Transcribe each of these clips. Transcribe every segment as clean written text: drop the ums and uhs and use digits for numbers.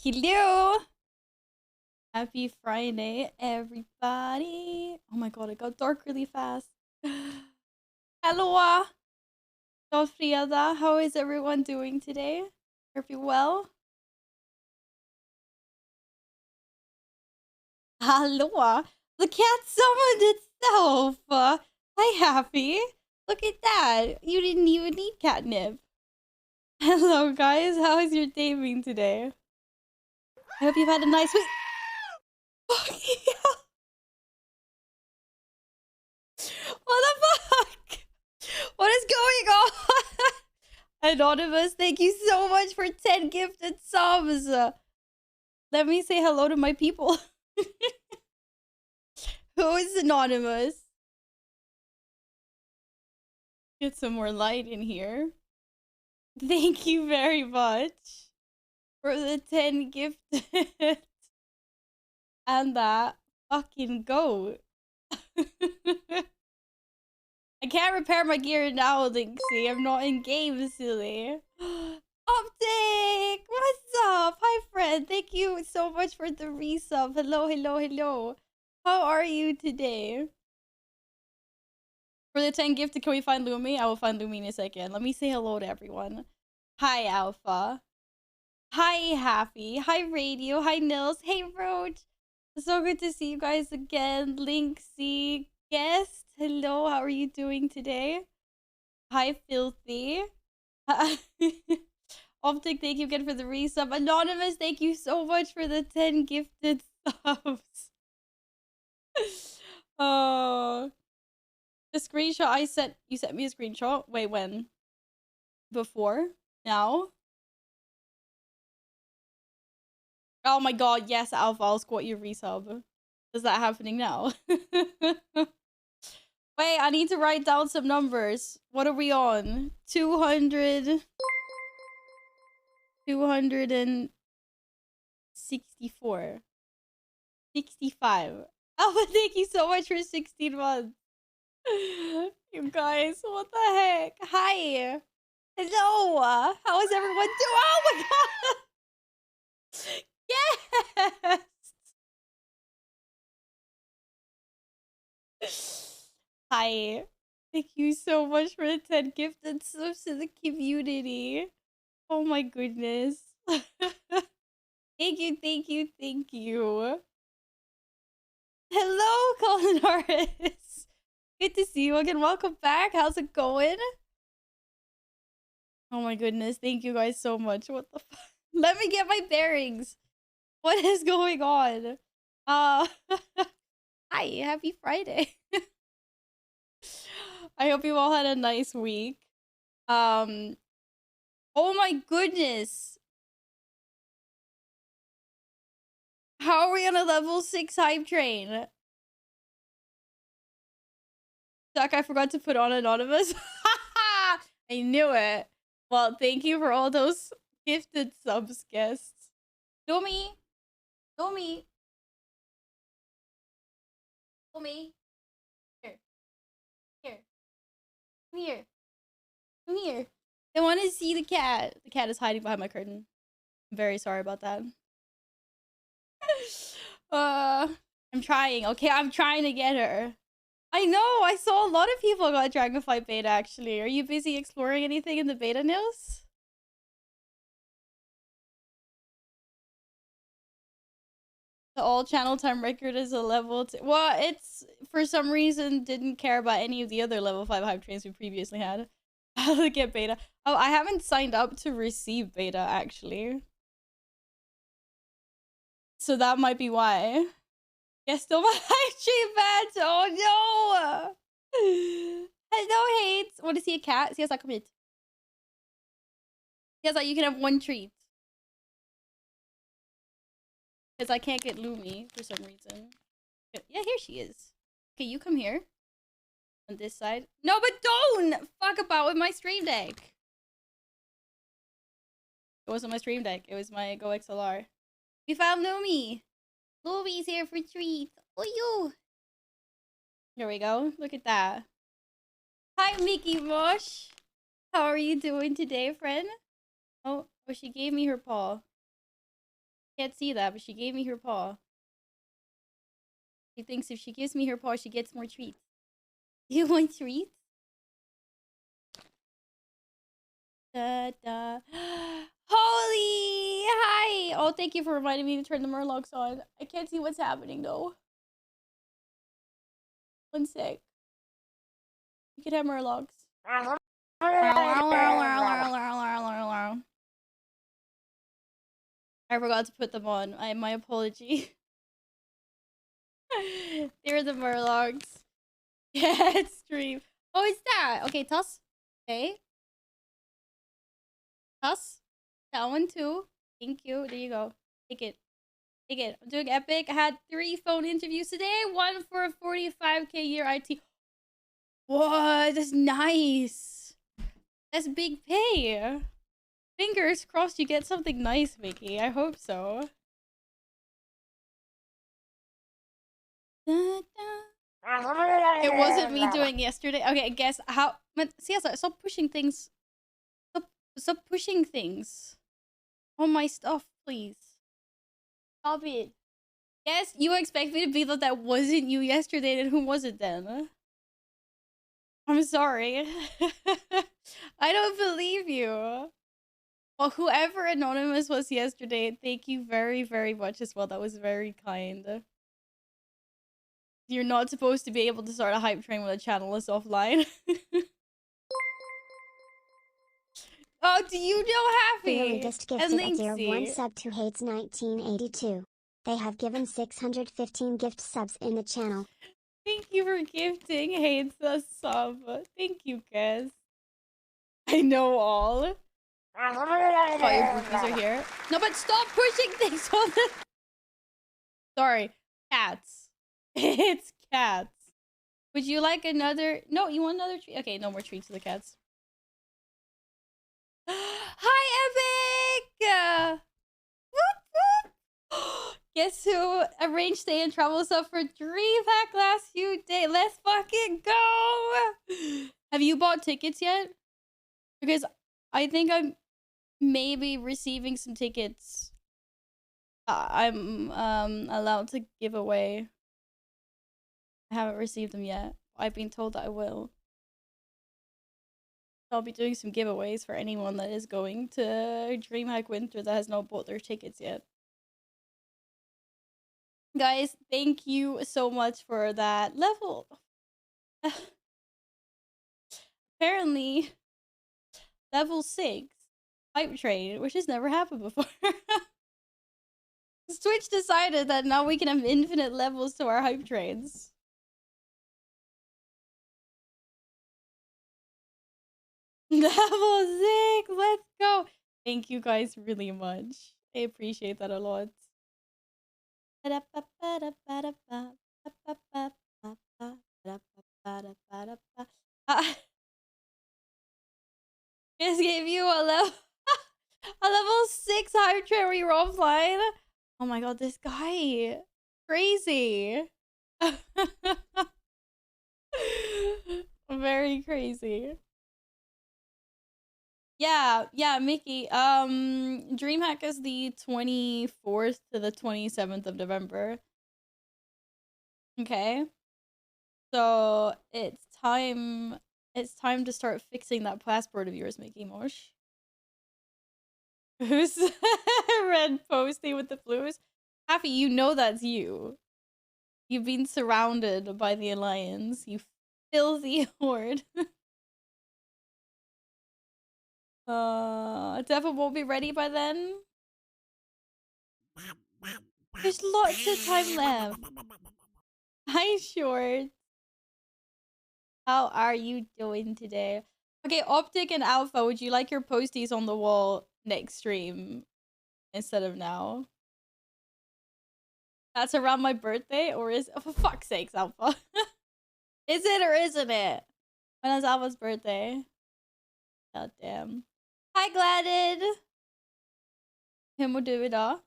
Hello! Happy Friday, everybody! Oh my god, it got dark really fast. Hello! God fredag, how is everyone doing today? Hope you're well. Hello! The cat summoned itself! Hi, Happy! Look at that! You didn't even need catnip. Hello, guys. How is your day been today? I hope you've had a nice week. What the fuck? What is going on? Anonymous, thank you so much for 10 gifted subs. Let me say hello to my people. Who is Anonymous? Get some more light in here. Thank you very much for the 10 gifted. And that fucking goat. I can't repair my gear now, Linksy. I'm not in game, silly. Optic! What's up? Hi, friend. Thank you so much for the resub. Hello, hello, hello. How are you today? For the 10 gifted, can we find Lumi? I will find Lumi in a second. Let me say hello to everyone. Hi, Alpha. Hi, Happy. Hi, Radio. Hi, Nils. Hey, Roach. So good to see you guys again. Linksy. Guest. Hello, how are you doing today? Hi, Filthy. Optic, thank you again for the resub. Anonymous, thank you so much for the 10 gifted subs. Oh, the screenshot I sent, you sent me a screenshot. Wait, when? Before? Now? Oh my god, yes, Alpha, I'll squat your resub. Is that happening now? Wait, I need to write down some numbers. What are we on? 200... 264. 65. Oh, thank you so much for 16 months. You guys, what the heck? Hi. Hello. How is everyone doing? Oh my god. Yes. Hi. Thank you so much for the 10 gifted subs to the community. Oh my goodness. Thank you, thank you, thank you. Hello, Colinaris. Good to see you again. Welcome back. How's it going? Oh my goodness. Thank you guys so much. What the fuck? Let me get my bearings. What is going on? Hi. Happy Friday. I hope you all had a nice week. Oh my goodness. How are we on a level 6 hype train? Duck, I forgot to put on Anonymous. I knew it. Well, thank you for all those gifted subs, guests. Domi! Domi! Domi! Here. Here. Come here. Come here. I want to see the cat. The cat is hiding behind my curtain. I'm very sorry about that. I'm trying. Okay, I'm trying to get her. I know. I saw a lot of people got Dragonfly beta, actually. Are you busy exploring anything in the beta news? The all channel time record is a level... Well, it's... For some reason, didn't care about any of the other level 5 hype trains we previously had. How to get beta. Oh, I haven't signed up to receive beta, actually. So that might be why. Yeah, still my hype stream badge. Oh no! Hello, Hates. Want to see a cat? Yes, I commit. Yes, you can have one treat. Because I can't get Lumi for some reason. Yeah, here she is. Okay, you come here. On this side. No, but don't fuck about with my stream deck. It wasn't my stream deck. It was my Go XLR. We found Lumi. Lumi's here for treat. Oh, you. Here we go. Look at that. Hi, Mickey Mosh. How are you doing today, friend? Oh, she gave me her paw. Can't see that, but she gave me her paw. She thinks if she gives me her paw, she gets more treats. You want treats? Da, da. Holy! Hi! Oh, thank you for reminding me to turn the murlocs on. I can't see what's happening, though. One sec. You can have murlocs. I forgot to put them on. My apology. They're the murlocs. Yeah, stream. Oh, it's that. Okay, toss. Okay. Toss. That one too. Thank you. There you go. Take it. Take it. I'm doing epic. I had 3 phone interviews today. One for a 45k year IT. What? That's nice. That's big pay. Fingers crossed you get something nice, Mickey. I hope so. Da, da. It wasn't me doing yesterday. Okay, guess how. CSI, stop pushing things. Stop pushing things on my stuff, please. Stop it. Yes, you expect me to be that wasn't you yesterday, then who was it then? I'm sorry. I don't believe you. Well, whoever Anonymous was yesterday, thank you very, very much as well. That was very kind. You're not supposed to be able to start a hype train when a channel is offline. Oh, do you know Happy? The latest gifted a tier 1 sub to Hades 1982. They have given 615 gift subs in the channel. Thank you for gifting Hades a sub. Thank you, guys. I know all. Oh, your groupies are here. No, but stop pushing things on the... Sorry. Cats. It's cats. Would you like another... No, you want another treat? Okay, no more treats to the cats. Hi, Epic! Whoop, whoop. Guess who arranged stay and travel stuff for DreamHack last few days? Let's fucking go! Have you bought tickets yet? Because I think I'm maybe receiving some tickets. I'm allowed to give away. I haven't received them yet. I've been told that I will. I'll be doing some giveaways for anyone that is going to DreamHack Winter that has not bought their tickets yet. Guys, thank you so much for that level. Apparently, level 6 hype train, which has never happened before. Twitch decided that now we can have infinite levels to our hype trains. Level 6, let's go. Thank you guys really much. I appreciate that a lot. Just gave you a level a level 6 hype train where you were offline. Oh my god, this guy. Crazy. Very crazy. Yeah, Mickey. DreamHack is the 24th to the 27th of November. Okay. So it's time to start fixing that passport of yours, Mickey Mosh. Who's red posty with the blues? Happy, you know that's you. You've been surrounded by the Alliance, you filthy horde. Devil won't be ready by then. There's lots of time left. Hi, Short. How are you doing today? Okay, Optic and Alpha, would you like your posties on the wall next stream instead of now? That's around my birthday, or is... Oh, for fuck's sakes, Alpha. Is it or isn't it? When is Alpha's birthday? God damn. Hi, Gladded. Hur mår du idag?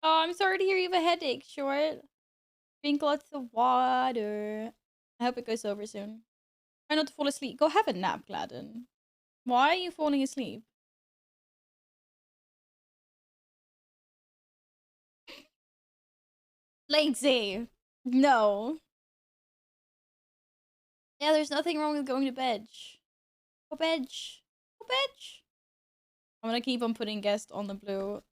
Oh, I'm sorry to hear you have a headache, Short. Drink lots of water. I hope it goes over soon. Try not to fall asleep. Go have a nap, Gladden. Why are you falling asleep? Lazy. No. Yeah, there's nothing wrong with going to bed. Go bed. Go bed. I'm gonna keep on putting guest on the blue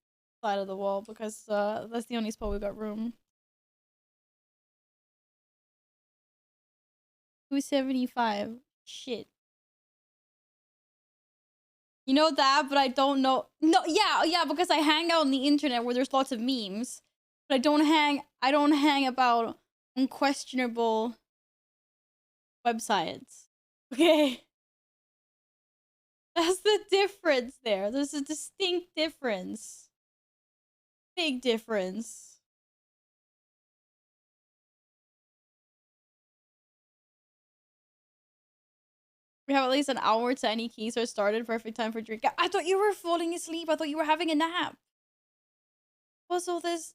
side of the wall because that's the only spot we got room. 275. Shit. You know that, but I don't know. No, yeah, because I hang out on the internet where there's lots of memes. But I don't hang about unquestionable websites. Okay? That's the difference there. There's a distinct difference. Big difference. We have at least an hour to any keys are started. Perfect time for drink. I thought you were falling asleep. I thought you were having a nap. What's all this?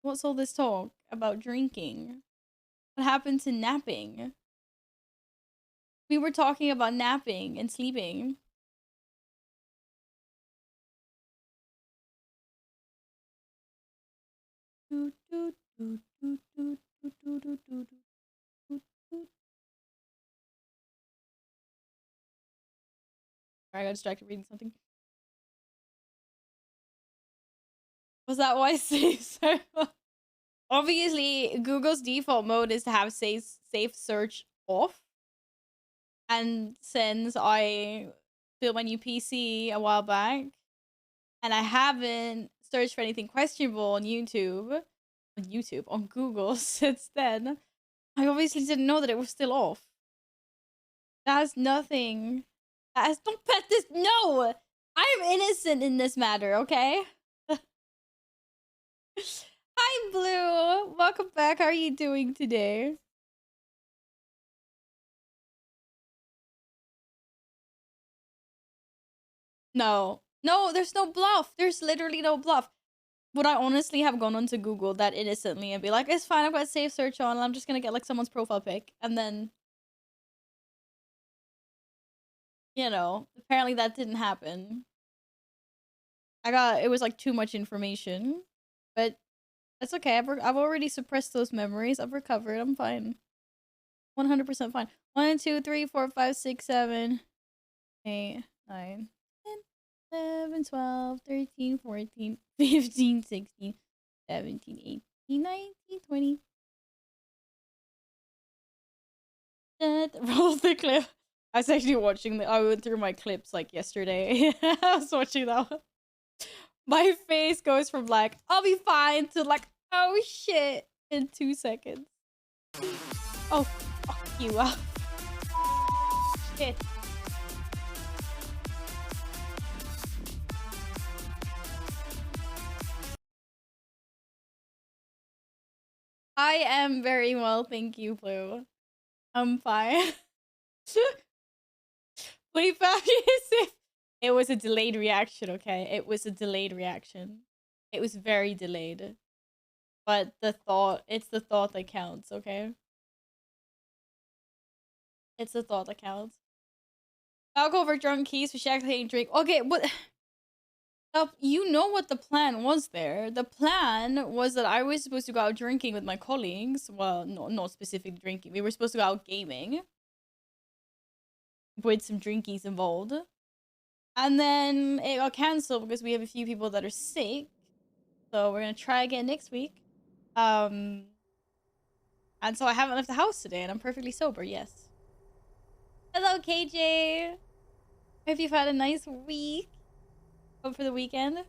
What's all this talk about drinking? What happened to napping? We were talking about napping and sleeping. I got distracted reading something. Was that why safe search? Obviously, Google's default mode is to have safe search off. And since I built my new PC a while back, and I haven't searched for anything questionable on on Google since then, I obviously didn't know that it was still off. That has nothing. Don't pet this. No! I'm innocent in this matter, okay? Hi, Blue. Welcome back. How are you doing today? No. No, there's no bluff. There's literally no bluff. Would I honestly have gone onto Google that innocently and be like, it's fine, I've got safe search on, and I'm just gonna get like someone's profile pic, and then, you know, apparently that didn't happen. It was like too much information, but that's okay. I've already suppressed those memories. I've recovered. I'm fine. 100% fine. 1, 2, 3, 4, 5, 6, 7, 8, 9, 10, 11, 12, 13, 14, 15, 16, 17, 18, 19, 20. Roll the clip. I was actually watching I went through my clips like yesterday. I was watching that one. My face goes from like, I'll be fine to like, oh shit, in 2 seconds. Oh, fuck you up. Shit. I am very well, thank you, Blue. I'm fine. Wait, it was a delayed reaction, okay? It was a delayed reaction. It was very delayed. But it's the thought that counts, okay? It's the thought that counts. Alcohol for drunk keys for shackling drink. Okay, what? You know what the plan was there. The plan was that I was supposed to go out drinking with my colleagues. Well, no, not specifically drinking. We were supposed to go out gaming. With some drinkies involved. And then it got cancelled because we have a few people that are sick. So we're gonna try again next week. And so I haven't left the house today and I'm perfectly sober, yes. Hello, KJ. Hope you've had a nice week. Hope for the weekend.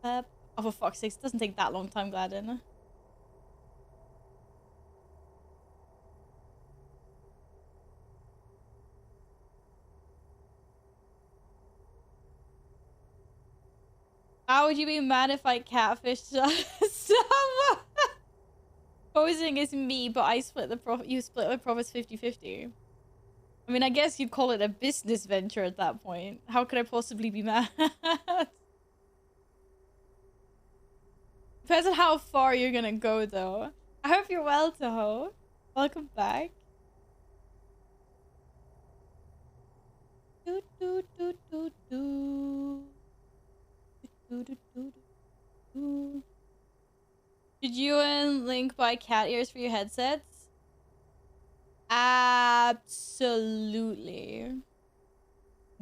Oh, for fuck's sake, it doesn't take that long time, Gladden. How would you be mad if I catfished someone? Posing is me, but I split the profit. You split the profits 50-50. I mean, I guess you'd call it a business venture at that point. How could I possibly be mad? Depends on how far you're gonna go, though. I hope you're well, Toho. Welcome back. Do, do, do, do, do. Should you and Link buy cat ears for your headsets? Absolutely.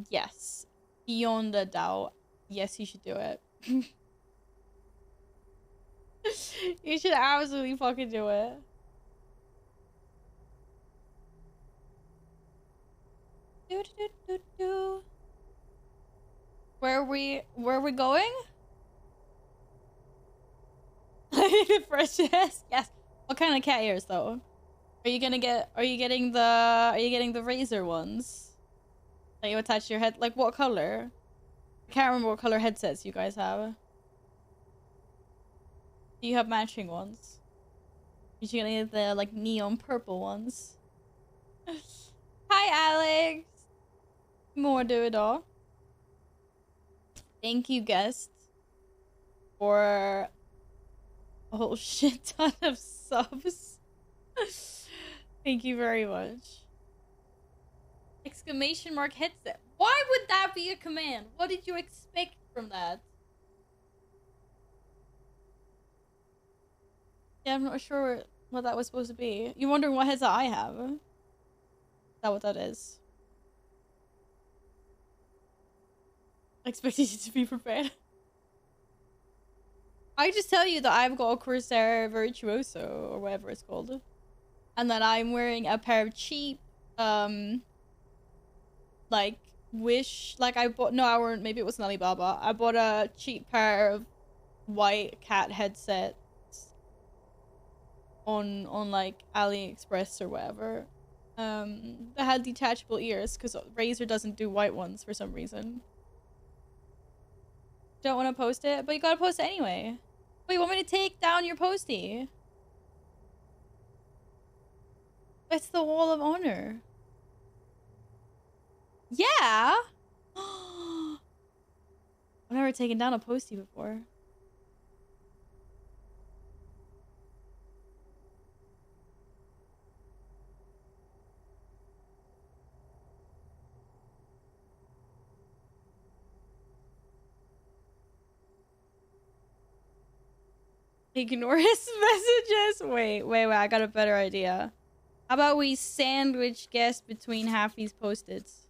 Yes. Beyond a doubt. Yes, you should do it. You should absolutely fucking do it. Where are we going? Precious. Yes. What kind of cat ears though? Are you getting the razor ones that you attach to your head? Like what color? I can't remember what color headsets you guys have. Do you have matching ones? You're getting the like neon purple ones. Hi Alex. More do it all. Thank you, guests, for a whole shit ton of subs. Thank you very much. Exclamation mark headset. Why would that be a command? What did you expect from that? Yeah, I'm not sure what that was supposed to be. You're wondering what headset I have? Is that what that is? I expected you to be prepared. I just tell you that I've got a Corsair Virtuoso, or whatever it's called. And that I'm wearing a pair of cheap, like, Wish, like I bought, no, I weren't, maybe it was an Alibaba. I bought a cheap pair of white cat headsets on like AliExpress or whatever. That had detachable ears, because Razer doesn't do white ones for some reason. Don't want to post it, but you gotta post it anyway. Wait, you want me to take down your postie? It's the Wall of Honor. Yeah. I've never taken down a postie before. Ignore his messages. Wait, I got a better idea. How about we sandwich guest between half these post-its?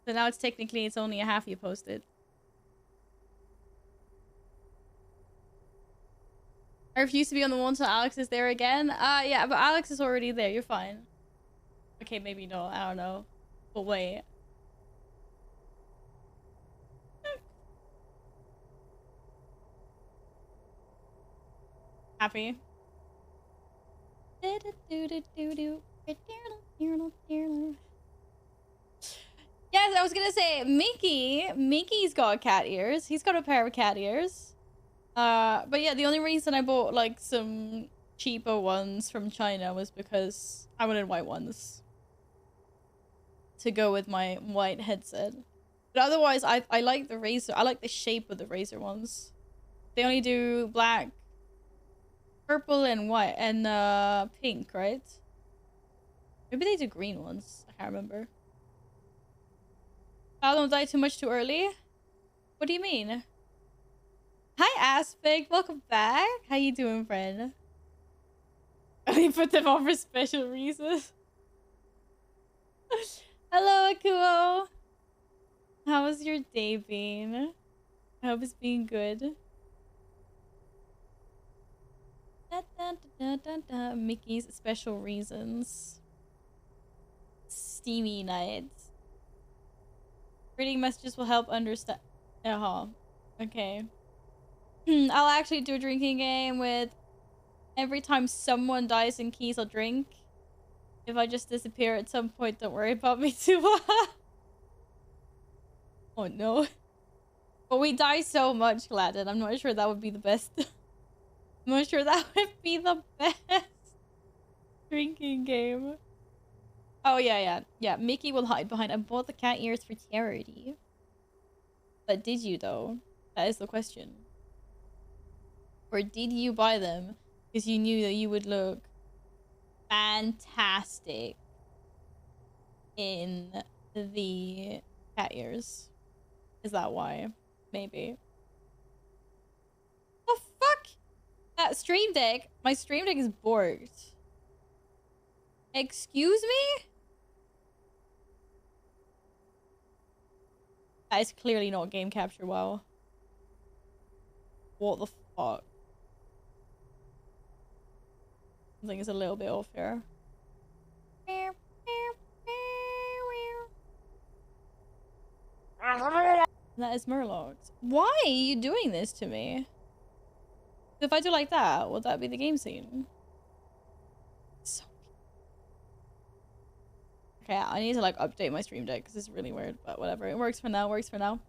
So now it's only a half you posted. I refuse to be on the one until Alex is there again. Yeah, but Alex is already there. You're fine. Okay, maybe no. I don't know. But wait. Happy? Yes, I was gonna say Mickey's got cat ears. He's got a pair of cat ears. But yeah, the only reason I bought like some cheaper ones from China was because I wanted white ones to go with my white headset. But otherwise, I like the Razer. I like the shape of the Razer ones. They only do black, purple, and white, and pink, right? Maybe they do green ones. I can't remember. I don't die too much too early. What do you mean? Hi, Aspect. Welcome back. How you doing, friend? I put them on for special reasons. Hello, Akuo. How was your day been? I hope it's been good. Mickey's special reasons. Steamy nights. Reading messages will help understand. Okay. I'll actually do a drinking game with every time someone dies in keys, I'll drink. If I just disappear at some point, don't worry about me too much. Oh no. But we die so much, Gladden. I'm not sure that would be the best. I'm not sure that would be the best drinking game. Oh, yeah. Mickey will hide behind. I bought the cat ears for charity. But did you, though? That is the question. Or did you buy them because you knew that you would look fantastic in the cat ears? Is that why? Maybe. The Stream Deck. My Stream Deck is borked. Excuse me? That is clearly not game capture. Wow. What the fuck? I think it's a little bit off here. That is Murlocs. Why are you doing this to me? If I do like that, would that be the game scene? So... Okay, I need to like update my Stream Deck because it's really weird, but whatever. It works for now, works for now.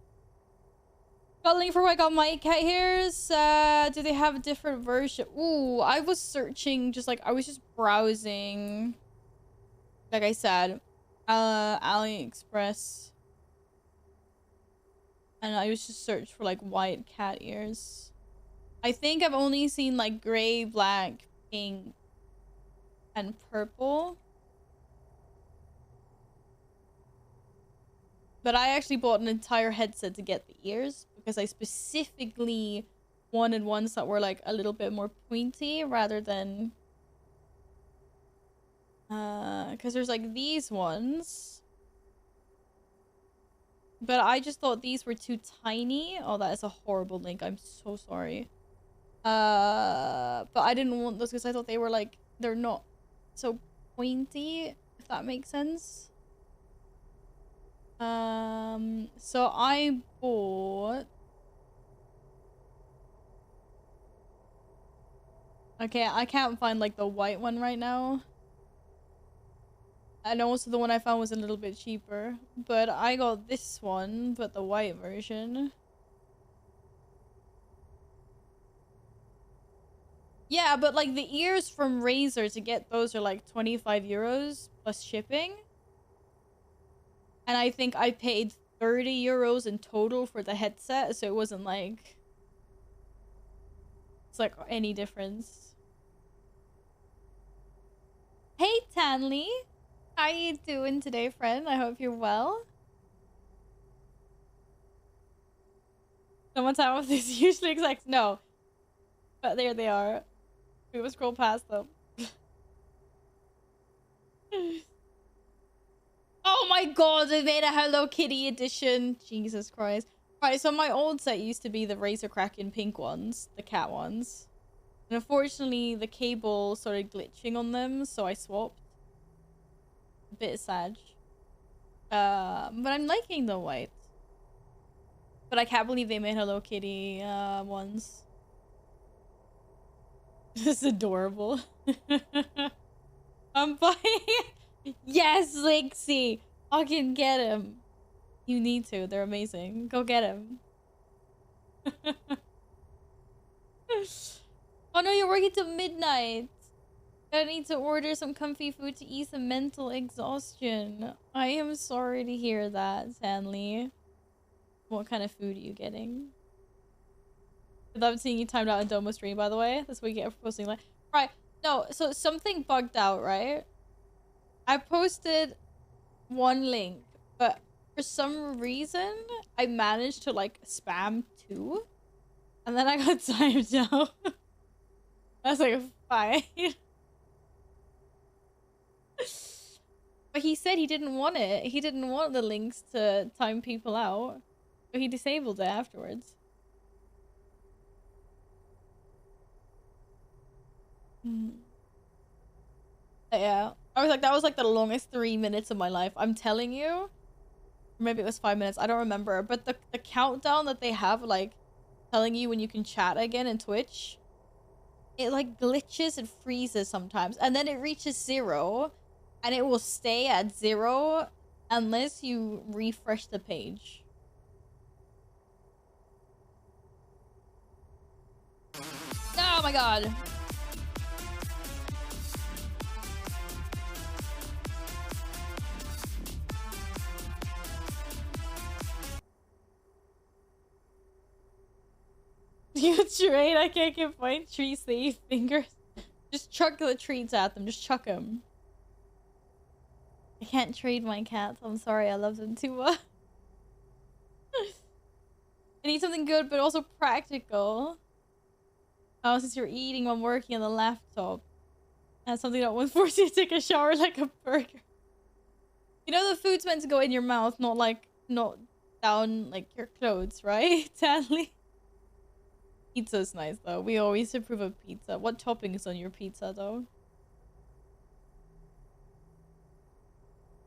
Got a link for where I got my cat hairs. Do they have a different version? Ooh, I was searching, just like, I was just browsing. Like I said, AliExpress. And I was just searched for like white cat ears. I think I've only seen like gray, black, pink, and purple. But I actually bought an entire headset to get the ears because I specifically wanted ones that were like a little bit more pointy rather than because there's like these ones, but I just thought these were too tiny. Oh, that is a horrible link. I'm so sorry. But I didn't want those because I thought they were like, they're not so pointy, if that makes sense. So I bought... Okay, I can't find like the white one right now. And also the one I found was a little bit cheaper. But I got this one, but the white version. Yeah, but like the ears from Razer to get those are like 25 euros plus shipping. And I think I paid 30 euros in total for the headset, so it wasn't like... It's like any difference. Hey Tanley! How you doing today, friend? I hope you're well. Someone's out of this usually exact... No. But there they are. We will scroll past them. Oh my god, they made a Hello Kitty edition. Jesus Christ. Right, so my old set used to be the Razor Kraken pink ones, the cat ones. And unfortunately, the cable started glitching on them, so I swapped. A bit sad. But I'm liking the white. But I can't believe they made Hello Kitty ones. This is adorable. I'm buying... Yes, Lixie! Fucking get him. You need to. They're amazing. Go get him. Oh no, you're working till midnight. I need to order some comfy food to ease the mental exhaustion. I am sorry to hear that, Stanley. What kind of food are you getting? I love seeing you timed out in Domo stream, by the way. That's what you get for posting like... Right. No, so something bugged out, right? I posted one link, but for some reason, I managed to like spam 2. And then I got timed out. I was like, fine. But he said he didn't want it. He didn't want the links to time people out. But he disabled it afterwards. Yeah. I was like, that was like the longest 3 minutes of my life. I'm telling you. Maybe it was 5 minutes. I don't remember. But the countdown that they have, like, telling you when you can chat again in Twitch, it like glitches and freezes sometimes. And then it reaches 0. And it will stay at 0 unless you refresh the page. Oh my god. You trade? I can't get point treats they eat fingers. Just chuck the treats at them. Just chuck them. I can't trade my cats. I'm sorry. I love them too much. I need something good, but also practical. Oh, since you're eating while working on the laptop. That's something that won't force you to take a shower like a burger. You know the food's meant to go in your mouth, not down like your clothes, right? Sadly. Pizza's nice though. We always approve of pizza. What topping is on your pizza though?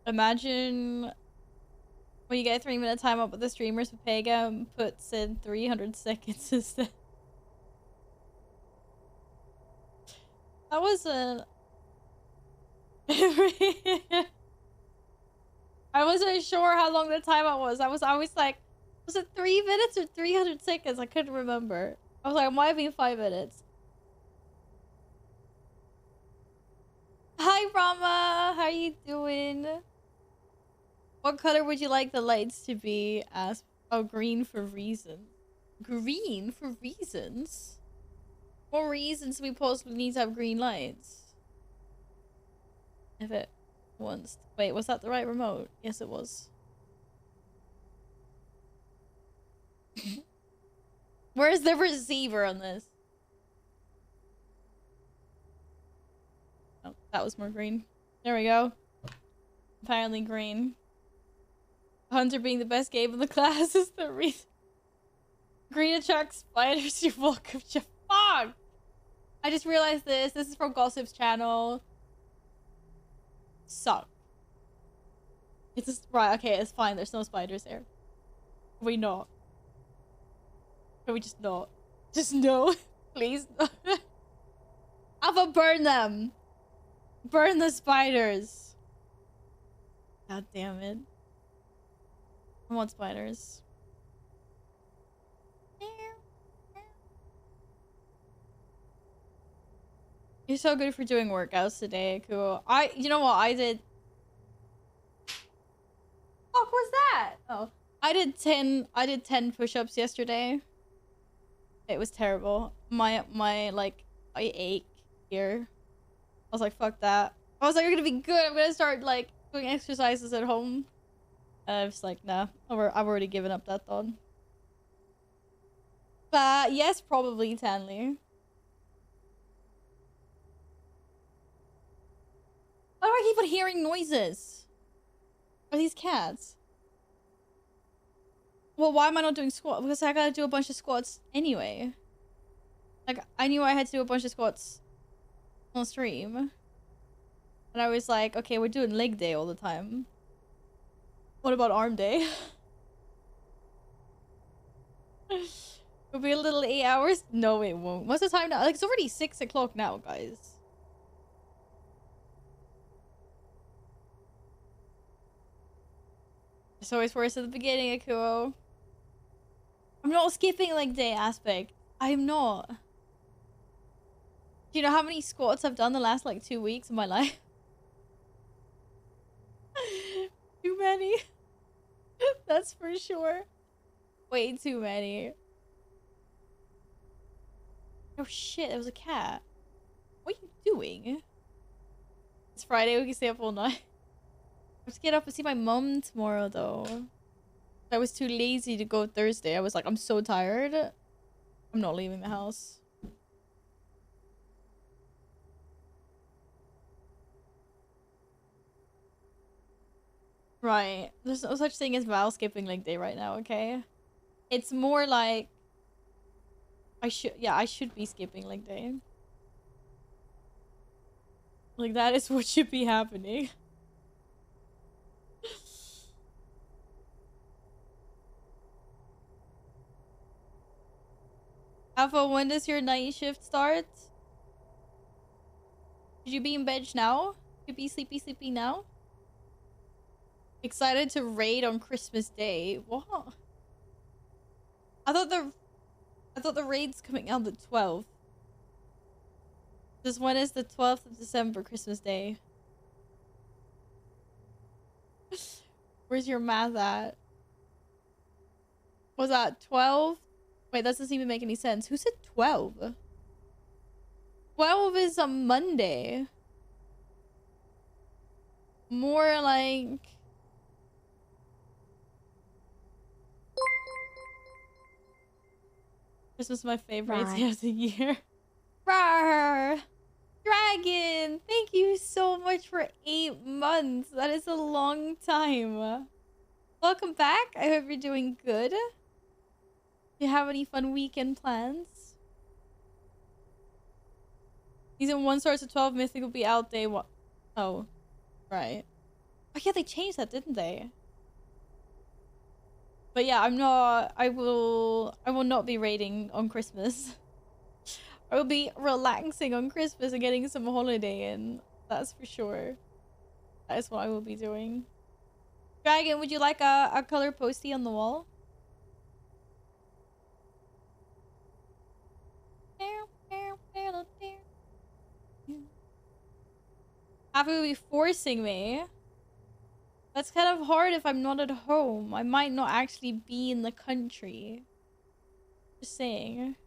Imagine when you get a 3-minute time up with the streamers with Mechagon puts in 300 seconds instead. That was a... I wasn't sure how long the timeout was. I was like, was it 3 minutes or 300 seconds? I couldn't remember. I was like, it might have been 5 minutes. Hi, Rama. How are you doing? What color would you like the lights to be? Asked. Oh, green for reasons. Green for reasons? What reasons do we possibly need to have green lights? If it wants... Wait, was that the right remote? Yes, it was. Where's the receiver on this? Oh, that was more green. There we go. Apparently green. Hunter being the best game in the class is the reason. Green attracts spiders. You're welcome. Fuck! I just realized this. This is from Gossip's channel. Suck. It's just... Right, okay, it's fine. There's no spiders there. Can we not? Can we just not? Just no. Please. Alpha, burn them! Burn the spiders! God damn it. I want spiders. You're so good for doing workouts today. Cool. You know what? I did... Fuck was that? Oh. I did 10 push-ups yesterday. It was terrible. My like, I ache here. I was like, fuck that. I was like, you're gonna be good. I'm gonna start, like, doing exercises at home. And I was like, nah. I've already given up that thought. But, yes, probably, Tanley. Why do I keep on hearing noises? Are these cats? Well, why am I not doing squats? Because I gotta do a bunch of squats anyway. Like, I knew I had to do a bunch of squats on stream. And I was like, okay, we're doing leg day all the time. What about arm day? It'll be a little 8 hours? No, it won't. What's the time now? Like, it's already 6 o'clock now, guys. It's always worse at the beginning, Akuo. I'm not skipping leg day aspect. I'm not. Do you know how many squats I've done the last, like, 2 weeks of my life? Too many. That's for sure. Way too many. Oh shit, there was a cat. What are you doing? It's Friday, we can stay up all night. I have to get up and see my mom tomorrow, though. I was too lazy to go Thursday. I was like, I'm so tired. I'm not leaving the house. Right. There's no such thing as Val skipping leg day right now, okay? It's more like... I should be skipping leg day. Like, that is what should be happening. Alpha, when does your night shift start? Should you be in bed now? Should you be sleepy now? Excited to raid on Christmas Day. What? I thought the raid's coming out the 12th. This one is the 12th of December, Christmas Day. Where's your math at? Was that 12? Wait, that doesn't even make any sense. Who said 12? 12 is a Monday. More like... Christmas is my favorite day of the year. Rawr! Dragon, thank you so much for 8 months. That is a long time. Welcome back. I hope you're doing good. Do you have any fun weekend plans? Season 1 starts at 12. Mythic will be out day 1. Oh, right. Oh yeah, they changed that, didn't they? But yeah, I will not be raiding on Christmas. I will be relaxing on Christmas and getting some holiday in. That's for sure. That is what I will be doing. Dragon, would you like a color postie on the wall? Happy will be forcing me. That's kind of hard if I'm not at home. I might not actually be in the country. Just saying.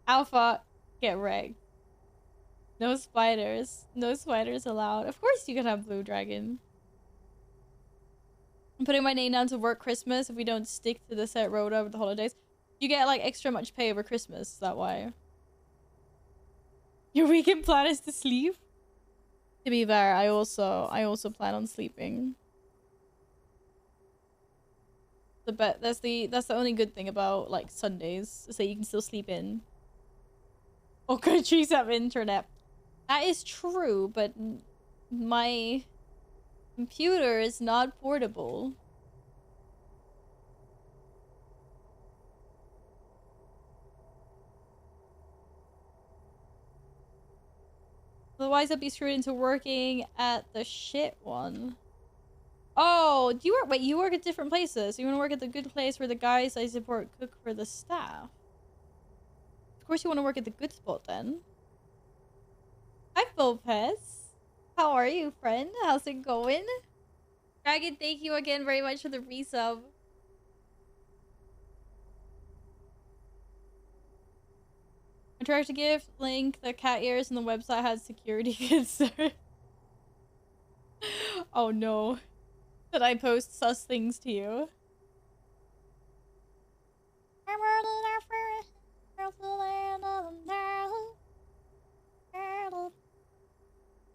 Alpha, get wrecked. No spiders. No spiders allowed. Of course you can have blue dragon. I'm putting my name down to work Christmas if we don't stick to the set rota over the holidays. You get like extra much pay over Christmas, is that why? Your weekend plan is to sleep? To be fair, I also plan on sleeping. That's the only good thing about like Sundays is that you can still sleep in. All countries have internet. That is true, but my computer is not portable. Otherwise, I'd be screwed into working at the shit one. Oh, do you work? Wait, you work at different places. You want to work at the good place where the guys I support cook for the staff. Of course, you want to work at the good spot then. Hi, Bopez. How are you, friend? How's it going? Dragon, thank you again very much for the resub. I tried to give Link the cat ears and the website had security concern. Oh no. Did I post sus things to you?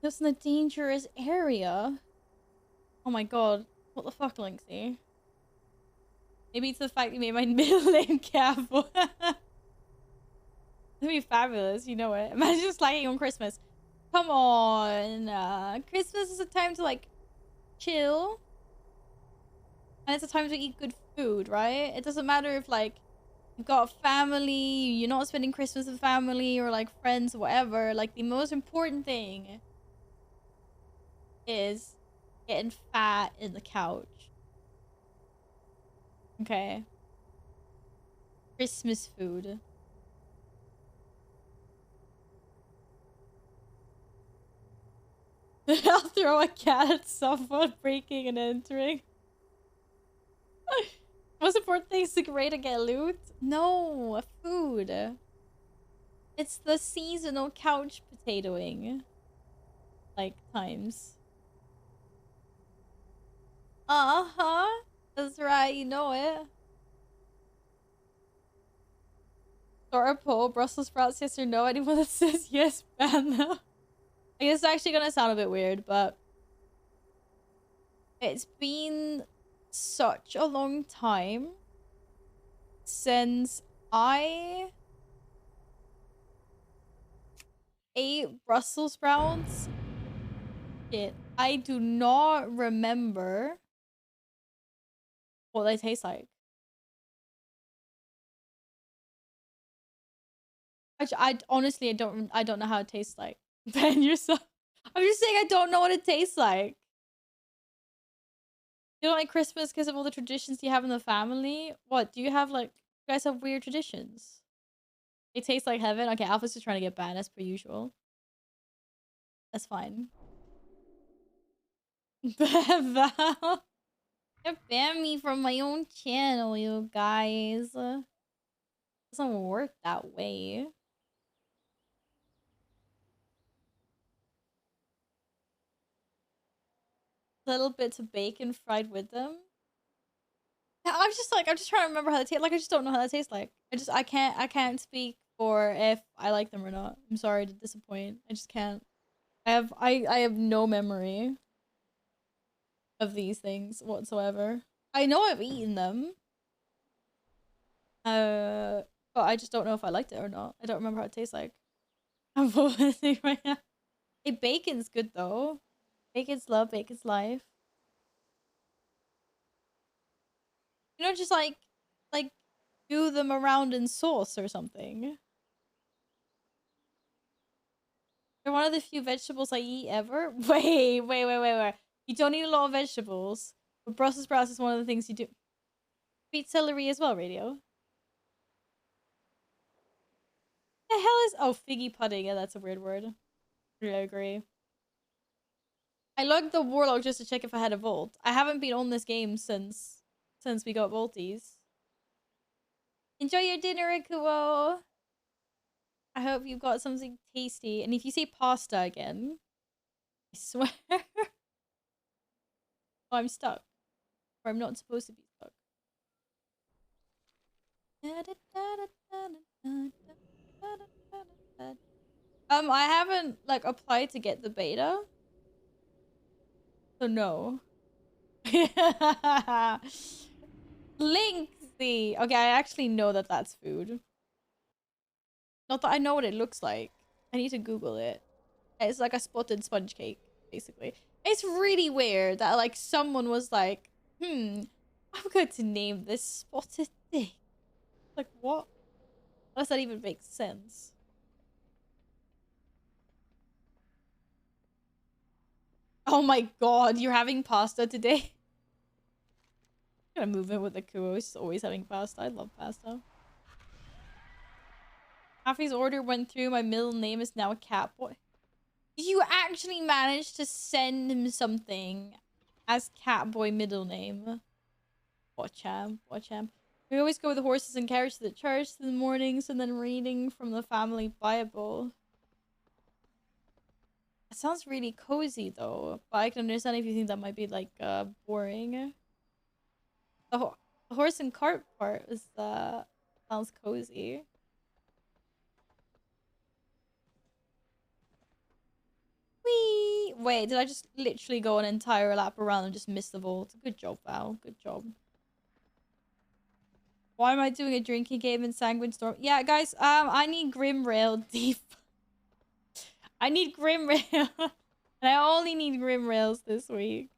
Just in a dangerous area. Oh my god. What the fuck, Linksy? Maybe it's the fact you made my middle name careful. That'd be fabulous, you know it. Imagine just slacking on Christmas. Come on. Christmas is a time to like chill. And it's a time to eat good food, right? It doesn't matter if like you've got a family, you're not spending Christmas with family or like friends or whatever. Like the most important thing is getting fat in the couch. Okay. Christmas food. I'll throw a cat at someone breaking and entering. Most important thing is to great to get loot? No, food. It's the seasonal couch potatoing. Like, times. Uh-huh. That's right, you know it. Start a poll, Brussels sprouts, yes or no? Anyone that says yes, ban them. I guess it's actually gonna sound a bit weird, but it's been such a long time since I ate Brussels sprouts. Shit, I do not remember what they taste like. I honestly I don't know how it tastes like. Ben, you're so. I'm just saying I don't know what it tastes like. You don't like Christmas because of all the traditions you have in the family? What, do you have like, you guys have weird traditions? It tastes like heaven? Okay, Alpha's just trying to get banned as per usual. That's fine. Val. You banned me from my own channel, you guys. Doesn't work that way. Little bits of bacon fried with them. I'm just trying to remember how they taste. Like, I just don't know how that tastes like. I can't speak for if I like them or not. I'm sorry to disappoint. I just can't. I have no memory of these things whatsoever. I know I've eaten them. But I just don't know if I liked it or not. I don't remember how it tastes like. I'm vomiting right now. Hey, bacon's good though. Bacon's love, bacon's life. You know, just like do them around in sauce or something. They're one of the few vegetables I eat ever. Wait. You don't eat a lot of vegetables, but Brussels sprouts is one of the things you do. Eat celery as well, Radio. The hell is figgy pudding? Yeah, that's a weird word. Yeah, I agree. I logged the warlock just to check if I had a vault. I haven't been on this game since we got vaulties. Enjoy your dinner, Ikuo. I hope you've got something tasty. And if you say pasta again, I swear. Oh, I'm stuck. Or I'm not supposed to be stuck. I haven't like applied to get the beta. So no. Linksy. Okay, I actually know that that's food. Not that I know what it looks like. I need to Google it. It's like a spotted sponge cake, basically. It's really weird that like someone was like, I'm going to name this spotted thing. Like what? How does that even make sense? Oh my god, you're having pasta today? I'm gonna move in with the Kuo. He's always having pasta. I love pasta. Hafi's order went through. My middle name is now a Catboy. You actually managed to send him something as Catboy middle name. Watch him. We always go with the horses and carriage to the church in the mornings and then reading from the family Bible. It sounds really cozy though, but I can understand if you think that might be like boring. The horse and cart part is sounds cozy. Whee! Wait, did I just literally go an entire lap around and just miss the vault? Good job, Val. Good job. Why am I doing a drinking game in Sanguine Storm? Yeah, guys, I need Grimrail deep. I need Grimrail. And I only need Grimrails this week.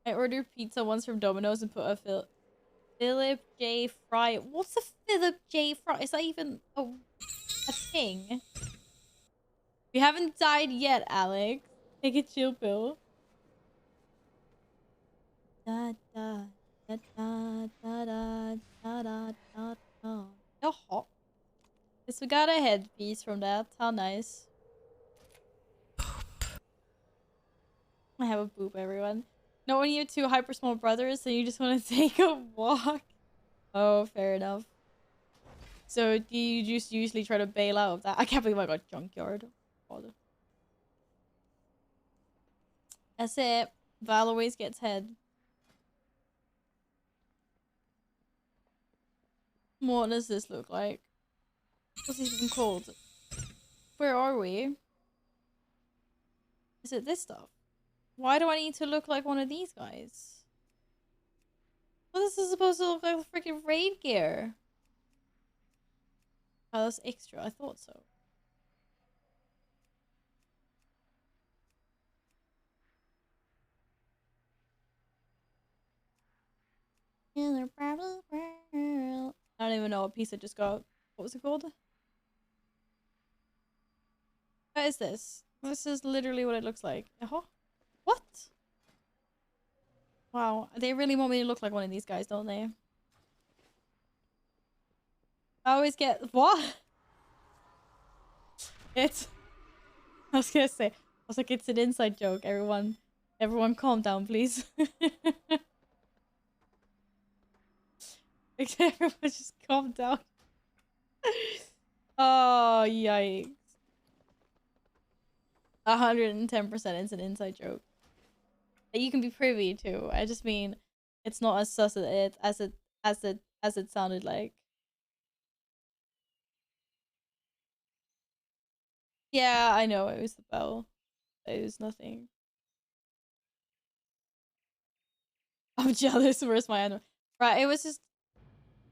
I ordered pizza once from Domino's and put a Philip J. Fry. What's a Philip J. Fry? Is that even a thing? We haven't died yet, Alex. Take a chill pill. Da da da da da da da da da da. You're hot. Guess we got a headpiece from that. How nice. I have a boop, everyone. No, when you have two hyper small brothers, so you just want to take a walk. Oh, fair enough. So do you just usually try to bail out of that? I can't believe I got Junkyard. God. That's it. Val always gets head. What does this look like? What's this even called? Where are we? Is it this stuff? Why do I need to look like one of these guys? Well, this is supposed to look like freaking raid gear. Oh, that's extra. I thought so. I don't even know what piece I just got. What was it called? What is this? This is literally what it looks like. What? Wow, they really want me to look like one of these guys, don't they? I always get... What? It's... I was gonna say... I was like, it's an inside joke. Everyone calm down, please. Everyone just calm down. Oh, yikes. 110% it's an inside joke. that you can be privy to. I just mean it's not as sus as it sounded like. Yeah, I know it was the bell. It was nothing. I'm jealous. Where's my animal? Right, it was just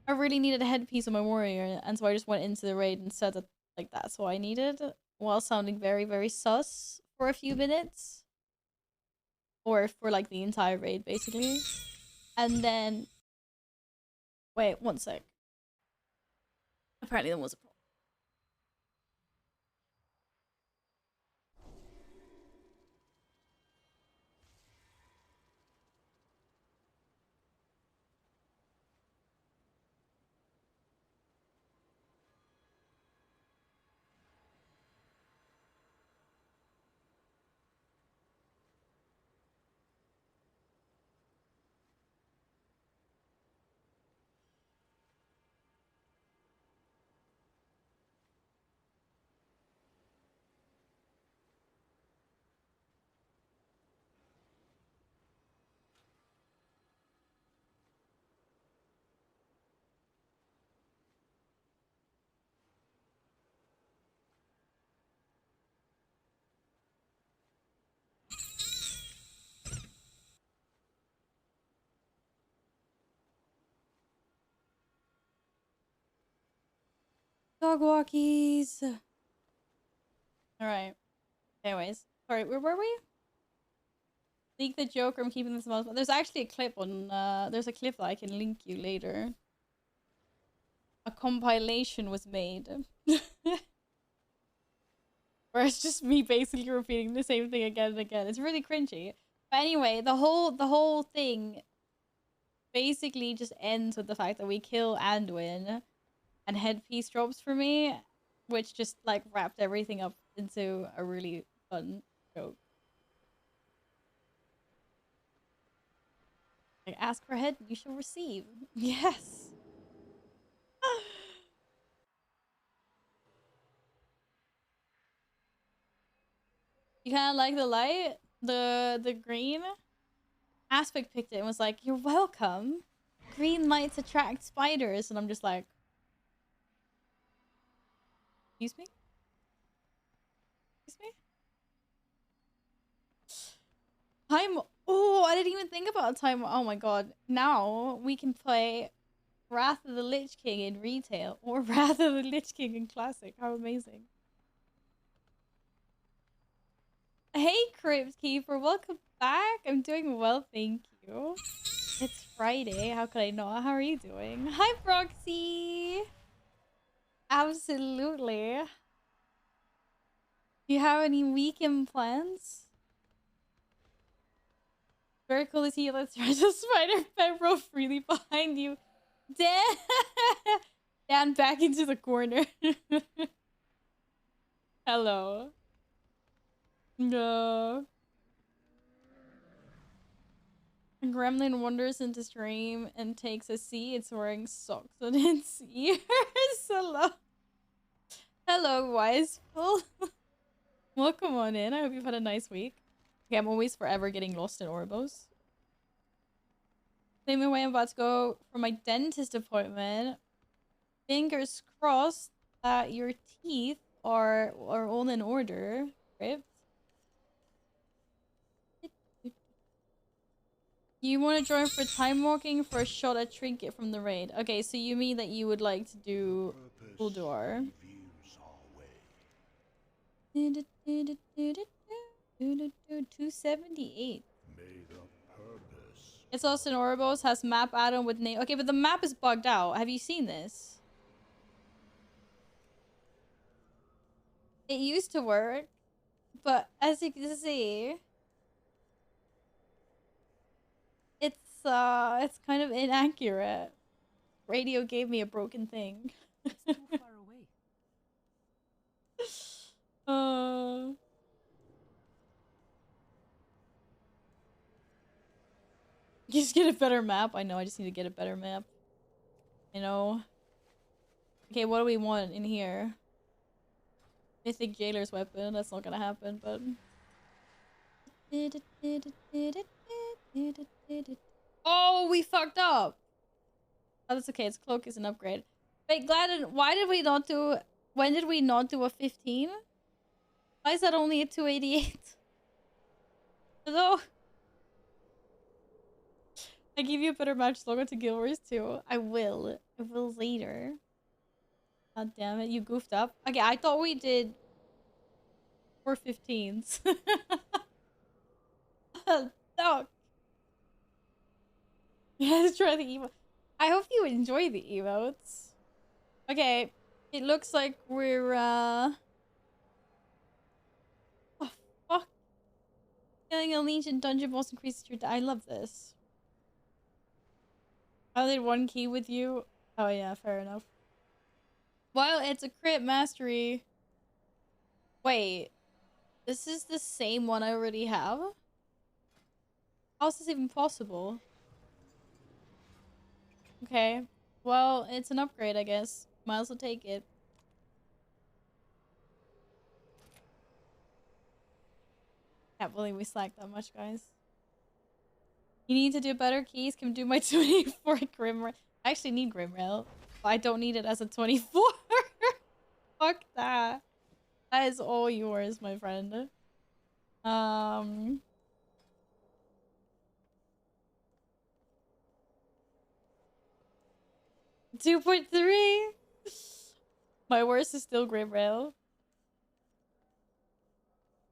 I really needed a headpiece on my warrior, and so I just went into the raid and said that like that's what I needed, while sounding very, very sus for a few minutes. Or for like the entire raid basically. And then wait, one sec. Apparently there was a problem. Dog walkies. Alright. Anyways. Sorry, where were we? Leak the joke, I'm keeping this most. There's actually a clip on there's a clip that I can link you later. A compilation was made. Where it's just me basically repeating the same thing again and again. It's really cringy. But anyway, the whole thing basically just ends with the fact that we kill Anduin and headpiece drops for me, which just like wrapped everything up into a really fun joke. Like, ask for head, you shall receive. Yes. You kind of like the light, the green. Aspect picked it and was like, "You're welcome. Green lights attract spiders," and I'm just like, "Excuse me? Excuse me?" Time. Oh, I didn't even think about time. Oh my god! Now we can play Wrath of the Lich King in retail or Wrath of the Lich King in classic. How amazing! Hey, Crypt Keeper, welcome back. I'm doing well, thank you. It's Friday. How could I not? How are you doing? Hi, Proxy. Absolutely. Do you have any weekend plans? Very cool to see you. Let's try the spider pebble freely behind you. Dan, Dan back into the corner. Hello. No. Gremlin wanders into stream and takes a seat. It's wearing socks on its ears. Hello. Hello, Wiseful. Welcome on in. I hope you've had a nice week. Okay, I'm always forever getting lost in Orbos. Same way I'm about to go for my dentist appointment. Fingers crossed that your teeth are all in order. Right? You want to join for time walking for a shot at trinket from the raid. Okay, so you mean that you would like to do Ulduar. 278. It's also in Orbos, has map add-on with name. Okay, but the map is bugged out. Have you seen this? It used to work, but as you can see, it's kind of inaccurate. Radio gave me a broken thing. It's too far away. You just get a better map. I know, I just need to get a better map. You know? Okay, what do we want in here? Mythic Jailer's weapon. That's not gonna happen, but... Oh, we fucked up. Oh, that's okay. Its cloak is an upgrade. Wait, Gladden, why did we not do... When did we not do a 15? Why is that only a 288? Hello? I give you a better match slogan to Guild Wars too. I will. I will later. God damn it, you goofed up. Okay, I thought we did 415s. No. Yeah, let's try the emote. I hope you enjoy the emotes. Okay, it looks like we're oh fuck. Killing a legion dungeon boss increases your I love this. I did one key with you. Oh yeah, fair enough. Well, it's a crit mastery. Wait, this is the same one I already have? How is this even possible? Okay. Well, it's an upgrade, I guess. Might as well take it. Can't believe we slacked that much, guys. You need to do better keys. Can do my 24 Grimrail. I actually need Grimrail, but I don't need it as a 24. Fuck that. That is all yours, my friend. 2.3. My worst is still Grimrail.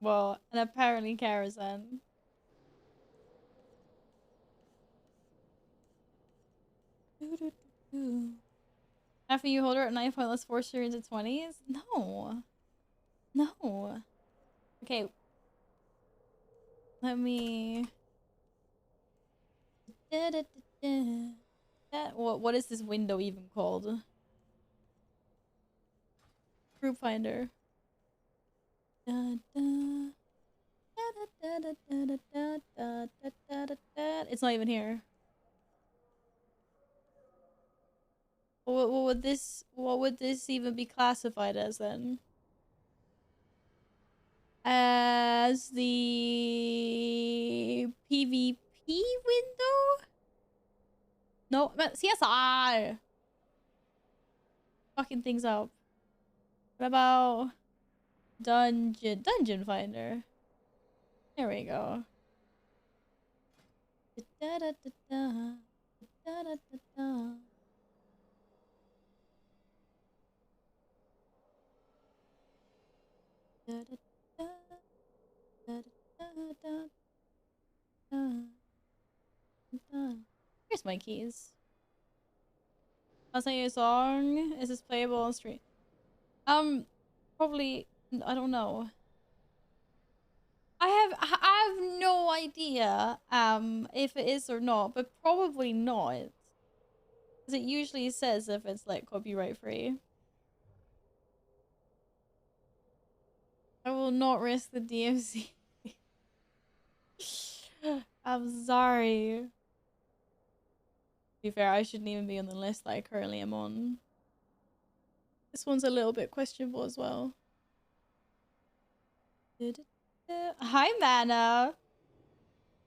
Well, and apparently Karazhan. After you hold her at 9 point, let's force her into 20s? No. No. Okay. Let me... What is this window even called? Group finder. It's not even here. What would this even be classified as then? As the PvP window? No, but CSR. Fucking things up. What about dungeon finder? There we go. Here's my keys. I'll sing you a song. Is this playable on stream? Probably. I don't know. I have no idea if it is or not, but probably not. Because it usually says if it's like copyright free. I will not risk the DMC. I'm sorry. To be fair, I shouldn't even be on the list that I currently am on. This one's a little bit questionable as well. Hi, Mana.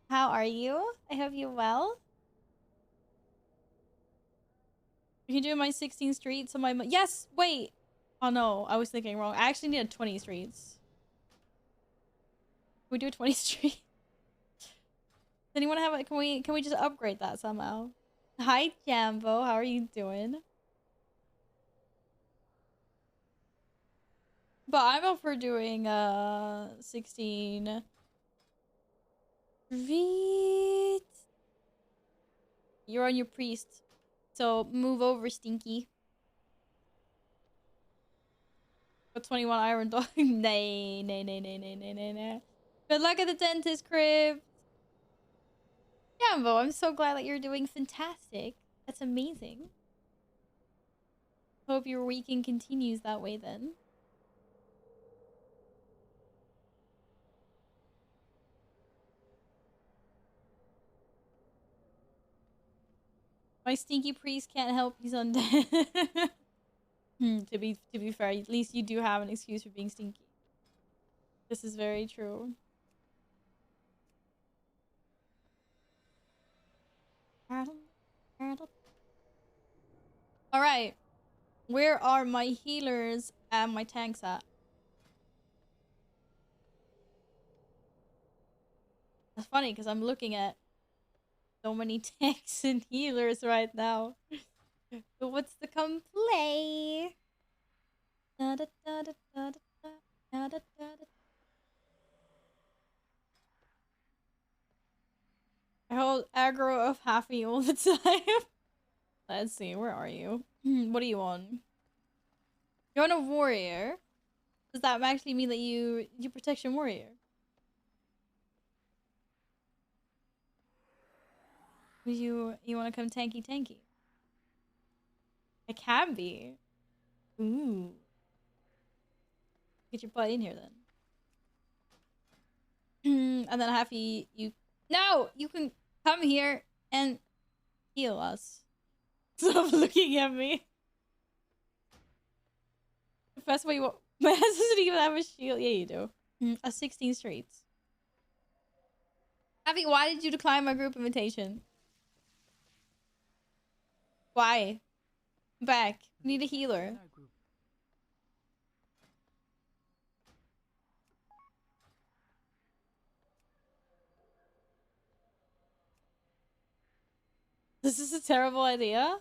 How are you? I hope you're well. You can do my 16 streets on my... Yes! Wait! Oh no, I was thinking wrong. I actually needed 20 streets. Can we do 20 streets? Does anyone have it? Can we just upgrade that somehow? Hi, Jambo. How are you doing? But I'm up for doing 16 streets. You're on your priest. So move over, Stinky. But 21 Iron Dog. Nay. Good luck at the dentist crib. Jambo, I'm so glad that you're doing fantastic. That's amazing. Hope your weekend continues that way then. My stinky priest can't help, he's undead. To be fair, at least you do have an excuse for being stinky. This is very true. Alright. Where are my healers and my tanks at? That's funny because I'm looking at so many tanks and healers right now. So what's the complaint? I hold aggro of Happy all the time. Let's see, where are you? What are you on? You're on a warrior. Does that actually mean that you protection warrior? You want to come tanky? I can be. Ooh. Get your butt in here then. And then Happy, no, you can come here and heal us. Stop looking at me. The best way you want. My ass doesn't even have a shield. Yeah, you do. A 16 streets. Happy, why did you decline my group invitation? Why? I'm back. Need a healer. This is a terrible idea.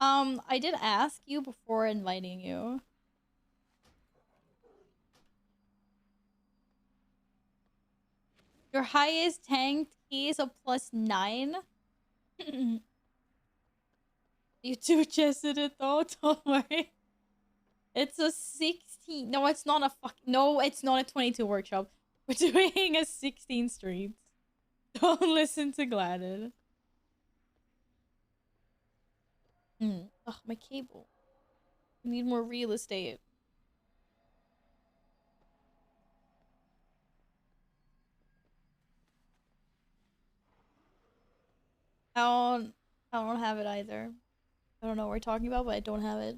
I did ask you before inviting you. Your highest tank key is a +9. You two-chested it though, don't worry. It's a 16. No, it's not a no, it's not a 22 workshop. We're doing a 16 streets. Don't listen to Gladden. Ugh, my cable. I need more real estate. I don't have it either. I don't know what we're talking about, but I don't have it.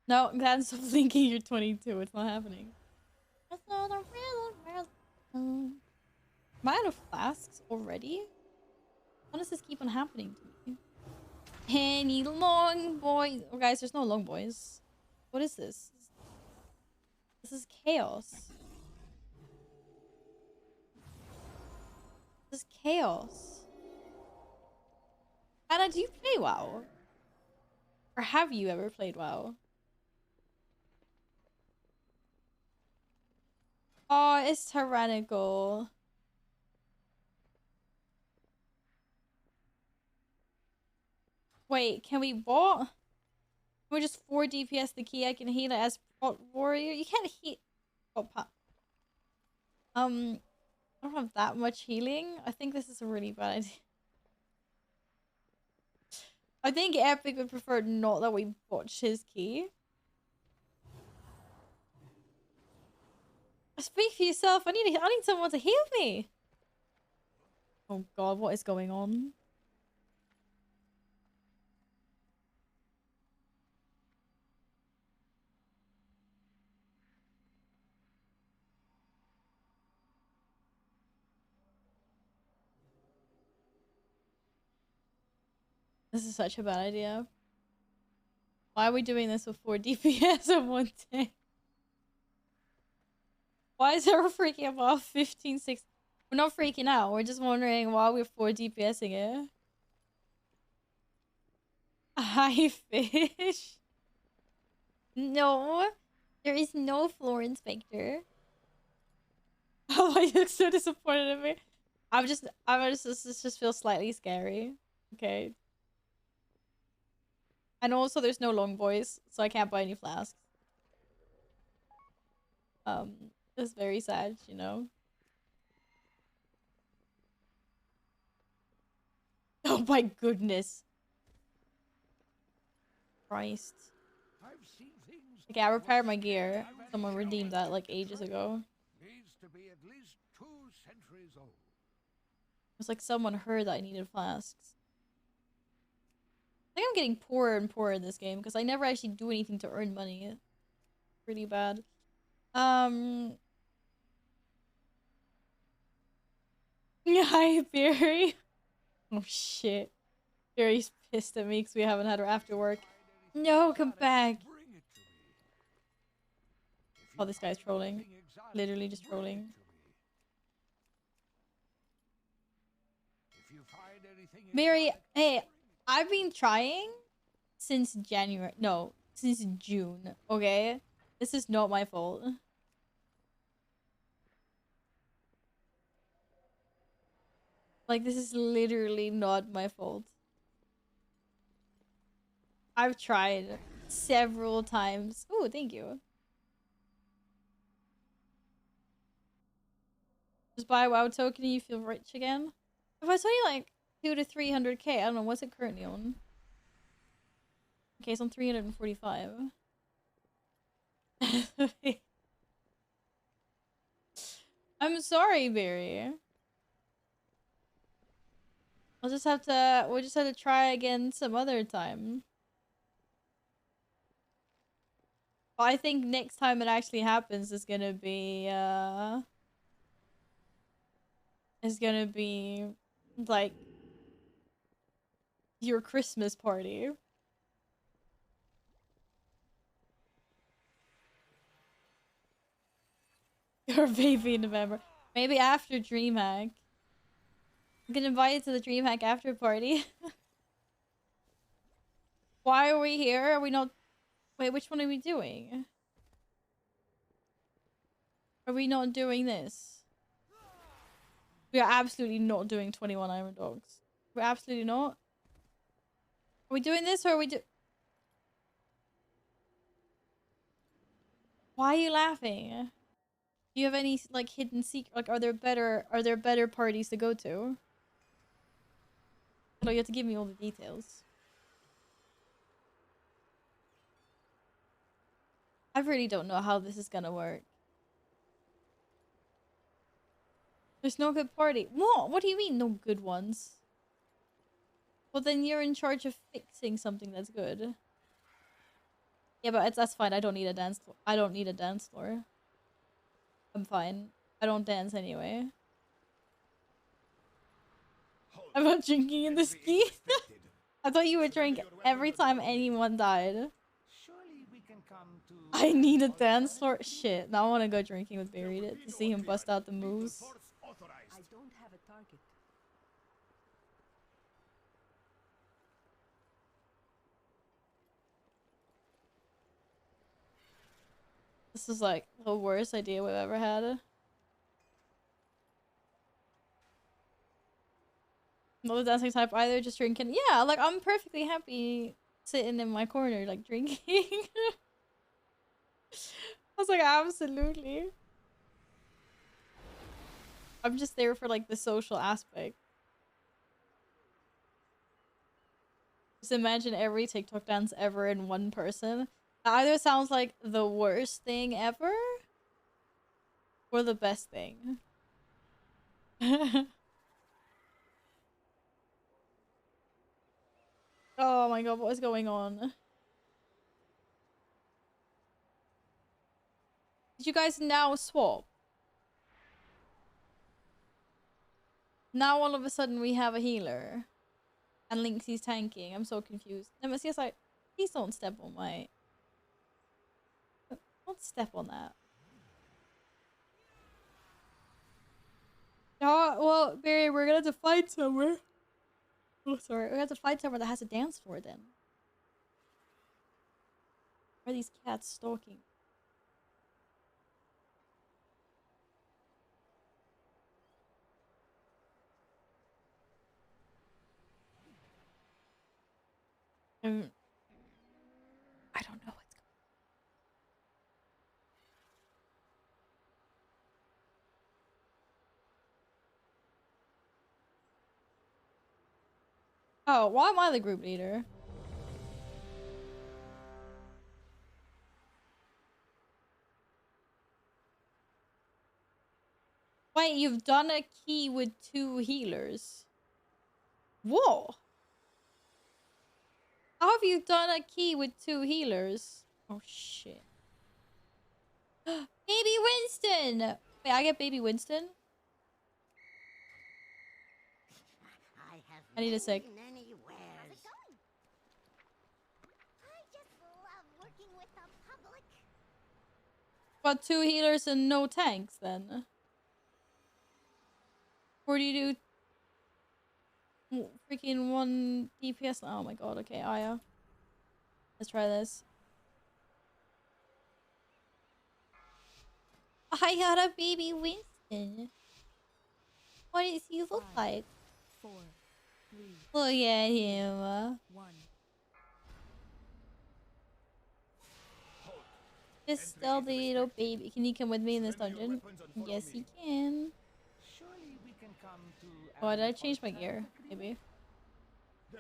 No, Gladden, stop thinking you're 22. It's not happening. Am I out of flasks already? Why does this keep on happening to me? Any long boys? Oh, guys, there's no long boys. What is this? This is chaos. This is chaos. Anna, do you play WoW? Or have you ever played WoW? Oh, it's tyrannical. Wait, can we what? Can we just 4 DPS the key? I can heal it as warrior. You can't heal. Oh, I don't have that much healing. I think this is a really bad idea. I think Epic would prefer not that we botch his key. Speak for yourself. I need someone to heal me. Oh god, what is going on? This is such a bad idea. Why are we doing this with 4 DPS on one tank? Why is everyone freaking about 15, 6? We're not freaking out. We're just wondering why we're 4 DPSing it. Hi, fish. No, there is no floor inspector. Oh, you look so disappointed in me. This just feels slightly scary. Okay. And also, there's no long boys, so I can't buy any flasks. It's very sad, you know. Oh my goodness. Christ. Okay, I repaired my gear. Someone redeemed that like ages ago. Needs to be at least 2 centuries old. It's like someone heard that I needed flasks. I think I'm getting poorer and poorer in this game because I never actually do anything to earn money. Pretty bad. Hi, Barry. Oh shit. Barry's pissed at me because we haven't had her after work. No, come back. Oh, this guy's trolling. Literally just trolling. Barry, hey, I've been trying since January. No, since June, okay? This is not my fault. Like, this is literally not my fault. I've tried several times. Oh, thank you. Just buy a WoW token and you feel rich again. If I tell you like 2 to 300k, I don't know, what's it currently on? Okay, it's on 345. I'm sorry, Barry. We'll just have to try again some other time. But I think next time it actually happens is gonna be like your Christmas party. Your baby in November. Maybe after DreamHack. I'm gonna invite you to the DreamHack after party. Why are we here? Are we not... Wait, which one are we doing? Are we not doing this? We are absolutely not doing 21 Iron Dogs. We're absolutely not. Are we doing this or are we Why are you laughing? Do you have any like hidden secret? Like, are there better parties to go to? No, you have to give me all the details. I really don't know how this is gonna work. There's no good party. What? What do you mean, no good ones? Well, then you're in charge of fixing something that's good. Yeah, but that's fine. I don't need a dance floor. I don't need a dance floor. I'm fine. I don't dance anyway. I'm not drinking in the ski. I thought you would drink every time anyone died. I need a dance floor. Shit. Now I want to go drinking with Barry to see him bust out the moves. I don't have a target. This is like the worst idea we've ever had. Not the dancing type either, just drinking. Yeah, like I'm perfectly happy sitting in my corner, like drinking. I was like, absolutely. I'm just there for like the social aspect. Just imagine every TikTok dance ever in one person. That either sounds like the worst thing ever or the best thing. Oh my god, what is going on? Did you guys now swap? Now all of a sudden we have a healer. And Lynxie's tanking. I'm so confused. Nemesis, like, please don't step on my... Don't step on that. Oh, well, Barry, we're gonna have to fight somewhere. Oh, sorry. We're gonna have to fight somewhere that has a dance floor then. Why are these cats stalking? I don't know what's going on. Oh, why am I the group leader? Wait, you've done a key with 2 healers. Whoa! How have you done a key with 2 healers? Oh shit. Baby Winston! Wait, I get Baby Winston? I need a sec. How's it going? I just love working with the public. Got 2 healers and no tanks then. Or do you do freaking 1 DPS? Oh my god, okay, Aya. Let's try this. I got a baby Winston. What does he look like? 4, 3, Look at him. 1. This stealthy little baby. Can you come with me in this dungeon? Yes, he can. Surely we can come to Oh, did I change my gear? Maybe.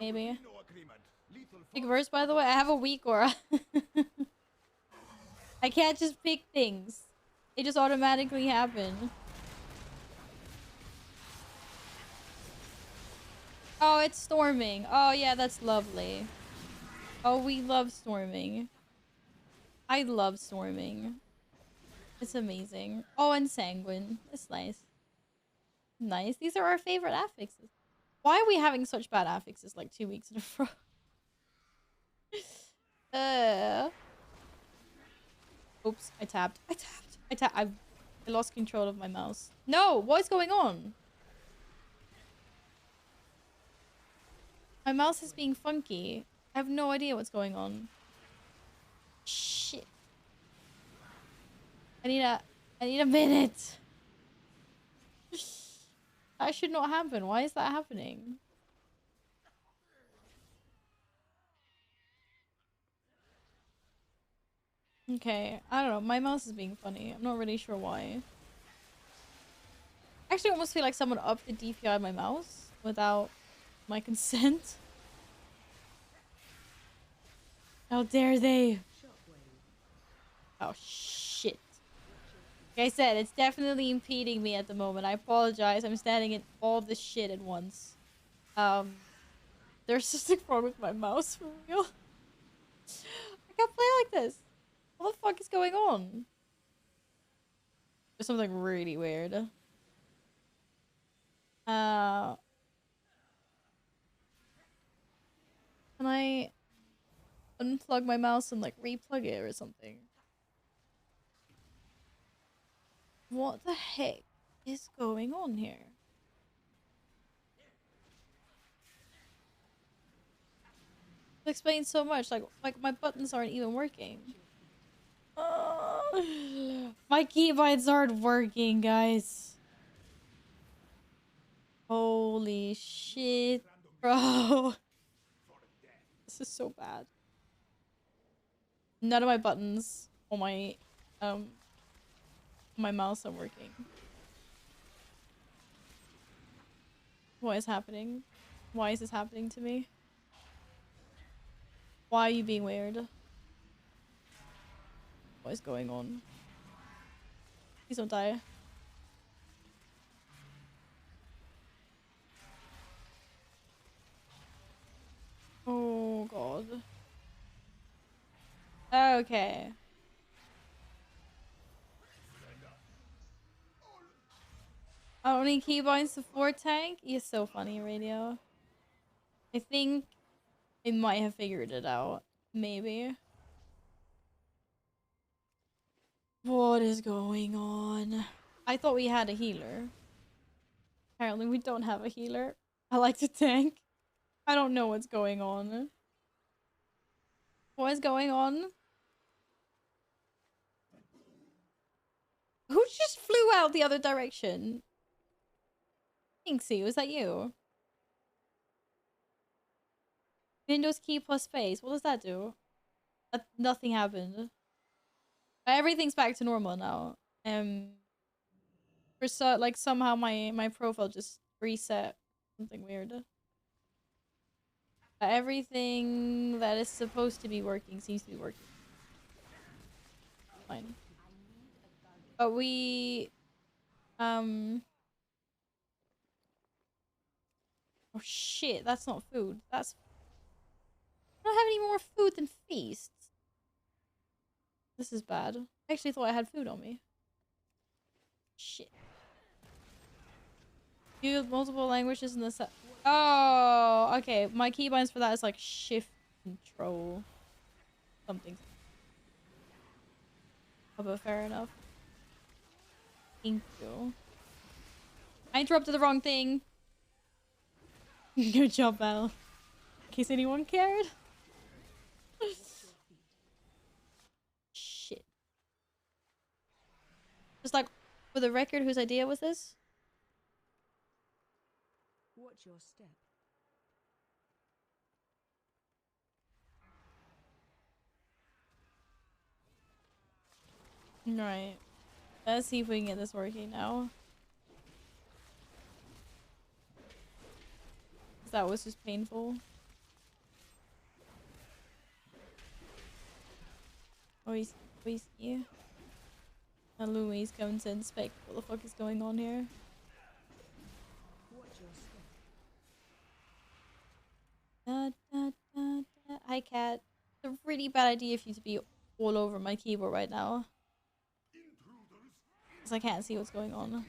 Maybe. Big verse, by the way. I have a weak aura. I can't just pick things. They just automatically happen. Oh, it's storming. Oh, yeah, that's lovely. Oh, we love storming. I love storming. It's amazing. Oh, and sanguine. It's nice. Nice. These are our favorite affixes. Why are we having such bad affixes like 2 weeks in a row? Oops, I tapped. I lost control of my mouse. No, what is going on? My mouse is being funky. I have no idea what's going on. Shit. I need a minute. That should not happen. Why is that happening? Okay, I don't know. My mouse is being funny. I'm not really sure why. I actually almost feel like someone upped the DPI of my mouse without my consent. How dare they? Oh, shit. Like I said, it's definitely impeding me at the moment. I apologize. I'm standing in all this shit at once. There's something wrong with my mouse, for real. I can't play like this. What the fuck is going on? There's something really weird. Can I unplug my mouse and like replug it or something? What the heck is going on here? It explains so much. Like my buttons aren't even working. My keybinds aren't working, guys. Holy shit, bro. This is so bad. None of my buttons on my mouse are working. What is happening? Why is this happening to me? Why are you being weird? What is going on? Please don't die. Oh god. Okay. Only keybinds to 4 tank? You're so funny, Radio. I think I might have figured it out. Maybe. What is going on? I thought we had a healer. Apparently we don't have a healer. I like to tank. I don't know what's going on. What is going on? Who just flew out the other direction? Inksy, was that you? Windows key plus space. What does that do? Nothing happened. Everything's back to normal now. Somehow my profile just reset. Something weird. Everything that is supposed to be working seems to be working. Fine. But we oh shit, that's not food. That's I don't have any more food than feasts. This is bad. I actually thought I had food on me. Shit. Use multiple languages in the set. Oh, okay. My keybinds for that is like shift control something. Oh, but fair enough. Thank you. I interrupted the wrong thing. Good job, Val. In case anyone cared. Shit. Just like, for the record, whose idea was this? Watch your step. Right. Let's see if we can get this working now. That was just painful. Whiskey. And Louis coming to inspect what the fuck is going on here. Watch your step. Hi, cat. It's a really bad idea for you to be all over my keyboard right now. Because I can't see what's going on.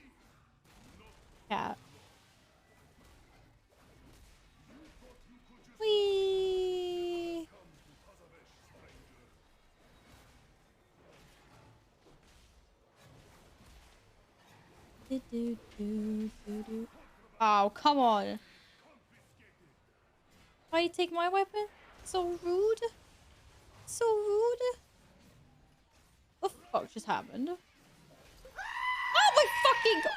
Cat. Whee! Oh, come on. Why you take my weapon? So rude. So rude. What the fuck just happened? Oh my fucking god!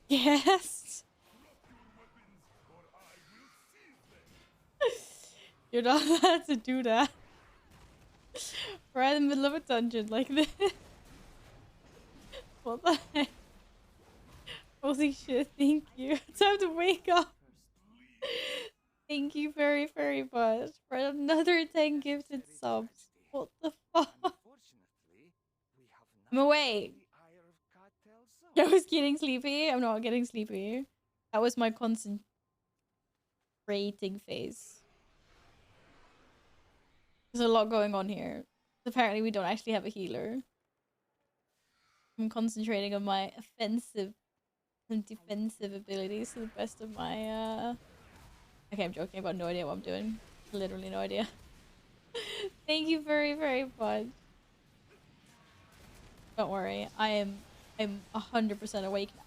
Yes. You're not allowed to do that. Right in the middle of a dungeon like this. What the heck? Holy shit, thank you. Time to wake up. Thank you very, very much for another 10 gifted subs. What the fuck? I'm awake. I was getting sleepy. I'm not getting sleepy. That was my concentrating phase. There's a lot going on here. Apparently we don't actually have a healer. I'm concentrating on my offensive and defensive abilities to the best of my Okay, I'm joking. I've got no idea what I'm doing. Literally no idea. Thank you very, very much. Don't worry. I'm 100% awake now.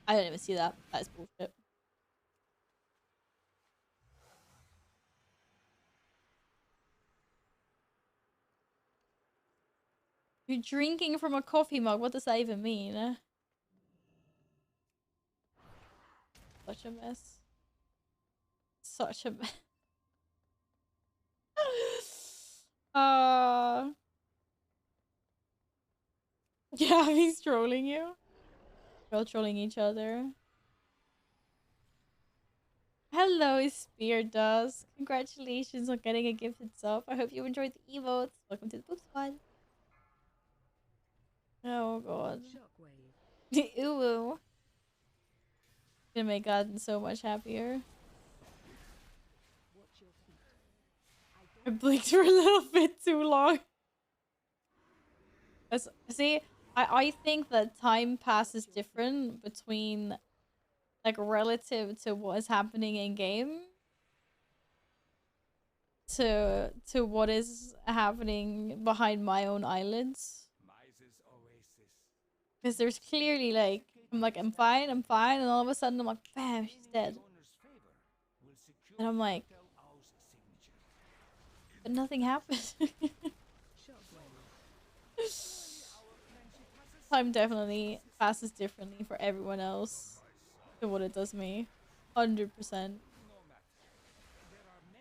I didn't even see that. That is bullshit. You're drinking from a coffee mug. What does that even mean? Such a mess. Such a mess. Yeah, he's trolling you. We're all trolling each other. Hello, Spear Dust. Congratulations on getting a gifted sub. I hope you enjoyed the emotes. Welcome to the Poop Squad. Oh god. Ooh. Gonna make God so much happier. I blinked for a little bit too long. See, I think that time passes different between, like, relative to what is happening in game to what is happening behind my own eyelids. Because there's clearly, like, I'm fine, and all of a sudden I'm like, bam, she's dead. And I'm like, but nothing happened. Time definitely passes differently for everyone else to what it does me. 100%.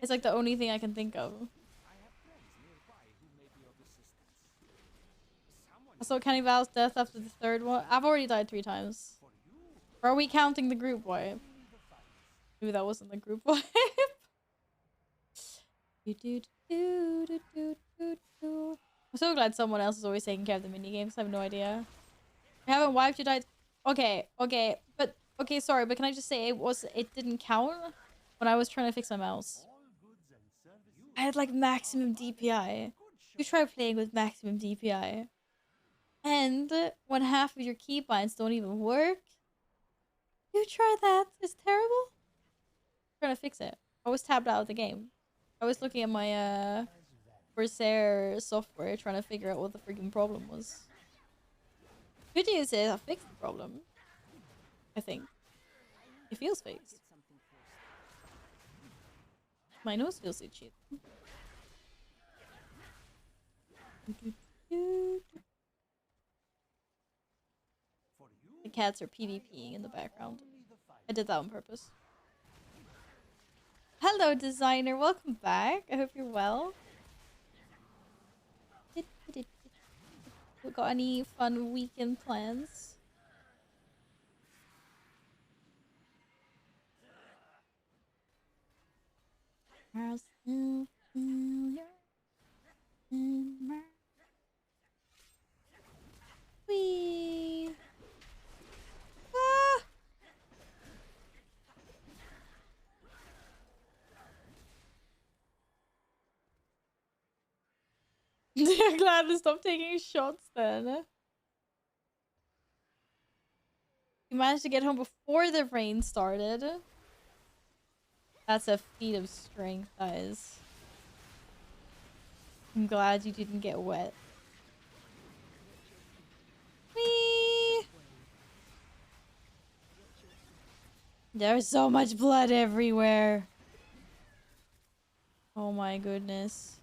It's like the only thing I can think of. I saw Kenny Val's death after the third one. I've already died 3 times. Or are we counting the group wipe? Maybe that wasn't the group wipe. I'm so glad someone else is always taking care of the minigames. I have no idea. I haven't wiped, you died Okay, but okay, sorry, but can I just say it didn't count when I was trying to fix my mouse. I had like maximum DPI. You try playing with maximum DPI. And when half of your keybinds don't even work, you try that. It's terrible. I'm trying to fix it. I was tabbed out of the game. I was looking at my Corsair software trying to figure out what the freaking problem was. Good news is I fixed the problem. I think. It feels fixed. My nose feels itchy. The cats are PvPing in the background. I did that on purpose. Hello, designer. Welcome back. I hope you're well. We got any fun weekend plans? I'll still feel your wee. Ah. They're glad to stop taking shots then. You managed to get home before the rain started. That's a feat of strength, guys. I'm glad you didn't get wet. Whee! There's so much blood everywhere. Oh my goodness.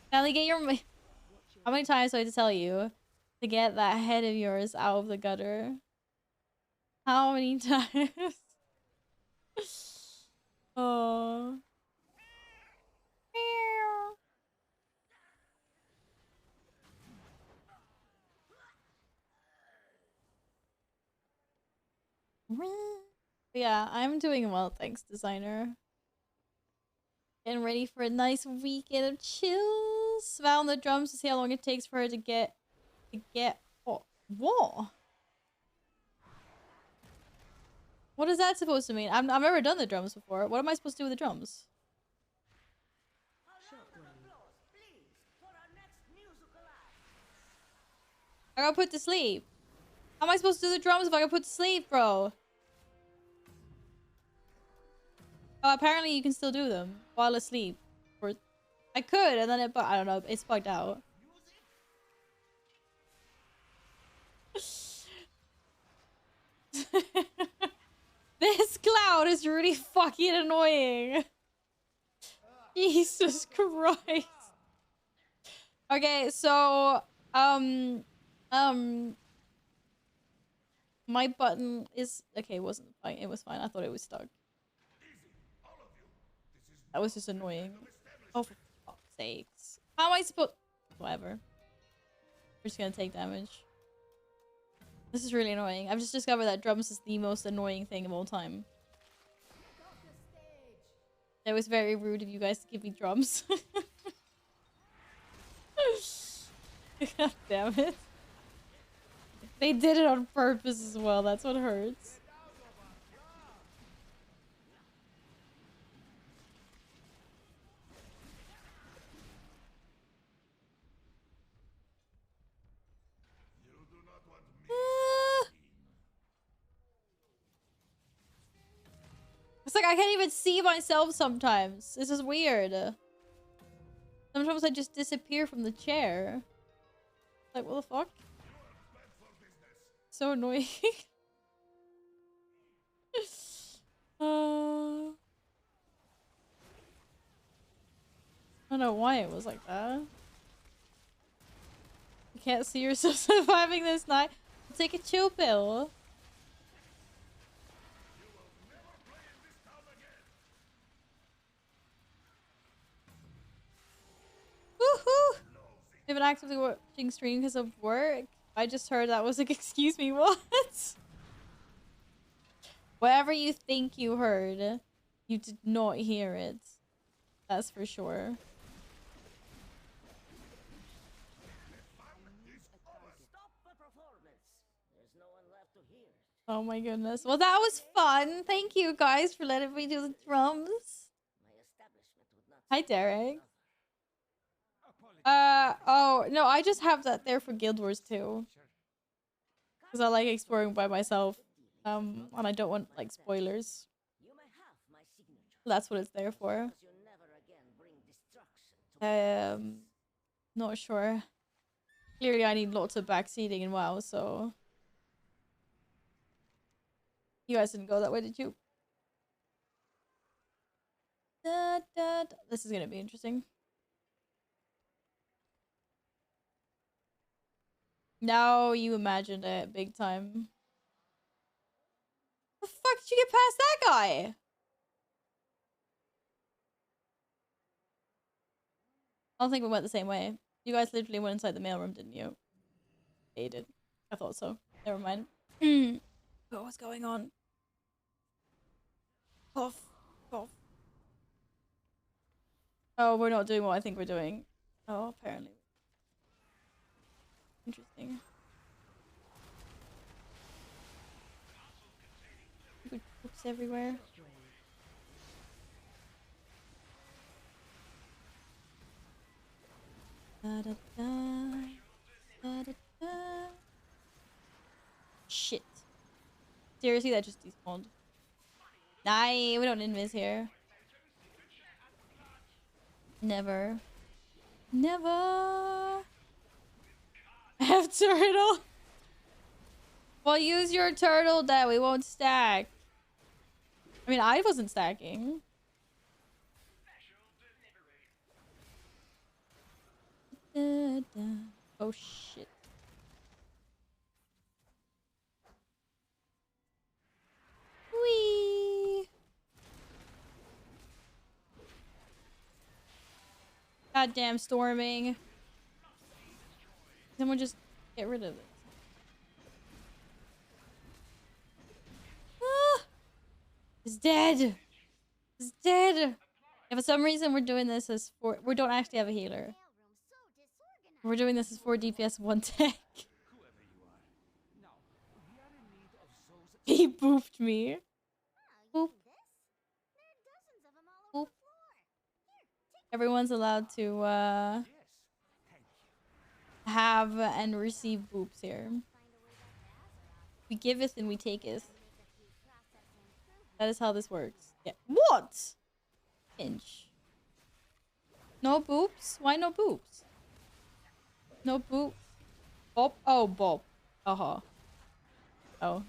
Finally get your... How many times do I have to tell you to get that head of yours out of the gutter? How many times? Oh. Yeah, I'm doing well, thanks, designer. Getting ready for a nice weekend of chills. Val on the drums to see how long it takes for her to get what? What is that supposed to mean? I've never done the drums before. What am I supposed to do with the drums? I gotta put to sleep. How am I supposed to do the drums if I gotta put to sleep, bro? Oh, apparently you can still do them while asleep. Or I could, and then it, but I don't know, it's bugged out. This cloud is really fucking annoying. Jesus Christ. Okay, so my button is okay. It wasn't fine. It was fine. I thought it was stuck. That was just annoying. Oh, for fuck's sakes! How am I supposed? Whatever. We're just gonna take damage. This is really annoying. I've just discovered that drums is the most annoying thing of all time. It was very rude of you guys to give me drums. God damn it. They did it on purpose as well. That's what hurts. It's like I can't even see myself sometimes. This is weird. Sometimes I just disappear from the chair. Like, what the fuck? So annoying. I don't know why it was like that. You can't see yourself surviving this night. Take a chill pill. Woohoo! I've been actively watching stream because of work. I just heard that was like, excuse me, what? Whatever you think you heard, you did not hear it. That's for sure. Oh my goodness. Well, that was fun. Thank you guys for letting me do the drums. Hi, Derek. Oh, no, I just have that there for Guild Wars too. Because I like exploring by myself. And I don't want, like, spoilers. That's what it's there for. Not sure. Clearly, I need lots of backseating in WoW, so... You guys didn't go that way, did you? This is gonna be interesting. Now you imagined it big time. The fuck did you get past that guy? I don't think we went the same way. You guys literally went inside the mailroom, didn't you? Yeah, you did. I thought so. Never mind. Oh, what's going on? Cough. Cough. Oh, we're not doing what I think we're doing. Oh, apparently. Interesting. Good books everywhere. Da, da, da. Da, da, da. Shit. Seriously, that just despawned. Nah, we don't invis here. Never. Never. I have turtle. Well, use your turtle, Dad. We won't stack. I mean, I wasn't stacking. Da, da. Oh, shit. Whee! Goddamn storming. Someone just get rid of it. Ah! It's dead. It's dead. And for some reason we're doing this as for we don't actually have a healer. We're doing this as 4 DPS 1 tech. He booped me. Boop. Boop. Everyone's allowed to have and receive boops here. We giveth and we taketh. That is how this works. Yeah. What? Inch. No boops? Why no boops? No boop. Bob? Oh, Bob. Uh-huh. Oh.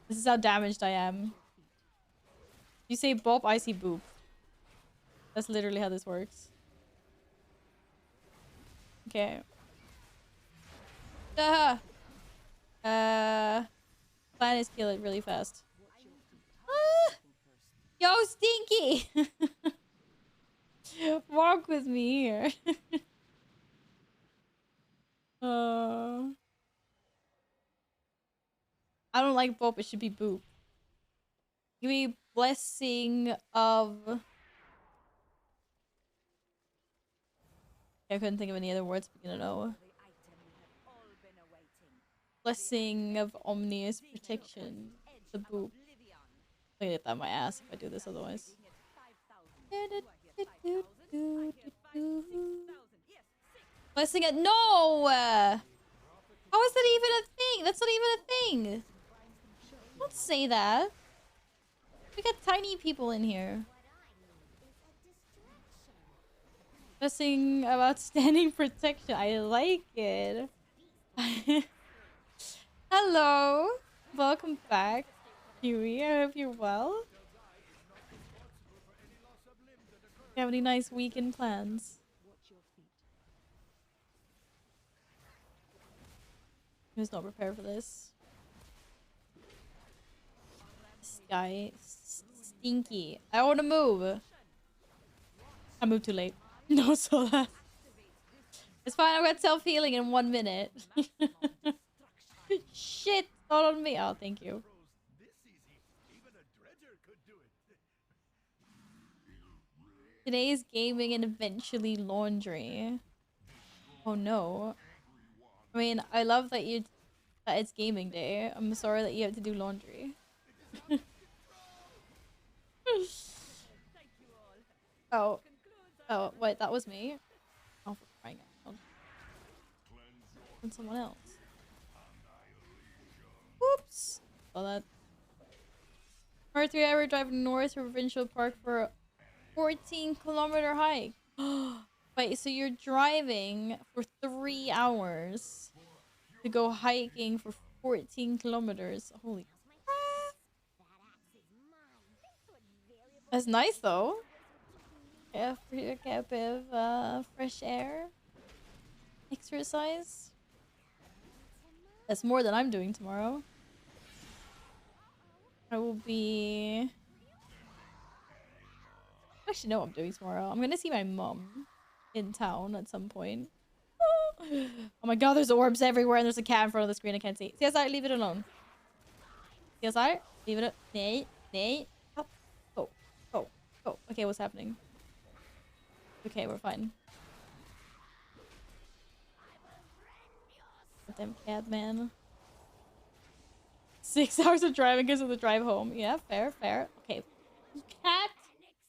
This is how damaged I am. You say Bob, I see boop. That's literally how this works. Okay. Plan is kill it really fast. Ah! Yo, Stinky! Walk with me here. I don't like Bob, it should be Boop. Give me blessing of... I couldn't think of any other words begin to know. Blessing of omnious protection. The Boop. I'm gonna get that in my ass if I do this otherwise. Blessing it. No! How is that even a thing? That's not even a thing. Don't say that. We got tiny people in here. Blessing of outstanding protection. I like it. Hello. Welcome back, Huey. I hope you're well. You have any nice weekend plans? I was not prepared for this. This guy stinky. I want to move. I moved too late. No, so that. It's fine. I got self-healing in 1 minute. Shit, not on me. Oh, thank you. Today is gaming and eventually laundry. Oh no. I mean, I love that that it's gaming day. I'm sorry that you have to do laundry. Oh. Oh, wait, that was me? Oh, for crying out loud. And someone else. Whoops! Saw that. Or 3-hour drive north to Provincial Park for a 14-kilometer hike. Wait, so you're driving for 3 hours to go hiking for 14 kilometers. Holy crap. That's nice though. Yeah, for you get a bit of fresh air. Exercise. That's more than I'm doing tomorrow. I will be... I actually know what I'm doing tomorrow. I'm gonna see my mum in town at some point. Oh my god, there's orbs everywhere and there's a cat in front of the screen I can't see. CSR, leave it alone. CSR, leave it. Nay, nay. Oh, oh, oh, oh. Okay, what's happening? Okay, we're fine. Damn cat, man. 6 hours of driving because of the drive home. Yeah, fair, fair. Okay. Cat,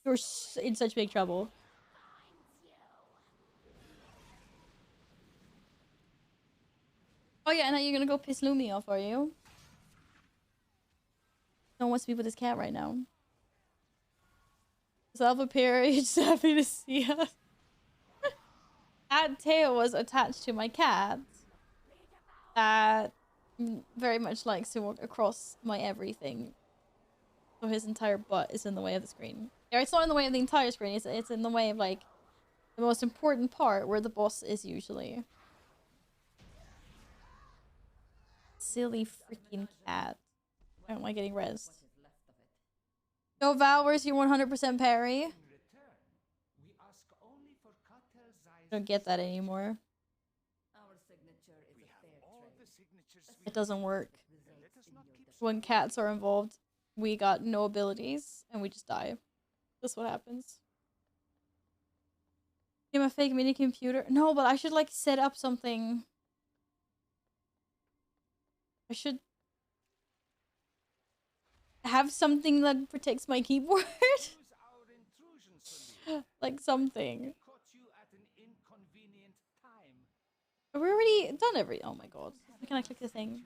you're in such big trouble. Oh yeah, and now you're gonna go piss Lumi off, are you? No one wants to be with his cat right now. Self-appear, you're just happy to see us. That tail was attached to my cat. That very much likes to walk across my everything. So his entire butt is in the way of the screen. Yeah, it's not in the way of the entire screen, it's in the way of like the most important part where the boss is usually. Silly freaking cat. I don't like getting rezzed. No Val, where's your 100% parry? I don't get that anymore. It doesn't work. When cats are involved, we got no abilities and we just die. That's what happens. I'm a fake mini computer. No, but I should like set up something. I should have something that protects my keyboard. Like something. Have we already done every? Oh my god. Why can't I click the thing?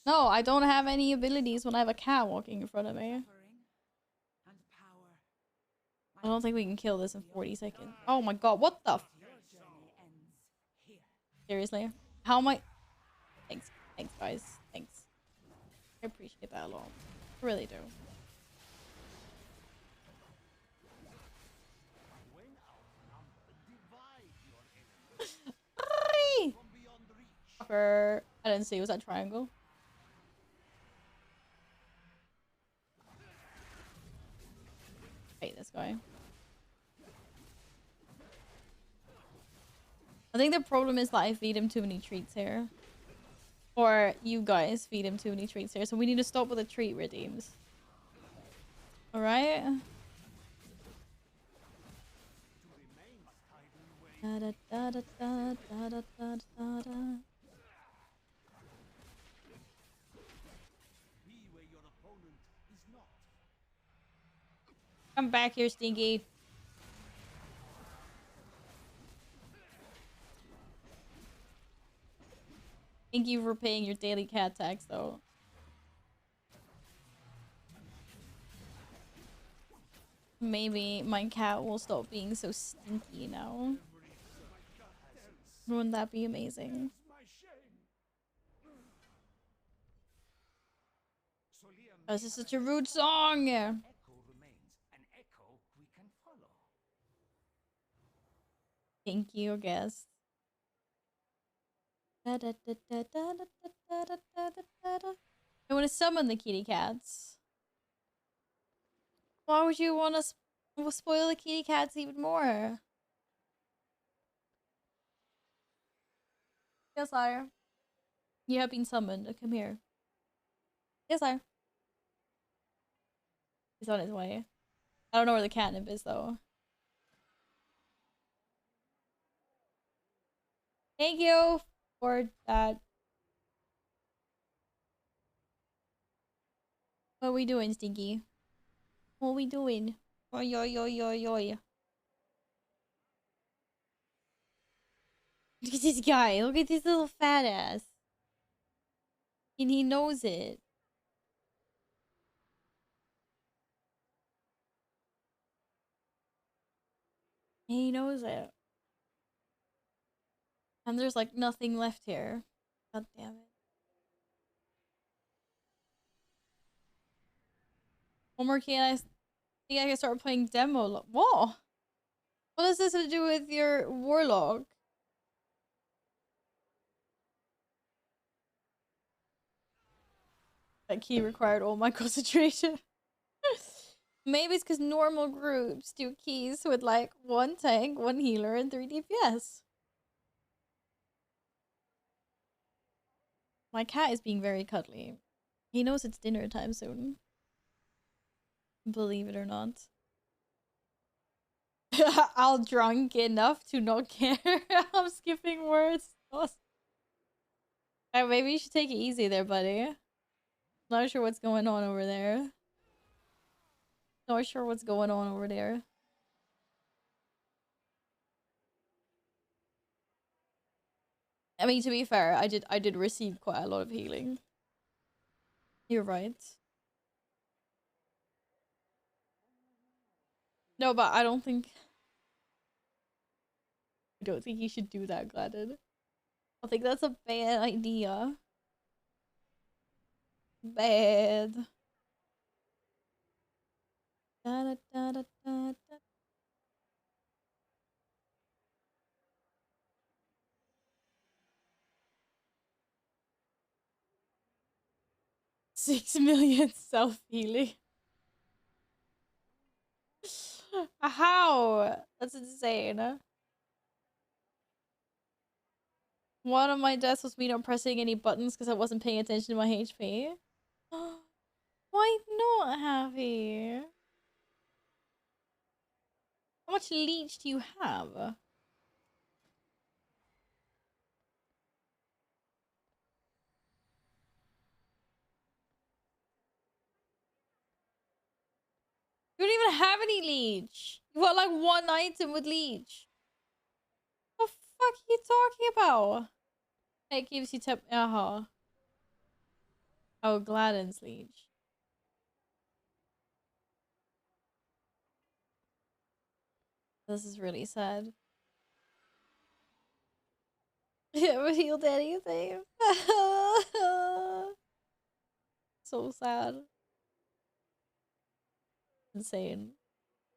No, I don't have any abilities when I have a cat walking in front of me. I don't think we can kill this in 40 seconds. Oh my god, what the f- Seriously? How am I- Thanks. Thanks, guys. Thanks. I appreciate that a lot. I really do. I didn't see. Was that triangle? Wait, this guy. I think the problem is that I feed him too many treats here. Or you guys feed him too many treats here. So we need to stop with the treat redeems. Alright? Da da da da da da da da da da. Come back here, Stinky. Thank you for paying your daily cat tax, though. Maybe my cat will stop being so stinky now. Wouldn't that be amazing? Oh, this is such a rude song! Thank you, guest. I want to summon the kitty cats. Why would you want to spoil the kitty cats even more? Yes, sire. You have been summoned. Come here. Yes, sire. He's on his way. I don't know where the catnip is though. Thank you for that. What are we doing, Stinky? What are we doing? Oi, oi, oi, oi, oi. Look at this guy. Look at this little fat ass. And he knows it. He knows it. And there's like nothing left here. God damn it. One more key and I think I can start playing demo. Whoa! What does this have to do with your warlock? That key required all my concentration. Maybe it's because normal groups do keys with like 1 tank, 1 healer, and 3 DPS. My cat is being very cuddly. He knows it's dinner time soon. Believe it or not. I'll drunk enough to not care. I'm skipping words. Maybe you should take it easy there, buddy. Not sure what's going on over there. Not sure what's going on over there. I mean, to be fair, I did receive quite a lot of healing. You're right. No, but I don't think you should do that, Gladden. I think that's a bad idea. Bad. Da, da, da, da, da, da. $6 million self-healing. How? That's insane. One of my deaths was me not pressing any buttons because I wasn't paying attention to my HP. Why not, Happy? How much leech do you have? You don't even have any leech. You got like 1 item with leech. What the fuck are you talking about? It gives you tip. Oh, Gladden's leech. This is really sad. You haven't healed anything. So sad. Insane.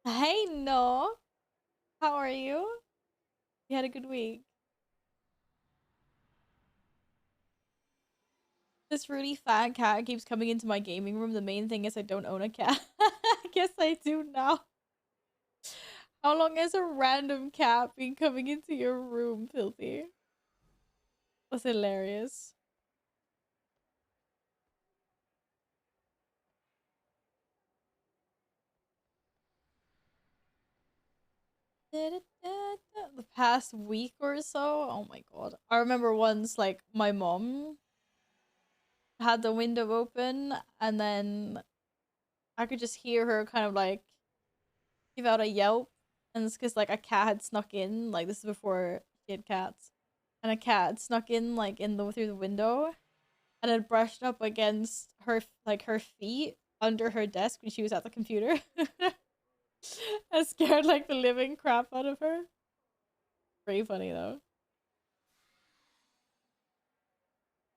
Hey, no. How are you? You had a good week. This really fat cat keeps coming into my gaming room. The main thing is I don't own a cat. I guess I do now. How long has a random cat been coming into your room, Filthy? That's hilarious. The past week or so? Oh my god. I remember once, like, my mom had the window open and then I could just hear her kind of like give out a yelp, and it's because like a cat had snuck in. Like, this is before she had cats, and a cat snuck in like through the window and had brushed up against her her feet under her desk when she was at the computer. I scared like the living crap out of her. Pretty funny though.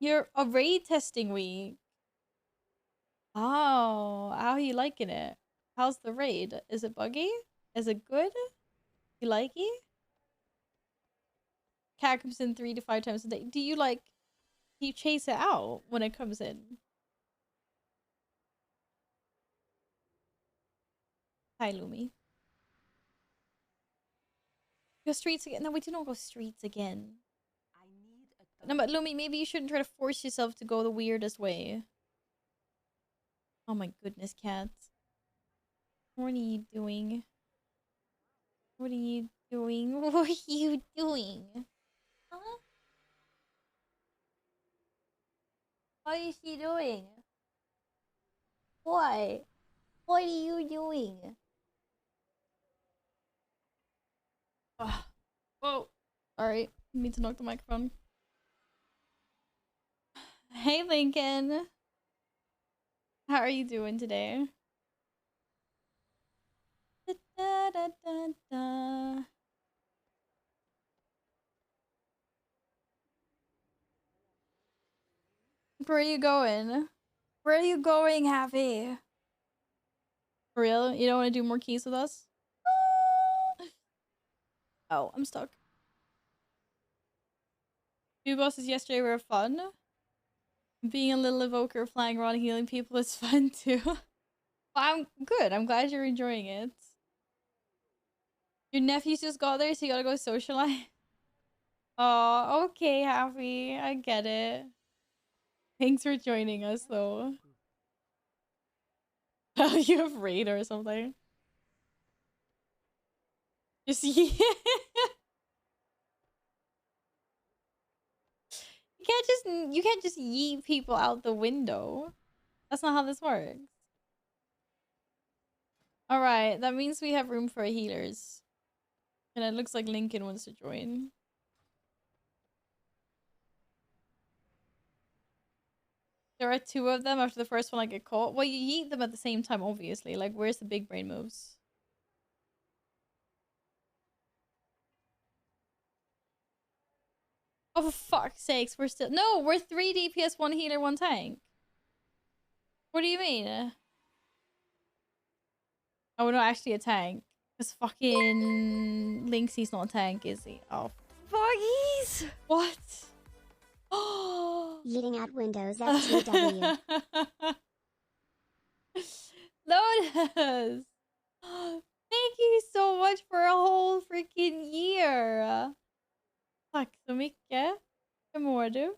You're a raid testing week. Oh, how are you liking it? How's the raid? Is it buggy? Is it good? You like it? Cat comes in 3 to 5 times a day. Do you chase it out when it comes in? Hi, Lumi. Go streets again? No, we do not go streets again. No, but Lumi, maybe you shouldn't try to force yourself to go the weirdest way. Oh my goodness, cats. What are you doing? What are you doing? What are you doing? Huh? What is she doing? What? What are you doing? Ugh. Whoa. Alright. Need to knock the microphone. Hey, Lincoln. How are you doing today? Da, da, da, da, da. Where are you going? Where are you going, Happy? For real? You don't want to do more keys with us? Oh, I'm stuck. Two bosses yesterday were fun. Being a little evoker flying around healing people is fun too. Well, I'm good. I'm glad you're enjoying it. Your nephews just got there, so you gotta go socialize. Oh, okay, Happy. I get it. Thanks for joining us, though. You have raid or something. Just yeah. You can't just yeet people out the window. That's not how this works. All right, that means we have room for healers, and it looks like Lincoln wants to join. There are two of them. After the first one, I get caught. Well, you yeet them at the same time, obviously. Like, where's the big brain moves? Oh, for fuck's sakes, we're still... No, we're 3 DPS, 1 healer, 1 tank. What do you mean? Oh, we're not actually a tank. Because fucking... Lynxie's not a tank, is he? Oh, fuggies! What? Oh! Yeeting out Windows F2W. Lotus! Thank you so much for a whole freaking year! Tack så mycket. Hur mår du?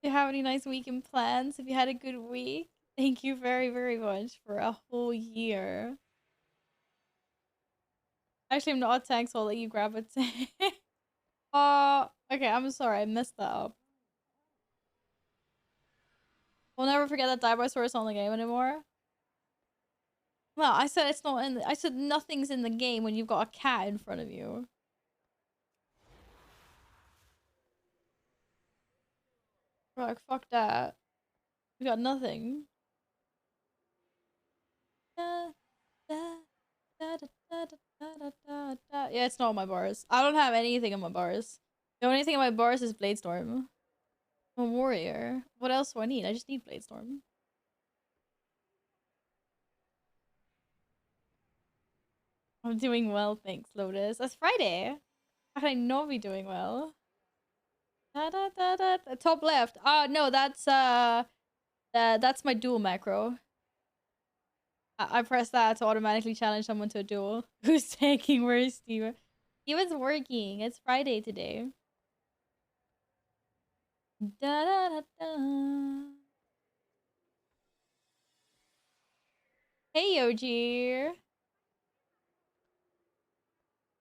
Do you have any nice weekend plans? Have you had a good week? Thank you very, very much for a whole year. Actually, I'm not a tank, so I'll let you grab a tank. Okay, I'm sorry, I messed that up. We'll never forget that Dinosaur is not in the game anymore. No, I said it's not in the, I said nothing's in the game when you've got a cat in front of you. Like, fuck that. We got nothing. Yeah, it's not on my bars. I don't have anything on my bars. The only thing on my bars is Bladestorm. I'm a warrior. What else do I need? I just need Bladestorm. I'm doing well, thanks, Lotus. That's Friday. How can I not be doing well? Top left. No, that's my duel macro. I press that to automatically challenge someone to a duel. Who's taking where's Steve? He was working. It's Friday today. Da, da, da, da. Hey, Yoji.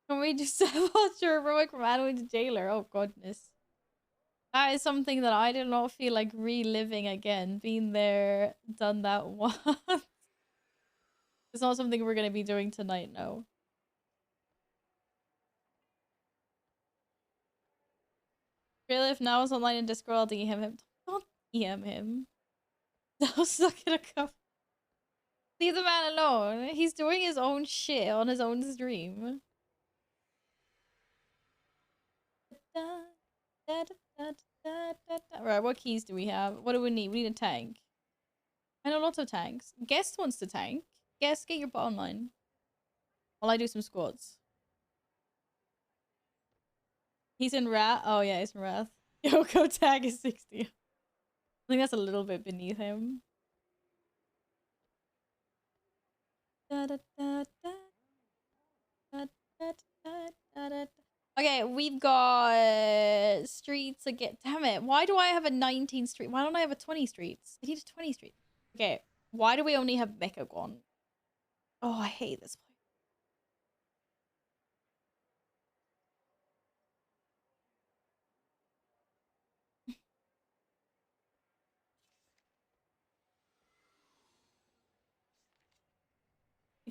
Can we just watch your heroic from Adwin to Jailer? Oh, goodness. That is something that I do not feel like reliving again. Being there, done that once. It's not something we're going to be doing tonight, no. Really, if now is online in Discord, I'll DM him. Don't DM him. That was not gonna come. Leave the man alone. He's doing his own shit on his own stream. Right, what keys do we have? What do we need? We need a tank. I know lots of tanks. Guest wants to tank. Guest, get your butt online. While I do some squats. He's in Wrath. Oh yeah, he's in Wrath. Yoko tag is 60. I think that's a little bit beneath him. Okay, we've got streets again. Damn it. Why do I have a 19 street? Why don't I have a 20 streets? I need a 20 street. Okay, Why do we only have Mechagon? Oh, I hate this place.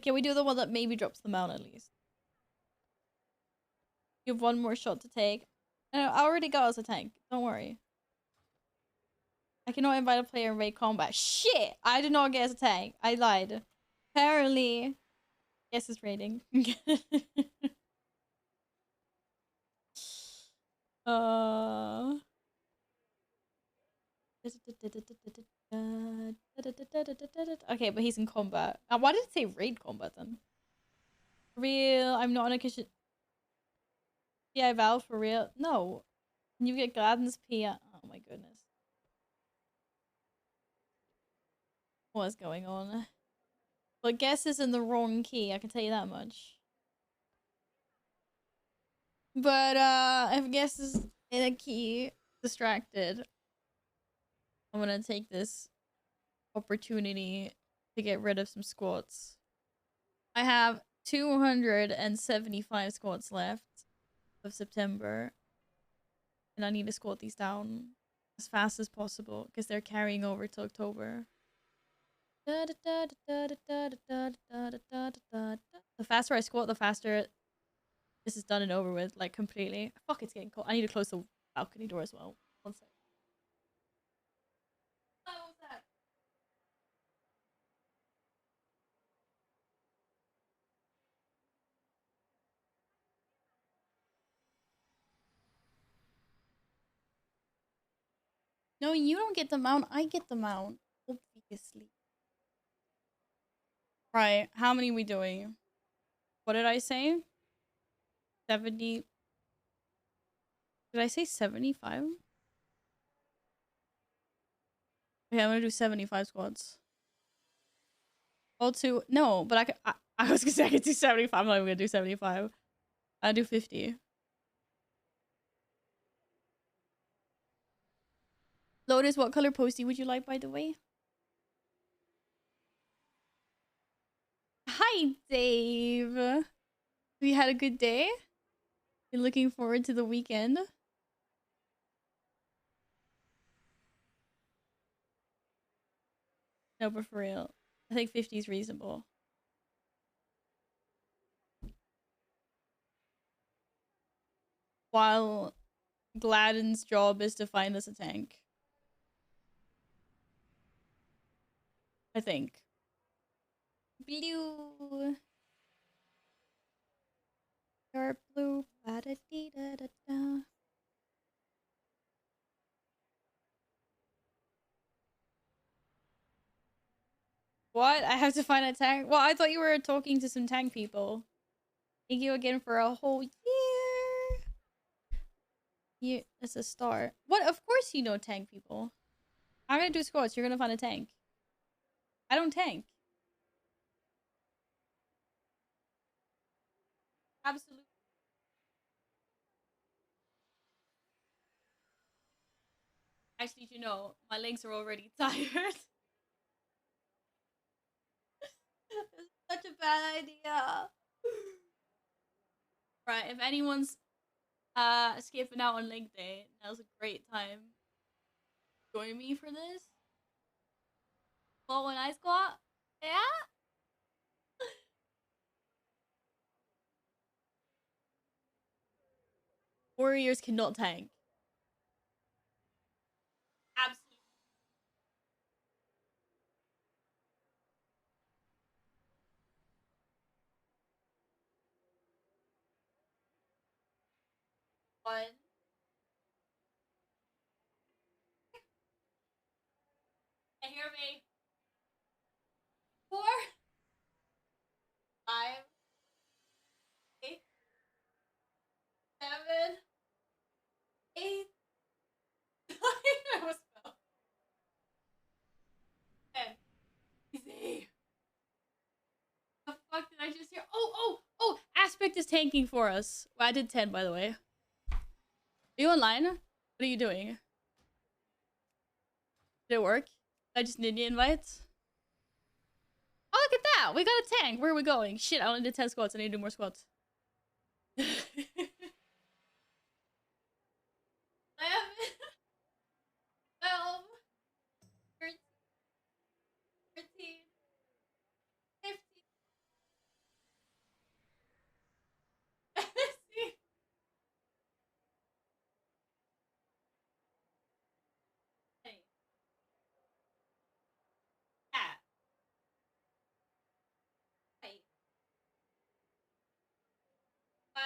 Can we do the one that maybe drops the mount at least? You have one more shot to take. I already got us a tank. Don't worry. I cannot invite a player in raid combat. Shit! I did not get us a tank. I lied. Apparently. Guess it's raiding. Okay, but he's in combat. Why did it say raid combat then? For real, I'm not on a kitchen. Yeah, Val, for real. No. Can you get Gladden's P? Oh my goodness. What's going on? But guess is in the wrong key, I can tell you that much. But if guess is in a key distracted, I'm gonna take this opportunity to get rid of some squats. I have 275 squats left of September, and I need to squat these down as fast as possible because they're carrying over to October. The faster I squat, the faster this is done and over with, like completely. Fuck, it's getting cold. I need to close the balcony door as well. One sec. What was that? No, you don't get the mount. I get the mount. Obviously. Right. How many are we doing? What did I say? 70. Did I say 75? Okay, I'm gonna do 75 squads. All two. No, but I was gonna say I could do 75. I'm not even gonna do 75. I'll do 50. Lotus, what color postie would you like, by the way? Hi, Dave. Have you had a good day? You're looking forward to the weekend? No, but for real. I think 50 is reasonable. While Gladden's job is to find us a tank. I think. Blue. Dark blue. Ba-da-dee-da-da-da. What? I have to find a tank? Well, I thought you were talking to some tank people. Thank you again for a whole year. Yeah, that's a start. What? Of course you know tank people. I'm gonna do squats. You're gonna find a tank. I don't tank. Absolutely. Actually, you know, my legs are already tired. It's such a bad idea. Right, if anyone's skipping out on leg day, now's a great time. Join me for this. Well, when I squat, yeah. Warriors cannot tank. Absolutely. One. And hear me. 4, 5, 6, 7, 8, 9. I almost fell. 10. Easy. The fuck did I just hear? Oh! Aspect is tanking for us. Well, I did 10, by the way. Are you online? What are you doing? Did it work? Did I just need the invite? Yeah, we got a tank. Where are we going? Shit, I only did 10 squats. I need to do more squats. 11, 12, 13, 14, 15, 16. Cat. Wait. 1,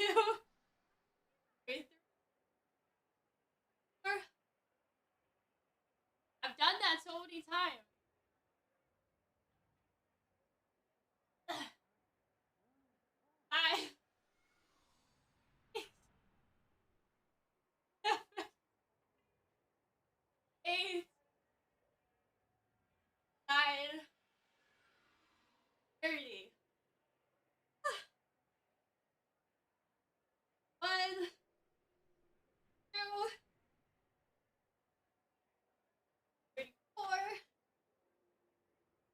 2, 3, 4. I've done that so many times. 5, 6, 7, 8, 9, 30. 1, 2, 3, 4,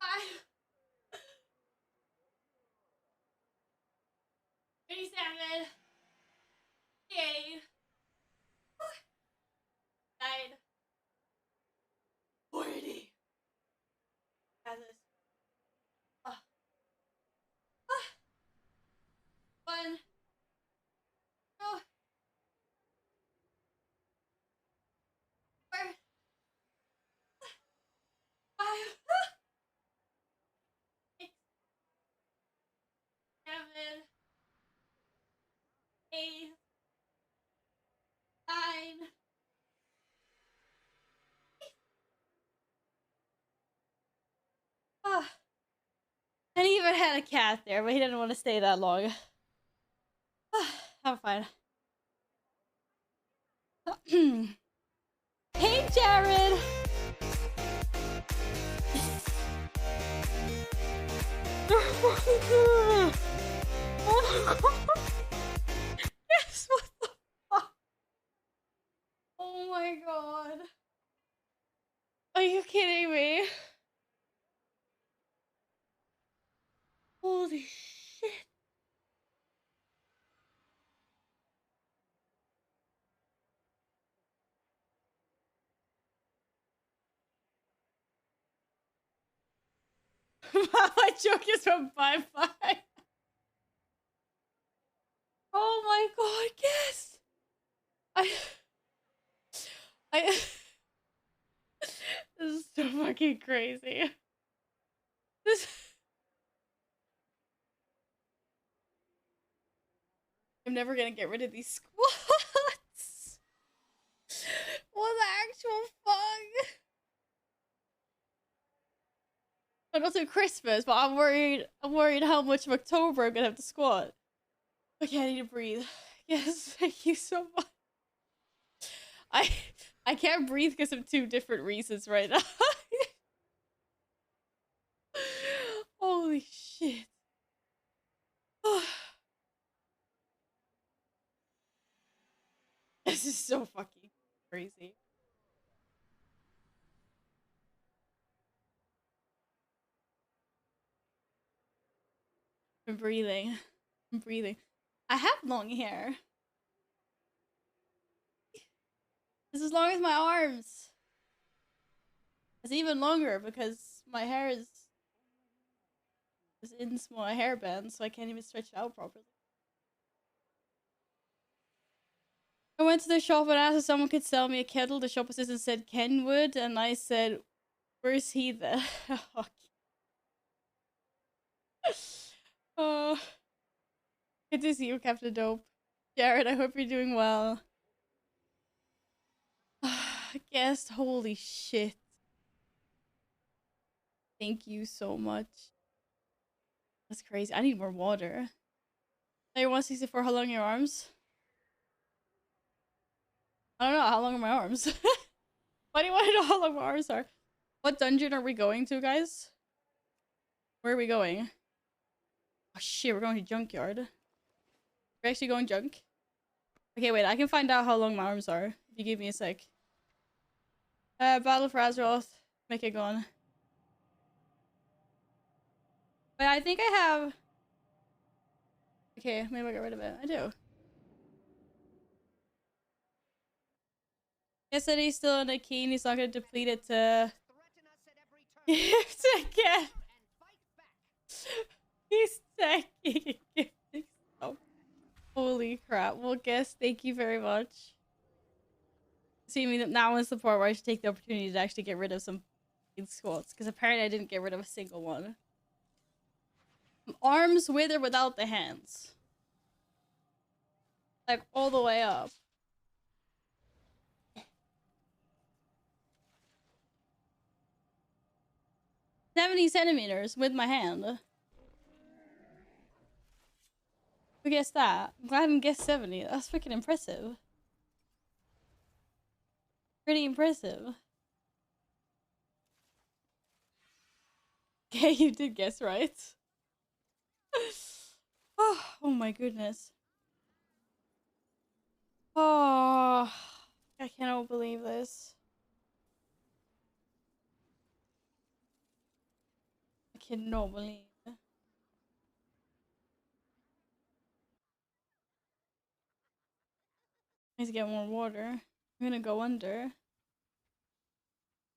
5, 37, 38, 9, 40. Got this. 1, 2, 4, 5, 6, 7, 8, 9. And he even had a cat there, but he didn't want to stay that long. I'm fine. Hey, Jared! Oh my god! Yes, what the fuck? Oh my god. Are you kidding me? Holy shit. My joke is from Bye-Bye. Oh my god, yes! This is so fucking crazy. I'm never gonna get rid of these squats. What the actual fuck? But also Christmas, but I'm worried how much of October I'm gonna have to squat. Okay, I need to breathe. Yes, thank you so much. I can't breathe because of 2 different reasons right now. Holy shit. This is so fucking crazy. I'm breathing. I'm breathing. I have long hair. It's as long as my arms. It's even longer because my hair is in small hairbands, so I can't even stretch it out properly. I went to the shop and asked if someone could sell me a kettle. The shop assistant said Kenwood, and I said, "Where's he then?" Oh, good to see you, Captain Dope. Jared, I hope you're doing well. Guest, holy shit. Thank you so much. That's crazy. I need more water. Hey, 164, how long are your arms? I don't know, how long are my arms? Why do you want to know how long my arms are? What dungeon are we going to, guys? Where are we going? Oh shit, we're going to Junkyard. We're actually going junk? Okay, wait, I can find out how long my arms are. If you give me a sec. Battle for Azeroth. Mechagon. But I think I have... Okay, maybe I'll get rid of it. I do. Guess that he's still in a key and he's not gonna deplete it to... Gift again! He's taking gifting stuff. Holy crap. Well, guess, thank you very much. See me that now is the part where I should take the opportunity to actually get rid of some squats. Because apparently I didn't get rid of a single one. Arms with or without the hands. Like all the way up. 70 centimeters with my hand. Who guessed that? I'm glad I didn't guess 70. That's freaking impressive. Pretty impressive. Okay, you did guess right. Oh my goodness. Oh, I cannot believe this. I cannot believe it. I need to get more water. I'm gonna go under.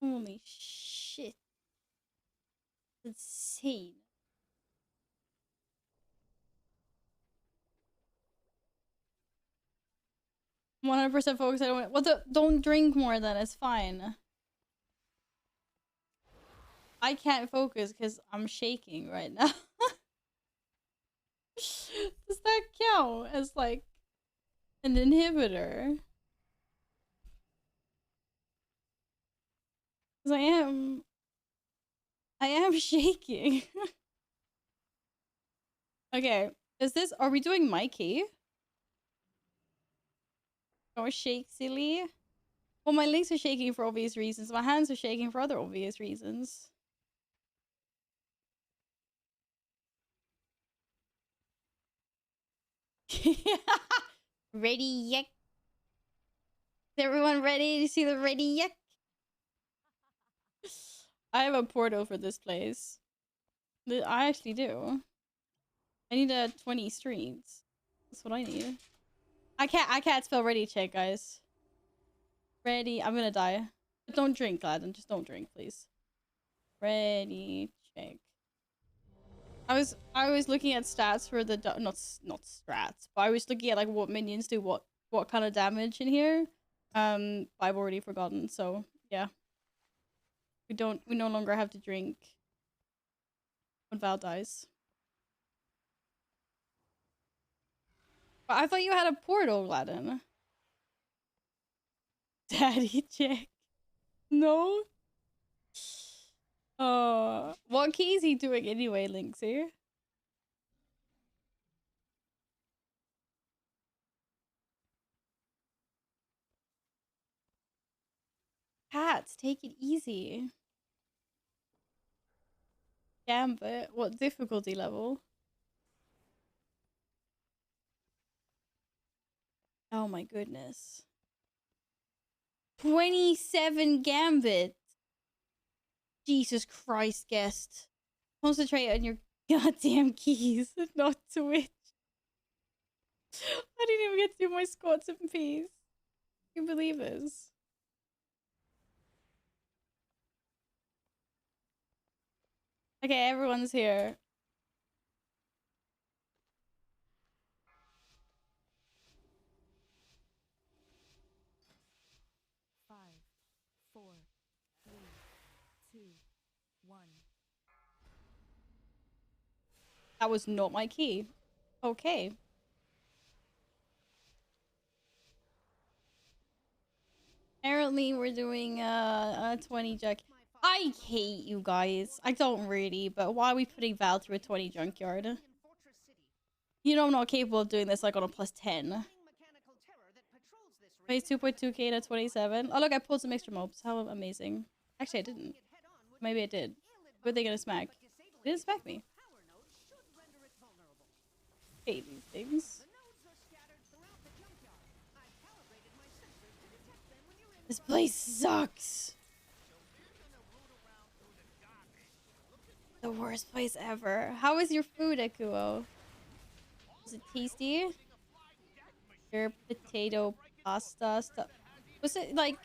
Holy shit. It's insane. I'm 100% focused. I don't. What the? Don't drink more. Then it's fine. I can't focus because I'm shaking right now. Does that count as like an inhibitor? Because I am shaking. Okay, is this? Are we doing Mikey? Or shake silly? Well, my legs are shaking for obvious reasons. My hands are shaking for other obvious reasons. Ready yet? Is everyone ready to see the ready yet? I have a portal for this place. I actually do. I need 20 streams. That's what I need. I can't spell ready check, guys. Ready. I'm gonna die. But don't drink, Gladden. Just don't drink, please. Ready check. I was looking at stats for the not strats, but I was looking at like what minions do what kind of damage in here. I've already forgotten, so yeah. We no longer have to drink when Val dies. But I thought you had a portal, Gladden. Daddy check. No? What key is he doing anyway, Linksy? Cats, take it easy. Gambit, what difficulty level? Oh my goodness. 27 Gambit. Jesus Christ, guest. Concentrate on your goddamn keys, not Twitch. I didn't even get to do my squats in peace. Can you believe this? Okay, everyone's here. That was not my key. Okay. Apparently we're doing a 20 junk. I hate you guys. I don't really, but why are we putting Val through a 20 junkyard? You know I'm not capable of doing this like on a +10. Raise 2.2k to 27. Oh look, I pulled some extra mobs. How amazing. Actually I didn't. Maybe I did. Were they gonna smack? They didn't smack me. Hate these things. This place sucks. The the worst place ever. How is your food, Akuo? Is it tasty? Your potato pasta stuff. Was it like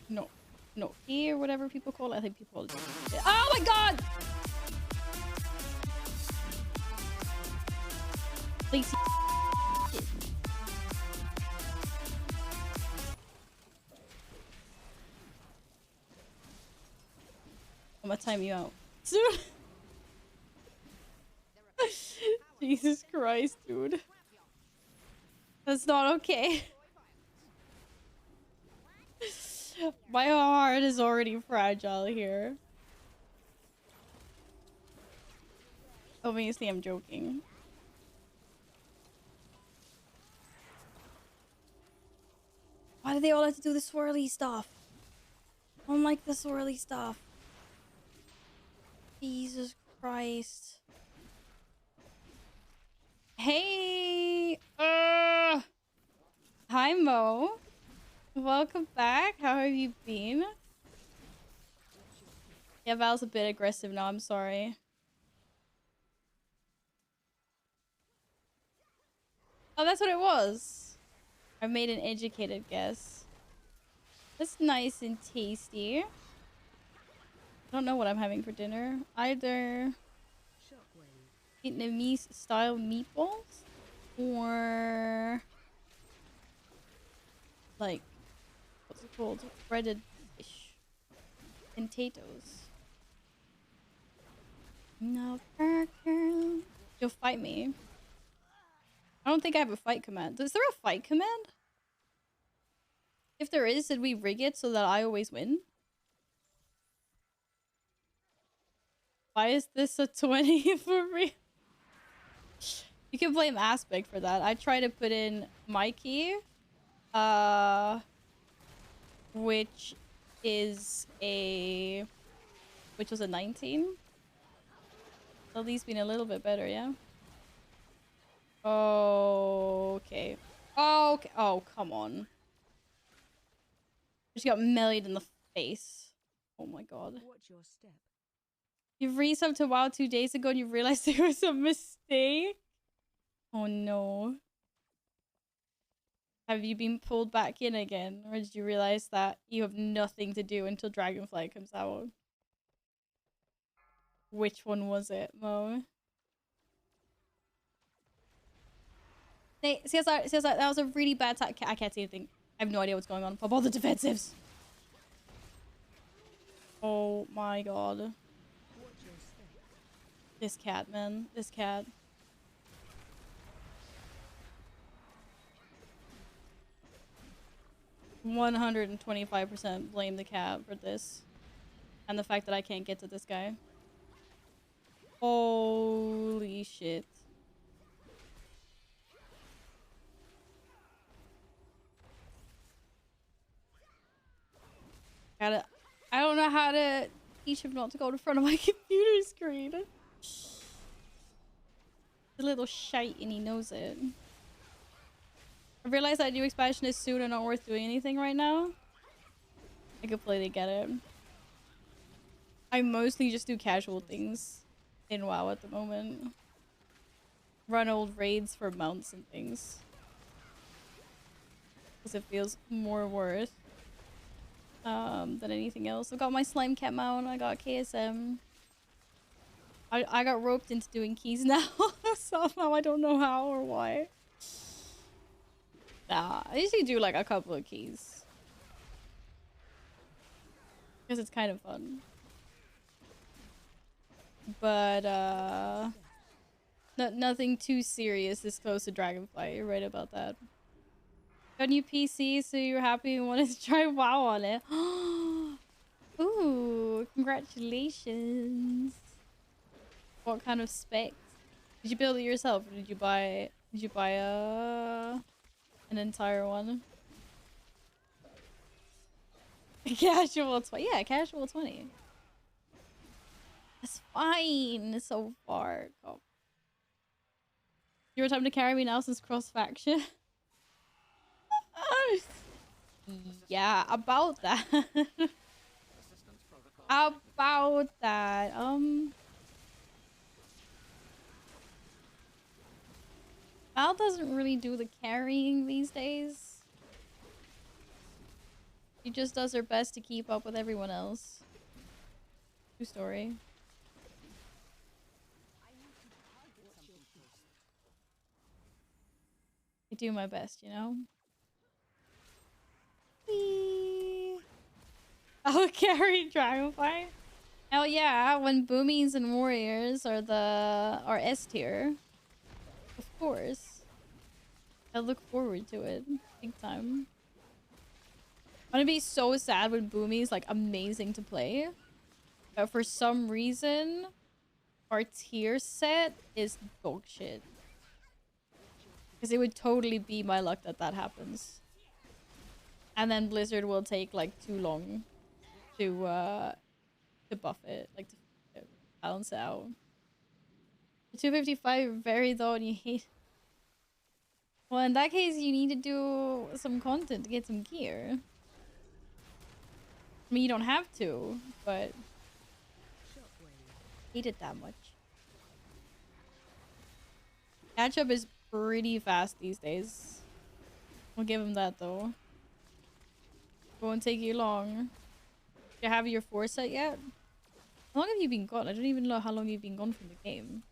gnocchi or whatever people call it? I think people call it. Oh my god! Please. I'm gonna time you out. Jesus Christ, dude. That's not okay. My heart is already fragile here. Obviously, I'm joking. Why do they all have to do the swirly stuff? I don't like the swirly stuff. Jesus Christ. Hey! Hi, Mo. Welcome back. How have you been? Yeah, Val's a bit aggressive now. I'm sorry. Oh, that's what it was. I made an educated guess. That's nice and tasty. I don't know what I'm having for dinner. Either Vietnamese style meatballs or like, what's it called? Breaded fish and potatoes. No burger. You'll fight me. I don't think I have a fight command. Is there a fight command? If there is, did we rig it so that I always win? Why is this a 20 for me? You can blame Aspect for that. I tried to put in my key. Which is a... Which was a 19. At least been a little bit better, yeah? Okay. Okay. Oh, come on. Just got melee in the face. Oh my god. Watch your step. You've resubbed to WoW 2 days ago and you realized there was a mistake? Oh no. Have you been pulled back in again? Or did you realize that you have nothing to do until Dragonflight comes out? Which one was it, Mo? Hey, CSR, that was a really bad attack. I can't see anything. I have no idea what's going on. Pop all the defensives. Oh my god. This cat, man. This cat. %125% blame the cat for this. And the fact that I can't get to this guy. Holy shit. I don't know how to teach him not to go in front of my computer screen. The little shite and he knows it. I realized that new expansion is soon and not worth doing anything right now. I completely get it. I mostly just do casual things in WoW at the moment. Run old raids for mounts and things. Because it feels more worth than anything else. I got my slime cat mount, I got KSM. I got roped into doing keys now. Somehow I don't know how or why. Nah, I usually do like a couple of keys. Because it's kind of fun. But nothing too serious this close to Dragonflight. You're right about that. Got a new PC, so you're happy and wanted to try WoW on it. Ooh, congratulations. What kind of specs? Did you build it yourself or did you buy an entire one? Casual 20. Yeah, casual 20. That's fine. It's so far. Oh. Your time to carry me now since cross faction. Yeah, about that. about that. Val doesn't really do the carrying these days. She just does her best to keep up with everyone else. True story. I do my best, you know? Whee! I'll carry Dragonfly. Hell yeah, when Boomies and Warriors are S tier. Of course. I look forward to it. Big time. I'm gonna be so sad when Boomie's like amazing to play. But for some reason, our tier set is dog shit. Because it would totally be my luck that that happens. And then Blizzard will take like too long to buff it, like to balance it out. The 255 very though, and you hate. Well, in that case, you need to do some content to get some gear. I mean, you don't have to, but hate it that much. Catch up is pretty fast these days. I'll give him that though. It won't take you long. Do you have your 4 set yet? How long have you been gone? I don't even know how long you've been gone from the game.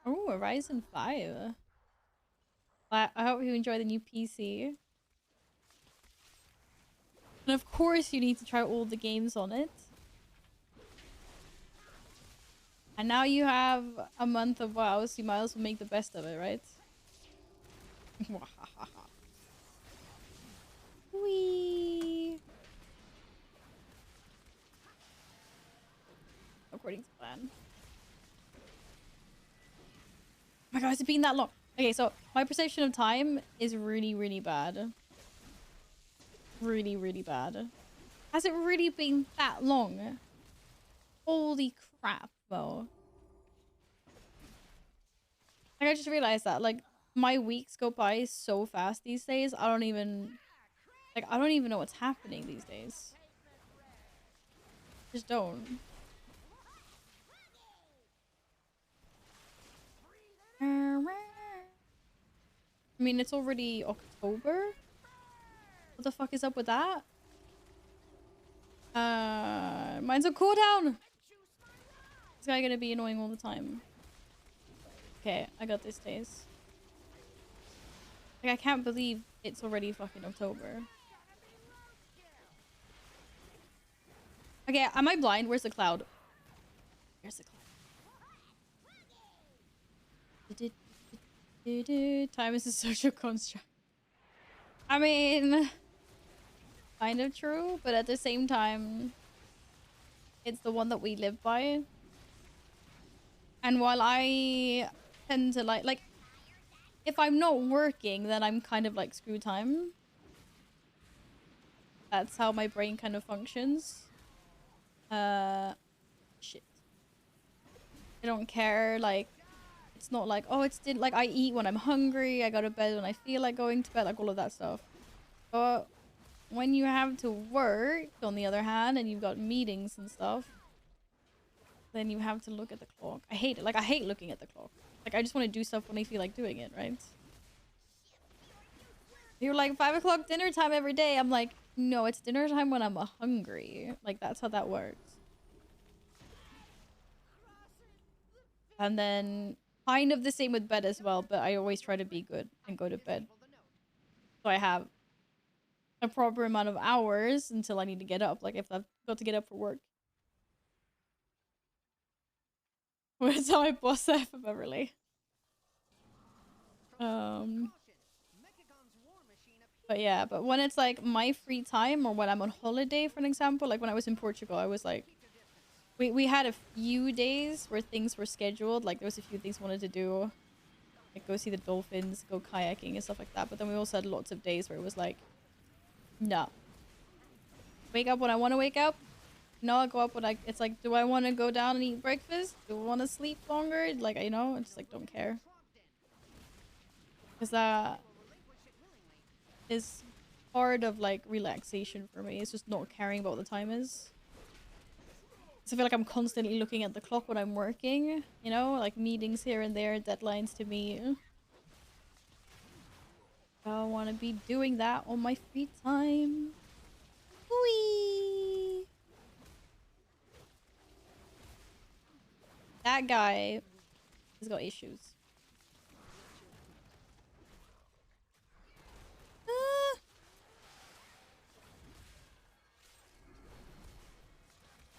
Oh, a Ryzen 5. I hope you enjoy the new PC. And of course you need to try all the games on it. And now you have a month of WoW, so you might as well make the best of it, right? Whee! According to plan. Oh my god, has it been that long? Okay, so my perception of time is really, really bad. Really, really bad. Has it really been that long? Holy crap, Mo. Like, I just realized that, like, my weeks go by so fast these days. I don't even know what's happening these days. Just don't. I mean, it's already October. What the fuck is up with that? Mine's a cooldown. This guy gonna be annoying all the time. Okay, I got this days. Like, I can't believe it's already fucking October. Okay, am I blind? Where's the cloud? Where's the cloud? Time is a social construct. I mean, kind of true, but at the same time, it's the one that we live by. And while I tend to like if I'm not working, then I'm kind of like screw time. That's how my brain kind of functions. Shit. I don't care, like, it's not like, oh, it's like I eat when I'm hungry, I go to bed when I feel like going to bed, like all of that stuff. But when you have to work, on the other hand, and you've got meetings and stuff, then you have to look at the clock. I hate it. Like, I hate looking at the clock. Like, I just want to do stuff when I feel like doing it, right? You're like, 5 o'clock dinner time every day. I'm like, no, it's dinner time when I'm hungry. Like, that's how that works. And then kind of the same with bed as well, but I always try to be good and go to bed. So I have a proper amount of hours until I need to get up. Like, if I've got to get up for work. Where's my boss F, Beverly? But yeah, but when it's like my free time or when I'm on holiday, for an example, like when I was in Portugal, I was like, we had a few days where things were scheduled. Like, there was a few things I wanted to do, like go see the dolphins, go kayaking and stuff like that. But then we also had lots of days where it was like, no. Wake up when I want to wake up. No, I go up when it's like, do I want to go down and eat breakfast? Do I want to sleep longer? Like, you know, I just like don't care. Because that is part of like relaxation for me. It's just not caring about what the time is. So I feel like I'm constantly looking at the clock when I'm working, you know, like meetings here and there, deadlines to meet. I don't want to be doing that on my free time. Whee! That guy has got issues.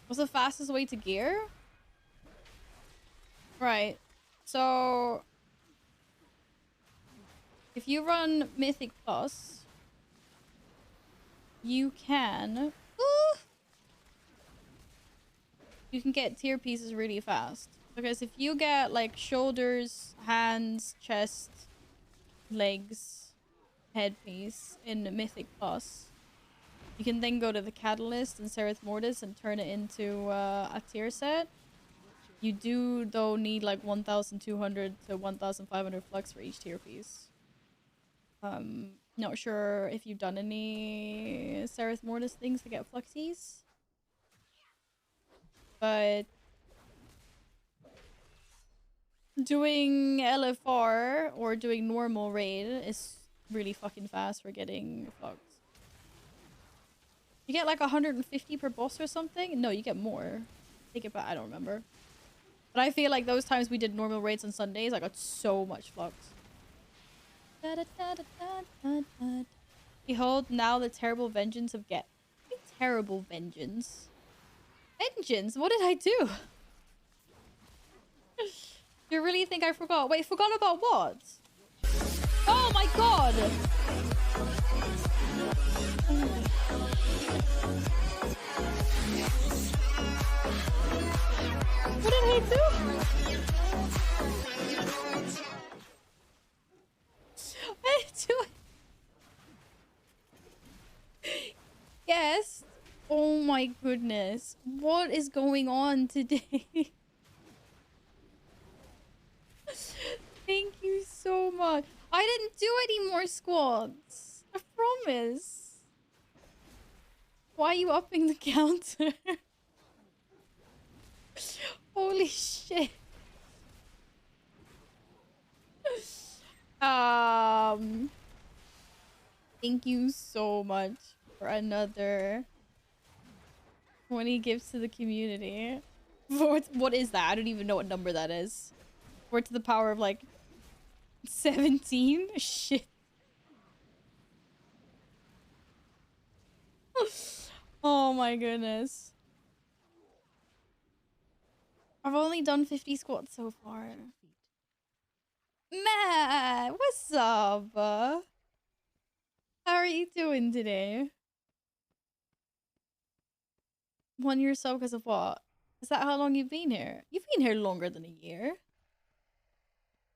What's the fastest way to gear? Right. So if you run Mythic Plus, you can get tier pieces really fast. Because if you get like shoulders, hands, chest, legs, headpiece in Mythic Plus, you can then go to the Catalyst and Sereth Mortis and turn it into a tier set. You do, though, need like 1,200 to 1,500 flux for each tier piece. Not sure if you've done any Sereth Mortis things to get fluxies. But doing LFR or doing normal raid is really fucking fast for getting flux. You get like 150 per boss or something? No, you get more. Take it back. I don't remember. But I feel like those times we did normal raids on Sundays, I got so much flux. Behold, now the terrible vengeance of Get. Terrible vengeance. Vengeance? What did I do? You really think I forgot? Wait, forgot about what? Oh my god! What did I do? I didn't do it. Yes. Oh my goodness. What is going on today? Thank you so much. I didn't do any more squats. I promise. Why are you upping the counter? Holy shit. Thank you so much for another 20 gifts to the community. What is that? I don't even know what number that is. 4 to the power of like 17? Shit. Oh my goodness. I've only done 50 squats so far. Matt, what's up? How are you doing today? 1 year sub because of what? Is that how long you've been here? You've been here longer than a year.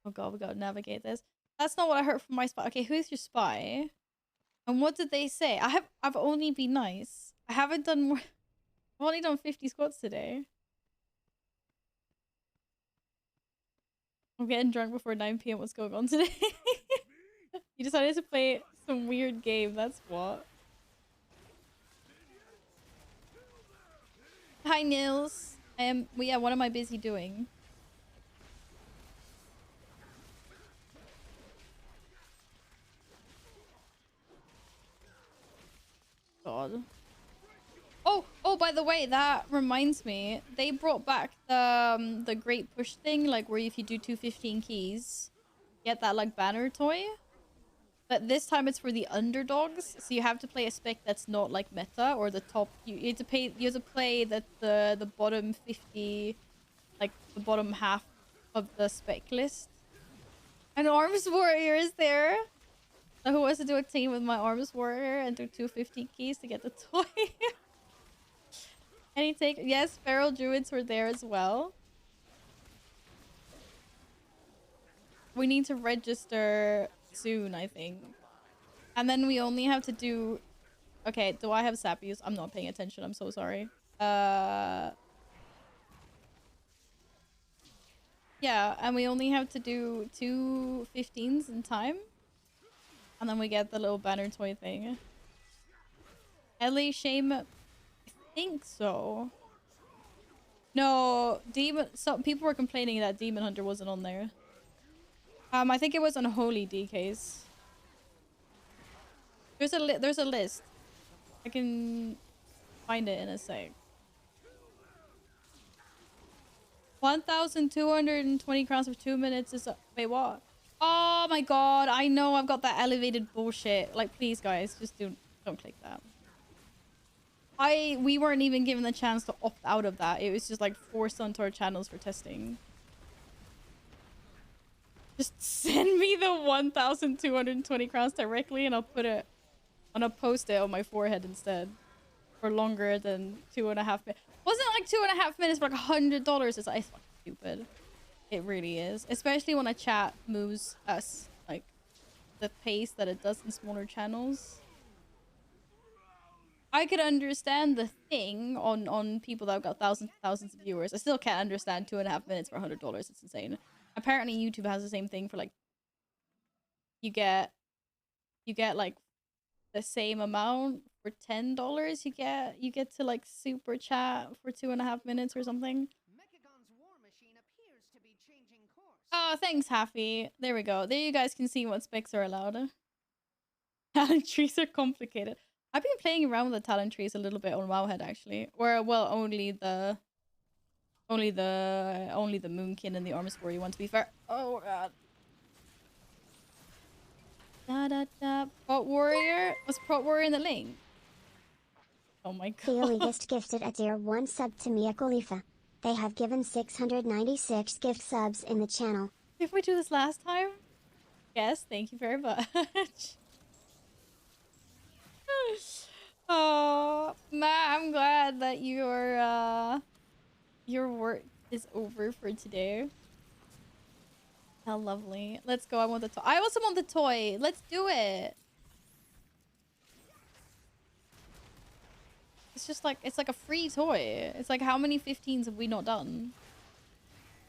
Oh god, we gotta navigate this. That's not what I heard from my spy. Okay, who's your spy? And what did they say? I've only been nice. I haven't done more. I've only done 50 squats today. I'm getting drunk before 9 p.m. What's going on today? You decided to play some weird game, that's what. Hi Nils. Well, yeah, what am I busy doing? God. Oh, by the way, that reminds me. They brought back the great push thing, like where if you do 215 keys, get that like banner toy. But this time it's for the underdogs, so you have to play a spec that's not like meta or the top. You have to play the bottom 50, like the bottom half of the spec list. An arms warrior is there. So who wants to do a team with my arms warrior and do 250 keys to get the toy? Any take? Yes, feral druids were there as well. We need to register soon, I think. And then we only have to do... Okay, do I have sappies? I'm not paying attention. I'm so sorry. Yeah, and we only have to do 2 15s in time. And then we get the little banner toy thing. LA Shame? I think so. No, some people were complaining that Demon Hunter wasn't on there. I think it was on Holy DKs. There's a list. I can find it in a sec. 1,220 crowns for 2 minutes is wait, what? Oh my god, I know I've got that elevated bullshit. Like, please guys, just don't click that. We weren't even given the chance to opt out of that. It was just like forced onto our channels for testing. Just send me the 1,220 crowns directly and I'll put it on a post-it on my forehead instead. For longer than 2.5 minutes. Wasn't it like 2.5 minutes for like $100? It's fucking stupid. It really is. Especially when a chat moves us like the pace that it does in smaller channels. I could understand the thing on people that have got thousands of viewers. I still can't understand 2.5 minutes for $100. It's insane. Apparently YouTube has the same thing for like you get like the same amount for $10. You get to like super chat for 2.5 minutes or something. Mechagon's war machine appears to be changing course. Oh, thanks, Happy. There we go. There you guys can see what specs are allowed. Talent trees are complicated. I've been playing around with the talent trees a little bit on Wowhead actually. Or well, only the Moonkin and the Armor Spory one to be fair. Oh god. Prot Warrior? Was Prot Warrior in the link? Oh my god. The Elitist gifted a tier 1 sub to Mia Khalifa. They have given 696 gift subs in the channel. Did we do this last time? Yes, thank you very much. Oh, Matt, I'm glad that your work is over for today. How lovely. Let's go. I want the toy. I also want the toy. Let's do it. It's just like, it's like a free toy. It's like, how many 15s have we not done?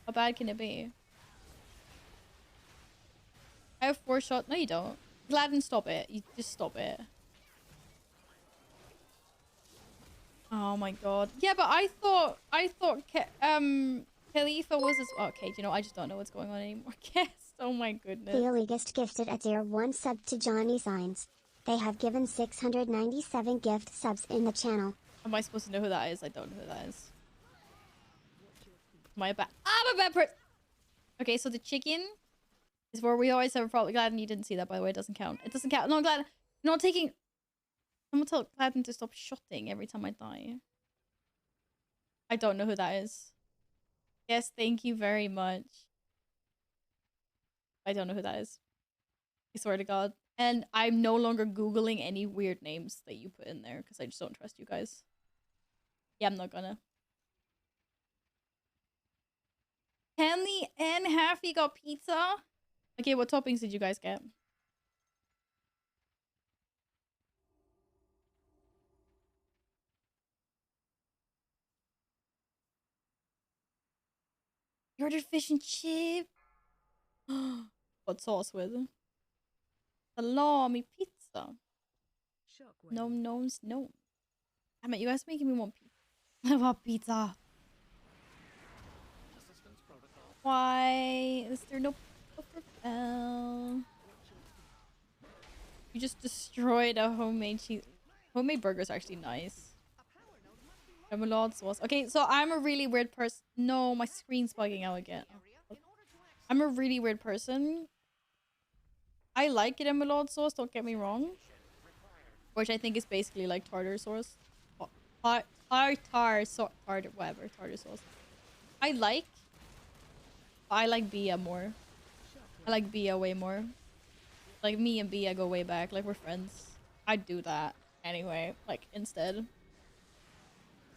How bad can it be? I have 4 shots. No, you don't. Gladden, stop it. You just stop it. Oh my god. Yeah, but I thought Khalifa was as well. Okay, do you know, I just don't know what's going on anymore. Yes. Oh my goodness. The Elitist gifted a tier 1 sub to Johnny Signs. They have given 697 gift subs in the channel. Am I supposed to know who that is? I don't know who that is. Am I a bad? I'm a bad person. Okay, so the chicken is where we always have a problem. Glad you didn't see that, by the way. It doesn't count. It doesn't count. No, Glad. Not taking. I'm gonna tell Gladden to stop shotting every time I die. I don't know who that is. Yes, thank you very much. I don't know who that is. I swear to God. And I'm no longer Googling any weird names that you put in there because I just don't trust you guys. Yeah, I'm not gonna. Henley and Happy got pizza. Okay, what toppings did you guys get? You ordered fish and chip. What sauce with? Salami pizza. Shockwave. No. I mean, you guys making me want pizza. I want pizza. Why is there no bell? You just destroyed a homemade cheese. Homemade burgers are actually nice. Remoulade sauce. Okay, so I'm a really weird person. No, my screen's bugging out again. I'm a really weird person. I like remoulade sauce, don't get me wrong. Which I think is basically like tartar sauce. Tartar sauce. I like Bia more. I like Bia way more. Like, me and Bia go way back. Like, we're friends. I'd do that anyway. Like, instead.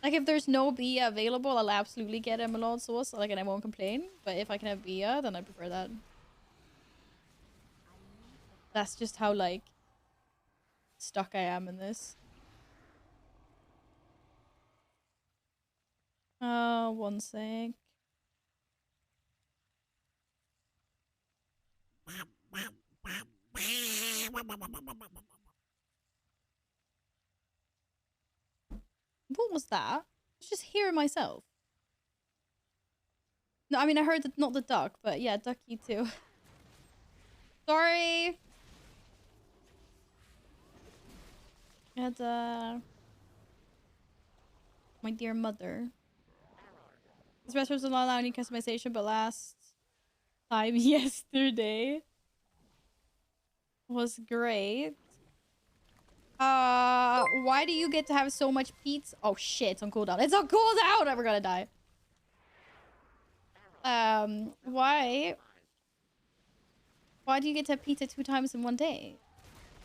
Like, if there's no Bia available, I'll absolutely get remoulade sauce. Like, and I won't complain. But if I can have Bia, then I prefer that. That's just how, like, stuck I am in this. One sec. What was that? I was just hearing myself. No, I mean, I heard that, not the duck, but yeah, ducky too. Sorry. And, my dear mother. This restaurant's not allowing any customization, but last time yesterday was great. Why do you get to have so much pizza? Oh shit, it's on cooldown. It's on cooldown! We're gonna die. Why? Why do you get to have pizza 2 times in one day?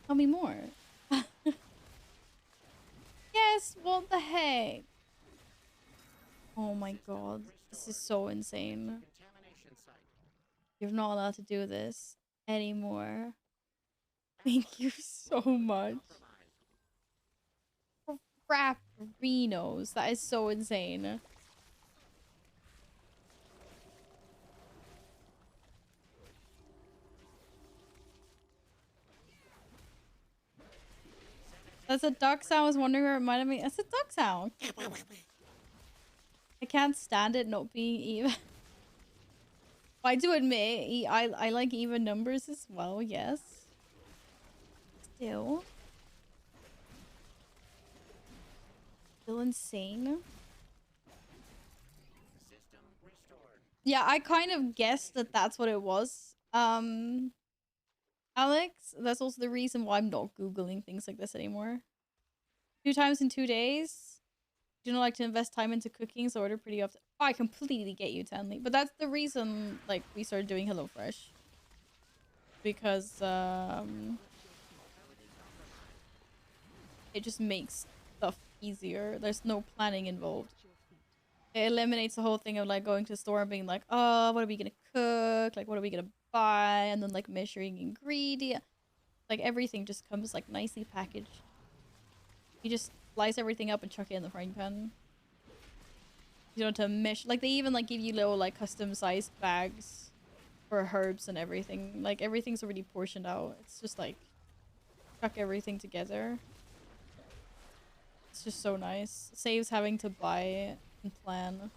Tell me more. Yes, what the heck? Oh my god. This is so insane. You're not allowed to do this anymore. Thank you so much. Frapperinos. That is so insane. That's a duck sound. I was wondering where it reminded me. That's a duck sound. I can't stand it not being even. I do admit, I like even numbers as well, yes. Still insane. Yeah, I kind of guessed that that's what it was. Alex, that's also the reason why I'm not Googling things like this anymore. 2 times in 2 days. Do not like to invest time into cooking, so order pretty often. Oh, I completely get you, Tanley. But that's the reason, like, we started doing HelloFresh. Because, it just makes stuff easier. There's no planning involved. It eliminates the whole thing of, like, going to the store and being like, oh, what are we gonna cook? Like, what are we gonna buy? And then, like, measuring ingredients. Like, everything just comes, like, nicely packaged. You just slice everything up and chuck it in the frying pan. You don't have to mesh. Like, they even, like, give you little, like, custom-sized bags for herbs and everything. Like, everything's already portioned out. It's just, like, chuck everything together. It's just so nice. Saves having to buy and plan.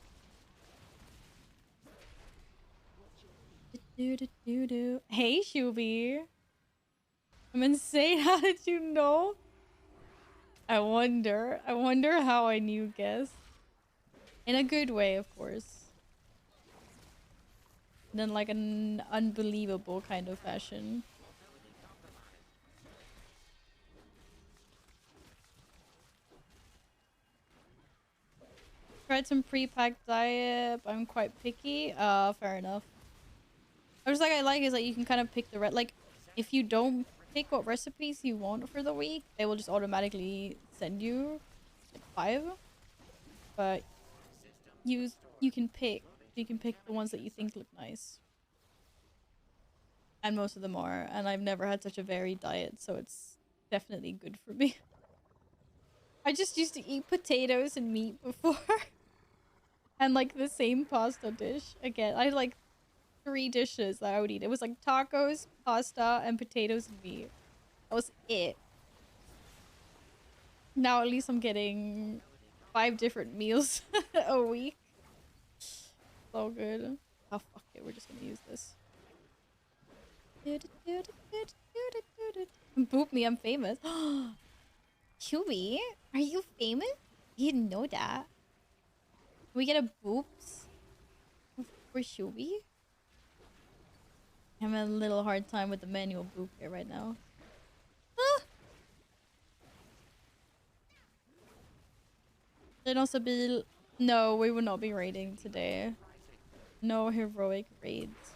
Hey, Shubi. I'm insane. How did you know? I wonder how I knew guess. In a good way, of course. And in like an unbelievable kind of fashion. Tried some pre-packed diet, but I'm quite picky. Fair enough. I was like, I like is that you can kind of pick the like, if you don't pick what recipes you want for the week, they will just automatically send you like 5. But you can pick the ones that you think look nice. And most of them are, and I've never had such a varied diet, so it's definitely good for me. I just used to eat potatoes and meat before. And like the same pasta dish. Again, I had like 3 dishes that I would eat. It was like tacos, pasta, and potatoes and meat. That was it. Now at least I'm getting 5 different meals a week. So good. Oh fuck it, we're just gonna use this. Boop me, I'm famous. Chewy, are you famous? You didn't know that. Can we get a boops for Chewy? I'm having a little hard time with the manual boop here right now. Ah! Sabil. No, we will not be raiding today. No heroic raids.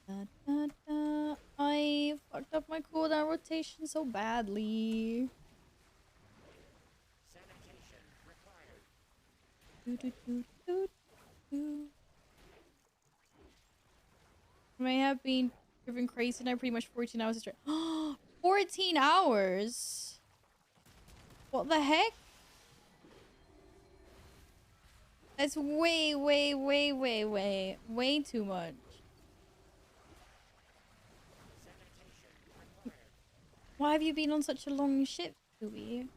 Da, da, da. I fucked up my cooldown rotation so badly. Do, do, do, do, do. I may have been driven crazy and I pretty much 14 hours straight. 14 hours? What the heck? That's way too much. Why have you been on such a long ship, Louis?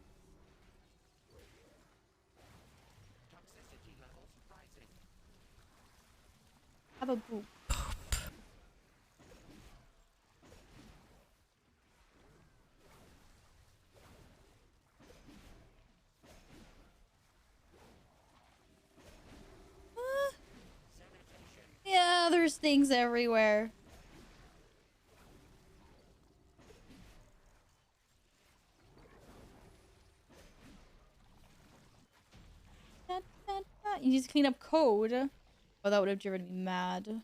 Have a boop. Yeah, there's things everywhere. You need to clean up code. Oh, that would have driven me mad.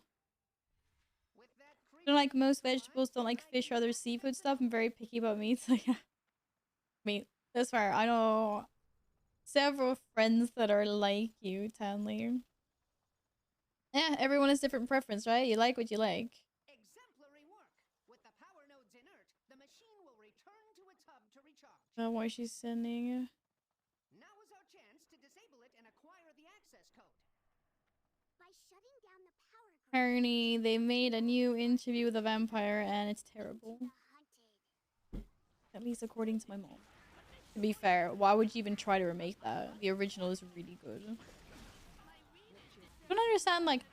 Don't like most vegetables, don't like fish or other seafood stuff. I'm very picky about meat. So yeah. Meat. That's fair. I know several friends that are like you, Tanley. Yeah, everyone has different preference, right? You like what you like. Exemplary work. With the power nodes inert, the machine will return to its hub to recharge. Oh, why she's sending? Now is our chance to disable it and acquire the access code. By shutting down the power grid, Apparently, they made a new interview with a vampire and it's terrible. the hunted. At least according to my mom. To be fair, why would you even try to remake that? The original is really good. I don't understand, like,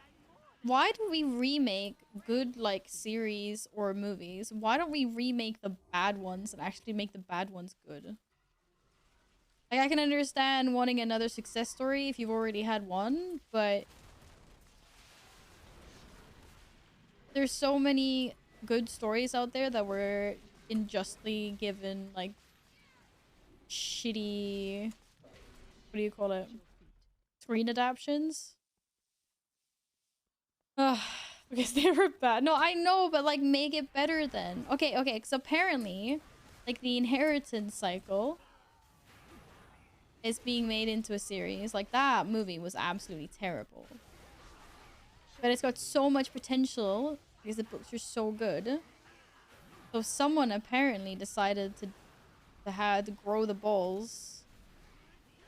why do we remake good, like, series or movies? Why don't we remake the bad ones and actually make the bad ones good? Like, I can understand wanting another success story if you've already had one, but there's so many good stories out there that were unjustly given, like, shitty, what do you call it, screen adaptions. Ugh, because they were bad. No, I know, but like make it better then. Okay, because apparently like the inheritance cycle is being made into a series. Like that movie was absolutely terrible, but it's got so much potential because the books are so good. So someone apparently decided to grow the balls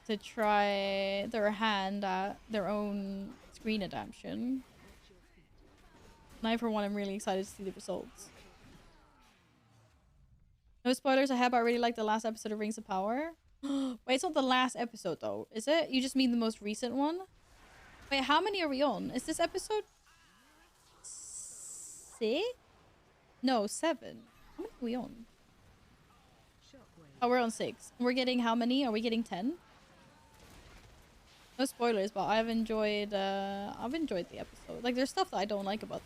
to try their hand at their own screen adaptation. And I, for one, am really excited to see the results. No spoilers, I have. I really like the last episode of Rings of Power. Wait, it's not the last episode, though, is it? You just mean the most recent one? Wait, how many are we on? Is this episode 6? No, 7. How many are we on? Oh, we're on 6. We're getting how many? Are we getting 10? No spoilers, but I've enjoyed the episode. Like, there's stuff that I don't like about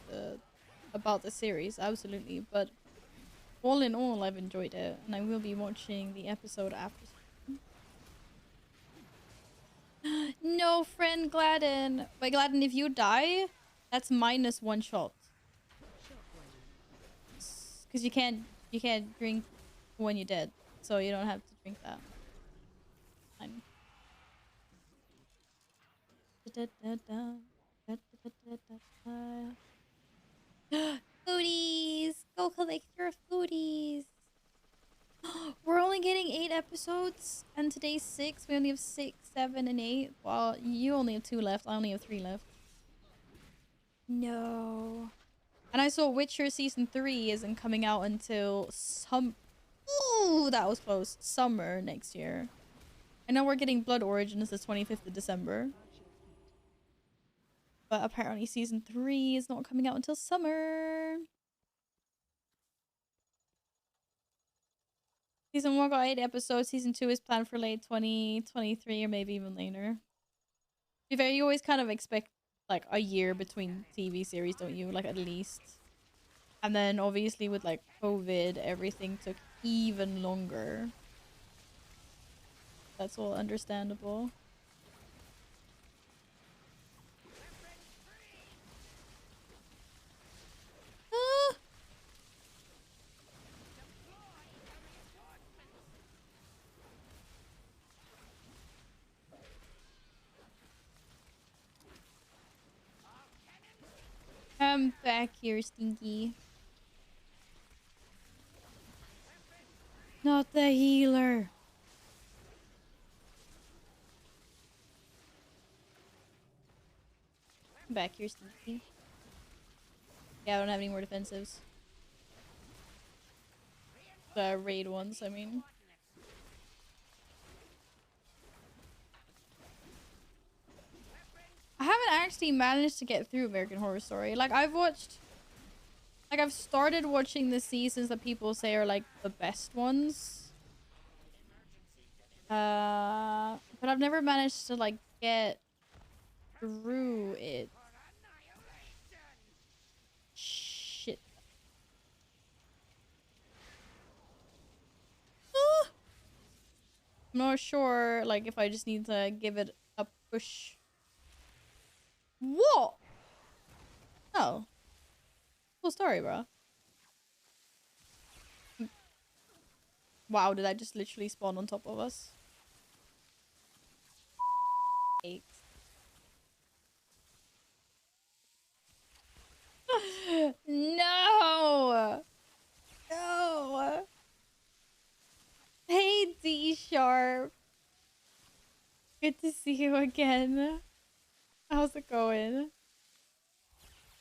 the series, absolutely, but all in all, I've enjoyed it, and I will be watching the episode after. No, friend Gladden. But Gladden, if you die, that's -1 shot. Because you can't drink when you're dead, so you don't have to drink that. Fine. Foodies! Go collect your foodies! We're only getting 8 episodes, and today's 6. We only have 6, 7, and 8. Well, you only have 2 left. I only have 3 left. No. And I saw Witcher Season 3 isn't coming out until Ooh, that was close. Summer next year. I know we're getting Blood Origins the 25th of December. But apparently Season 3 is not coming out until summer. Season 1 got 8 episodes. Season 2 is planned for late 2023 or maybe even later. To be fair, you always kind of expect like a year between TV series, don't you? Like at least. And then obviously with like COVID, everything took even longer. That's all understandable. Come back here, Stinky. Not the healer. Back here, Stinky. Yeah, I don't have any more defensives. The raid ones, I mean. I haven't actually managed to get through American Horror Story. Like, I've started watching the seasons that people say are, like, the best ones. But I've never managed to, like, get through it. Shit. I'm not sure, like, if I just need to give it a push. What? Oh. Cool story, bro. Wow, did I just literally spawn on top of us? No! No! Hey, D Sharp. Good to see you again. How's it going?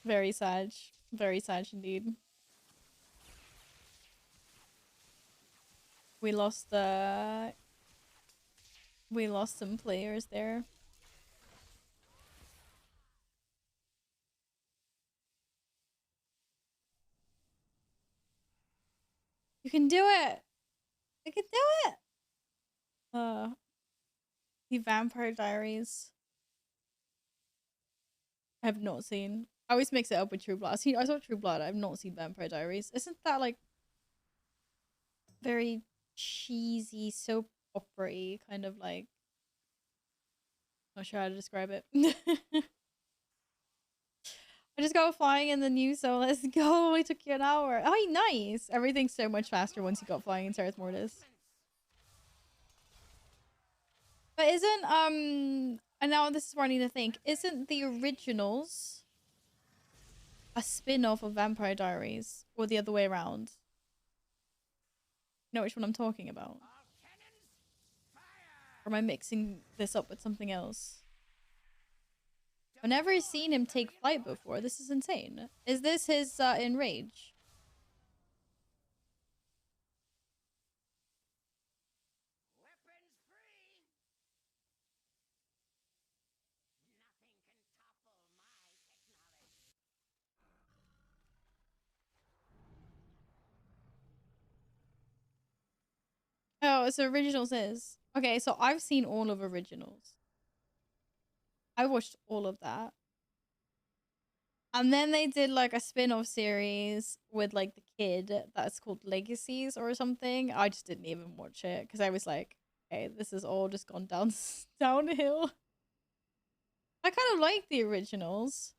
Very sad. Very sad indeed. We lost some players there. You can do it! You can do it! The Vampire Diaries. I have not seen. I always mix it up with True Blood. I saw True Blood. I've not seen Vampire Diaries. Isn't that like very cheesy, soap opera-y, kind of like? Not sure how to describe it. I just got flying in the new, so let's go. It took you an hour. Oh, nice. Everything's so much faster once you got flying in Terrace Mortis. But isn't, and now this is where I need to think, isn't the originals a spin-off of Vampire Diaries? Or the other way around? You know which one I'm talking about? Or am I mixing this up with something else? I've never seen him take flight before. This is insane. Is this his Enrage? Oh, so Originals is. Okay, so I've seen all of Originals. I watched all of that. And then they did like a spin-off series with like the kid that's called Legacies or something. I just didn't even watch it because I was like, okay, this has all just gone downhill. I kind of like the Originals.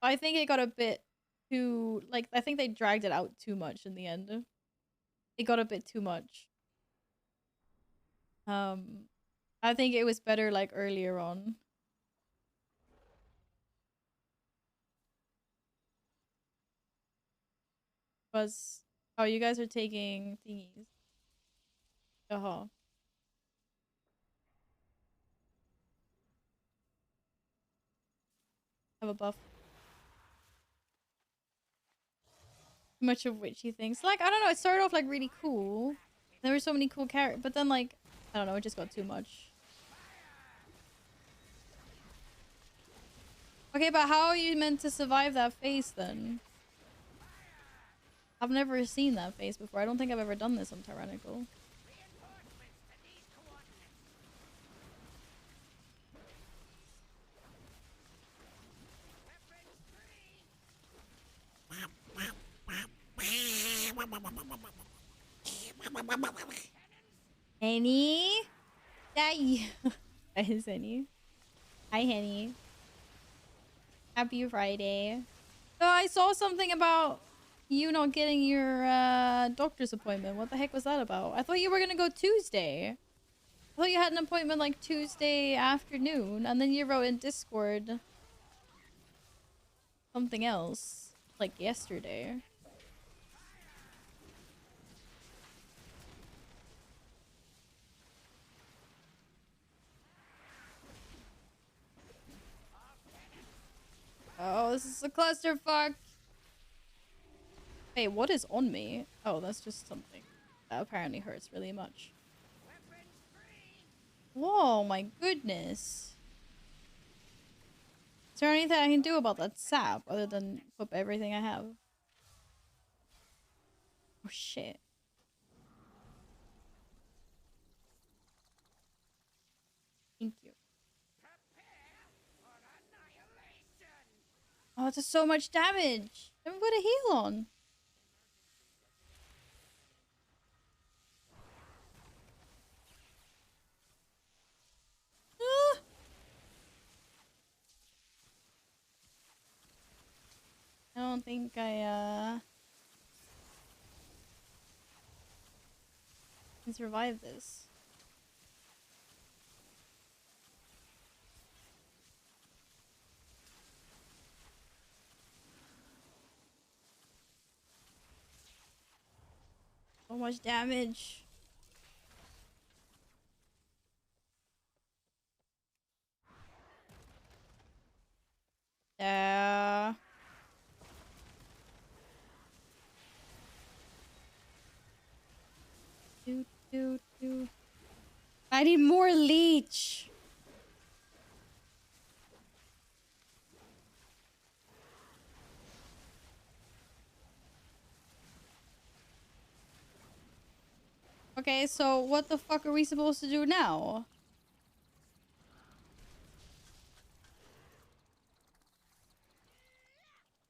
I think it got a bit too, like, I think they dragged it out too much in the end. It got a bit too much. I think it was better like earlier on. Was, oh, you guys are taking thingies. Uh-huh. Have a buff. Much of which he thinks. Like, I don't know, it started off like really cool. There were so many cool characters, but then like, I don't know, it just got too much. Okay, but how are you meant to survive that phase then? I've never seen that phase before. I don't think I've ever done this on Tyrannical. Henny? That is Henny. Hi, Henny. Happy Friday. So I saw something about you not getting your doctor's appointment. What the heck was that about? I thought you were gonna go Tuesday. I thought you had an appointment like Tuesday afternoon, and then you wrote in Discord something else, like yesterday. a clusterfuck. Hey, what is on me? Oh, that's just something that apparently hurts really much. Whoa, my goodness. Is there anything I can do about that sap other than flip everything I have? Oh, shit. Thank you. Oh, it's just so much damage. Let me put a heal on. Ah. I don't think I can survive this. So much damage. Yeah. Do. I need more leech. Okay, so what the fuck are we supposed to do now?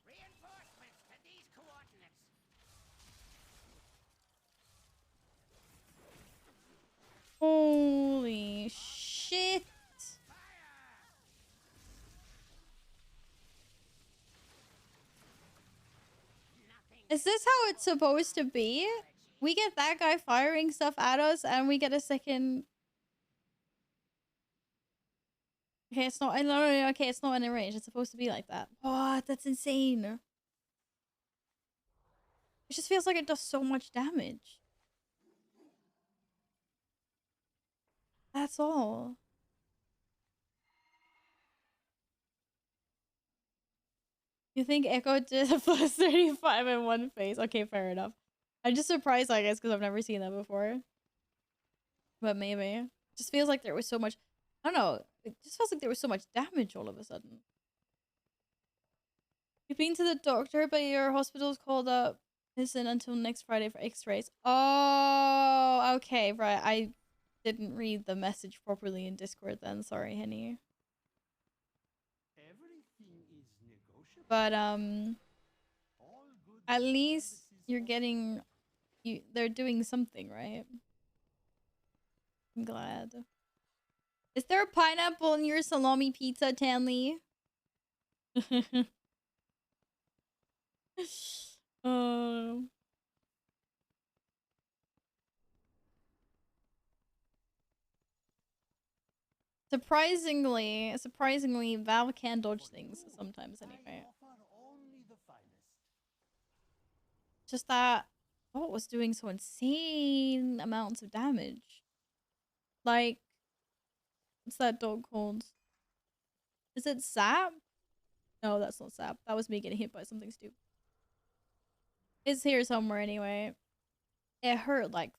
Reinforcements to these coordinates. Holy shit. Is this how it's supposed to be? We get that guy firing stuff at us and we get a second... Okay, it's not... No, okay, it's not in range. It's supposed to be like that. What? That's insane. It just feels like it does so much damage. That's all. You think Echo did a plus 35 in one phase? Okay, fair enough. I'm just surprised, I guess, because I've never seen that before. But maybe. It just feels like there was so much... I don't know. It just feels like there was so much damage all of a sudden. You've been to the doctor, but your hospital's called up. Listen until next Friday for x-rays. Oh, okay, right. I didn't read the message properly in Discord then. Sorry, Henny. But, at least you're getting... They're doing something, right? I'm glad. Is there a pineapple in your salami pizza, Tanley? Oh. Surprisingly, Valve can dodge things sometimes anyway. Just that what was doing so insane amounts of damage. Like, what's that dog called? Is it Sap? No, that's not Sap. That was me getting hit by something stupid. It's here somewhere anyway. It hurt like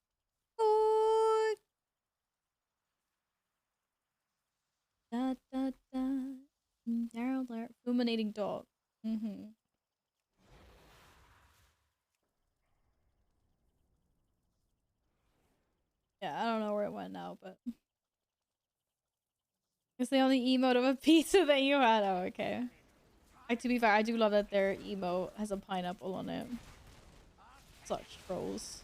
fuck. Da da da. Daryl alert. Fulminating dog. Mm-hmm. Yeah, I don't know where it went now, but it's the only emote of a pizza that you had. Oh, okay. Like, to be fair, I do love that their emote has a pineapple on it. Such trolls.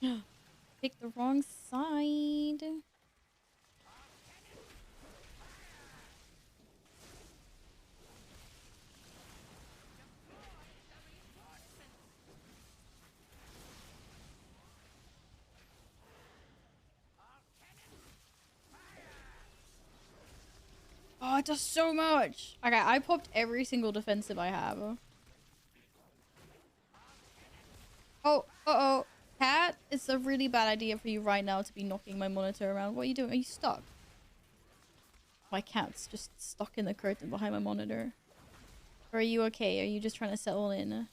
Pick the wrong side. Oh, it does so much. Okay, I popped every single defensive I have. Oh, uh-oh. Cat, it's a really bad idea for you right now to be knocking my monitor around. What are you doing? Are you stuck? My cat's just stuck in the curtain behind my monitor. Or are you okay? Are you just trying to settle in?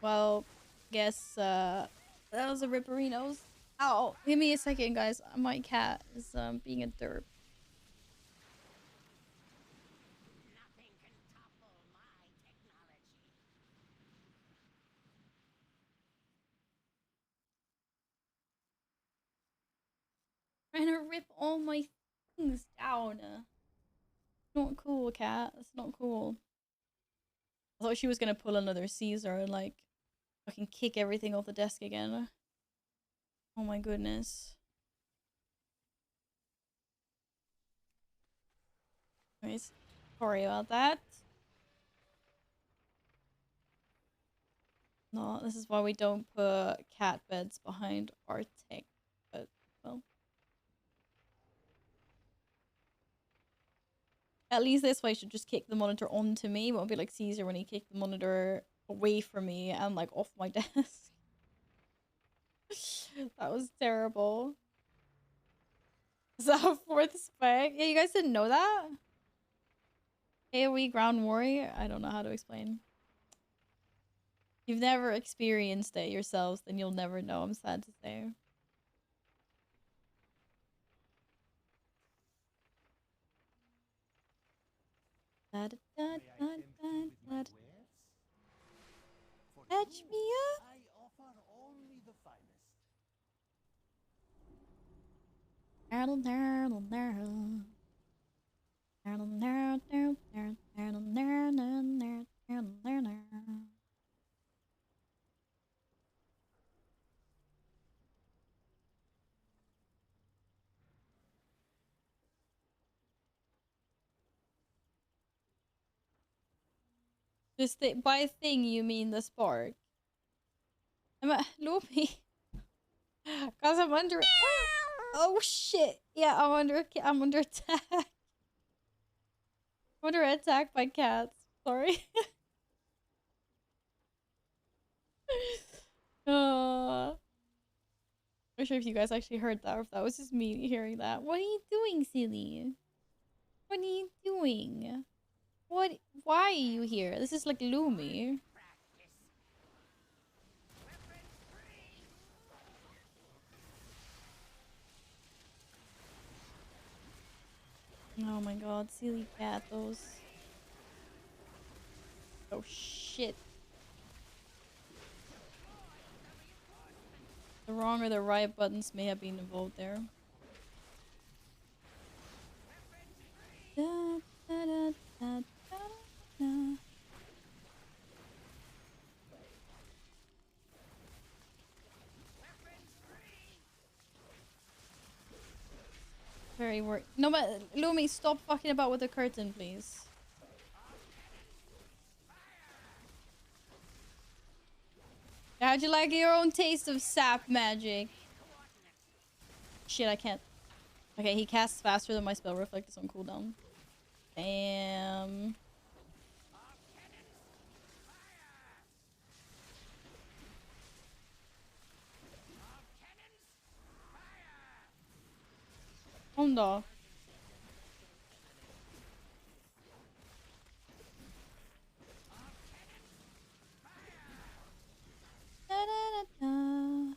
Well, guess that was a Ripperinos. Ow! Give me a second, guys. My cat is being a derp. Nothing can topple my technology. Trying to rip all my things down. Not cool, cat. That's not cool. I thought she was gonna pull another Caesar and like fucking kick everything off the desk again. Oh my goodness. Anyways, sorry about that. No, this is why we don't put cat beds behind our tech. But, well. At least this way I should just kick the monitor onto me. It won't be like Caesar when he kicked the monitor away from me and like off my desk. That was terrible. Is that a fourth spec? Yeah, you guys didn't know that? AoE ground warrior? I don't know how to explain. You've never experienced it yourselves, then you'll never know, I'm sad to say. Da, da, da, da, da, da. Catch me up! I offer only the finest. Dartle, dartle, dartle. Dartle, dartle, dartle, dartle, dartle, dartle, dartle, dartle. Just by thing you mean the spark. Loopy. Cause I'm under. Oh shit! Yeah, I'm under attack. I'm under attack by cats. Sorry. I'm not sure if you guys actually heard that or if that was just me hearing that. What are you doing, silly? What are you doing? What? Why are you here? This is like Lumi. Oh my god, silly cat, those. Oh shit. The wrong or the right buttons may have been involved there. Da, da, da, da, da, da. Very work. No, but Lumi, stop fucking about with the curtain, please. How'd you like your own taste of sap magic? Shit, I can't. Okay, he casts faster than my spell reflect is on cooldown. Damn. Onda. Da, da, da, da.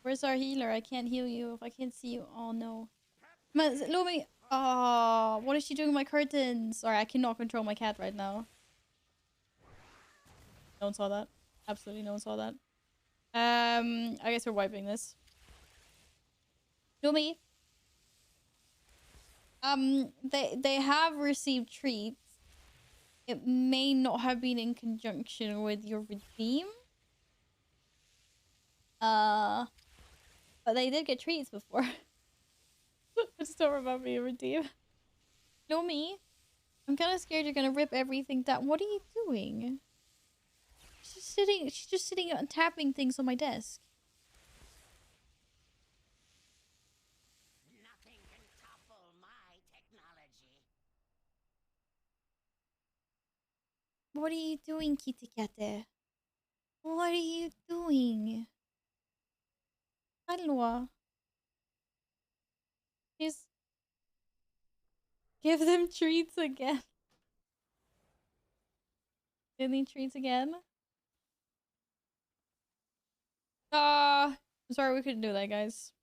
Where's our healer? I can't heal you if I can't see you. Oh no. Lumi. Oh, what is she doing with my curtains? Sorry, I cannot control my cat right now. No one saw that. Absolutely no one saw that. I guess we're wiping this. Lumi. They have received treats. It may not have been in conjunction with your redeem. But they did get treats before. I just don't remember your redeem. Lumi, I'm kind of scared you're gonna rip everything down. What are you doing? She's just sitting and tapping things on my desk. Nothing can topple my technology. What are you doing, kitty cat? What are you doing? Hallå? Just give them treats again. Any treats again? I'm sorry we couldn't do that, guys.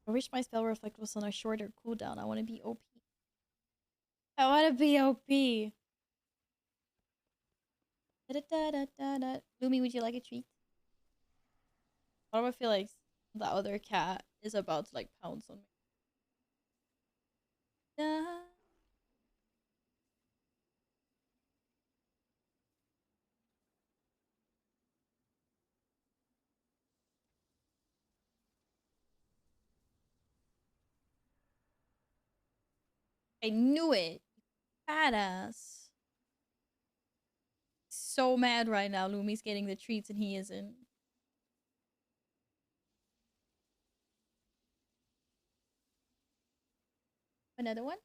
I wish my spell reflect was on a shorter cooldown. I want to be OP. I want to be OP. Lumi, would you like a treat? Why do I feel like the other cat is about to like pounce on me? I knew it. Badass. So mad right now. Lumi's getting the treats and he isn't. Another one?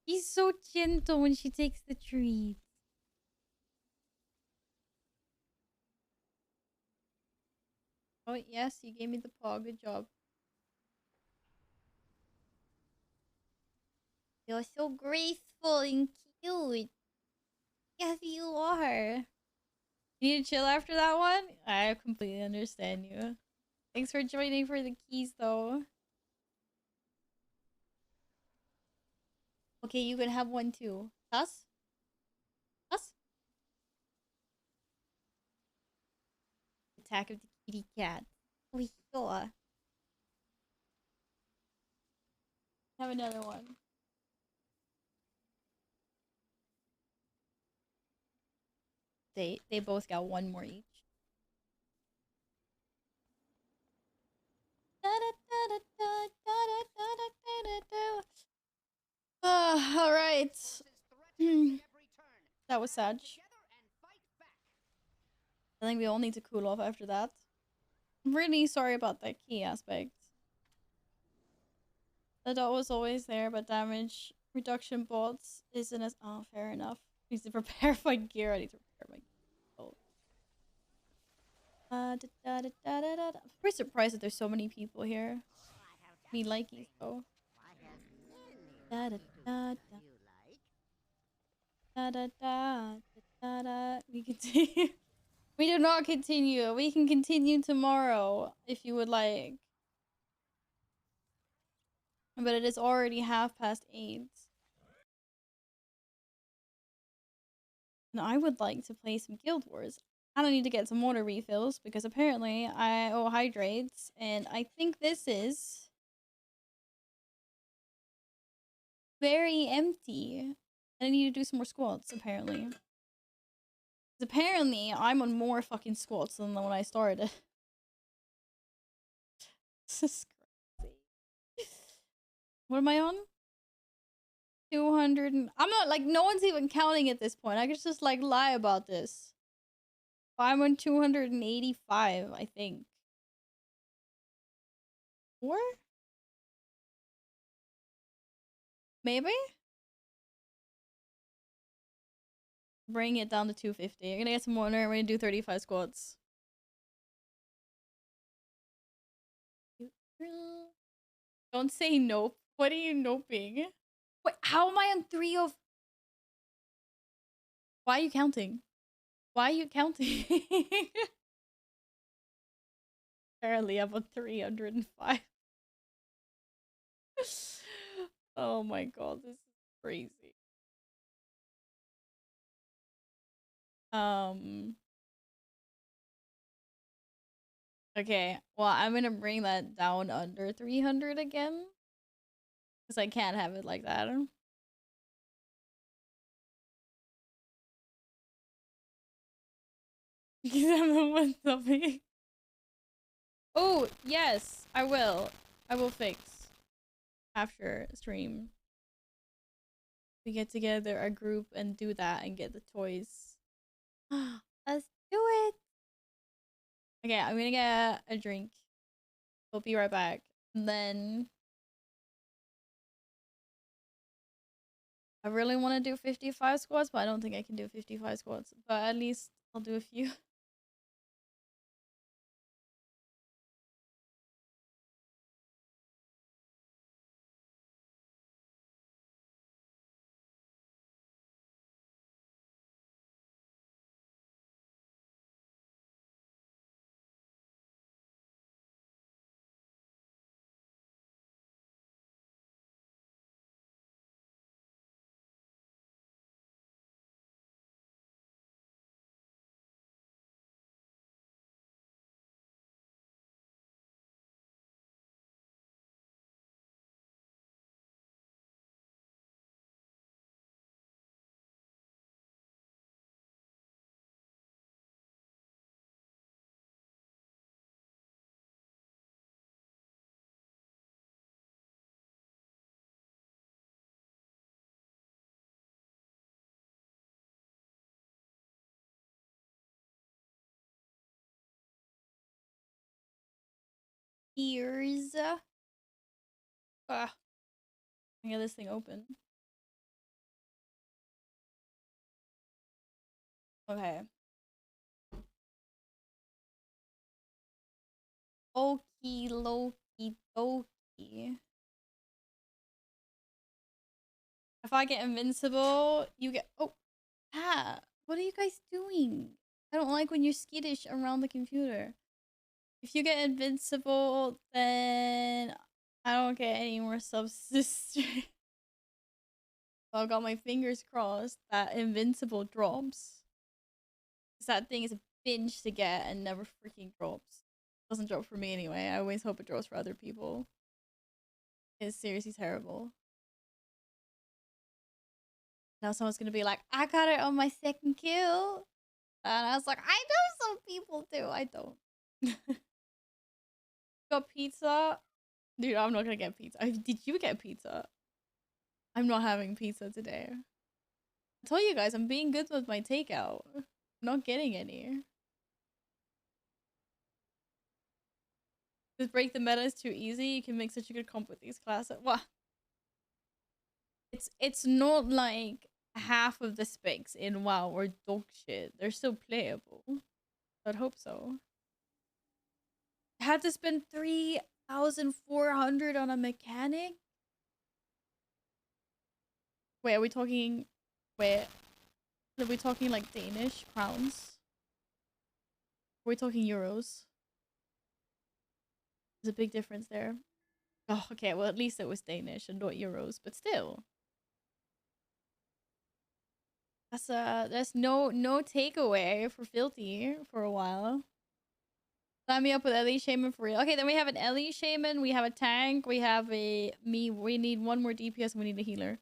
He's so gentle when she takes the treats. Oh, yes, you gave me the paw. Good job. You're so graceful and cute. Yes, you are. You need to chill after that one? I completely understand you. Thanks for joining for the keys, though. Okay, you can have one too. Us? Us? Attack of the kitty cat. Oh, sure. Have another one. They both got one more each. All right. That was sad. I think we all need to cool off after that. I'm really sorry about that key aspect. The dot was always there, but damage reduction bots isn't as... Oh, fair enough. I need to prepare my gear. I need to prepare my gear. I'm pretty surprised that there's so many people here. Me likey, though. We continue. We do not continue. We can continue tomorrow if you would like. But it is already 8:30. And I would like to play some Guild Wars. I don't need to get some water refills because apparently I owe hydrates. And I think this is very empty. And I need to do some more squats, apparently. Apparently, I'm on more fucking squats than when I started. This is crazy. What am I on? 200 and... I'm not, like, no one's even counting at this point. I could just, like, lie about this. I'm on 285, I think. Or? Maybe? Bring it down to 250. You're gonna get some water and we're gonna do 35 squats. Don't say nope. What are you noping? Wait, how am I on 3 of... Why are you counting? Why are you counting? Apparently I'm on 305. Oh my god, this is crazy. Okay, well, I'm gonna bring that down under 300 again. Because I can't have it like that. Oh, yes, I will. I will fix after stream. We get together a group and do that and get the toys. Let's do it. Okay, I'm gonna get a drink. We'll be right back. And then I really want to do 55 squats, but I don't think I can do 55 squats. But at least I'll do a few. Ears. Ah, I get this thing open. Okay. Okie Loki Doki. If I get invincible, you get. Oh, what are you guys doing? I don't like when you're skittish around the computer. If you get invincible, then I don't get any more subsistence. I've got my fingers crossed that invincible drops. Because that thing is a binge to get and never freaking drops. Doesn't drop for me anyway. I always hope it drops for other people. It's seriously terrible. Now someone's gonna be like, I got it on my second kill. And I was like, I know some people do. I don't. Got pizza? Dude, I'm not gonna get pizza. Did you get pizza? I'm not having pizza today. I told you guys, I'm being good with my takeout. I'm not getting any. Just break the meta is too easy. You can make such a good comp with these classes. What? It's not like half of the specs in WoW or dog shit. They're still playable. I'd hope so. I had to spend 3,400 on a mechanic? Wait, are we talking... Wait. Are we talking like Danish crowns? Are we talking euros? There's a big difference there. Oh, okay. Well, at least it was Danish and not euros, but still. That's no takeaway for Filthy for a while. Sign me up with Ellie Shaman for real. Okay, then we have an Ellie Shaman, we have a tank, we have a me. We need one more DPS and we need a healer.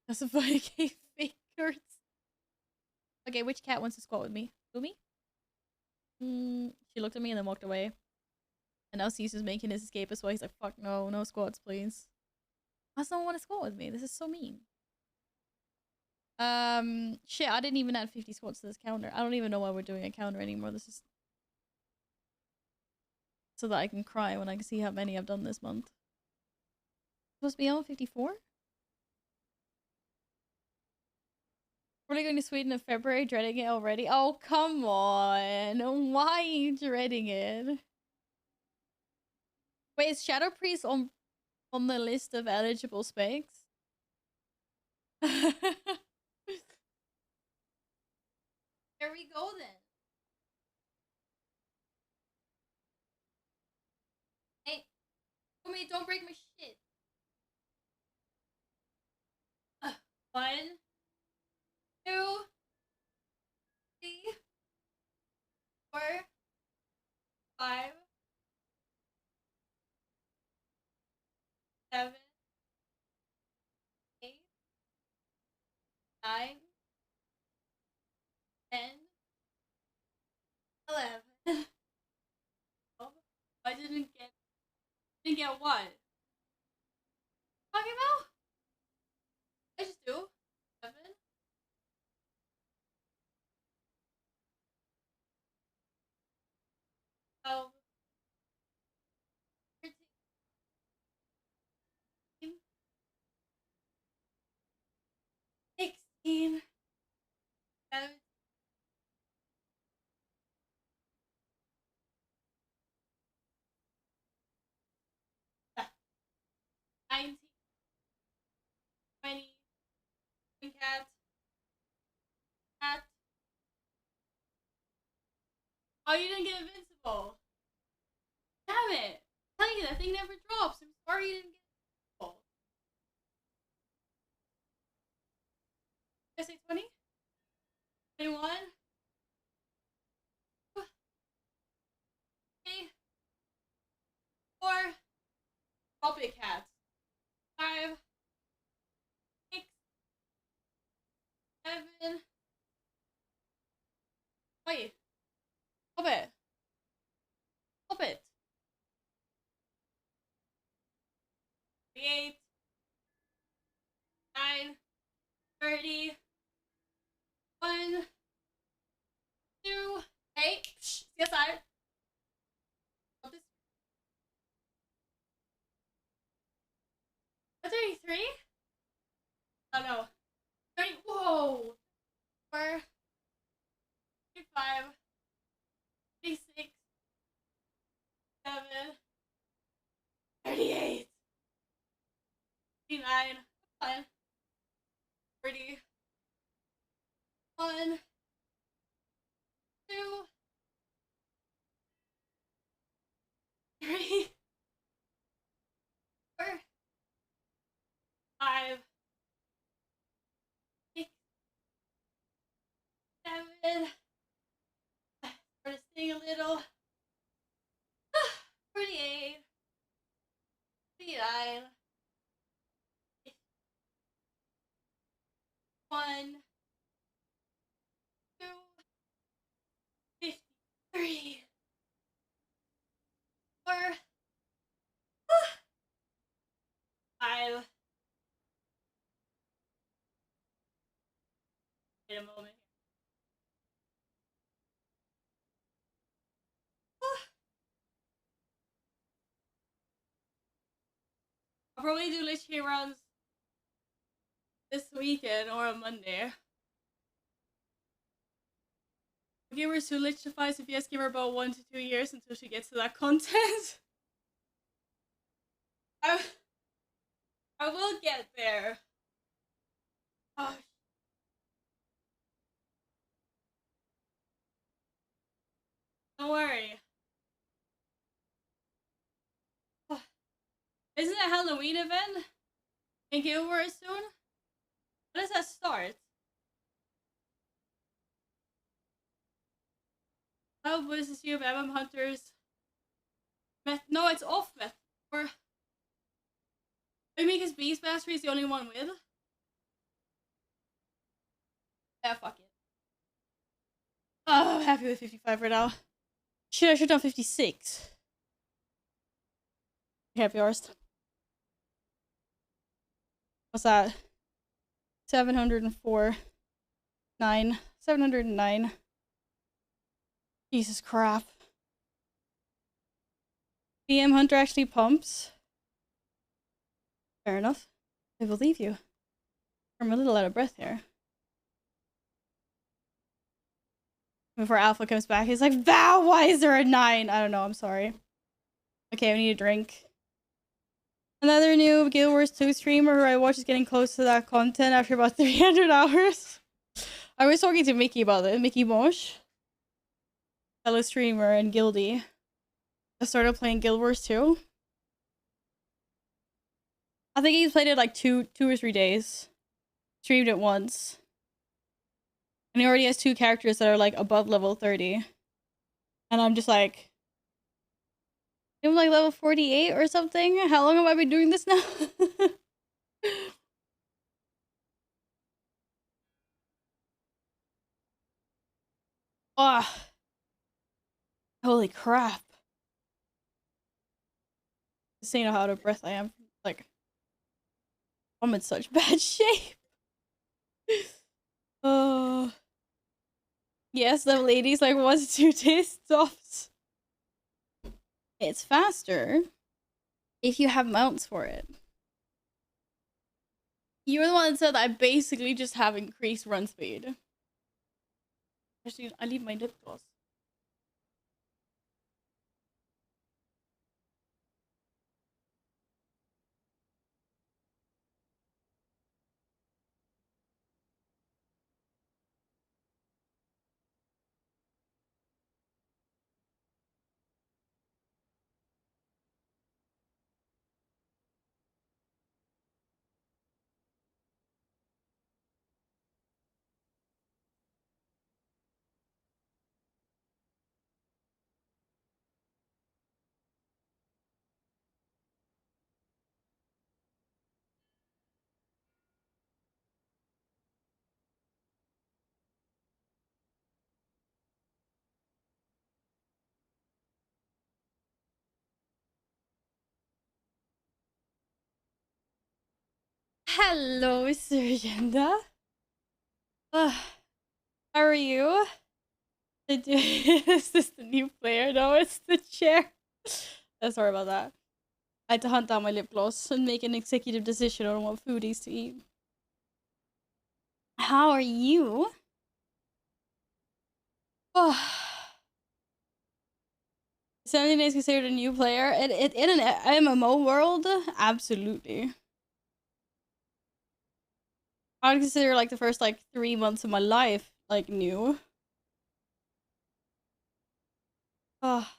That's a 5k fingers. Okay, which cat wants to squat with me? Umi? She looked at me and then walked away. And now Caesar's making his escape as well. He's like, fuck no, no squats, please. Why does someone want to squat with me? This is so mean. Shit, I didn't even add 50 squats to this counter. I don't even know why we're doing a counter anymore. This is so that I can cry when I can see how many I've done this month. Supposed to be on 54? We're going to Sweden in February, dreading it already. Oh, come on. Why are you dreading it? Wait, is Shadow Priest on the list of eligible specs? Here we go then. Hey, Umi, don't break my shit. 1, 2, 3, 4, 5, 7, 8, 9, 10, 11. Oh, I didn't get what? Talking about? I just do 7, 12, 13, 19, 20, cat, cat. Oh, you didn't get invincible. Damn it. I'm telling you, that thing never drops. I'm sorry you didn't get invincible. Did I say 20? 21? 3, 4. Drop it, cat. 5, 6, 7. Wait. Stop it. Stop it. 38, 9, 30, 1, 2, 8. Shh. See aside. Stop this. 33? Oh no. 30. Whoa. 4, 35, 36, 7, 38, 39, 40, 1, 2, 3, 4, 5, 6, 7. Try to sing a little. 48, 49, 1, 2, 53, 4, 5. Wait a moment. I'll probably do literally runs this weekend or on Monday. Gamers who lichify Sophia's give her about 1 to 2 years until she gets to that content. I will get there. Oh, don't worry. Oh. Isn't it a Halloween event in Guild Wars soon? When does that start? How was this you of MM Hunters? No, it's off Met. Or maybe because Beastmaster is the only one with. Yeah, fuck it. Oh, I'm happy with 55 right now. Shit, I should have done 56. Happy hours. What's that? 704. 9. 709. Jesus crap. BM Hunter actually pumps. Fair enough. I believe you. I'm a little out of breath here. Before Alpha comes back, he's like, Val, why is there a 9? I don't know, I'm sorry. Okay, we need a drink. Another new Guild Wars 2 streamer who I watch is getting close to that content after about 300 hours. I was talking to Mickey about it, Mickey Mosh. Fellow streamer and guildie. I started playing Guild Wars 2. I think he's played it like two or 3 days. Streamed it once. And he already has 2 characters that are like above level 30. And I'm just like... I'm like level 48 or something? How long have I been doing this now? Oh. Holy crap. Just saying how out of breath I am. Like, I'm in such bad shape. Oh. Yes, the ladies like 1 to 2 taste stops. It's faster if you have mounts for it. You were the one that said I basically just have increased run speed. Actually, I leave my lip gloss. Hello, Surgenda. How are you? Is this the new player? No, it's the chair. Sorry about that. I had to hunt down my lip gloss and make an executive decision on what foodies to eat. How are you? Oh. 17 is considered a new player. In an MMO world, absolutely. I would consider like the first like 3 months of my life like new. Oh,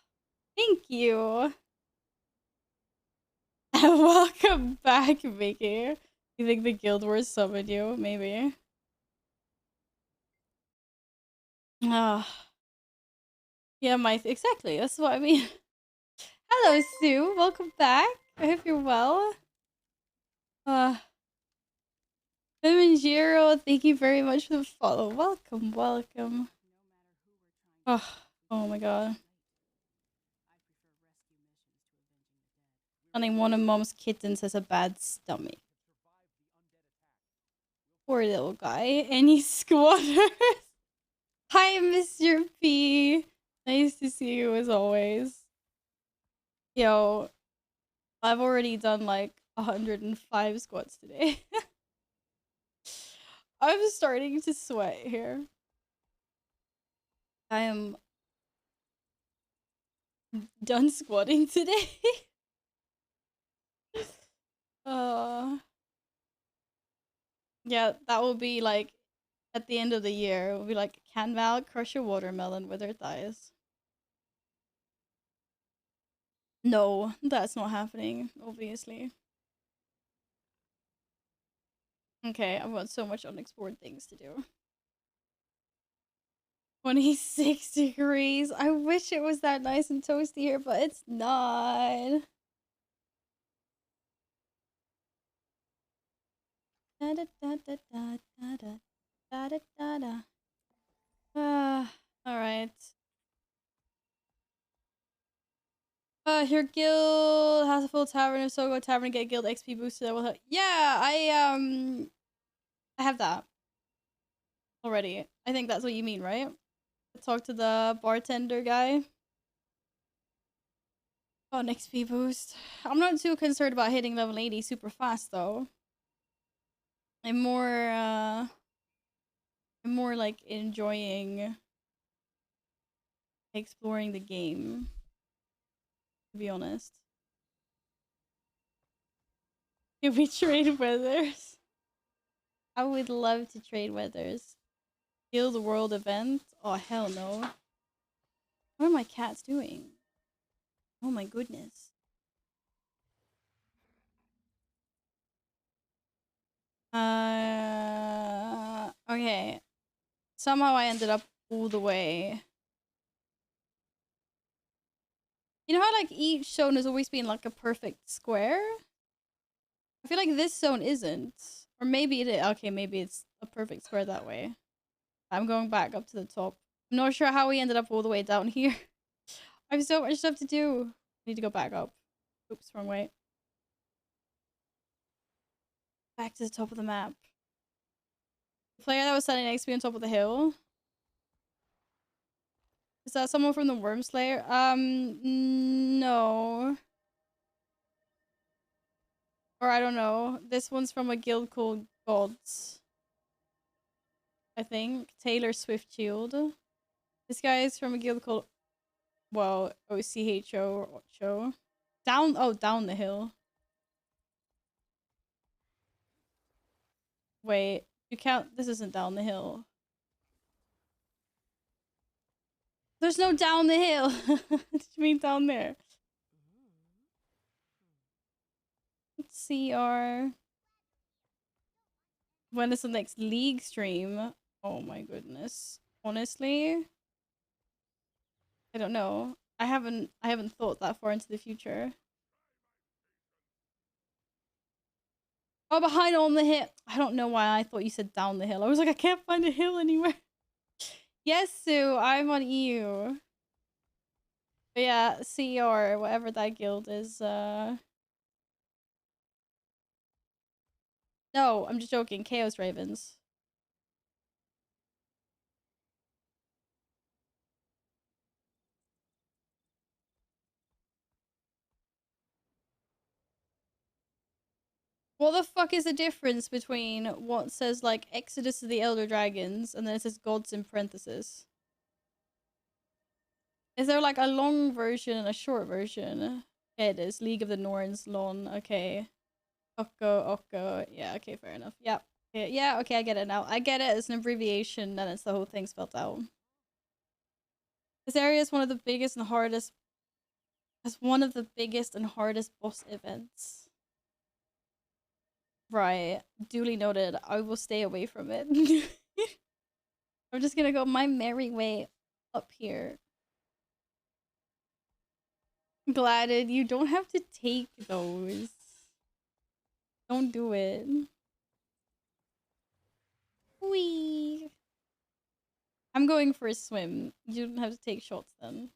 thank you. Welcome back, Vicky. You think the Guild Wars summoned you? Maybe. Ah, yeah, exactly. That's what I mean. Hello, Sue. Welcome back. I hope you're well. Jiro, thank you very much for the follow. Welcome, welcome. Oh my god. Hunting one of Mom's kittens has a bad stomach. Poor little guy. Any squatters? Hi, Mr. P. Nice to see you as always. Yo, I've already done like 105 squats today. I'm starting to sweat here. I am done squatting today. Yeah, that will be like at the end of the year. It will be like, can Val crush a watermelon with her thighs? No, that's not happening, obviously. Okay, I've got so much unexplored things to do. 26 degrees. I wish it was that nice and toasty here, but it's not. Da da da da da da da da da da da. Alright. Your guild has a full tavern, so go tavern get guild XP boosted. That will help. Yeah, I have that already. I think that's what you mean, right? Talk to the bartender guy. Oh, an XP boost. I'm not too concerned about hitting level 80 super fast though. I'm more like enjoying exploring the game, to be honest. Can we trade weathers? I would love to trade weathers. Guild World event? Oh, hell no. What are my cats doing? Oh my goodness. Okay. Somehow I ended up all the way. You know how like each zone has always been like a perfect square? I feel like this zone isn't. Or maybe it is. Okay, maybe it's a perfect square that way. I'm going back up to the top. I'm not sure how we ended up all the way down here. I have so much stuff to do. I need to go back up. Oops, wrong way. Back to the top of the map. The player that was standing next to me on top of the hill. Is that someone from the Worm Slayer? No. Or I don't know. This one's from a guild called Gods. I think. Taylor Swift Shield. This guy is from a guild called, well, OCHO or Ocho. Down, oh, down the hill. Wait, you count, this isn't down the hill. There's no down the hill. What do you mean down there? Let's see our... When is the next League stream? Oh my goodness. Honestly, I don't know. I haven't thought that far into the future. Oh, behind on the hill. I don't know why I thought you said down the hill. I was like, I can't find a hill anywhere. Yes, Sue, I'm on EU. But yeah, CR, whatever that guild is, No, I'm just joking. Chaos Ravens. What the fuck is the difference between what says like Exodus of the Elder Dragons and then it says gods in parentheses? Is there like a long version and a short version? Yeah, it is. League of the Norns, Lon. Okay. Oko. Yeah, okay, fair enough. Yep. Yeah, okay, I get it now. I get it. It's an abbreviation and it's the whole thing spelled out. This area is one of the biggest and hardest... It's one of the biggest and hardest boss events. Right. Duly noted. I will stay away from it. I'm just gonna go my merry way up here. Gladded, you don't have to take those. Don't do it. Whee! I'm going for a swim. You don't have to take shots then.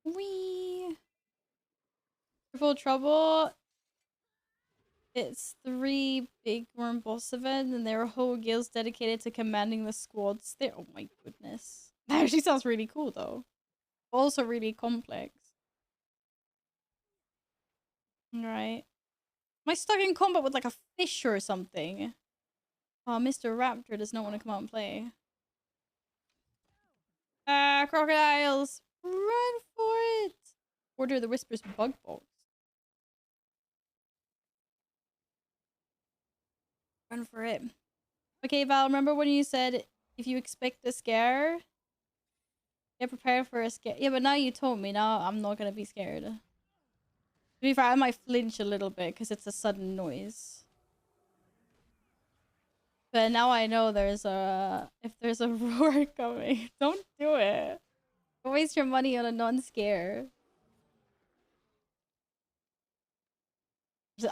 Whee! Triple Trouble. It's 3 big worm boss events, and there are whole guilds dedicated to commanding the squads there. Oh my goodness. That actually sounds really cool though. Also really complex. Alright. Am I stuck in combat with like a fish or something? Oh, Mr. Raptor does not want to come out and play. Ah, crocodiles! Run for it! Order the Whispers bug box. Run for it. Okay, Val, remember when you said if you expect a scare, get prepared for a scare? Yeah, but now you told me. Now I'm not gonna be scared. To be fair, I might flinch a little bit because it's a sudden noise. But now I know there's a... If there's a roar coming, don't do it. Don't waste your money on a non-scare.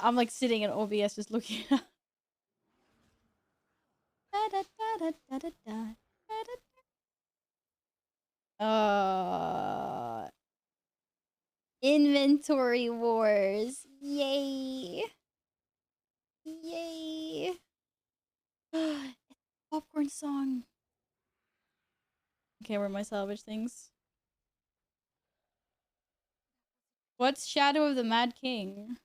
I'm like sitting in OBS just looking at... Inventory wars. Yay. Yay. It's a popcorn song. Okay, where are my salvage things? What's Shadow of the Mad King?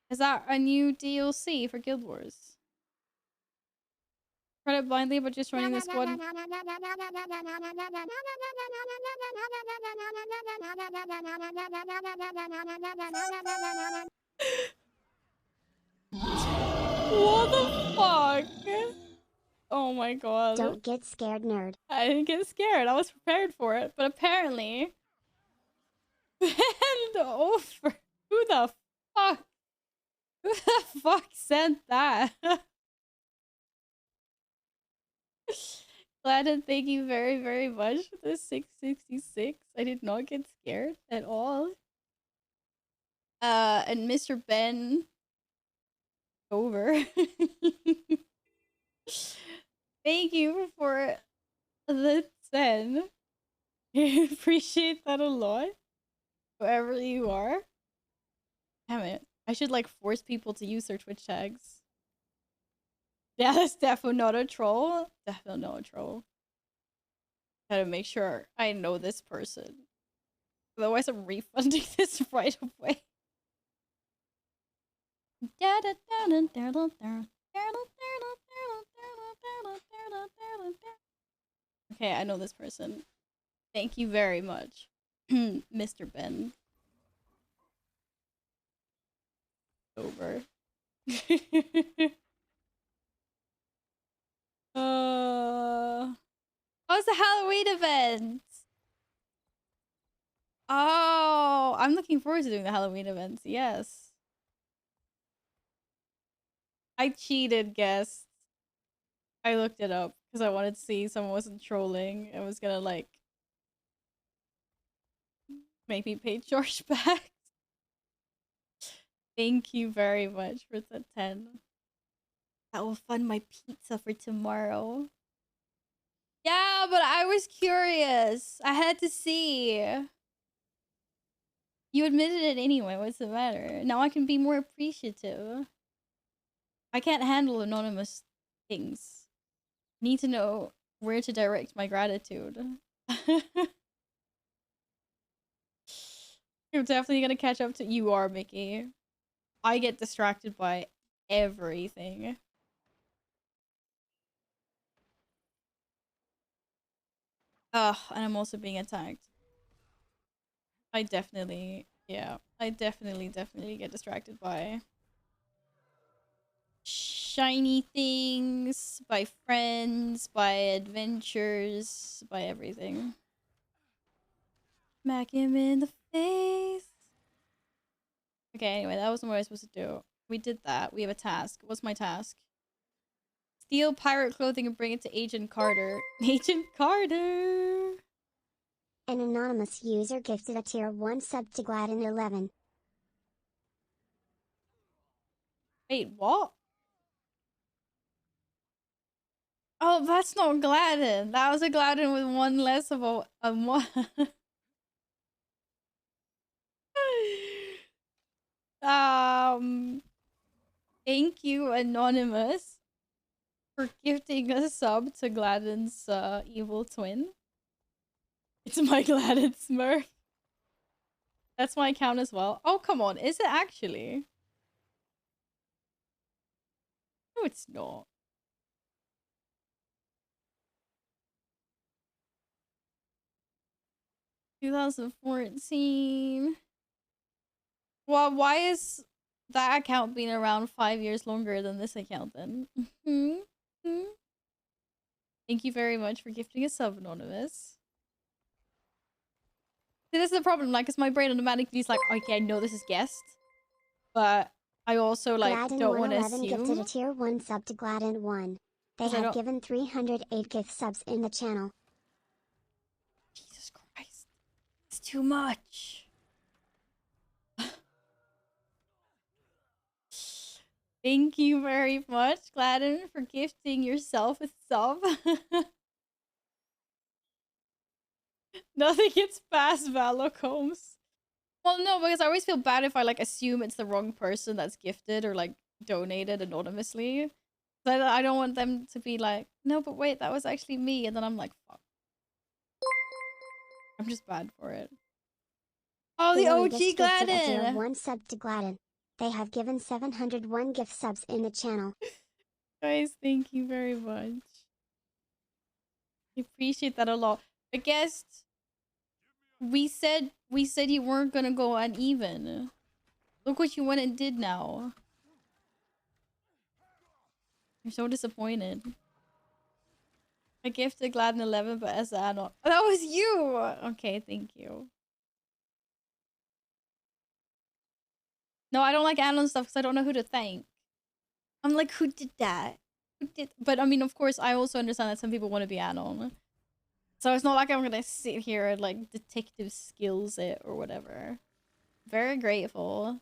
Is that a new DLC for Guild Wars? Try it blindly, but just running the squad. What the fuck? Oh my god. Don't get scared, nerd. I didn't get scared. I was prepared for it. But apparently... Bend over. Who the fuck? Who the fuck sent that? Glad and thank you very, very much for the 666. I did not get scared at all. And Mr. Ben over. Thank you for the 10. I appreciate that a lot. Whoever you are. Damn it. I should like force people to use their Twitch tags. Yeah, that's definitely not a troll. Definitely not a troll. Gotta make sure I know this person. Otherwise I'm refunding this right away. Okay, I know this person. Thank you very much, Mr. Ben. Over. Oh, it's the Halloween event. Oh, I'm looking forward to doing the Halloween events. Yes. I cheated, guess. I looked it up because I wanted to see if someone wasn't trolling and was gonna like make me pay chargebacks. Thank you very much for the 10. That will fund my pizza for tomorrow. Yeah, but I was curious. I had to see. You admitted it anyway. What's the matter? Now I can be more appreciative. I can't handle anonymous things. Need to know where to direct my gratitude. You're definitely gonna catch up to you are, Mickey. I get distracted by everything. Ugh, and I'm also being attacked. I definitely get distracted by shiny things, by friends, by adventures, by everything. Smack him in the face. Okay, anyway, that wasn't what I was supposed to do. We did that. We have a task. What's my task? Steal pirate clothing and bring it to Agent Carter. Agent Carter! An anonymous user gifted a tier 1 sub to Gladden11. Wait, what? Oh, that's not Gladden. That was a Gladden with one less of a one. Thank you, Anonymous, for gifting a sub to Gladden's evil twin. It's my Gladden Smurf. That's my account as well. Oh, come on. Is it actually? No, it's not. $2014. Well, why is that account been around 5 years longer than this account then? Thank you very much for gifting a sub, Anonymous. See, this is the problem, like, because my brain automatically is like, okay, I know this is guest, but I also, like, Gladden don't want to 111 gifted a assume. tier 1 sub to Gladden1. They have given 308 gift subs in the channel. Jesus Christ. It's too much. Thank you very much, Gladden, for gifting yourself a sub. Nothing gets past Valacombs. Well, no, because I always feel bad if I, like, assume it's the wrong person that's gifted or, like, donated anonymously. I don't want them to be like, no, but wait, that was actually me. And then I'm like, fuck. I'm just bad for it. Oh, the OG Gladden! Tier 1 sub to Gladden. They have given 701 gift subs in the channel. Guys, thank you very much. I appreciate that a lot. I guess we said you weren't gonna go uneven. Look what you went and did now. I'm so disappointed. I gifted Gladden 11, but as an add-on. Oh, that was you! Okay, thank you. No, I don't like add-on stuff because I don't know who to thank. I'm like, who did that? Who did? But I mean, of course, I also understand that some people want to be add-on. So it's not like I'm gonna sit here and like detective skills it or whatever. Very grateful.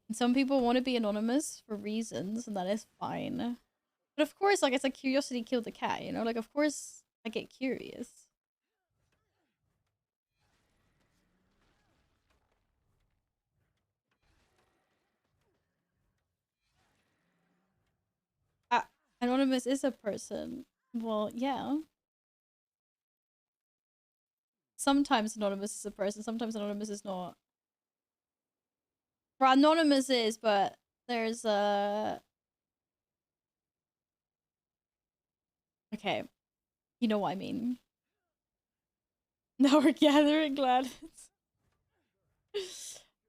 And some people want to be anonymous for reasons, and that is fine. But of course, like, it's like curiosity killed the cat, you know? Like, of course, I get curious. Anonymous is a person. Well, yeah. Sometimes Anonymous is a person, sometimes Anonymous is not. Well, Anonymous is, but there's a... Okay. You know what I mean. Now we're gathering Gladens.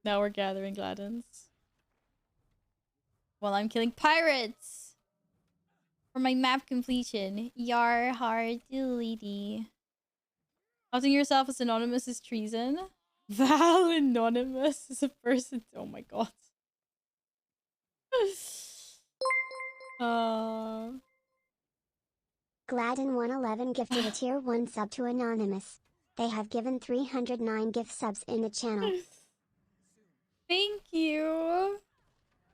Now we're gathering Gladens. While I'm killing pirates! For my map completion. Yar hard delety. Outing yourself as anonymous is treason. Val anonymous is a person. Oh my god. Gladden111 gifted a tier 1 sub to Anonymous. They have given 309 gift subs in the channel. Thank you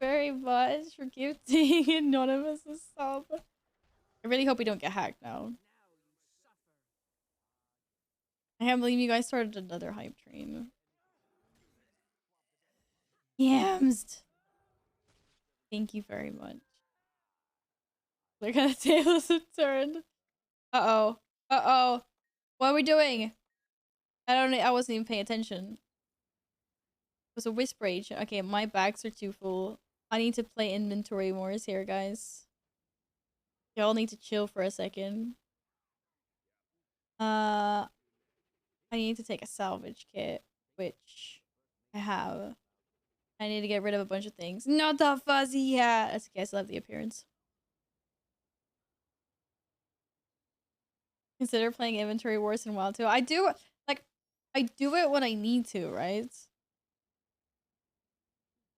very much for gifting Anonymous a sub. I really hope we don't get hacked now. I can't believe you guys started another hype train. Yamsed. Thank you very much. Look at the tables have turned. Uh-oh. Uh-oh. What are we doing? I wasn't even paying attention. It was a whisper age. Okay, my bags are too full. I need to play inventory wars here, guys. Y'all need to chill for a second. I need to take a salvage kit, which I have. I need to get rid of a bunch of things. Not the fuzzy hat. That's okay, I still have the appearance. Consider playing inventory wars in WoW 2. I do it when I need to, right?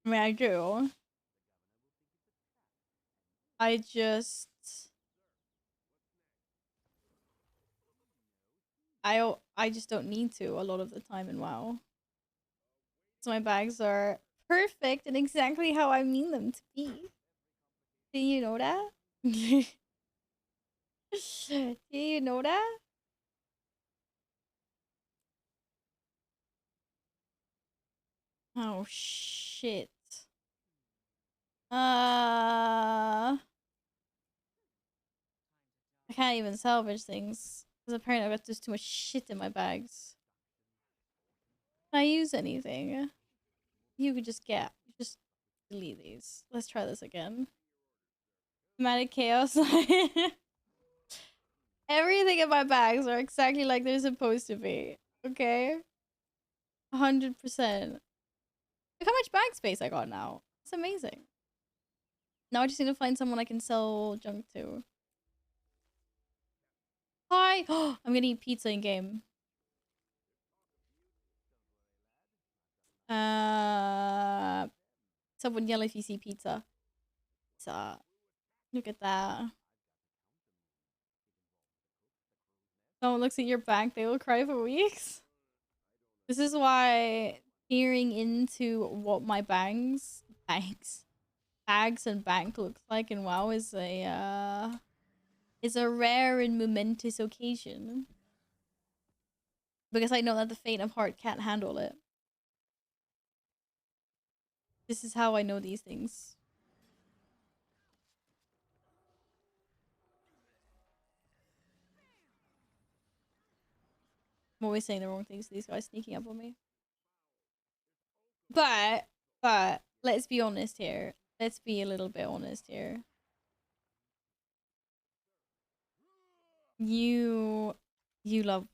I mean, I do. I just don't need to a lot of the time in WoW. So my bags are perfect and exactly how I mean them to be. Do you know that? Do you know that? Oh shit. I can't even salvage things because apparently I've got just too much shit in my bags. Can I use anything? You could just delete these. Let's try this again. Thematic chaos. Everything in my bags are exactly like they're supposed to be. Okay? 100%. Look how much bag space I got now. It's amazing. Now I just need to find someone I can sell junk to. Hi! I'm gonna eat pizza in game. Someone yell if you see pizza. Pizza. Look at that. Someone looks at your bank, they will cry for weeks. This is why peering into what my bags and bank looks like in WoW is a rare and momentous occasion. Because I know that the faint of heart can't handle it. This is how I know these things. I'm always saying the wrong things to these guys sneaking up on me. But let's be honest here. Let's be a little bit honest here. You love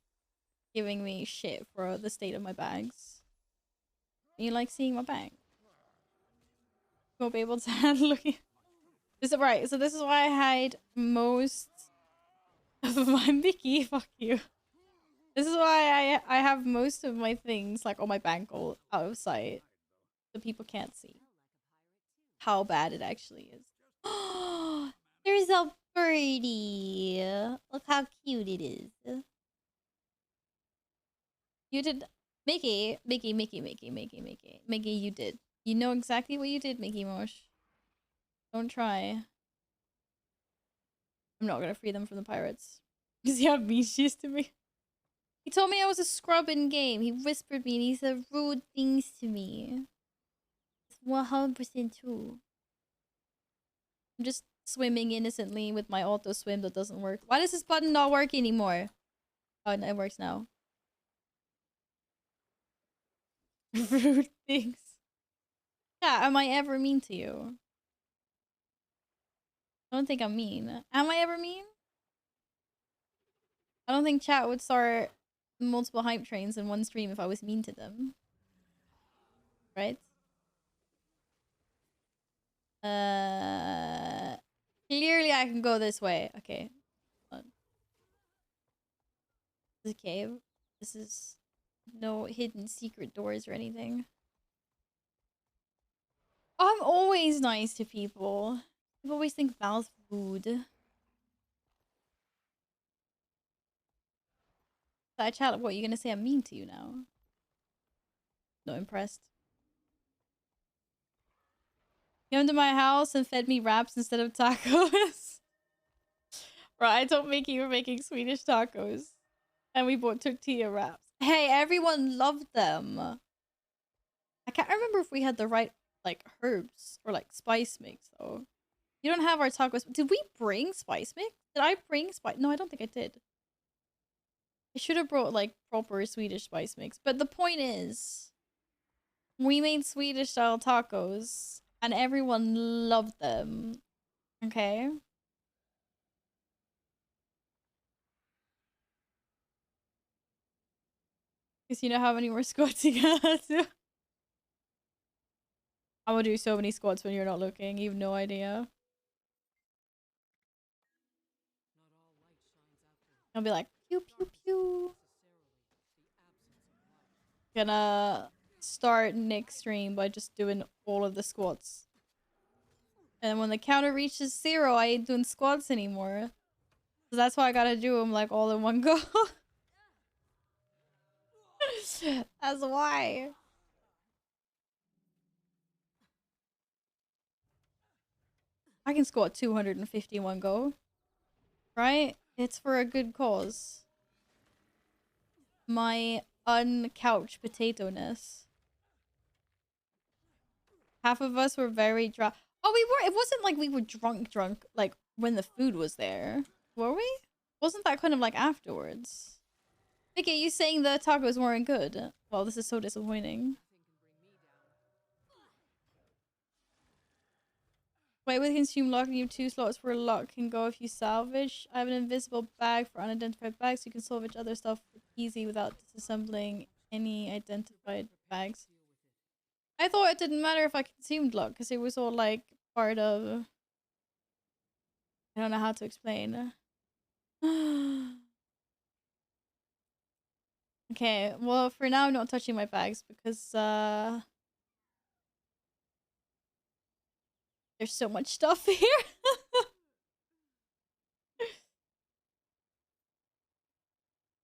giving me shit for the state of my bags. You like seeing my bag. You won't be able to handle looking. This is right. So this is why I hide most of my Mickey. Fuck you. This is why I have most of my things like on my bank all out of sight, so people can't see how bad it actually is. Oh, there's a birdie. Look how cute it is. You did, Mickey, you did. You know exactly what you did, Mickey Mosh. Don't try. I'm not gonna free them from the pirates. Because he had mean to me. He told me I was a scrub in game. He whispered me and he said rude things to me. It's 100% true. I'm just swimming innocently with my auto swim that doesn't work. Why does this button not work anymore? Oh, no, it works now. Rude things. Yeah, am I ever mean to you? I don't think I'm mean. Am I ever mean? I don't think chat would start multiple hype trains in one stream if I was mean to them. Right? Clearly I can go this way. Okay. Hold on. This is a cave. This is no hidden secret doors or anything. I'm always nice to people. I always think mouth rude. Side chat, what, you gonna say I'm mean to you now? Not impressed. Came to my house and fed me wraps instead of tacos. Right, I told Mickey we're making Swedish tacos. And we bought tortilla wraps. Hey, everyone loved them. I can't remember if we had the right, like, herbs or, like, spice mix, though. You don't have our tacos. Did we bring spice mix? Did I bring spice? No, I don't think I did. I should have brought, like, proper Swedish spice mix. But the point is, we made Swedish-style tacos, and everyone loved them. Okay? Because you know how many more squats you gotta do? I'm gonna do so many squats when you're not looking. You have no idea. I'll be like, pew, pew, pew. Gonna start next stream by just doing all of the squats. And when the counter reaches 0, I ain't doing squats anymore. So that's why I gotta do them like all in one go. That's why. I can squat 250 in one go. Right? It's for a good cause. My uncouch potato-ness. Half of us were very drunk. Oh, we were. It wasn't like we were drunk, like when the food was there. Were we? Wasn't that kind of like afterwards? Vicky, you saying the tacos weren't good? Well, this is so disappointing. Wait, with consume lock, you have 2 slots where lock can go if you salvage. I have an invisible bag for unidentified bags, so you can salvage other stuff easy without disassembling any identified bags. I thought it didn't matter if I consumed lock, because it was all like part of... I don't know how to explain. Okay, well, for now I'm not touching my bags because there's so much stuff here.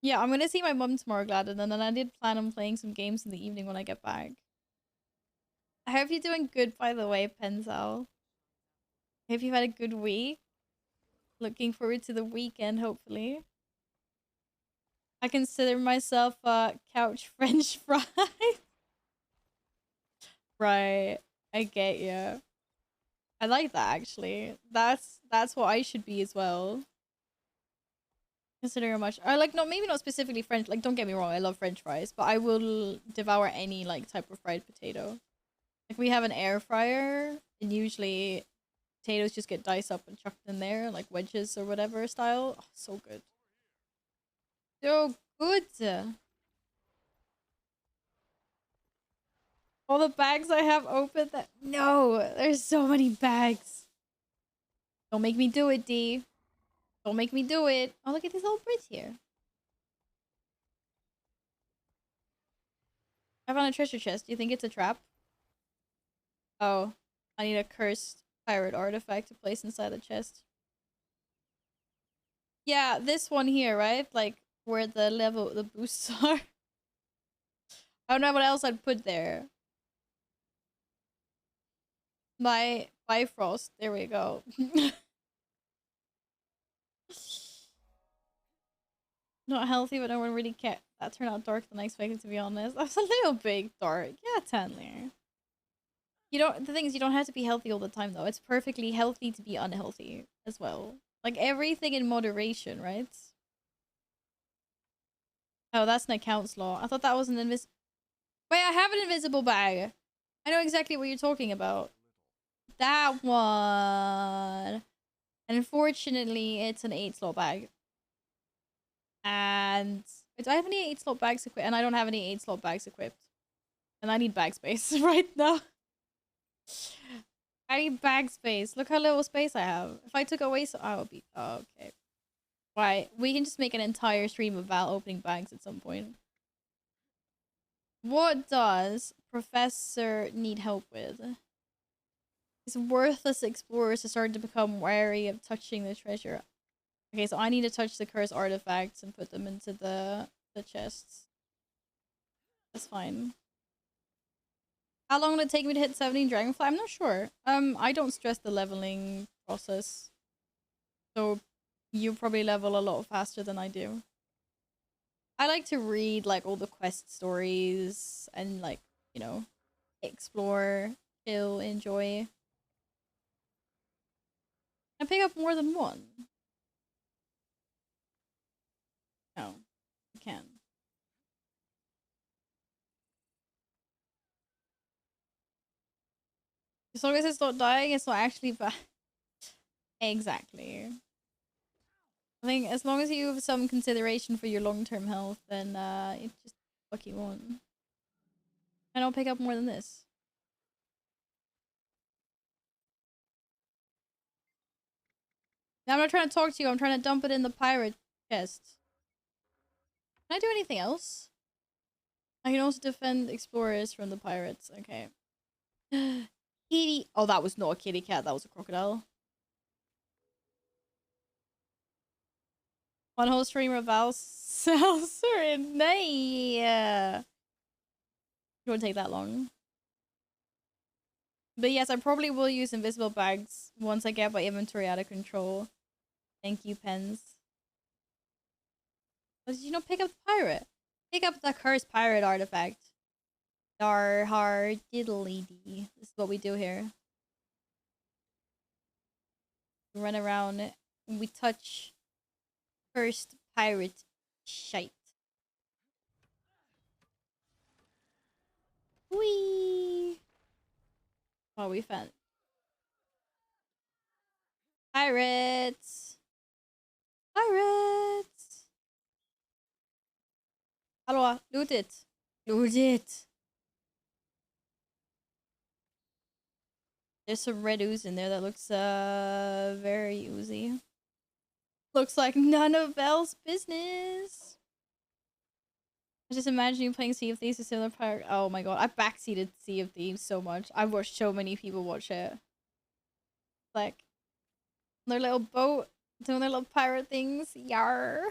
Yeah, I'm gonna see my mum tomorrow, Gladden, and then I did plan on playing some games in the evening when I get back. I hope you're doing good, by the way, Penzal. I hope you've had a good week. Looking forward to the weekend, hopefully. I consider myself couch french fry. Right, I get you. I like that, actually. That's what I should be as well. Considering how much I like, no, maybe not specifically French, like, don't get me wrong, I love French fries, but I will devour any like type of fried potato. Like, we have an air fryer, and usually potatoes just get diced up and chucked in there, like wedges or whatever style. Oh, so good. So good. All the bags I have open that... No, there's so many bags. Don't make me do it, D. Don't make me do it. Oh, look at this little bridge here. I found a treasure chest. Do you think it's a trap? Oh, I need a cursed pirate artifact to place inside the chest. Yeah, this one here, right? Like, where the boosts are. I don't know what else I'd put there. Bifrost. There we go. Not healthy, but no one really cared. That turned out darker than I expected, to be honest. That's a little bit dark. Yeah, Tanler. You don't. The thing is, you don't have to be healthy all the time, though. It's perfectly healthy to be unhealthy as well. Like, everything in moderation, right? Oh, that's an accounts law. I thought that was an Wait, I have an invisible bag. I know exactly what you're talking about. That one. Unfortunately, it's an 8-slot bag. And do I have any 8-slot bags equipped? And I don't have any 8-slot bags equipped. And I need bag space right now. I need bag space. Look how little space I have. If I took away so I would be okay. Right, we can just make an entire stream about opening bags at some point. What does Professor need help with? These worthless explorers are starting to become wary of touching the treasure. Okay, so I need to touch the cursed artifacts and put them into the chests. That's fine. How long will it take me to hit 17 Dragonfly? I'm not sure. I don't stress the leveling process. So you probably level a lot faster than I do. I like to read like all the quest stories and like, you know, explore, chill, enjoy. I pick up more than one. No, you can. As long as it's not dying, it's not actually bad. Exactly. I think as long as you have some consideration for your long-term health, then it's just what you want. I don't pick up more than this. Now I'm not trying to talk to you, I'm trying to dump it in the pirate chest. Can I do anything else? I can also defend explorers from the pirates. Okay. Kitty. Oh, that was not a kitty cat, that was a crocodile. One whole streamer of Val Seltzer. Nay. It won't take that long. But yes, I probably will use invisible bags once I get my inventory out of control. Thank you, Pens. But did you not pick up the pirate? Pick up the cursed pirate artifact. Dar har diddly dee. This is what we do here. We run around and we touch cursed pirate shite. Whee! Oh, we found pirates. Pirates. Hallå, loot it. Loot it. There's some red ooze in there that looks very oozy. Looks like none of Belle's business. I just imagine you playing Sea of Thieves with similar pirate. Oh my god, I backseated Sea of Thieves so much. I've watched so many people watch it. Like their little boat, doing their little pirate things. Yar.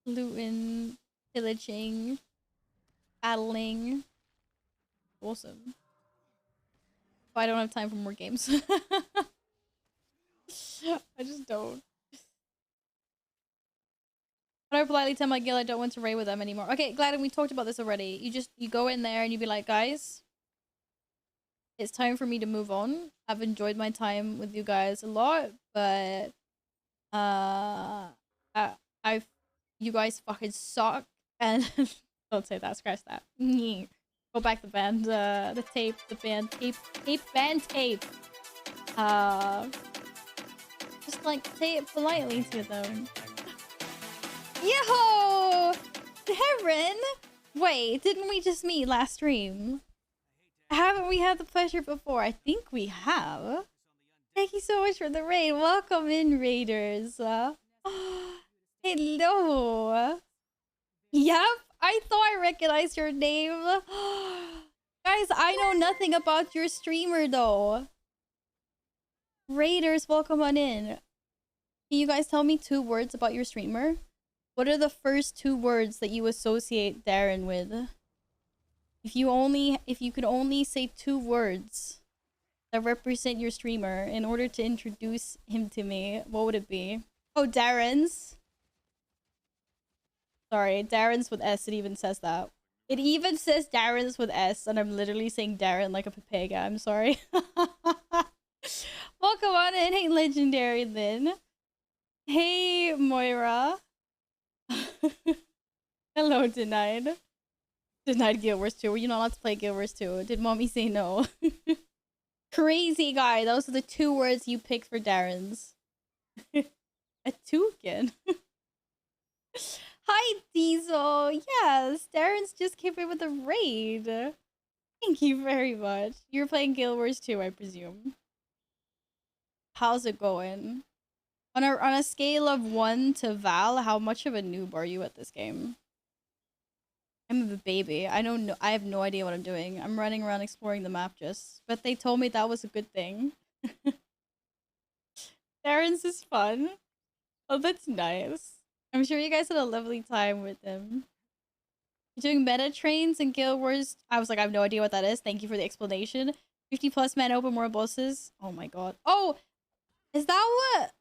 Looting, pillaging, battling. Awesome. But I don't have time for more games. I just don't. But I politely tell my guild I don't want to raid with them anymore. Okay, glad we talked about this already. You go in there and you be like, guys, it's time for me to move on. I've enjoyed my time with you guys a lot, but you guys fucking suck. And don't say that, scratch that. Go back the band, the tape, the band tape, band tape. Just like say it politely to them. Yo! Heron! Wait, didn't we just meet last stream? Haven't we had the pleasure before? I think we have. Thank you so much for the raid. Welcome in, raiders. Hello. Yep, I thought I recognized your name. Guys, I know nothing about your streamer though. Raiders, welcome on in. Can you guys tell me 2 words about your streamer? What are the first 2 words that you associate Darren with? If you could only say 2 words that represent your streamer in order to introduce him to me, what would it be? Oh, Darren's. Sorry, Darren's with S. It even says that. It even says Darren's with S, and I'm literally saying Darren like a Pepega. I'm sorry. Welcome on in. Hey, Legendary Lynn. Hey, Moira. Hello, Denied. Denied Guild Wars 2. Were you not allowed to play Guild Wars 2? Did mommy say no? Crazy guy. Those are the 2 words you picked for Darren's. A toucan. Hi, Diesel. Yes, Darren's just came in with a raid. Thank you very much. You're playing Guild Wars 2, I presume. How's it going? On a scale of 1 to Val, how much of a noob are you at this game? I'm a baby. I have no idea what I'm doing. I'm running around exploring the map just. But they told me that was a good thing. Darren's is fun. Oh, that's nice. I'm sure you guys had a lovely time with him. You're doing meta trains in Guild Wars. I was like, I have no idea what that is. Thank you for the explanation. 50 plus men open more bosses. Oh my god. Oh, is that what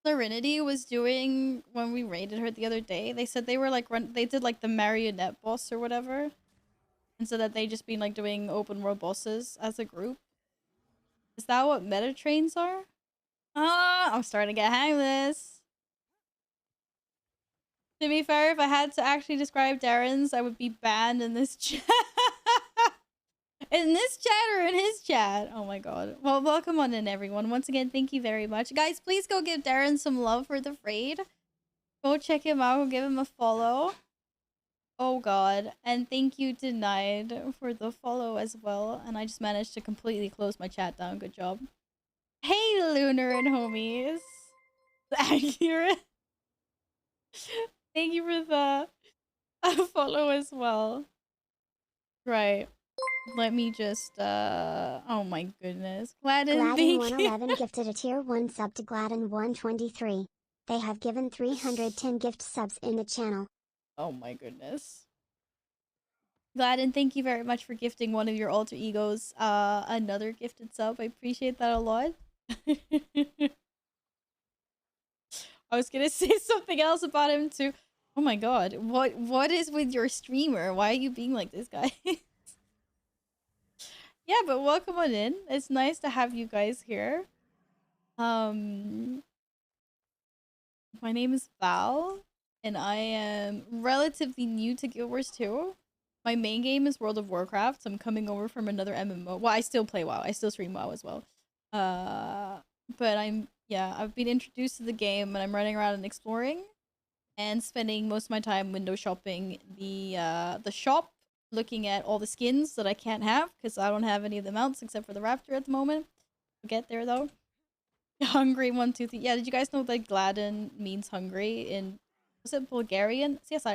Serenity was doing when we raided her the other day? They said they were like they did like the marionette boss or whatever. And so that they just been like doing open world bosses as a group. Is that what meta trains are? I'm starting to get hang of this. To be fair, if I had to actually describe Darren's, I would be banned in this chat. In this chat or in his chat? Oh my god. Well, welcome on in, everyone. Once again, thank you very much. Guys, please go give Darren some love for the raid. Go check him out. Go give him a follow. Oh god. And thank you, Denied, for the follow as well. And I just managed to completely close my chat down. Good job. Hey, Lunar and homies. Accurate. Thank you for the follow as well. Right. Let me just, oh my goodness. Gladden, thank you. Gladden111 gifted a tier 1 sub to Gladden123. They have given 310 gift subs in the channel. Oh my goodness. Gladden, thank you very much for gifting one of your alter egos another gifted sub. I appreciate that a lot. I was gonna say something else about him too. Oh my god. What is with your streamer? Why are you being like this, guy? Yeah, but welcome on in. It's nice to have you guys here. My name is Val, and I am relatively new to Guild Wars 2. My main game is World of Warcraft, so I'm coming over from another MMO. Well, I still play WoW. I still stream WoW as well. But I've been introduced to the game, and I'm running around and exploring, and spending most of my time window shopping the shop, looking at all the skins that I can't have because I don't have any of the mounts except for the Raptor at the moment. We'll get there though. Hungry 1, 2, 3. Yeah, did you guys know that Gladden means hungry in, was it Bulgarian? Yes,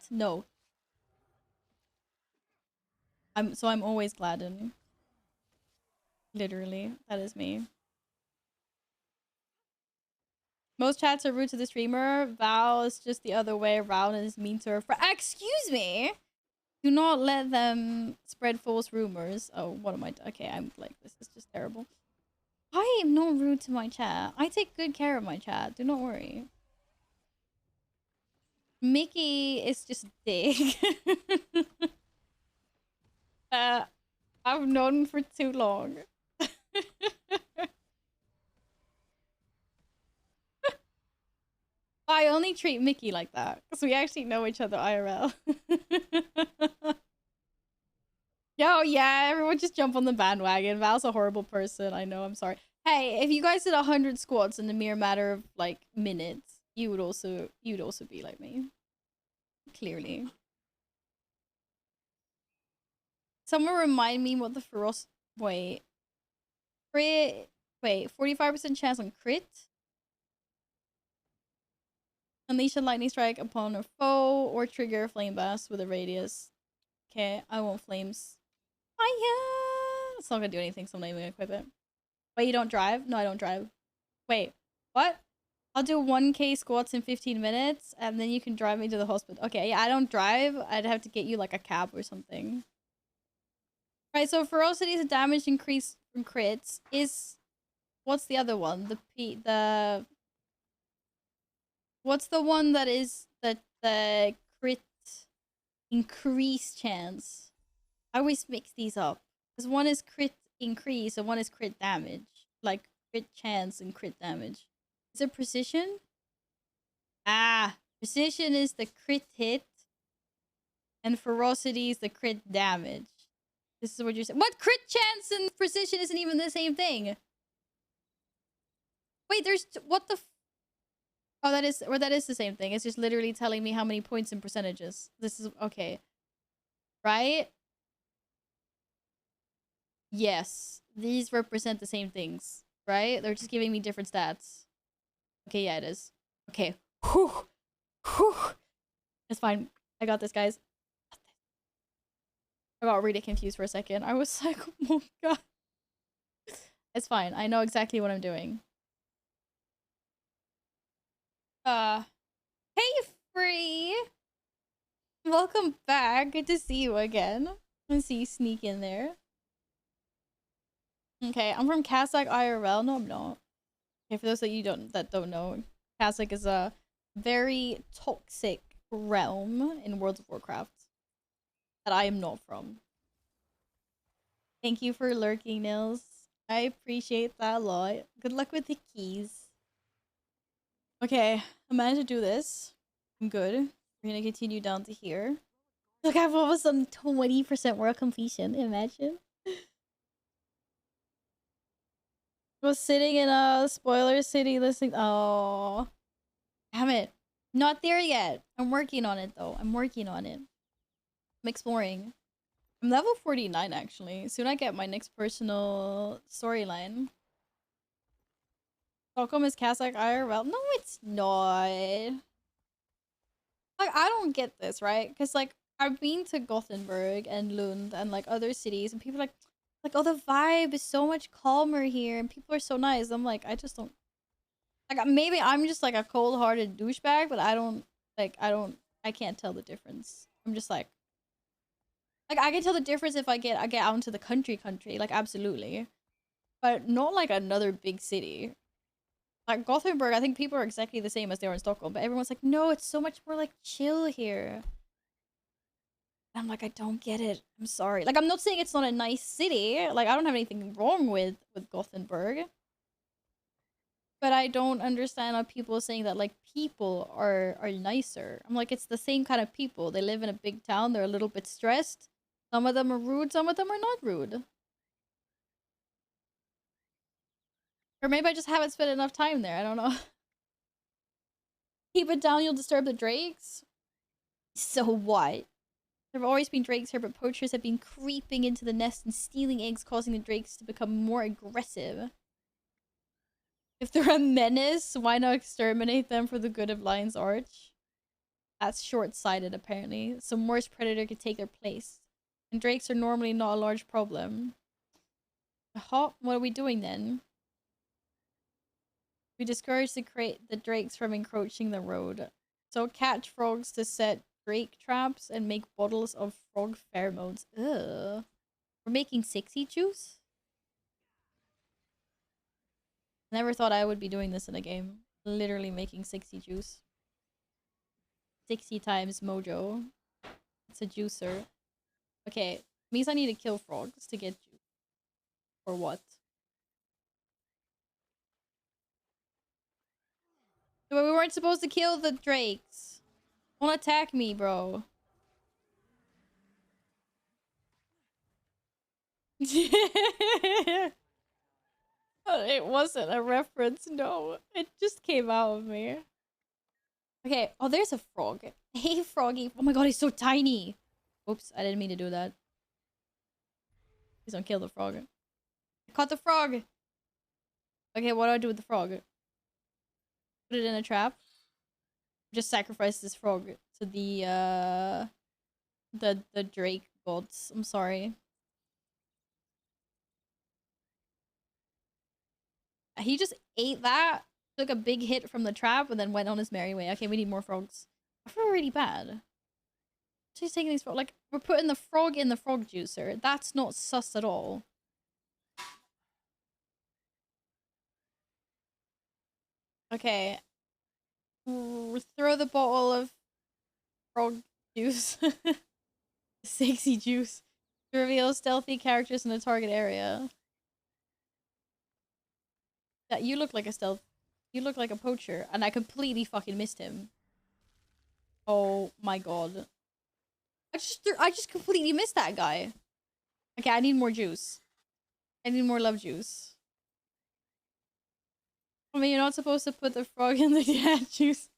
no. I'm always Gladden. Literally, that is me. Most chats are rude to the streamer. Val is just the other way around and is mean to her friend. Excuse me. Do not let them spread false rumors. Oh, what am I? Okay, I'm like, this is just terrible. I am not rude to my chat. I take good care of my chat. Do not worry. Mickey is just big. I've known him for too long. I only treat Mickey like that because we actually know each other IRL. Yo, yeah, everyone just jump on the bandwagon. Val's a horrible person. I know, I'm sorry. Hey, if you guys did 100 squats in a mere matter of like minutes, you'd also be like me. Clearly. Someone remind me what the feroz wait. 45% chance on crit. Unleash a lightning strike upon a foe or trigger a flame blast with a radius. Okay, I want flames. Hiya! It's not gonna do anything, so I'm not even gonna equip it. Wait, you don't drive? No, I don't drive. Wait, what? I'll do 1k squats in 15 minutes, and then you can drive me to the hospital. Okay, yeah, I don't drive. I'd have to get you like a cab or something. Right, so ferocity is a damage increase from crits. What's the other one? What's the one that is the crit increase chance? I always mix these up. Because one is crit increase and one is crit damage. Like crit chance and crit damage. Is it precision? Ah, precision is the crit hit. And ferocity is the crit damage. This is what you're saying. What? Crit chance and precision isn't even the same thing. Wait, there's what the oh, that is the same thing. It's just literally telling me how many points and percentages. This is okay. Right? Yes. These represent the same things, right? They're just giving me different stats. Okay, yeah, it is. Okay. Whew. Whew. It's fine. I got this, guys. I got really confused for a second. I was like, oh my god. It's fine. I know exactly what I'm doing. Hey, Free! Welcome back. Good to see you again. I see you sneak in there. Okay, I'm from Kazakh IRL. No, I'm not. Okay, for those that don't know, Kazakh is a very toxic realm in World of Warcraft that I am not from. Thank you for lurking, Nils. I appreciate that a lot. Good luck with the keys. Okay, I managed to do this. I'm good. We're gonna continue down to here. Look, I've all of a sudden 20% world completion. Imagine. Was sitting in a spoiler city listening. Oh, damn it. Not there yet. I'm working on it though. I'm working on it. I'm exploring. I'm level 49 actually. Soon I get my next personal storyline. Stockholm is Kazakh IRL. No, it's not. Like, I don't get this, right? Because, like, I've been to Gothenburg and Lund and, like, other cities, and people are like, oh, the vibe is so much calmer here, and people are so nice. I'm like, I just don't. Like, maybe I'm just, like, a cold-hearted douchebag, but I can't tell the difference. I'm just like, I can tell the difference if I get out into the country, like, absolutely. But not, like, another big city. Like, Gothenburg, I think people are exactly the same as they are in Stockholm, but everyone's like, no, it's so much more, like, chill here. And I'm like, I don't get it. I'm sorry. Like, I'm not saying it's not a nice city. Like, I don't have anything wrong with Gothenburg. But I don't understand how people are saying that, like, people are nicer. I'm like, it's the same kind of people. They live in a big town. They're a little bit stressed. Some of them are rude. Some of them are not rude. Or maybe I just haven't spent enough time there. I don't know. Keep it down, you'll disturb the drakes. So what? There have always been drakes here, but poachers have been creeping into the nest and stealing eggs, causing the drakes to become more aggressive. If they're a menace, why not exterminate them for the good of Lion's Arch? That's short-sighted, apparently. Some worse predator could take their place. And drakes are normally not a large problem. What are we doing then? We discourage the drakes from encroaching the road. So catch frogs to set drake traps and make bottles of frog pheromones. Ugh. We're making 60 juice? Never thought I would be doing this in a game. Literally making 60 juice. 60 times mojo. It's a juicer. Okay. Means I need to kill frogs to get juice. Or what? But we weren't supposed to kill the drakes. Don't attack me, bro. It wasn't a reference, no. It just came out of me. Okay, oh, there's a frog. Hey, froggy. Oh my god, he's so tiny. Oops, I didn't mean to do that. Please don't kill the frog. I caught the frog. Okay, what do I do with the frog? Put it in a trap. Just sacrifice this frog to the Drake gods. I'm sorry. He just ate that, took a big hit from the trap, and then went on his merry way. Okay, we need more frogs. I feel really bad. She's taking these frogs. Like, we're putting the frog in the frog juicer. That's not sus at all. Okay. Throw the bottle of frog juice. Sexy juice. To reveal stealthy characters in the target area. That you look like a stealth. You look like a poacher, and I completely fucking missed him. Oh my god. I just completely missed that guy. Okay, I need more juice. I need more love juice. I mean, you're not supposed to put the frog in the cat juice.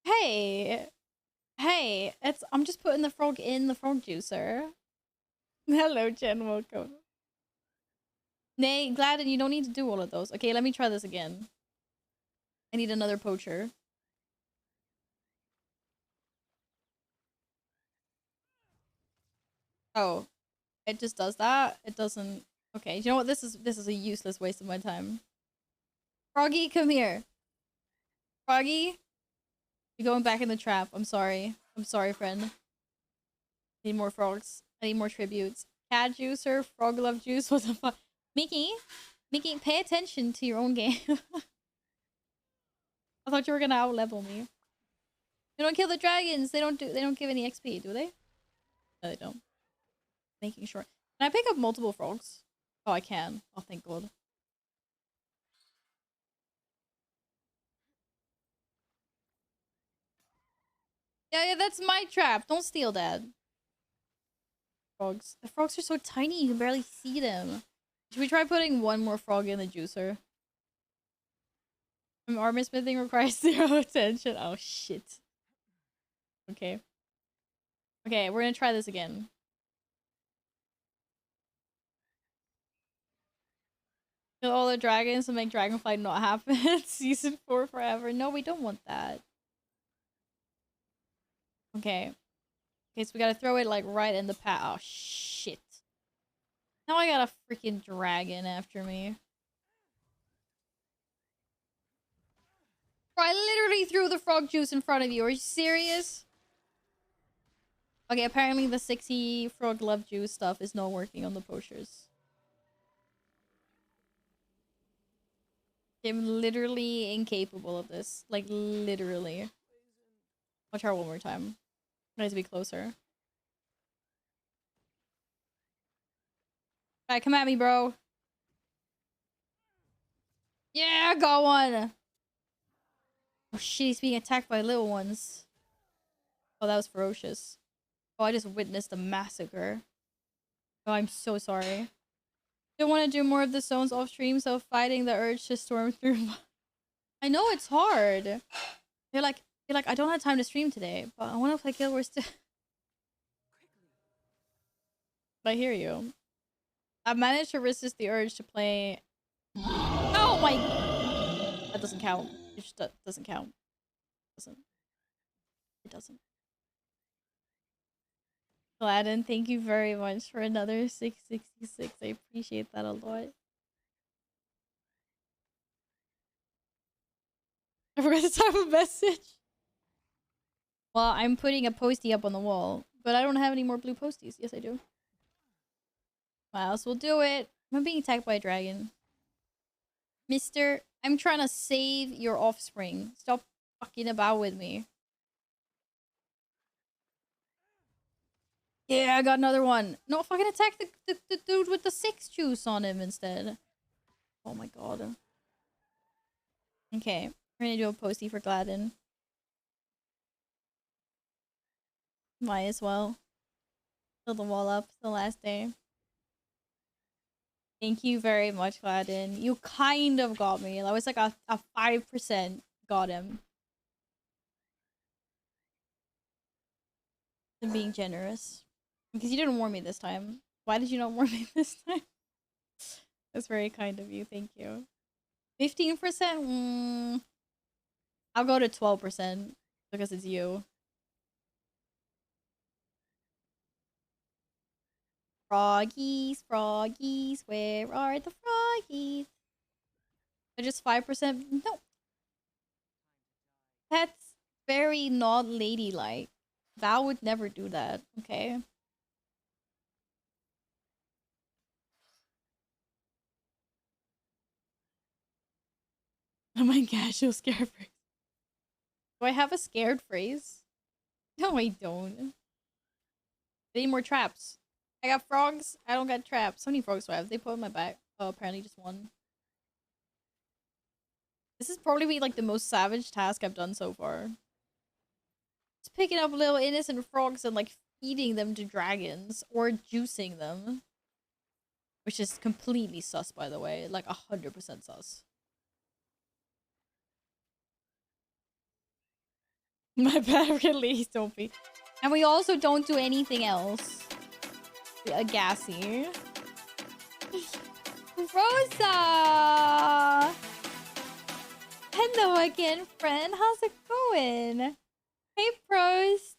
Hey, hey, I'm just putting the frog in the frog juicer. Hello, Jen. Welcome. Nay, Gladden, you don't need to do all of those. Okay, let me try this again. I need another poacher. Oh, it just does that. It doesn't. Okay, you know what? This is a useless waste of my time. Froggy, come here. Froggy, you're going back in the trap. I'm sorry. I'm sorry, friend. I need more frogs. I need more tributes. Cat juicer, frog love juice. What the fuck? Mickey, pay attention to your own game. I thought you were gonna out-level me. You don't kill the dragons. They don't give any XP, do they? No, they don't. Making sure. Can I pick up multiple frogs? Oh, I can. Oh, thank God. Yeah, that's my trap. Don't steal that. Frogs. The frogs are so tiny, you can barely see them. Should we try putting one more frog in the juicer? Armor smithing requires 0 attention. Oh, shit. Okay. Okay, we're gonna try this again. Kill all the dragons to make Dragonflight not happen. Season 4 forever. No, we don't want that. Okay. Okay, so we gotta throw it like right in the path. Oh, shit. Now I got a freaking dragon after me. Bro, I literally threw the frog juice in front of you. Are you serious? Okay, apparently the 60 frog love juice stuff is not working on the poachers. I'm literally incapable of this. Like, literally. I'll try one more time. I need to be closer. Alright, come at me, bro. Yeah, I got one! Oh shit, he's being attacked by little ones. Oh, that was ferocious. Oh, I just witnessed a massacre. Oh, I'm so sorry. Don't want to do more of the zones off stream, so fighting the urge to storm through. I know it's hard. You're like, I don't have time to stream today, but I want to play Guild Wars too. I hear you. I've managed to resist the urge to play. Oh my! That doesn't count. It just doesn't count. It doesn't. Gladden, thank you very much for another 666. I appreciate that a lot. I forgot to type a message. Well, I'm putting a postie up on the wall, but I don't have any more blue posties. Yes, I do. Miles will do it. I'm being attacked by a dragon. Mister, I'm trying to save your offspring. Stop fucking about with me. Yeah, I got another one. No, fucking attack the dude with the 6 juice on him instead. Oh my god. Okay, we're gonna do a postie for Gladden. Might as well. Fill the wall up the last day. Thank you very much, Gladden. You kind of got me. That was like a 5% got him. I'm being generous. Because you didn't warn me this time. Why did you not warn me this time? That's very kind of you. Thank you. 15%? I'll go to 12% because it's you. Froggies, froggies, where are the froggies? They're just 5%? No. That's very not ladylike. Val would never do that, okay? Oh my gosh, you'll scare phrase. Do I have a scared phrase? No, I don't. I need more traps. I got frogs. I don't got traps. How many frogs do I have? They put on my back. Oh, apparently just one. This is probably like the most savage task I've done so far. Just picking up little innocent frogs and like feeding them to dragons or juicing them. Which is completely sus, by the way. Like 100% sus. My bad, release, don't be. And we also don't do anything else. Gassy. Rosa! Hello again, friend. How's it going? Hey, Prost.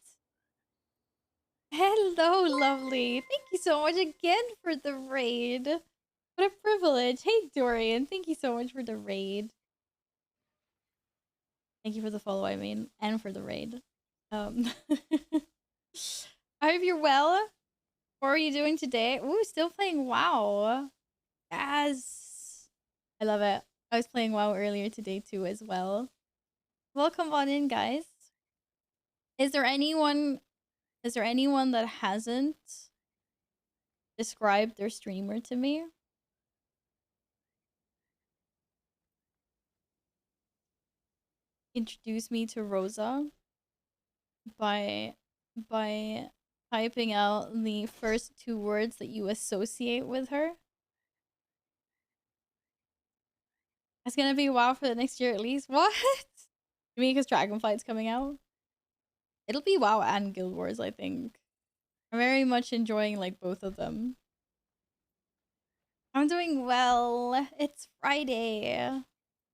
Hello, lovely. Thank you so much again for the raid. What a privilege. Hey, Dorian. Thank you so much for the raid. Thank you for the follow, I mean, and for the raid. I hope you're well. What are you doing today? Ooh, still playing WoW. Yes. I love it. I was playing WoW earlier today too as well. Welcome on in, guys. Is there anyone that hasn't described their streamer to me? Introduce me to Rosa by typing out the first 2 words that you associate with her. It's gonna be WoW for the next year at least. What? You mean because Dragonflight's coming out? It'll be WoW and Guild Wars, I think. I'm very much enjoying like both of them. I'm doing well. It's Friday.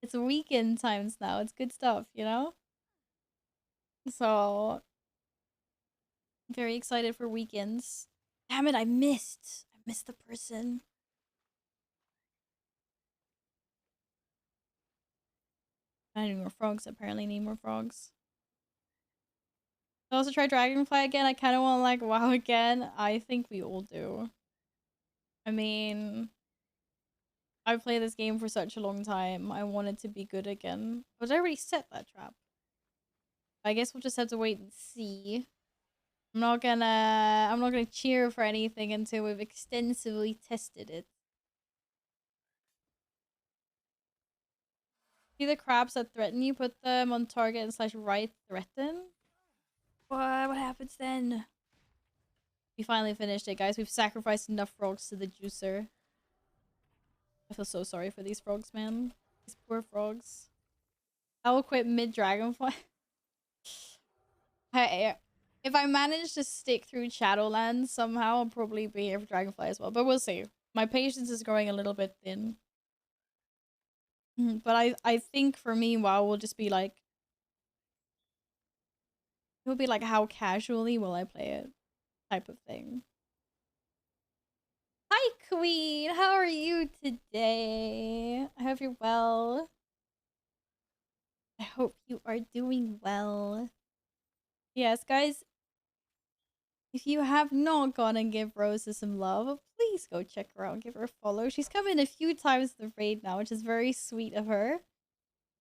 It's weekend times now. It's good stuff, you know? So I'm very excited for weekends. Damn it, I missed the person. I need more frogs. Apparently need more frogs. I also try Dragonfly again. I kind of want like WoW again. I think we all do. I mean, I've played this game for such a long time. I want it to be good again. But I already set that trap. I guess we'll just have to wait and see. I'm not gonna cheer for anything until we've extensively tested it. See the crabs that threaten you? Put them on target and slash right threaten. What happens then? We finally finished it, guys. We've sacrificed enough frogs to the juicer. I feel so sorry for these frogs, man. These poor frogs. I will quit mid-Dragonfly. Hey, if I manage to stick through Shadowlands somehow, I'll probably be here for Dragonfly as well. But we'll see. My patience is growing a little bit thin. But I think for me, WoW will just be like... It'll be like, how casually will I play it? Type of thing. Hi, Queen! How are you today? I hope you're well. I hope you are doing well. Yes, guys. If you have not gone and give Rosa some love, please go check her out. Give her a follow. She's come in a few times to the raid now, which is very sweet of her.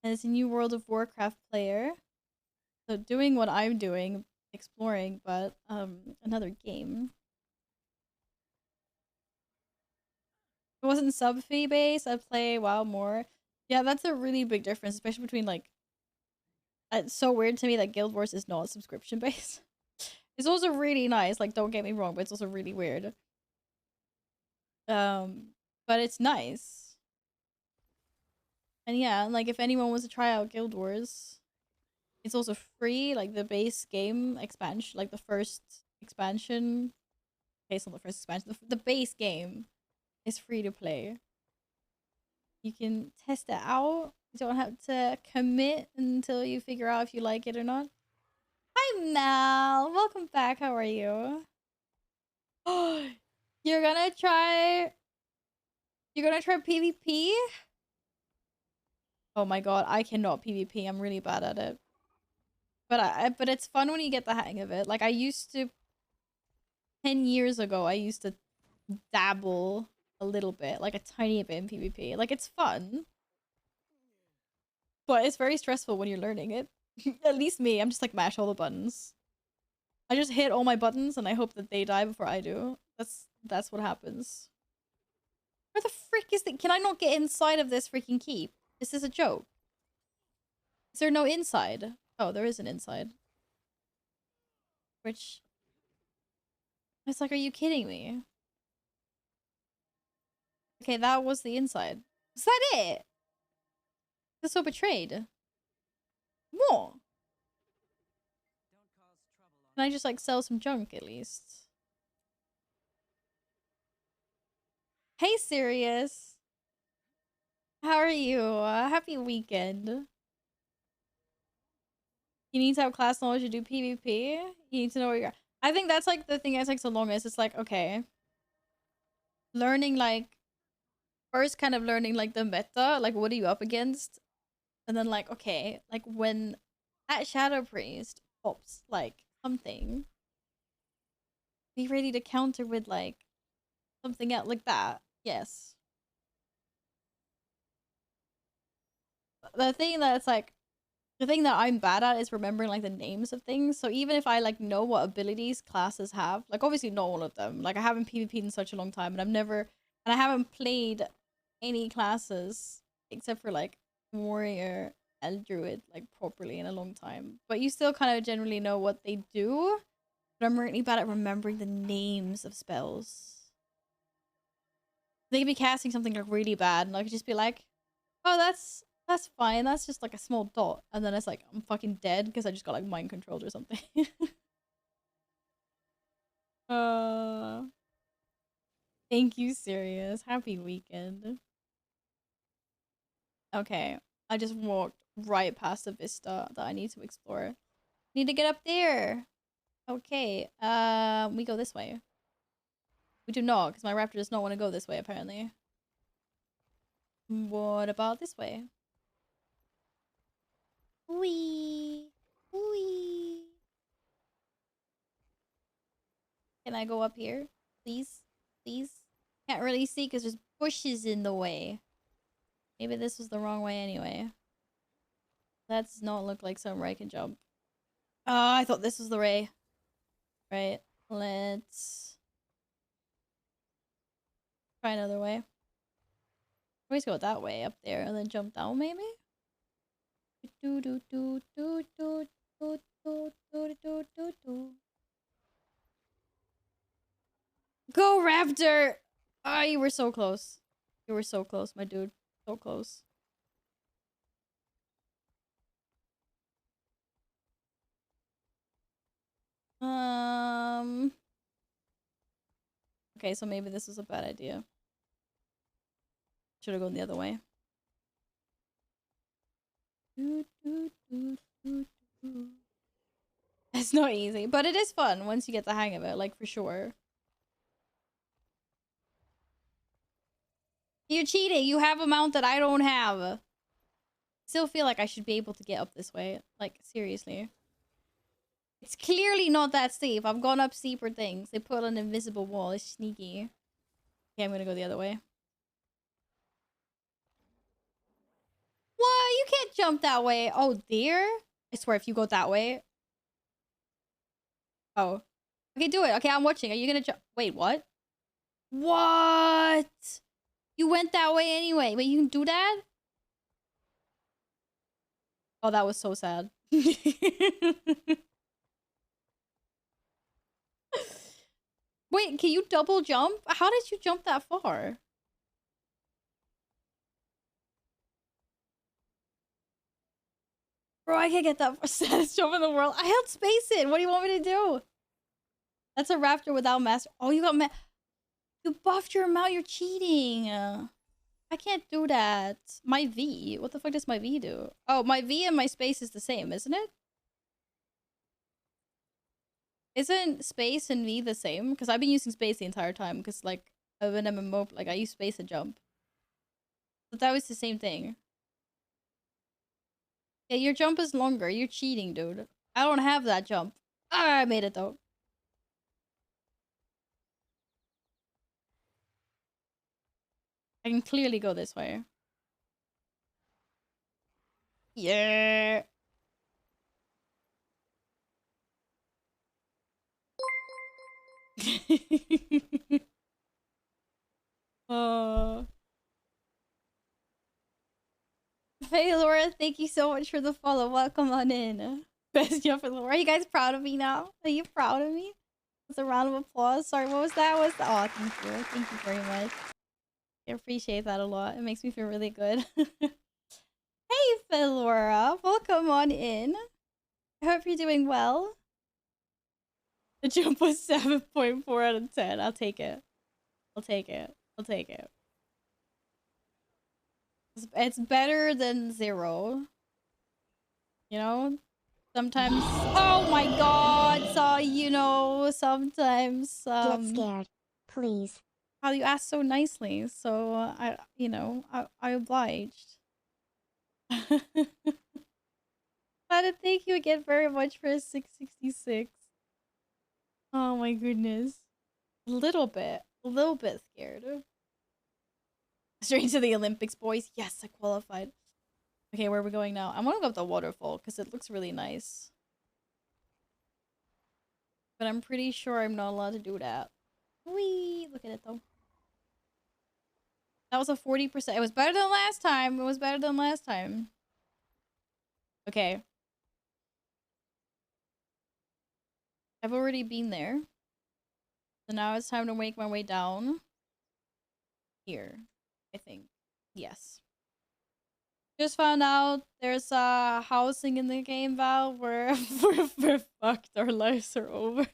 And it's a new World of Warcraft player. So doing what I'm doing, exploring, but another game. If it wasn't sub fee based, I'd play WoW more. Yeah, that's a really big difference, especially between like... It's so weird to me that Guild Wars is not subscription based. It's also really nice, like don't get me wrong, but it's also really weird. But it's nice. And yeah, like if anyone wants to try out Guild Wars, it's also free, like the base game expansion, like the first expansion. Okay, it's not the first expansion, the base game is free to play. You can test it out. You don't have to commit until you figure out if you like it or not. Hi, Mal. Welcome back. How are you? Oh, you're gonna try PvP? Oh my god, I cannot PvP. I'm really bad at it. But it's fun when you get the hang of it. Like I used to 10 years ago, I used to dabble a little bit, like a tiny bit in PvP. Like it's fun. But it's very stressful when you're learning it. At least me, I'm just like mash all the buttons. I just hit all my buttons and I hope that they die before I do. That's what happens. Where the frick is the... Can I not get inside of this freaking keep? Is this a joke? Is there no inside? Oh, there is an inside. Which... It's like, are you kidding me? Okay, that was the inside. Is that it? That's so betrayed. What? Can I just like sell some junk at least? Hey, Sirius. How are you? Happy weekend. You need to have class knowledge to do PvP. You need to know where you're. I think that's like the thing that takes the longest. It's like, okay, learning like first kind of learning like the meta, like what are you up against? And then like, okay, like when at Shadow Priest pops like something, be ready to counter with like something else like that. Yes. The thing that's like the thing that I'm bad at is remembering like the names of things. So even if I like know what abilities classes have, like obviously not all of them. Like I haven't PvP'd in such a long time and I haven't played any classes except for like warrior and druid like properly in a long time. But you still kind of generally know what they do. But I'm really bad at remembering the names of spells. They could be casting something like really bad and I could just be like, oh, that's fine. That's just like a small dot. And then it's like, I'm fucking dead because I just got like mind controlled or something. Thank you, Sirius. Happy weekend. Okay. I just walked right past the vista that I need to explore. Need to get up there. Okay. We go this way. We do not, because my raptor does not want to go this way, apparently. What about this way? Wee. Wee. Can I go up here? Please? Please? Can't really see because there's bushes in the way. Maybe this was the wrong way anyway. That does not look like somewhere I can jump. Oh, I thought this was the way. Right. Let's try another way. Always go that way up there and then jump down maybe? Go, Raptor! Ah, you were so close. You were so close, my dude. So close. Okay, so maybe this is a bad idea. Should have gone the other way. It's not easy, but it is fun once you get the hang of it, like for sure. You're cheating. You have a mount that I don't have. Still feel like I should be able to get up this way. Like, seriously. It's clearly not that steep. I've gone up steeper things. They put an invisible wall. It's sneaky. Okay, I'm gonna go the other way. What? You can't jump that way. Oh, dear. I swear, if you go that way. Oh. Okay, do it. Okay, I'm watching. Are you gonna jump? Wait, what? What? You went that way anyway. Wait, you can do that? Oh, that was so sad. Wait, can you double jump? How did you jump that far? Bro, I can't get that saddest jump in the world. I held space in. What do you want me to do? That's a raptor without master. Oh, you got you buffed your mount. You're cheating. I can't do that. My V. What the fuck does my V do? Oh, my V and my space is the same, isn't it? Isn't space and V the same? Because I've been using space the entire time. Because like of an MMO, like I use space and jump. But that was the same thing. Yeah, your jump is longer. You're cheating, dude. I don't have that jump. Ah, I made it though. I can clearly go this way. Yeah. Hey Laura, thank you so much for the follow. Welcome on in. Best jump in the world. Are you guys proud of me now? Are you proud of me? That's a round of applause. Sorry, what was that? Oh, thank you. Thank you very much. I appreciate that a lot. It makes me feel really good. Hey, Philora. Welcome on in. I hope you're doing well. The jump was 7.4 out of 10. I'll take it. I'll take it. I'll take it. It's better than 0. You know? Sometimes... Oh my god! So, you know, sometimes... Get scared. Please. How you asked so nicely. So, I obliged. Thank you again very much for 666. Oh my goodness. A little bit scared. Straight to the Olympics, boys. Yes, I qualified. Okay, where are we going now? I want to go up the waterfall because it looks really nice. But I'm pretty sure I'm not allowed to do that. Whee! Look at it though. That was a 40%. It was better than last time. It was better than last time. Okay. I've already been there. So now it's time to make my way down. Here. I think. Yes. Just found out there's housing in the game, Val, where we're fucked. Our lives are over.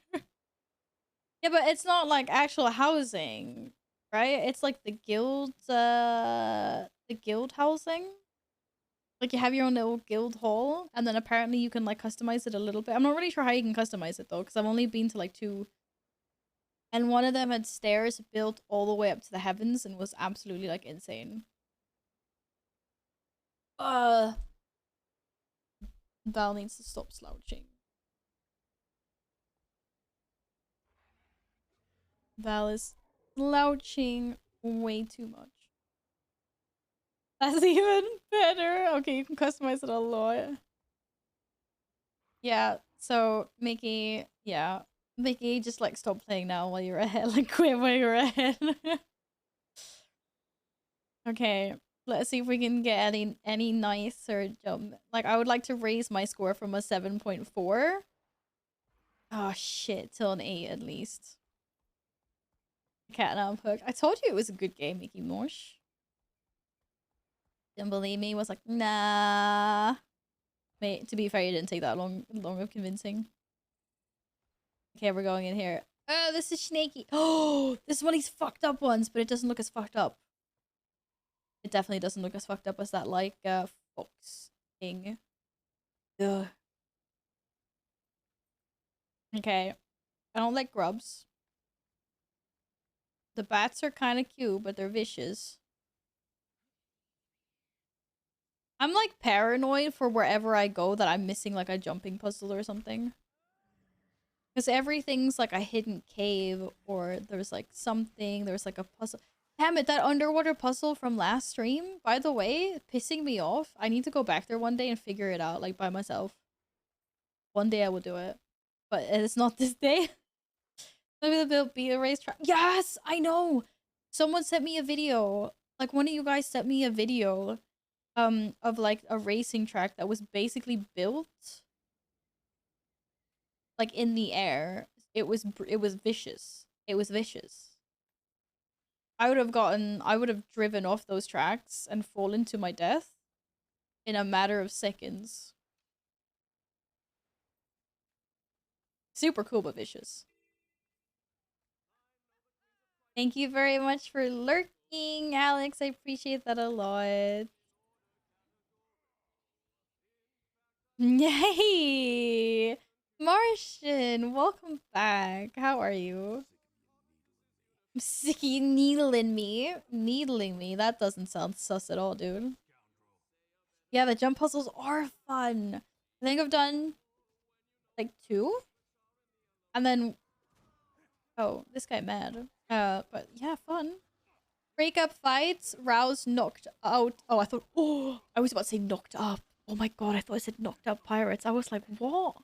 Yeah, but it's not like actual housing, right? It's like the guild housing. Like you have your own little guild hall, and then apparently you can like customize it a little bit. I'm not really sure how you can customize it though, because I've only been to like 2. And one of them had stairs built all the way up to the heavens and was absolutely like insane. Val needs to stop slouching. Val is slouching way too much. That's even better. Okay, you can customize it a lot. Yeah, so Mickey, just like stop playing now while you're ahead. Like quit while you're ahead. Okay, let's see if we can get any nicer jump. Like I would like to raise my score from a 7.4. Oh shit, till an 8 at least. Cat and hook. I told you it was a good game, Mickey Mosh. Didn't believe me. Was like, nah. Wait, to be fair, you didn't take that long of convincing. Okay, we're going in here. Oh, this is snaky. Oh, this is one of these fucked up ones, but it doesn't look as fucked up. It definitely doesn't look as fucked up as that, like, fox thing. Ugh. Okay. I don't like grubs. The bats are kind of cute, but they're vicious. I'm like paranoid for wherever I go that I'm missing like a jumping puzzle or something. Because everything's like a hidden cave or there's like something, there's like a puzzle. Damn it, that underwater puzzle from last stream, by the way, pissing me off. I need to go back there one day and figure it out like by myself. One day I will do it. But it's not this day. Maybe the be a racetrack. Yes, I know. Someone sent me a video. Like one of you guys sent me a video of like a racing track that was basically built like in the air. It was vicious. It was vicious. I would have driven off those tracks and fallen to my death in a matter of seconds. Super cool but vicious. Thank you very much for lurking, Alex. I appreciate that a lot. Yay! Martian, welcome back. How are you? I'm sick of you needling me. Needling me? That doesn't sound sus at all, dude. Yeah, the jump puzzles are fun. I think I've done like 2. And then... Oh, this guy mad. But yeah, fun. Breakup fights, rouse, knocked out. Oh, I thought... Oh, I was about to say knocked up. Oh my god, I thought I said knocked up pirates. I was like, what?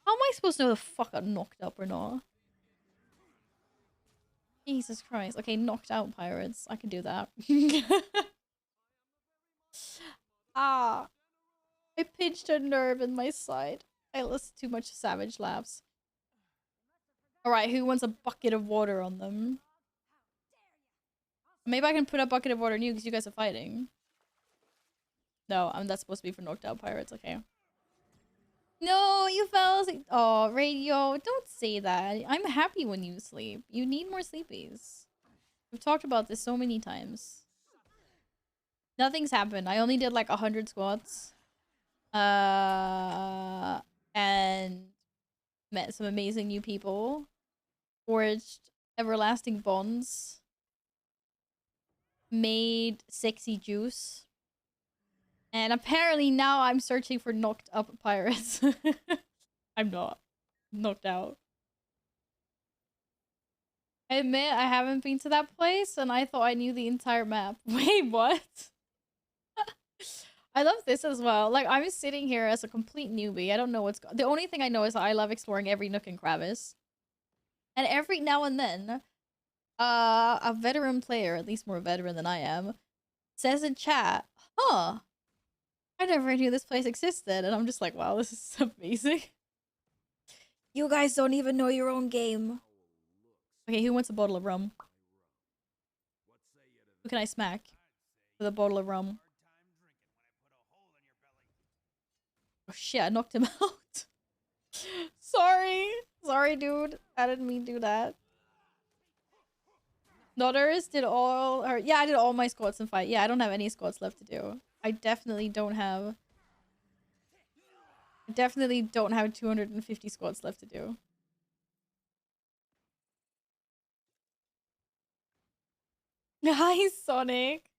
How am I supposed to know the fuck I'm knocked up or not? Jesus Christ. Okay, knocked out pirates. I can do that. Ah. I pinched a nerve in my side. I listened to too much Savage Laughs. Alright, who wants a bucket of water on them? Maybe I can put a bucket of water on you because you guys are fighting. No, that's supposed to be for knocked out pirates. Okay. No, you fell asleep. Oh, Radio, don't say that. I'm happy when you sleep. You need more sleepies. We've talked about this so many times. Nothing's happened. I only did like 100 squats. And met some amazing new people. Forged everlasting bonds. Made sexy juice. And apparently now I'm searching for knocked up pirates. I'm not knocked out. I admit I haven't been to that place and I thought I knew the entire map. Wait, what? I love this as well. Like, I'm sitting here as a complete newbie. I don't know what's the only thing I know is that I love exploring every nook and crevice. And every now and then, a veteran player, at least more veteran than I am, says in chat, huh, I never knew this place existed. And I'm just like, wow, this is amazing. You guys don't even know your own game. Okay, who wants a bottle of rum? Who can I smack with a bottle of rum? Oh shit, I knocked him out. Sorry. Sorry, dude. I didn't mean to do that. Nodders did all her. Yeah, I did all my squats and fight. Yeah, I don't have any squats left to do. I definitely don't have 250 squats left to do. Hi, Sonic.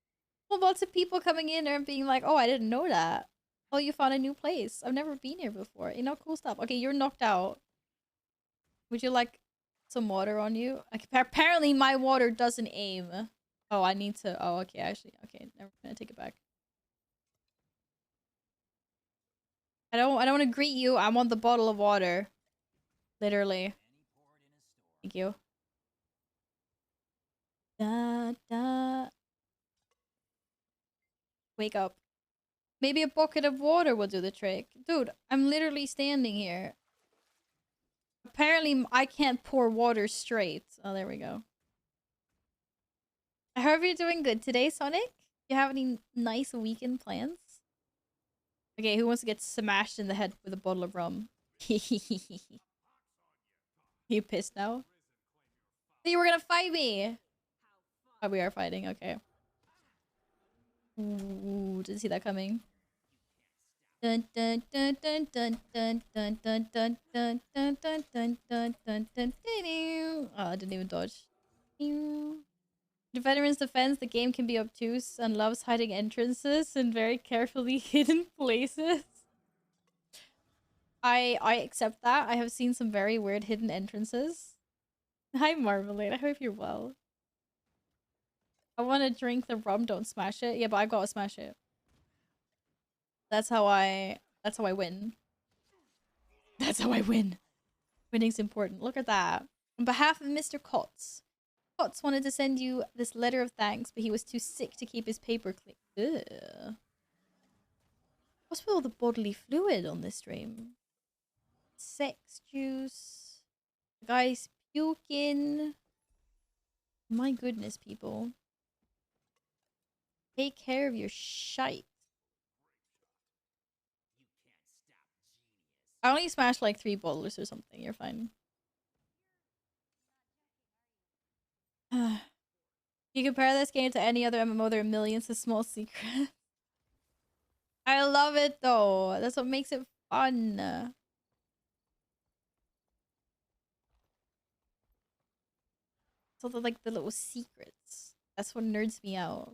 Well, lots of people coming in and being like, oh, I didn't know that. Oh, you found a new place. I've never been here before. You know, cool stuff. Okay, you're knocked out. Would you like some water on you? Okay, apparently my water doesn't aim. Oh, I need to. Oh, okay, actually. Okay, never gonna take it back. I don't want to greet you. I want the bottle of water. Literally. Thank you. Da, da. Wake up. Maybe a bucket of water will do the trick. Dude, I'm literally standing here. Apparently, I can't pour water straight. Oh, there we go. I hope you're doing good today, Sonic. Do you have any nice weekend plans? Okay, who wants to get smashed in the head with a bottle of rum? You pissed now? You were gonna fight me! Oh, we are fighting, okay. Ooh, didn't see that coming. Dun dun dun dun dun dun dun dun dun dun dun dun dun dun dun dun. Oh, I didn't even dodge. In Veteran's defense, the game can be obtuse and loves hiding entrances in very carefully hidden places. I accept that. I have seen some very weird hidden entrances. Hi, Marmalade. I hope you're well. I want to drink the rum. Don't smash it. Yeah, but I've got to smash it. That's how I win. That's how I win. Winning's important. Look at that. On behalf of Mr. Kotz, Kotz wanted to send you this letter of thanks, but he was too sick to keep his paper clean. Ugh. What's with all the bodily fluid on this stream? Sex juice. The guy's puking. My goodness, people. Take care of your shite. I only smashed like 3 bottles or something. You're fine. You compare this game to any other MMO, there are millions of small secrets. I love it though. That's what makes it fun. So the like the little secrets. That's what nerds me out.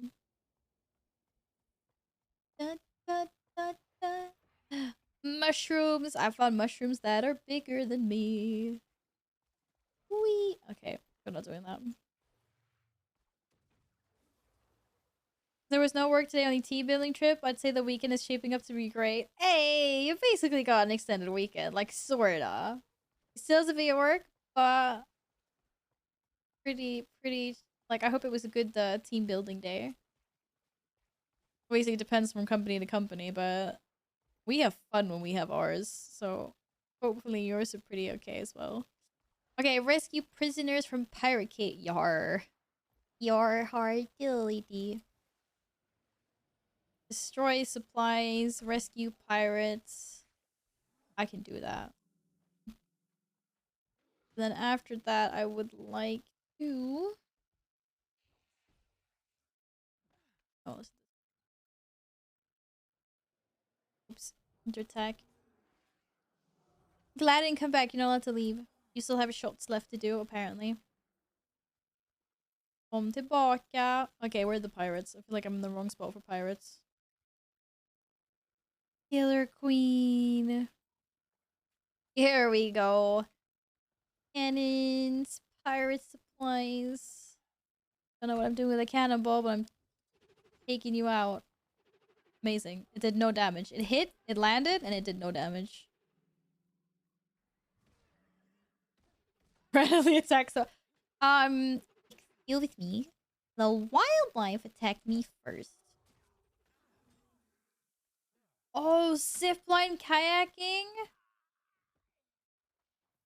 Da, da, da, da. Mushrooms. I found mushrooms that are bigger than me. Wee. Okay, we're not doing that. There was no work today on the team building trip. I'd say the weekend is shaping up to be great. Hey, you basically got an extended weekend, like sorta. It still has to be at work, but pretty. Like I hope it was a good team building day. Obviously, it depends from company to company, but we have fun when we have ours. So hopefully yours are pretty okay as well. Okay, rescue prisoners from pirate cave. Yar. Yar hard dilly. Destroy supplies, rescue pirates. I can do that. Then after that, I would like to... Oh, oops. Interattack. Glad I didn't come back. You're not allowed to leave. You still have shots left to do, apparently. Kom tillbaka. Okay, where are the pirates? I feel like I'm in the wrong spot for pirates. Killer Queen. Here we go. Cannons. Pirate supplies. Don't know what I'm doing with a cannonball, but I'm taking you out. Amazing. It did no damage. It hit, it landed, and it did no damage. Randomly attack, so... Deal with me. The wildlife attacked me first. Oh, zipline kayaking?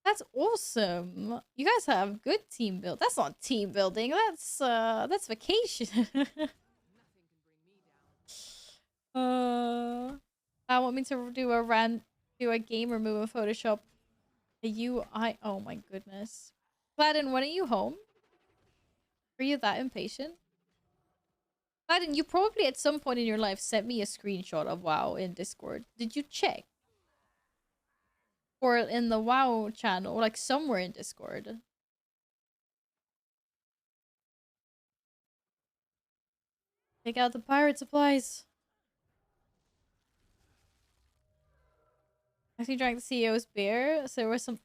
That's awesome. You guys have good team build. That's not team building. That's vacation. I want me to do a game remove in Photoshop. A UI. Oh my goodness. Gladden, when are you home? Are you that impatient? Gladden, you probably at some point in your life sent me a screenshot of WoW in Discord. Did you check? Or in the WoW channel, or like somewhere in Discord. Take out the pirate supplies. Actually drank the CEO's beer, so there was some...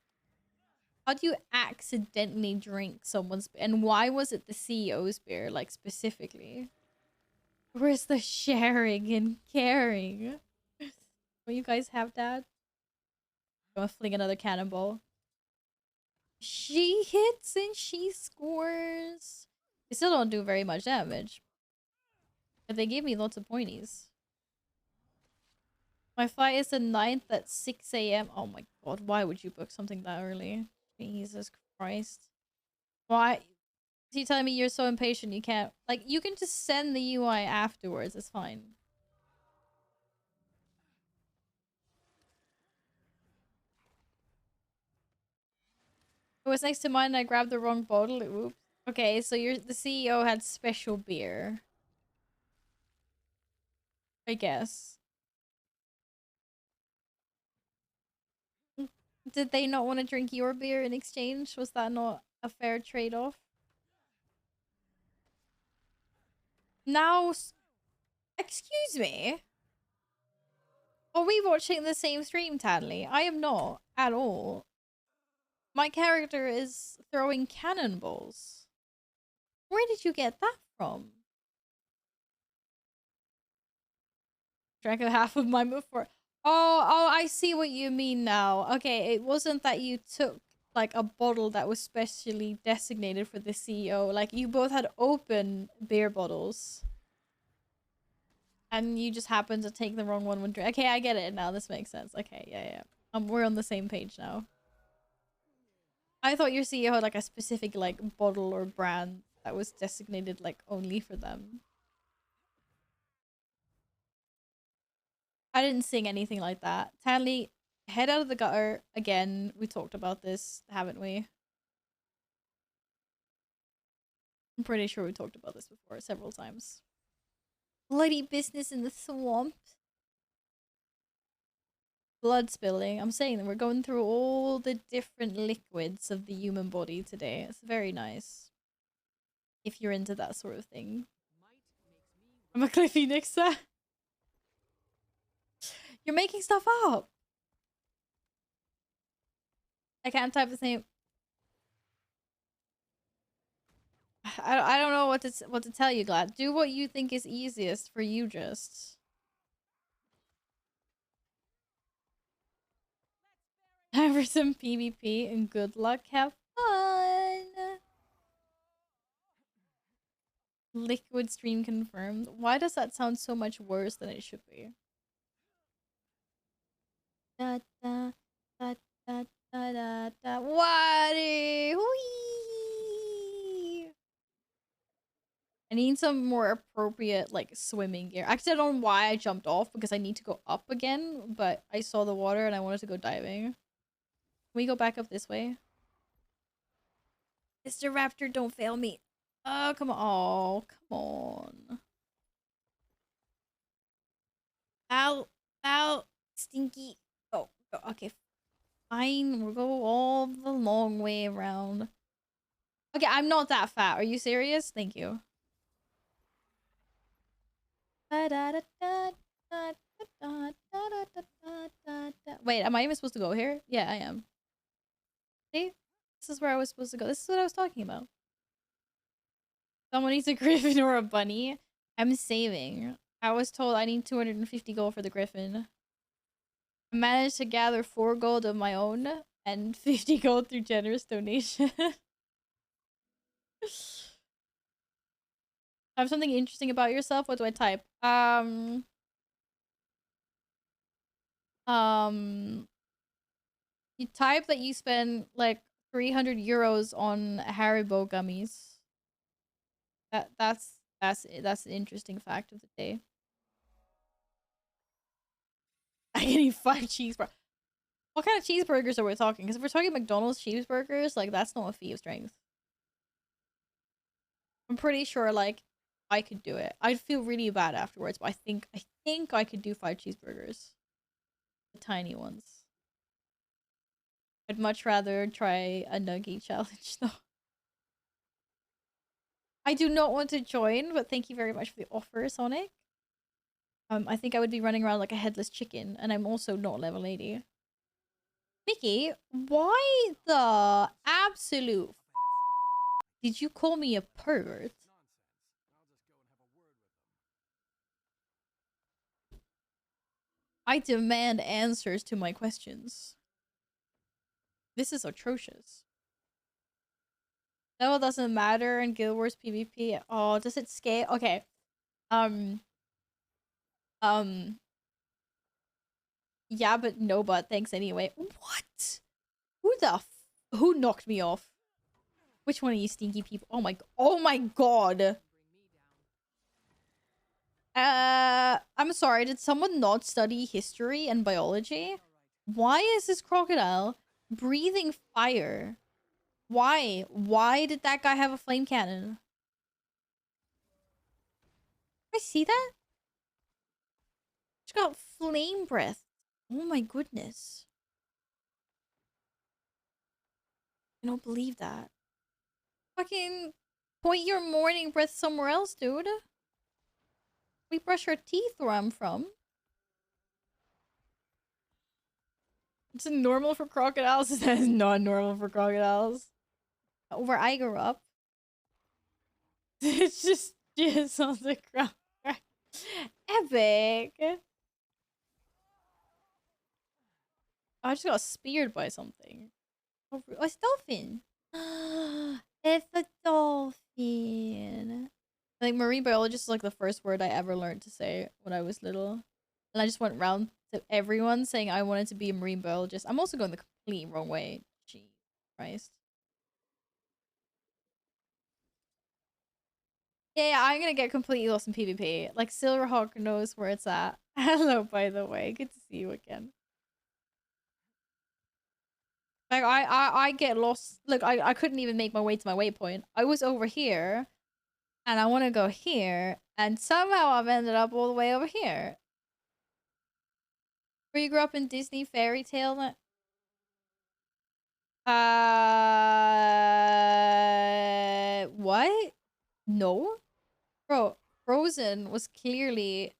How do you accidentally drink someone's beer? And why was it the CEO's beer, like, specifically? Where's the sharing and caring? Will you guys have that? I'm gonna fling another cannonball. She hits and she scores. They still don't do very much damage. But they gave me lots of pointies. My flight is the 9th at 6 a.m. Oh my god, why would you book something that early? Jesus Christ. Why? So you telling me you're so impatient you can't... Like, you can just send the UI afterwards. It's fine. It was next to mine and I grabbed the wrong bottle. Oops. Okay, so the CEO had special beer. I guess. Did they not want to drink your beer in exchange? Was that not a fair trade-off? Now, excuse me? Are we watching the same stream, Tadley? I am not, at all. My character is throwing cannonballs. Where did you get that from? Drank a half of mine before. Oh, I see what you mean now. Okay, it wasn't that you took like a bottle that was specially designated for the CEO. Like you both had open beer bottles. And you just happened to take the wrong one when drink. Okay, I get it now. This makes sense. Okay, yeah. We're on the same page now. I thought your CEO had like a specific like bottle or brand that was designated like only for them. I didn't sing anything like that. Tanley, head out of the gutter. Again, we talked about this, haven't we? I'm pretty sure we talked about this before several times. Bloody business in the swamp. Blood spilling. I'm saying that we're going through all the different liquids of the human body today. It's very nice. If you're into that sort of thing. I'm a Cliffy Nixer. You're making stuff up. I can't type the same. I don't know what to tell you, Glad. Do what you think is easiest for you, just. Have for some PvP and good luck. Have fun. Liquid stream confirmed. Why does that sound so much worse than it should be? Da da da da da da da. What? some more appropriate like swimming gear. Actually, I don't know why I jumped off because I need to go up again, but I saw the water and I wanted to go diving. Can we go back up this way? Mr. Raptor, don't fail me. Oh, come on. Oh, come on. Ow. Ow. Stinky. Oh, okay. Fine. We'll go all the long way around. Okay, I'm not that fat. Are you serious? Thank you. Wait, am I even supposed to go here? Yeah, I am. See? This is where I was supposed to go. This is what I was talking about. Someone needs a griffin or a bunny. I'm saving. I was told I need 250 gold for the griffin. I managed to gather 4 gold of my own and 50 gold through generous donation. Have something interesting about yourself? What do I type? You type that you spend like 300 euros on Haribo gummies. That's an interesting fact of the day. I can eat 5 cheeseburgers. What kind of cheeseburgers are we talking? Because if we're talking McDonald's cheeseburgers, like that's not a feat of strength. I'm pretty sure like I could do it. I'd feel really bad afterwards, but I think I could do 5 cheeseburgers. The tiny ones. I'd much rather try a nugget challenge though. I do not want to join, but thank you very much for the offer, Sonic. I think I would be running around like a headless chicken, and I'm also not level 80. Mickey, why the absolute did you call me a pervert? I demand answers to my questions. This is atrocious. No, it doesn't matter in Guild Wars PvP. Oh, does it scale? Okay. Yeah, but no, but thanks anyway. What? Who knocked me off? Which one of you stinky people? Oh my god. I'm sorry, did someone not study history and biology? Why is this crocodile breathing fire? Why? Why did that guy have a flame cannon? I see that? It's got flame breath. Oh my goodness. I don't believe that. Fucking point your morning breath somewhere else, dude. We brush our teeth where I'm from. It's normal for crocodiles. That is not normal for crocodiles. Where I grew up, it's just jizz on the ground. Epic. I just got speared by something. Oh, it's a dolphin. It's a dolphin. I think marine biologist is like the first word I ever learned to say when I was little. And I just went round to everyone saying I wanted to be a marine biologist. I'm also going the complete wrong way. Jeez Christ. Yeah, I'm gonna get completely lost in PvP. Like, Silverhawk knows where it's at. Hello, by the way. Good to see you again. Like, I get lost. Look, I couldn't even make my way to my waypoint. I was over here, and I want to go here, and somehow I've ended up all the way over here. Where you grew up in Disney fairy tale? What? No? Bro, Frozen was clearly...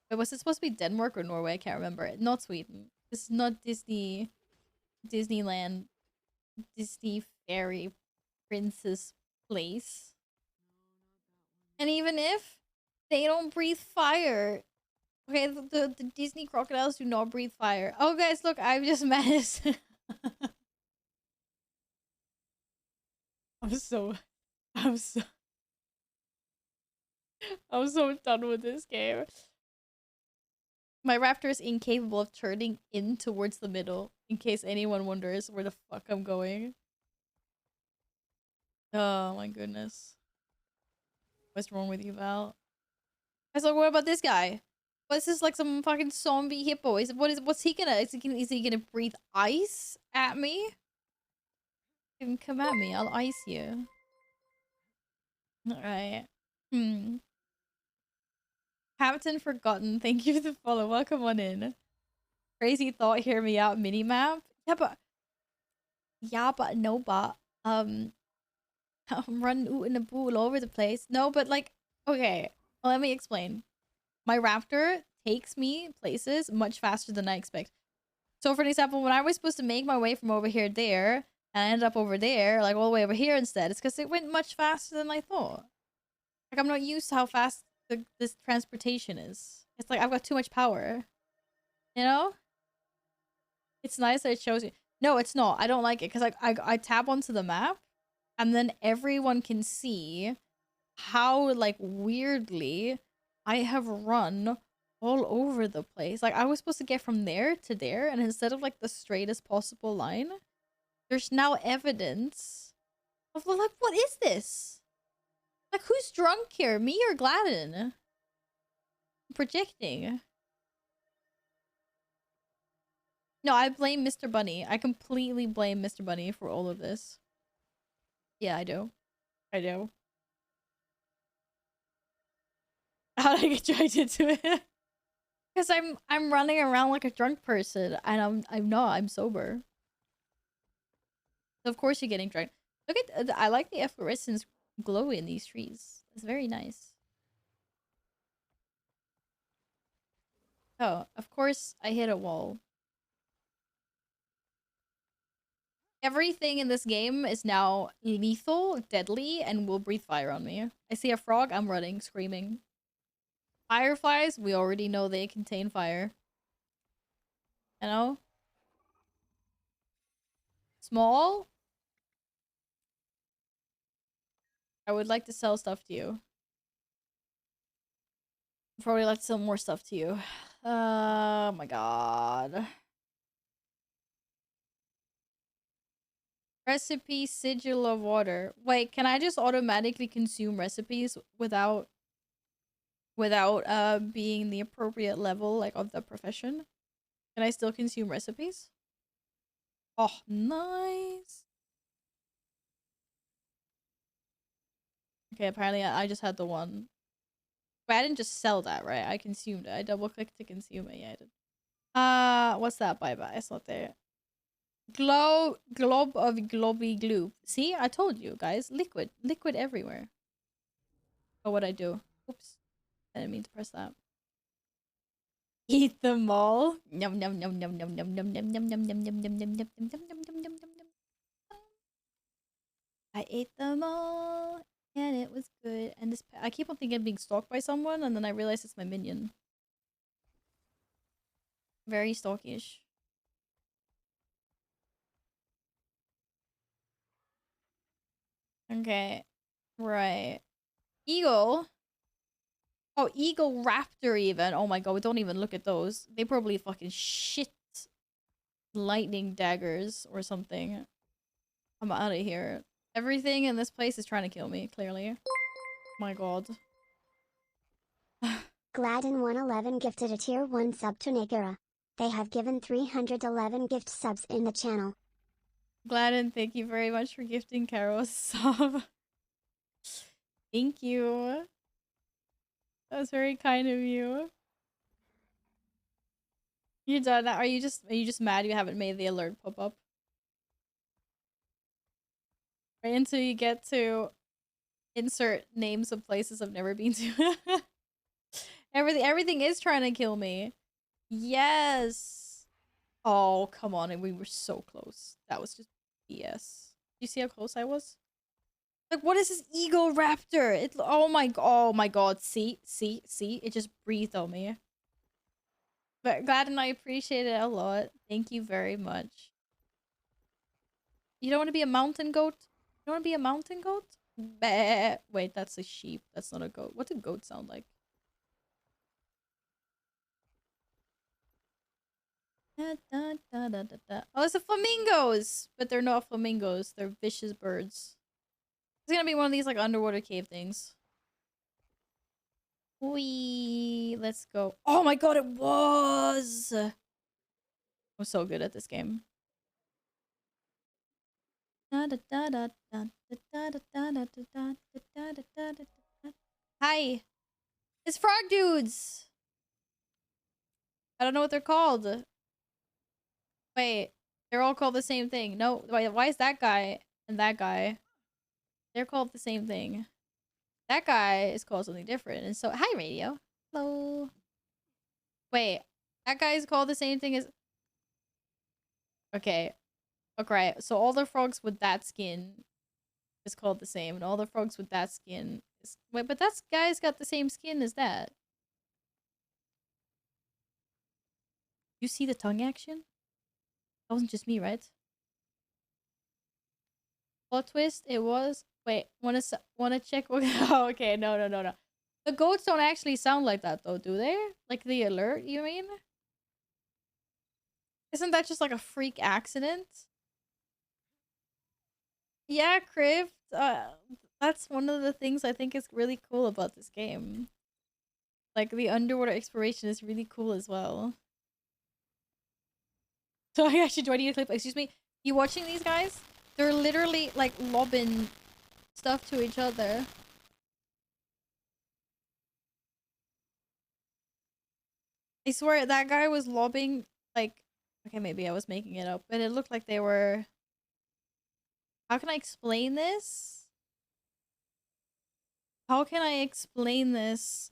Wait, was it supposed to be Denmark or Norway? I can't remember. Not Sweden. This is not Disney... Disneyland. Disney fairy princess place. And even if they don't breathe fire... Okay, the Disney crocodiles do not breathe fire. Oh, guys, look, I've just managed... I'm so done with this game. My raptor is incapable of turning in towards the middle, in case anyone wonders where the fuck I'm going. Oh my goodness. What's wrong with you, Val? I was like, what about this guy? What's this, like some fucking zombie hippo? What's he gonna is he gonna breathe ice at me? Come at me, I'll ice you. Alright. Captain Forgotten, thank you for the follow. Welcome on in. Crazy thought, hear me out, minimap. No, but I'm running out in the pool all over the place. No, but like, okay, well, let me explain. My raptor takes me places much faster than I expect. So for example, when I was supposed to make my way from over here there, and I ended up over there, like all the way over here instead, it's because it went much faster than I thought. Like, I'm not used to how fast this transportation is. It's like I've got too much power. You know? It's nice that it shows you. No, it's not. I don't like it because like I tab onto the map and then everyone can see how like weirdly I have run all over the place. Like I was supposed to get from there to there, and instead of like the straightest possible line, there's now evidence of like, what is this? Like, who's drunk here? Me or Gladden? I'm projecting. No, I blame Mr. Bunny. I completely blame Mr. Bunny for all of this. Yeah, I do. I do. How did I get dragged into it? Because I'm running around like a drunk person, and I'm not. I'm sober. So of course you're getting drunk. Look at I like the efflorescence glow in these trees. It's very nice. Oh, of course I hit a wall. Everything in this game is now lethal, deadly, and will breathe fire on me. I see a frog, I'm running, screaming. Fireflies, we already know they contain fire. You know? Small? I would like to sell stuff to you. I'd probably like to sell more stuff to you. Oh my god. Recipe sigil of water. Wait, can I just automatically consume recipes without being the appropriate level like of the profession? Can I still consume recipes? Oh, nice. Okay, apparently I just had the one. But I didn't just sell that, right? I consumed it. I double clicked to consume it. Yeah, I did. What's that? Bye-bye. It's not there. Glob of globby gloop. See, I told you guys. Liquid everywhere. Oh, what I do? Oops, I didn't mean to press that. Eat them all. Yum yum yum yum yum yum yum yum yum yum yum yum yum yum yum yum yum yum yum. I ate them all, and it was good. And this, I keep on thinking I'm being stalked by someone, and then I realize it's my minion. Very stalkish. Okay. Right. Eagle. Oh, Eagle Raptor even. Oh my god, we don't even look at those. They probably fucking shit lightning daggers or something. I'm out of here. Everything in this place is trying to kill me, clearly. My god. Gladden111 gifted a tier 1 sub to Nagara. They have given 311 gift subs in the channel. Gladden, thank you very much for gifting Carol a sub. Thank you. That was very kind of you. You're done now. Are you just mad you haven't made the alert pop up? Right until you get to insert names of places I've never been to. Everything is trying to kill me. Yes. Oh, come on. And we were so close. That was just BS. You see how close I was? Like, what is this Eagle Raptor? It, oh my god. See? It just breathed on me. But glad and I appreciate it a lot. Thank you very much. You don't want to be a mountain goat? You don't want to be a mountain goat? Bah. Wait, that's a sheep. That's not a goat. What do goats sound like? Oh, it's the flamingos! But they're not flamingos. They're vicious birds. It's gonna be one of these, like, underwater cave things. Let's go. Oh my god, it was! I'm so good at this game. Hi! It's Frog Dudes! I don't know what they're called. Wait, they're all called the same thing. No, wait, why is that guy and that guy? They're called the same thing. That guy is called something different. And so, hi, Radio. Hello. Wait, that guy is called the same thing as... Okay. Okay, so all the frogs with that skin is called the same. And all the frogs with that skin is... Wait, but that guy's got the same skin as that. You see the tongue action? That wasn't just me, right? Plot twist, it was... Wait, wanna check? Oh, okay, no. The goats don't actually sound like that, though, do they? Like the alert, you mean? Isn't that just like a freak accident? Yeah, Crift. That's one of the things I think is really cool about this game. Like, the underwater exploration is really cool as well. So I actually joined you to clip. Excuse me. You watching these guys? They're literally like lobbing stuff to each other. I swear that guy was lobbing like... Okay, maybe I was making it up, but it looked like they were... How can I explain this? How can I explain this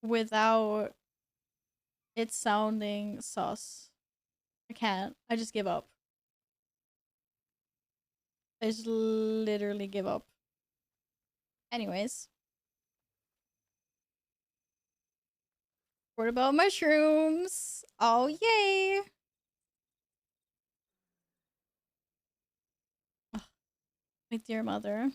without it sounding sus? I can't. I just give up. I just literally give up. Anyways. What about mushrooms? Oh, yay! Ugh, my dear mother.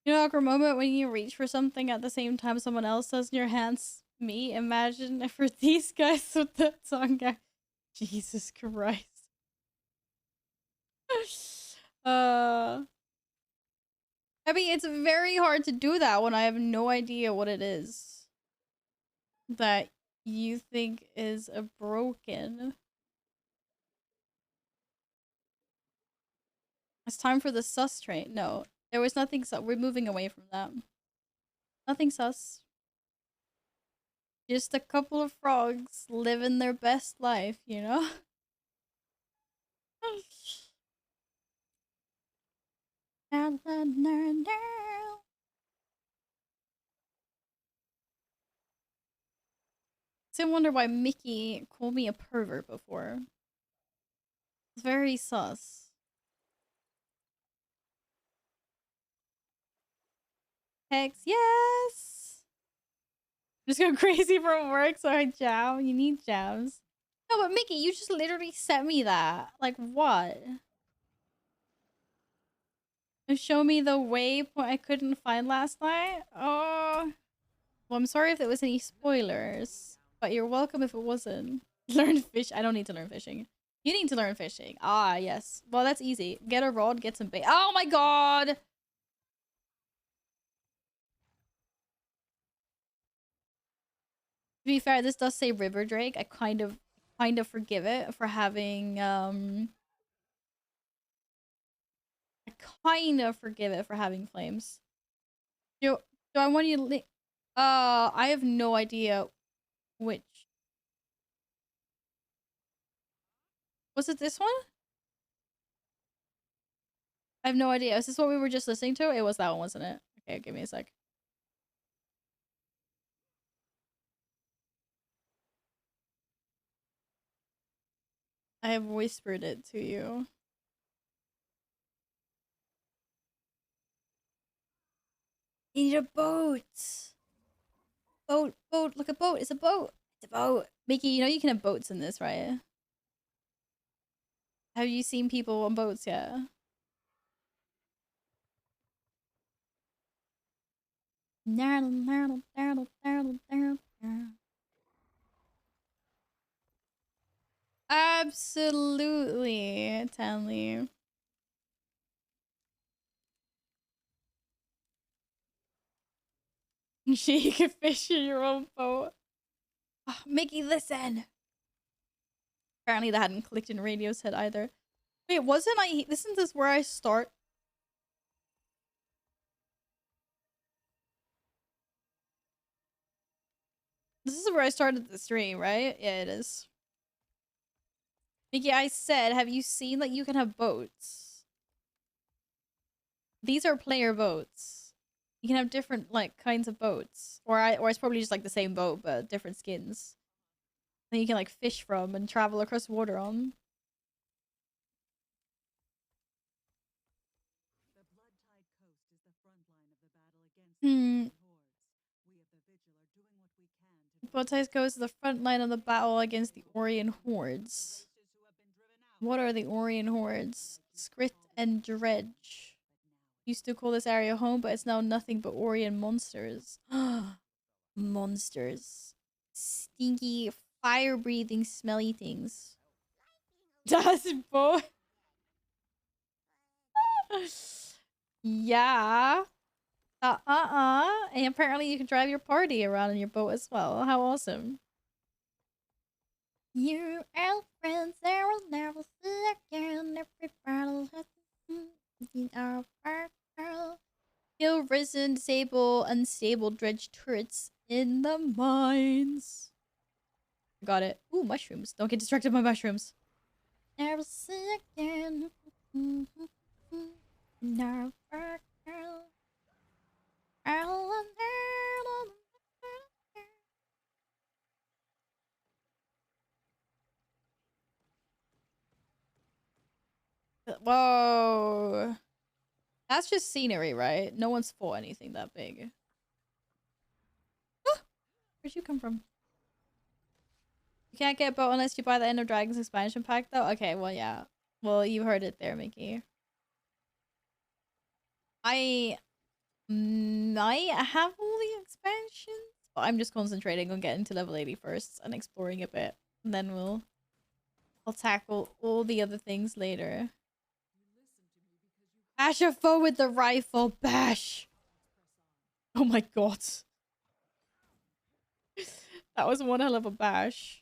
You know, awkward moment when you reach for something at the same time someone else does in your hands. Me, imagine for these guys with that song guy. Jesus Christ. I mean, it's very hard to do that when I have no idea what it is that you think is a broken. It's time for the sus train. No, there was nothing sus. We're moving away from that. Nothing sus. Just a couple of frogs living their best life, you know? So I wonder why Mickey called me a pervert before. It's very sus. Hex, yes! I'm just going crazy from work, so I jam. You need jams. No, but Mickey, you just literally sent me that. Like, what? And show me the waypoint I couldn't find last night? Oh. Well, I'm sorry if there was any spoilers. But you're welcome if it wasn't. Learn fish. I don't need to learn fishing. You need to learn fishing. Ah, yes. Well, that's easy. Get a rod, get some bait. Oh my god! To be fair, this does say river drake. I kind of forgive it for having I kind of forgive it for having flames. Do I want you to I have no idea which. Was it this one? I have no idea. Is this what we were just listening to? It was that one, wasn't it? Okay, give me a sec. I have whispered it to you. You need a boat. Boat. Look, a boat. It's a boat. It's a boat. Mickey, you know you can have boats in this, right? Have you seen people on boats yet? Absolutely, Tanley. You can fish in your own boat. Oh, Mickey, listen. Apparently that hadn't clicked in Radio's head either. Wait, wasn't I... Isn't this where I start? This is where I started the stream, right? Yeah, it is. Mickey, I said, have you seen that you can have boats? These are player boats. You can have different, like, kinds of boats. Or it's probably just, like, the same boat, but different skins. That you can, like, fish from and travel across water on. The blood-tide coast is the front line of the battle against the hordes. We of the Vigil are doing what we can to Bloodtide goes to the front line of the battle against the Orion hordes. What are the Orion hordes? Skrit and Dredge. Used to call this area home, but it's now nothing but Orion monsters. Monsters. Stinky, fire-breathing, smelly things. Das Boot. Yeah. And apparently you can drive your party around in your boat as well. How awesome. Your old friends, they will never see again. Every battle has in our battle. Kill, risen, disable, unstable dredge turrets in the mines. Got it. Ooh, mushrooms. Don't get distracted by mushrooms. Never see again. In our battle. Whoa. That's just scenery, right? No one's fought anything that big. Ah! Where'd you come from? You can't get a boat unless you buy the End of Dragons expansion pack, though? Okay, well, yeah. Well, you heard it there, Mickey. I might have all the expansions, but I'm just concentrating on getting to level 80 first and exploring a bit. And then I'll tackle all the other things later. Bash a foe with the rifle. Bash. Oh my god. That was one hell of a bash.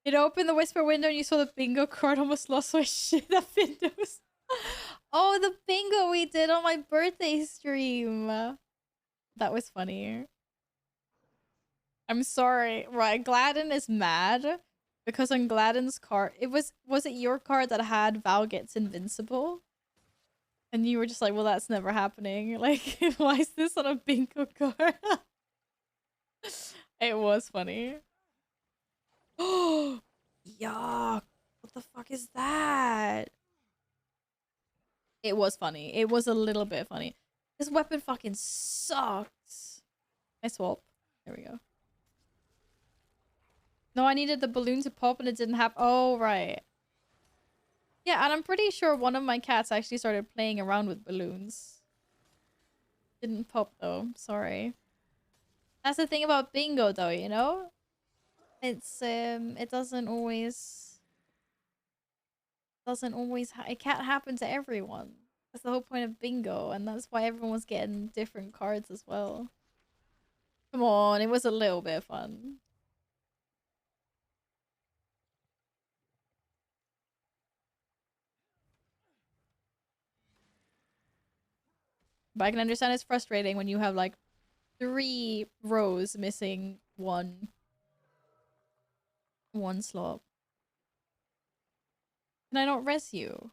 It opened the whisper window and you saw the bingo card. Almost lost my shit at Windows. Oh, the bingo we did on my birthday stream. That was funny. I'm sorry. Right, Gladden is mad because on Gladden's card, was it your card that had Val gets invincible? And you were just like, well, that's never happening. Like, why is this on a bingo card? It was funny. Oh, yuck. What the fuck is that? It was funny. It was a little bit funny. This weapon fucking sucks. I swap. There we go. No, I needed the balloon to pop and it didn't happen. Oh, right. Yeah, and I'm pretty sure one of my cats actually started playing around with balloons. Didn't pop though. Sorry. That's the thing about bingo though, you know? It's it doesn't always it can't happen to everyone. That's the whole point of bingo, and that's why everyone was getting different cards as well. Come on, it was a little bit of fun. But I can understand it's frustrating when you have like 3 rows missing one slot. Can I not res you?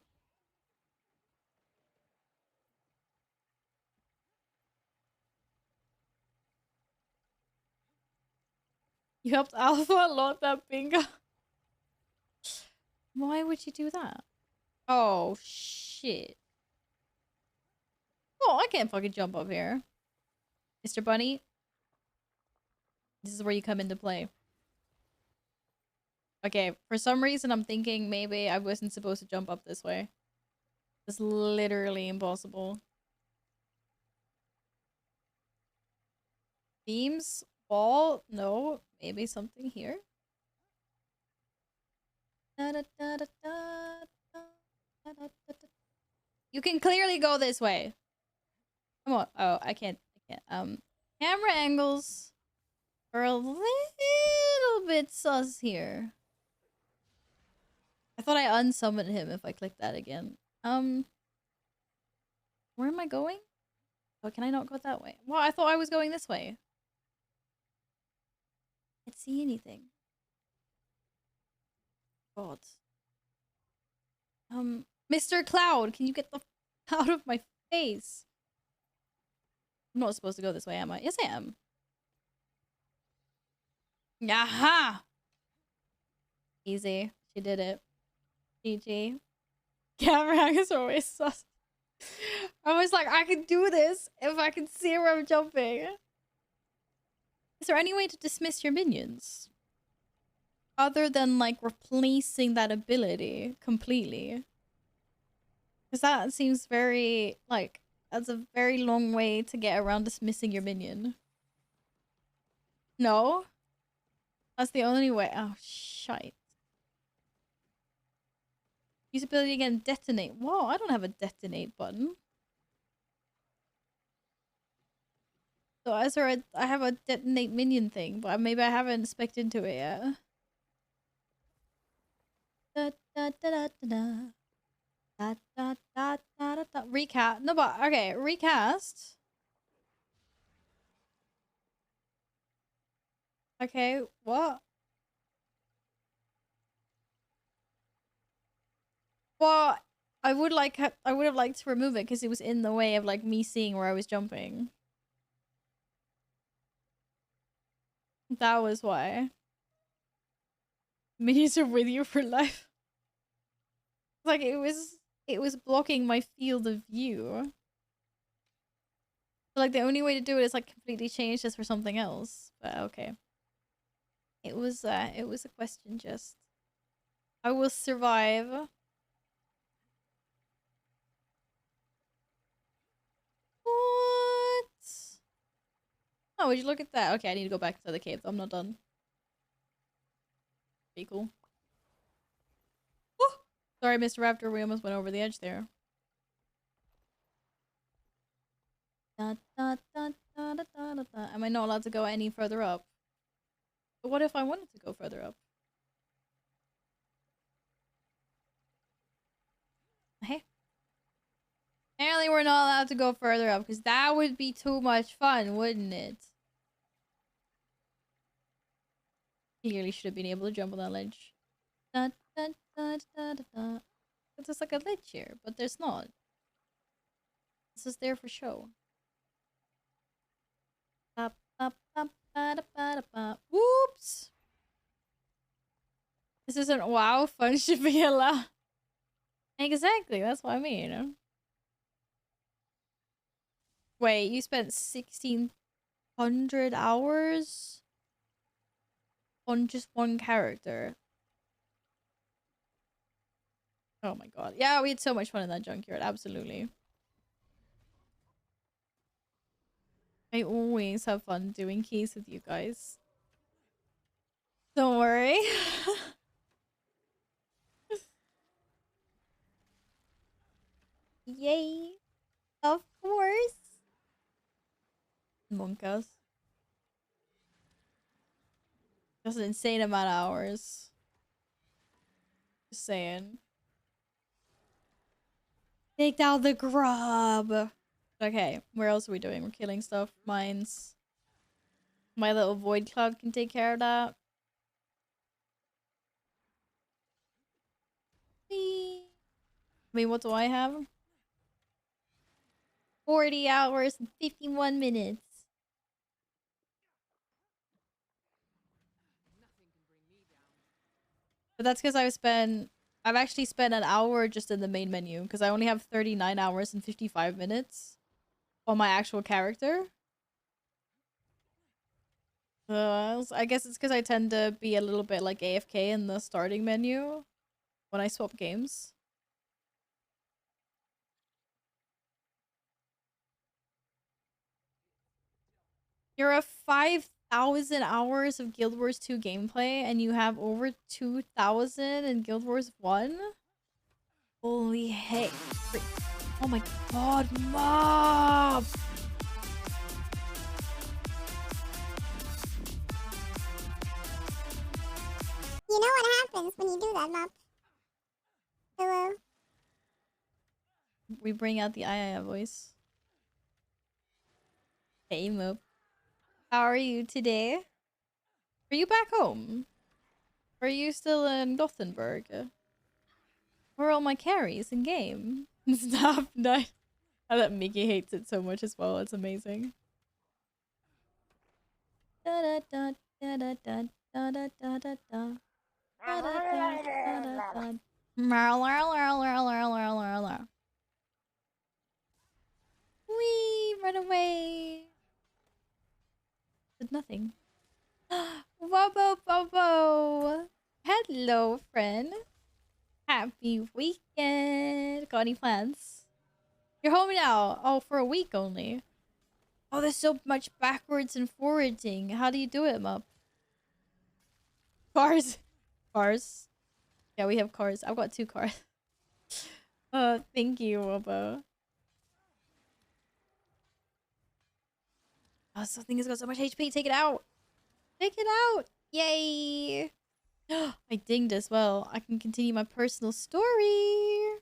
You helped Alpha unlock that bingo. Why would you do that? Oh, shit. Oh, I can't fucking jump up here. Mr. Bunny. This is where you come into play. Okay, for some reason I'm thinking maybe I wasn't supposed to jump up this way. It's literally impossible. Beams? Wall? No. Maybe something here? You can clearly go this way. Come on. Oh, I can't. Camera angles are a little bit sus here. I thought I unsummoned him if I click that again. Where am I going? Oh, can I not go that way? Well, I thought I was going this way. Can't see anything. God. Mr. Cloud, can you get the f out of my face? I'm not supposed to go this way, am I? Yes, I am. Yaha! Easy. She did it. GG. Camera angles are always sus. I was like, I can do this if I can see where I'm jumping. Is there any way to dismiss your minions? Other than, like, replacing that ability completely. Because that seems very, like, that's a very long way to get around dismissing your minion. No? That's the only way. Oh, shite. Use ability again, detonate. Whoa, I don't have a detonate button. So I have a detonate minion thing, but maybe I haven't spec'd into it yet. Da, da, da, da, da, da, da, da, da, da, da. Recast. No, but okay, recast. Okay, what? Well, I would have liked to remove it because it was in the way of like me seeing where I was jumping. That was why. Minions are with you for life. Like it was blocking my field of view. So, like the only way to do it is like completely change this for something else. But okay. It was a question just. I will survive. What? Oh, would you look at that? Okay, I need to go back to the cave. I'm not done. Pretty cool. Oh! Sorry, Mr. Raptor. We almost went over the edge there. Da, da, da, da, da, da, da. Am I not allowed to go any further up? But what if I wanted to go further up? Hey. Apparently we're not allowed to go further up because that would be too much fun, wouldn't it? Clearly should have been able to jump on that ledge. Da, da, da, da, da, da. It's just like a ledge here, but there's not. This is there for show. Ba, ba, ba, ba, da, ba, da, ba. Whoops! This isn't WoW, fun should be allowed. Exactly, that's what I mean. Wait, you spent 1,600 hours on just one character. Oh my god. Yeah, we had so much fun in that junkyard, absolutely. I always have fun doing keys with you guys. Don't worry. Yay. Of course. Monkas. That's an insane amount of hours. Just saying. Take down the grub. Okay, where else are we doing? We're killing stuff. Mines. My little void cloud can take care of that. Whee. I mean, what do I have? 40 hours and 51 minutes. But that's because I've actually spent an hour just in the main menu because I only have 39 hours and 55 minutes on my actual character. I guess it's because I tend to be a little bit like AFK in the starting menu when I swap games. You're a 5,000 hours of Guild Wars 2 gameplay and you have over 2,000 in Guild Wars 1? Holy heck. Oh my god, Mom! You know what happens when you do that, Mop? Hello? We bring out the Ayaya voice. Hey, Moop. How are you today? Are you back home? Are you still in Gothenburg? Where are all my carries in game? Stop. No. I bet Mickey hates it so much as well. It's amazing. Da da da da da da da da da da da. Da da da da da da. Wee, run away. Did nothing. Wobbo Bobo. Hello, friend. Happy weekend. Got any plans? You're home now. Oh, for a week only. Oh, there's so much backwards and forwarding. How do you do it, Mup? Cars. Cars. Yeah, we have cars. I've got 2 cars. Thank you, Wobbo. Oh, something has got so much HP. Take it out. Take it out. Yay. I dinged as well. I can continue my personal story.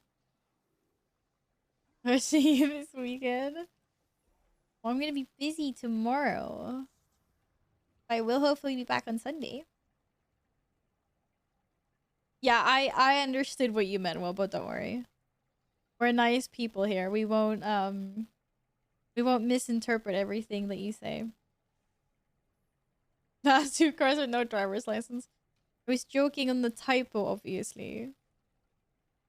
I'll see you this weekend. Well, I'm gonna be busy tomorrow. I will hopefully be back on Sunday. Yeah, I understood what you meant, well, but don't worry. We're nice people here. We won't misinterpret everything that you say. That's 2 cars with no driver's license. I was joking on the typo, obviously.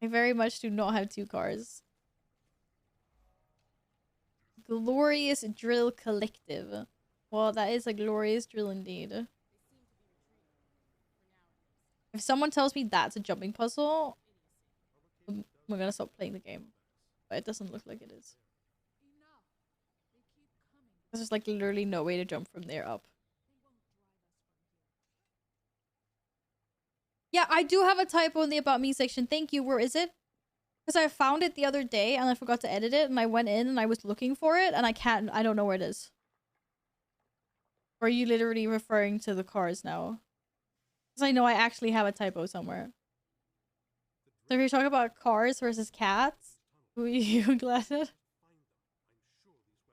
I very much do not have 2 cars. Glorious Drill Collective. Well, that is a glorious drill indeed. If someone tells me that's a jumping puzzle, we're gonna stop playing the game. But it doesn't look like it is. There's like literally no way to jump from there up. Yeah, I do have a typo in the About Me section. Thank you. Where is it? Because I found it the other day and I forgot to edit it, and I went in and I was looking for it and I don't know where it is. Or are you literally referring to the cars now? Because I know I actually have a typo somewhere. So if you're talking about cars versus cats, who are you glad it?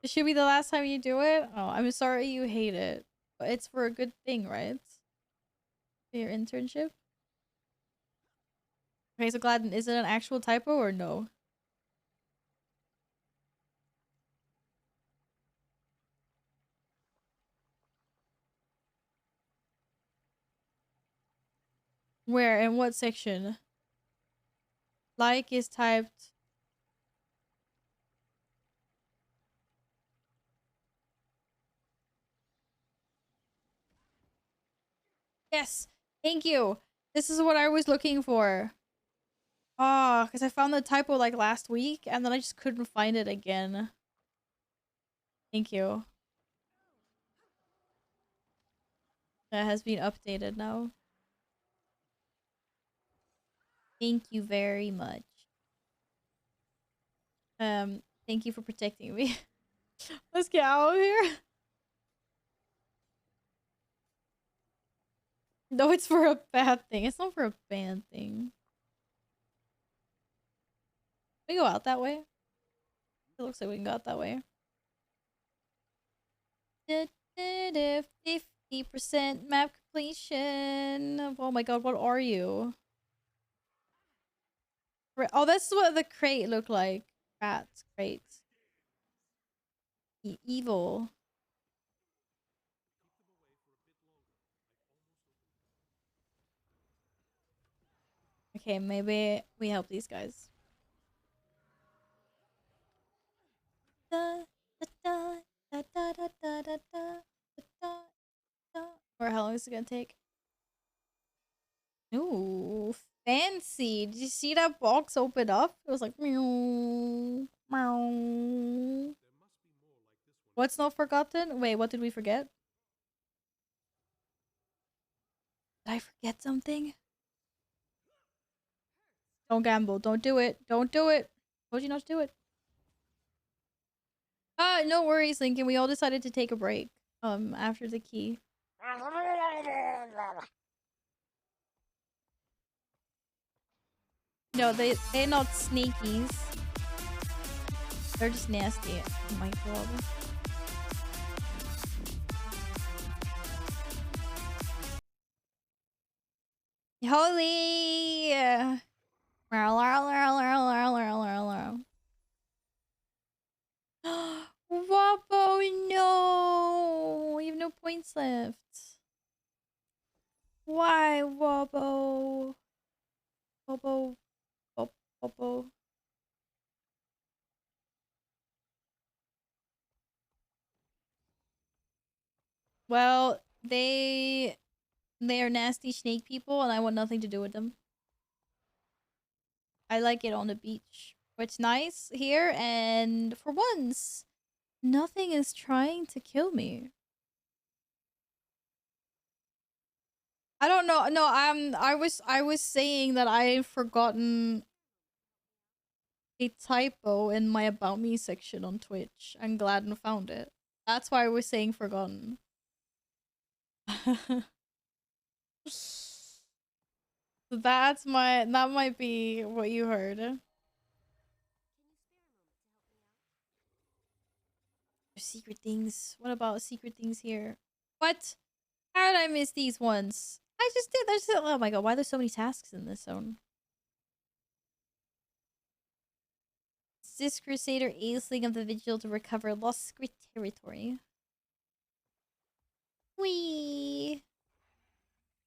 It should be the last time you do it? Oh, I'm sorry you hate it. But it's for a good thing, right? For your internship? Okay, so Gladden, is it an actual typo or no? Where? In what section? Like is typed... Yes! Thank you! This is what I was looking for. Oh, because I found the typo like last week and then I just couldn't find it again. Thank you. That has been updated now. Thank you very much. Thank you for protecting me. Let's get out of here. No, it's for a bad thing. It's not for a bad thing. We go out that way. It looks like we can go out that way. 50% map completion. Oh my god, what are you? Oh, that's what the crate looked like. Rats, crates. Evil. Okay, maybe we help these guys. Or how long is it gonna take? Ooh, fancy. Did you see that box open up? It was like meow, meow. What's not forgotten? Wait, what did we forget? Did I forget something? Don't gamble. Don't do it. Don't do it. Told you not to do it. No worries, Lincoln. We all decided to take a break. After the key. No, they're not snakies. They're just nasty. Oh my god. Holy! Wobbo, no! We have no points left. Why, Wobbo? Wobbo. Wobbo. Well, they are nasty snake people and I want nothing to do with them. I like it on the beach. It's nice here and for once, nothing is trying to kill me. I don't know. No, I was saying that I've forgotten a typo in my about me section on Twitch. I'm glad and found it. That's why I was saying forgotten. That might be what you heard. Secret things. What about secret things here? What? How did I miss these ones? I just did. Oh my god, why are there so many tasks in this zone? Assist Crusader Aisling of the Vigil to recover lost squid territory. Wee.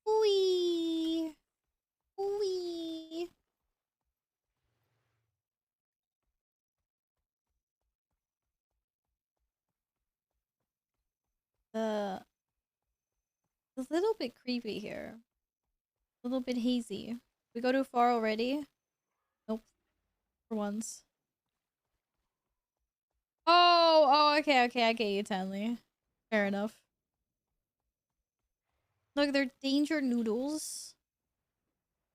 Wee. Wee. It's a little bit creepy here. A little bit hazy. We go too far already? Nope. For once. Oh, okay, I get you, Tanley. Fair enough. Look, they're danger noodles.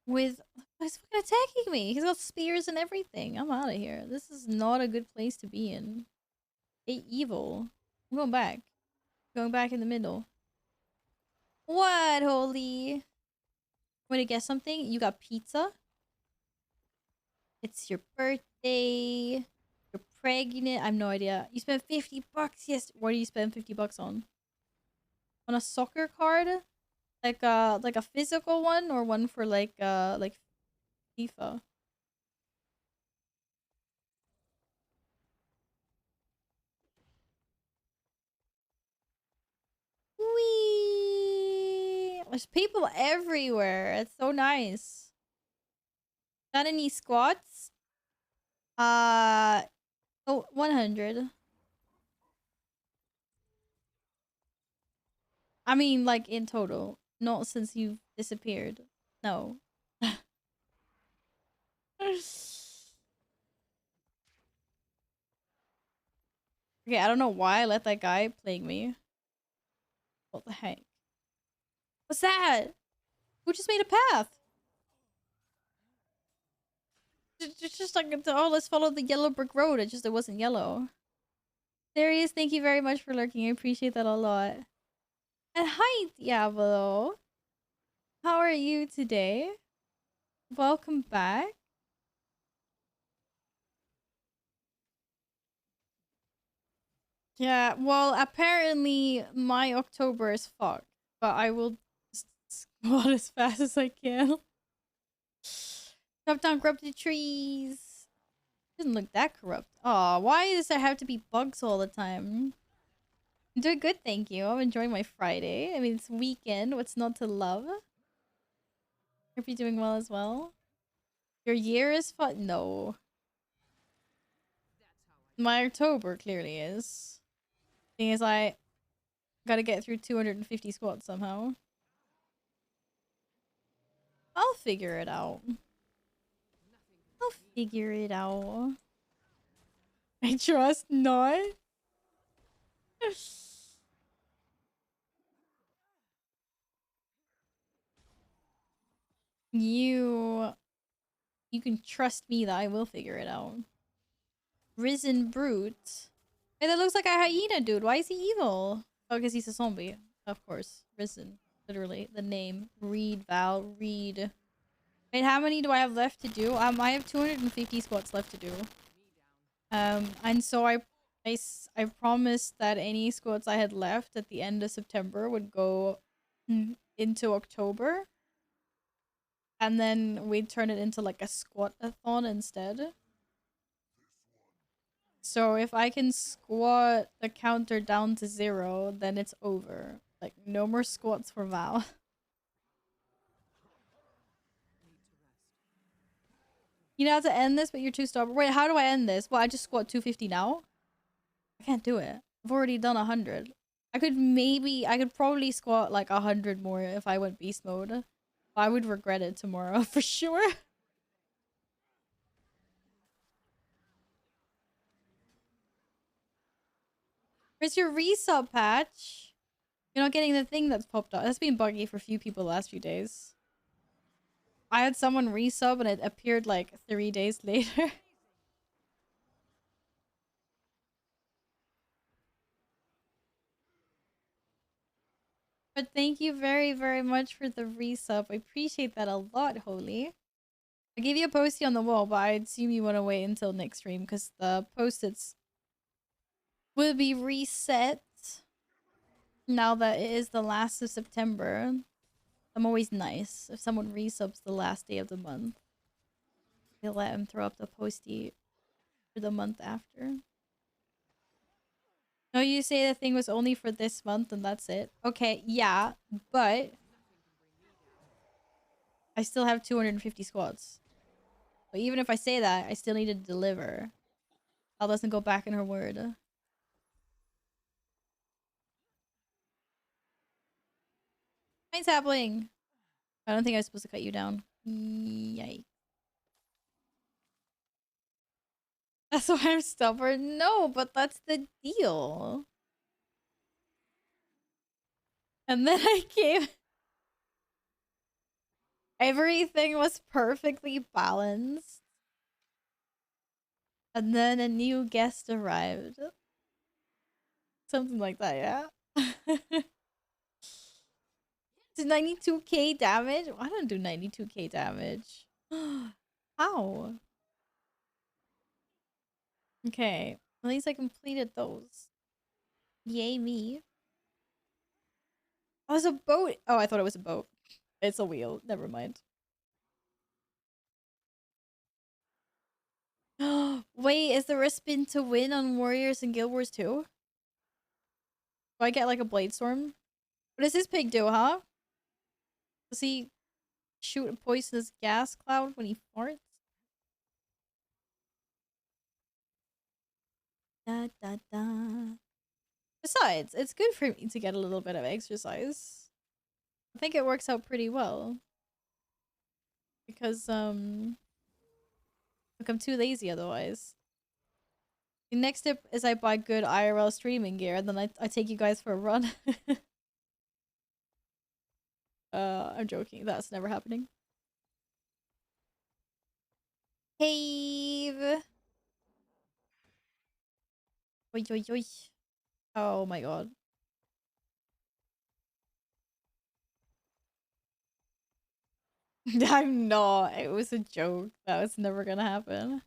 With... He's fucking attacking me! He's got spears and everything. I'm out of here. This is not a good place to be in. They evil. I'm going back. Going back in the middle. What, holy? Want to guess something? You got pizza? It's your birthday. You're pregnant. I have no idea. You spent 50 bucks. Yes. What do you spend 50 bucks on? On a soccer card? Like a physical one or one for like FIFA? Whee! There's people everywhere. It's so nice. Got any squats? Oh, 100. I mean, like in total, not since you've disappeared. No. Okay, I don't know why I let that guy plague me. What the heck? What's that? Who just made a path? Just like, oh, let's follow the yellow brick road. It wasn't yellow. There he is. Thank you very much for lurking. I appreciate that a lot. And hi, Diablo. How are you today? Welcome back. Yeah, well, apparently my October is fucked, but I will squat as fast as I can. Chop down corrupted trees. Doesn't look that corrupt. Aw, why does there have to be bugs all the time? I'm doing good, thank you. I'm enjoying my Friday. I mean, it's weekend. What's not to love? Hope you're doing well as well. Your year is fun? No. My October clearly is. Thing is, I gotta get through 250 squats somehow. I'll figure it out. I'll figure it out. I trust not. You can trust me that I will figure it out. Risen Brute. Hey, that looks like a hyena, dude. Why is he evil? Oh, because he's a zombie. Of course. Risen. Literally. The name. Read, Val. Read. Wait, how many do I have left to do? I have 250 squats left to do. And so I promised that any squats I had left at the end of September would go into October. And then we'd turn it into like a squat-a-thon instead. So if I can squat the counter down to 0, then it's over. Like, no more squats for Val. You know how to end this, but you're too stubborn. Wait, how do I end this? Well, I just squat 250 now? I can't do it. I've already done 100. I could probably squat like 100 more if I went beast mode. I would regret it tomorrow for sure. Where's your resub patch? You're not getting the thing that's popped up. That's been buggy for a few people the last few days. I had someone resub and it appeared like 3 days later. But thank you very, very much for the resub. I appreciate that a lot, Holy. I gave you a postie on the wall, but I assume you want to wait until next stream because the post-its will be reset now that it is the last of September. I'm always nice if someone resubs the last day of the month. They'll let him throw up the postie for the month after. No, you say the thing was only for this month and that's it. Okay, yeah, but I still have 250 squads. But even if I say that, I still need to deliver. Al doesn't go back in her word. Hi, Sapling! I don't think I was supposed to cut you down. Yikes. That's why I'm stubborn? No, but that's the deal. And then I came... Everything was perfectly balanced. And then a new guest arrived. Something like that, yeah? Did 92k damage? I don't do 92k damage. How? Okay. At least I completed those. Yay me. Oh, it's a boat. Oh, I thought it was a boat. It's a wheel. Never mind. Wait, is there a spin to win on Warriors and Guild Wars 2? Do I get like a Blade Storm? What does this pig do, huh? Does he shoot a poisonous gas cloud when he farts? Da da da. Besides, it's good for me to get a little bit of exercise. I think it works out pretty well. Because, look, I'm too lazy otherwise. The next step is I buy good IRL streaming gear, and then I take you guys for a run. I'm joking. That's never happening. Cave! Oi, oi, oi. Oh my god. I'm not. It was a joke. That was never gonna happen.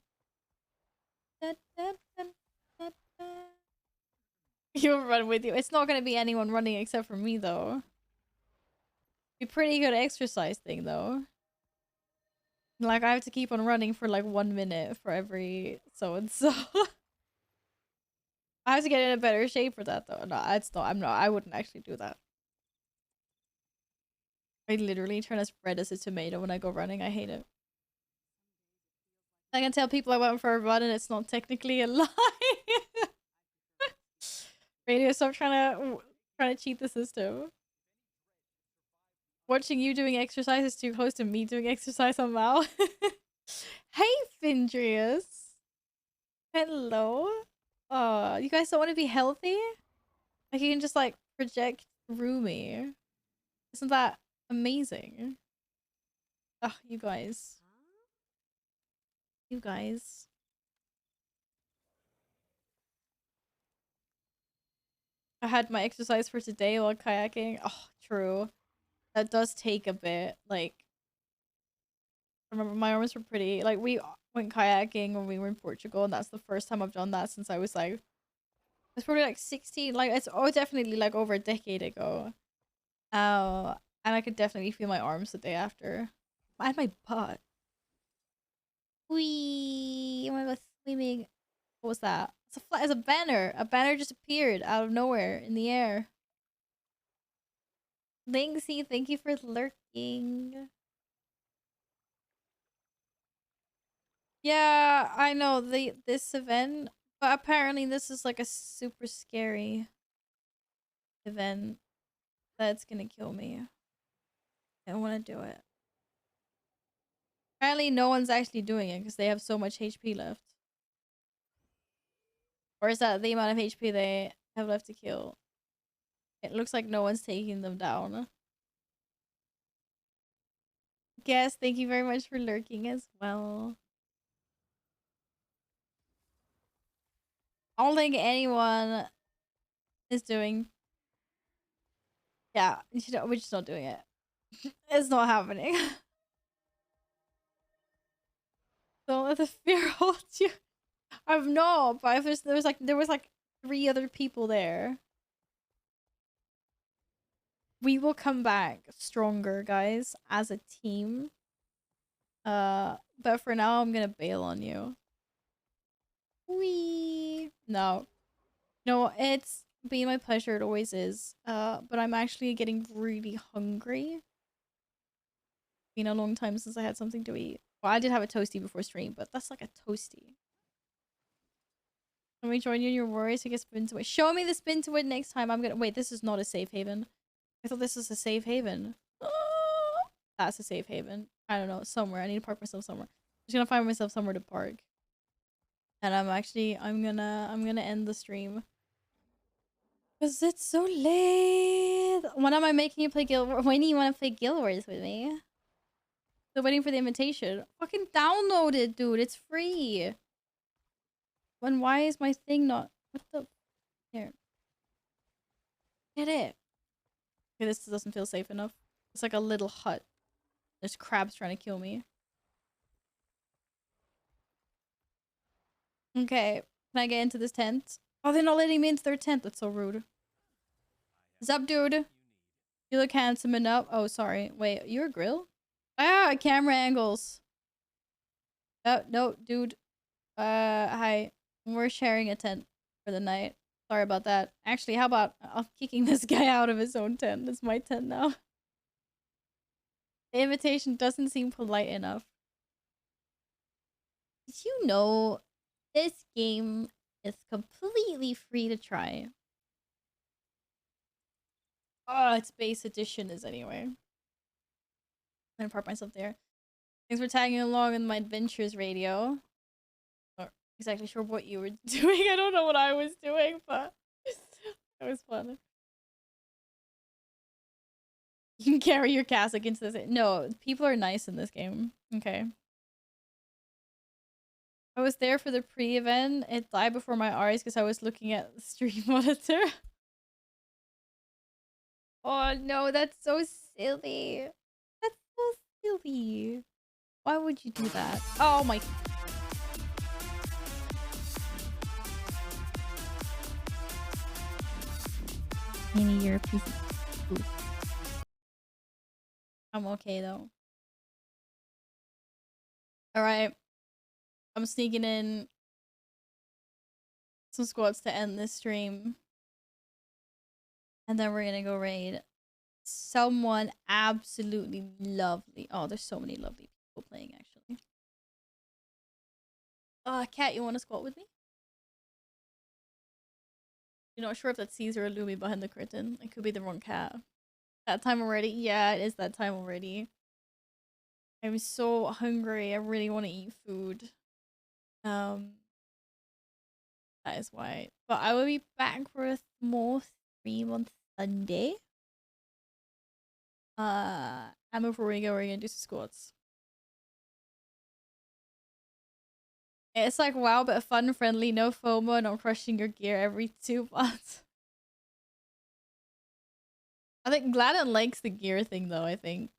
You'll run with you. It's not gonna be anyone running except for me, though. Be pretty good exercise thing, though. Like, I have to keep on running for like 1 minute for every so-and-so. I have to get in a better shape for that, though. No, it's not. I'm not. I wouldn't actually do that. I literally turn as red as a tomato when I go running. I hate it. I can tell people I went for a run and it's not technically a lie. Radio, stop trying to cheat the system. Watching you doing exercise is too close to me doing exercise on Mal. Hey, Findrius. Hello. You guys don't want to be healthy? Like, you can just, like, project through me. Isn't that amazing? Ugh, you guys. You guys. I had my exercise for today while kayaking. Oh, true. That does take a bit. Like, I remember my arms were pretty. Like, we went kayaking when we were in Portugal, and that's the first time I've done that since I was like, it's probably like 16. Like, it's definitely like over a decade ago. And I could definitely feel my arms the day after. And my butt. Wee! Oh my god, swimming. What was that? It's a banner. A banner just appeared out of nowhere in the air. Linksy, thank you for lurking. Yeah, I know this event, but apparently this is like a super scary event that's gonna kill me. I don't want to do it. Apparently no one's actually doing it because they have so much HP left. Or is that the amount of HP they have left to kill? It looks like no one's taking them down. Guess, thank you very much for lurking as well. I don't think anyone is doing. Yeah, we're just not doing it. It's not happening. Don't let the fear hold you. I've no, but if there was like 3 other people there. We will come back stronger, guys, as a team. But for now, I'm gonna bail on you. Wee. No, it's been my pleasure. It always is. But I'm actually getting really hungry. Been a long time since I had something to eat. Well, I did have a toasty before stream, but that's like a toasty. Let me join you in your worries to get spin to it. Show me the spin to it next time. I'm gonna wait. This is not a safe haven. I thought this was a safe haven. That's a safe haven. I don't know. Somewhere. I need to park myself somewhere. I'm just gonna find myself somewhere to park. And I'm gonna end the stream. Cause it's so late. When am I making you play Guild Wars? When do you want to play Guild Wars with me? Still waiting for the invitation. Fucking download it, dude. It's free. Why is my thing not... What the... Here. Get it. Okay, this doesn't feel safe enough. It's like a little hut. There's crabs trying to kill me. Okay. Can I get into this tent? Oh, they're not letting me into their tent. That's so rude. What's up, dude? You look handsome enough. Oh, sorry. Wait, you're a grill? Ah, camera angles. Oh, no, dude. Hi. We're sharing a tent for the night. Sorry about that. Actually, how about I'm kicking this guy out of his own tent? It's my tent now. The invitation doesn't seem polite enough. Did you know this game is completely free to try? Oh, its base edition is anyway. I'm gonna park myself there. Thanks for tagging along in my adventures radio. Not exactly sure what you were doing. I don't know what I was doing, but it was fun. You can carry your cassock into this. No, people are nice in this game. Okay. I was there for the pre-event. It died before my eyes because I was looking at the stream monitor. Oh no, that's so silly. That's so silly. Why would you do that? Oh my... Maybe you're a piece of poop. I'm okay though. Alright. I'm sneaking in some squads to end this stream. And then we're gonna go raid someone absolutely lovely. Oh, there's so many lovely people playing actually. Cat, you want to squat with me? You're not sure if that's Caesar or Lumi behind the curtain. It could be the wrong cat. That time already? Yeah, it is that time already. I'm so hungry. I really want to eat food. That is why. But I will be back for a more stream on Sunday. And before we go, we're gonna do some squats. It's like WoW, but fun, friendly, no FOMO, not crushing your gear every 2 months. I think Gladden likes the gear thing though, I think.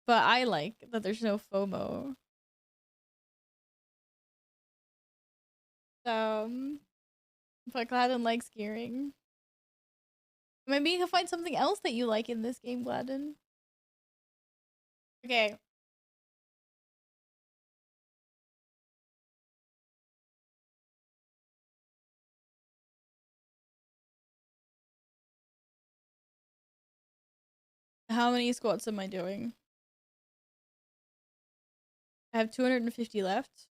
But I like that there's no FOMO. But Gladden likes gearing. Maybe you can find something else that you like in this game, Gladden. Okay. How many squats am I doing? I have 250 left.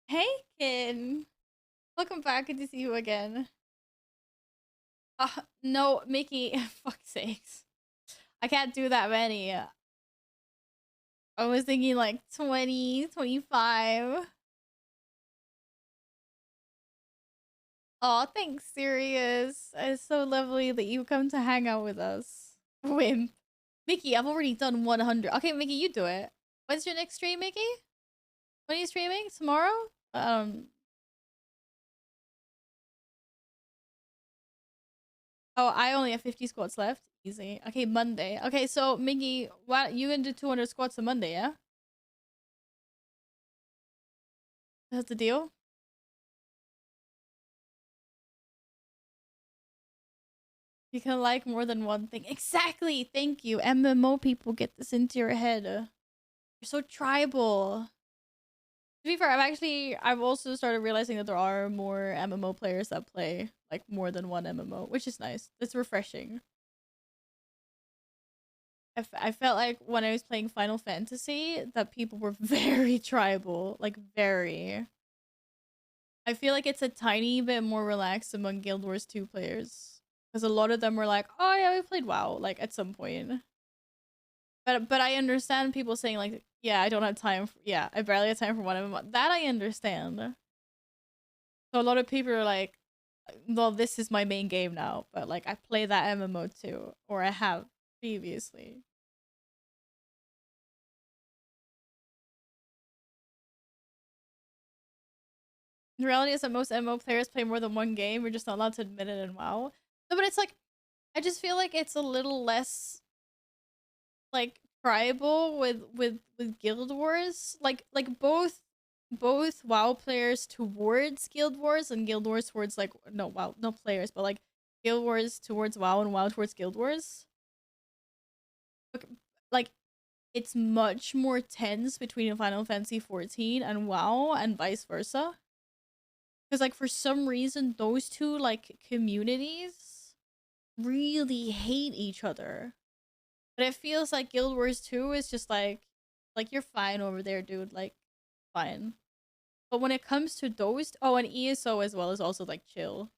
Hey, Kin. Welcome back. Good to see you again. No, Mickey. Fuck's sakes. I can't do that many. I was thinking like 20, 25. Oh, thanks, Sirius. It's so lovely that you come to hang out with us. Wimp. Mickey, I've already done 100. Okay, Mickey, you do it. When's your next stream, Mickey? When are you streaming? Tomorrow? Oh, I only have 50 squats left. Easy. Okay, Monday. Okay, so Mickey, what you gonna do 200 squats on Monday, yeah? That's the deal? You can like more than one thing. Exactly! Thank you. MMO people get this into your head. You're so tribal. To be fair, I've also started realizing that there are more MMO players that play like more than one MMO, which is nice. It's refreshing. I felt like when I was playing Final Fantasy that people were very tribal, like very. I feel like it's a tiny bit more relaxed among Guild Wars 2 players. Because a lot of them were like, oh yeah, we played WoW, like at some point. But I understand people saying like, yeah, I don't have time for, yeah, I barely have time for one MMO. That I understand. So a lot of people are like, well, this is my main game now, but like I play that MMO too, or I have previously. The reality is that most MMO players play more than one game. We're just not allowed to admit it in WoW. No, but it's like, I just feel like it's a little less like tribal with Guild Wars. Like both WoW players towards Guild Wars and Guild Wars towards like no players, but like Guild Wars towards WoW and WoW towards Guild Wars. Like it's much more tense between Final Fantasy 14 and WoW and vice versa. Because like for some reason those two like communities really hate each other. But it feels like Guild Wars 2 is just like you're fine over there, dude. Like fine. But when it comes to those, oh, and ESO as well is also like chill.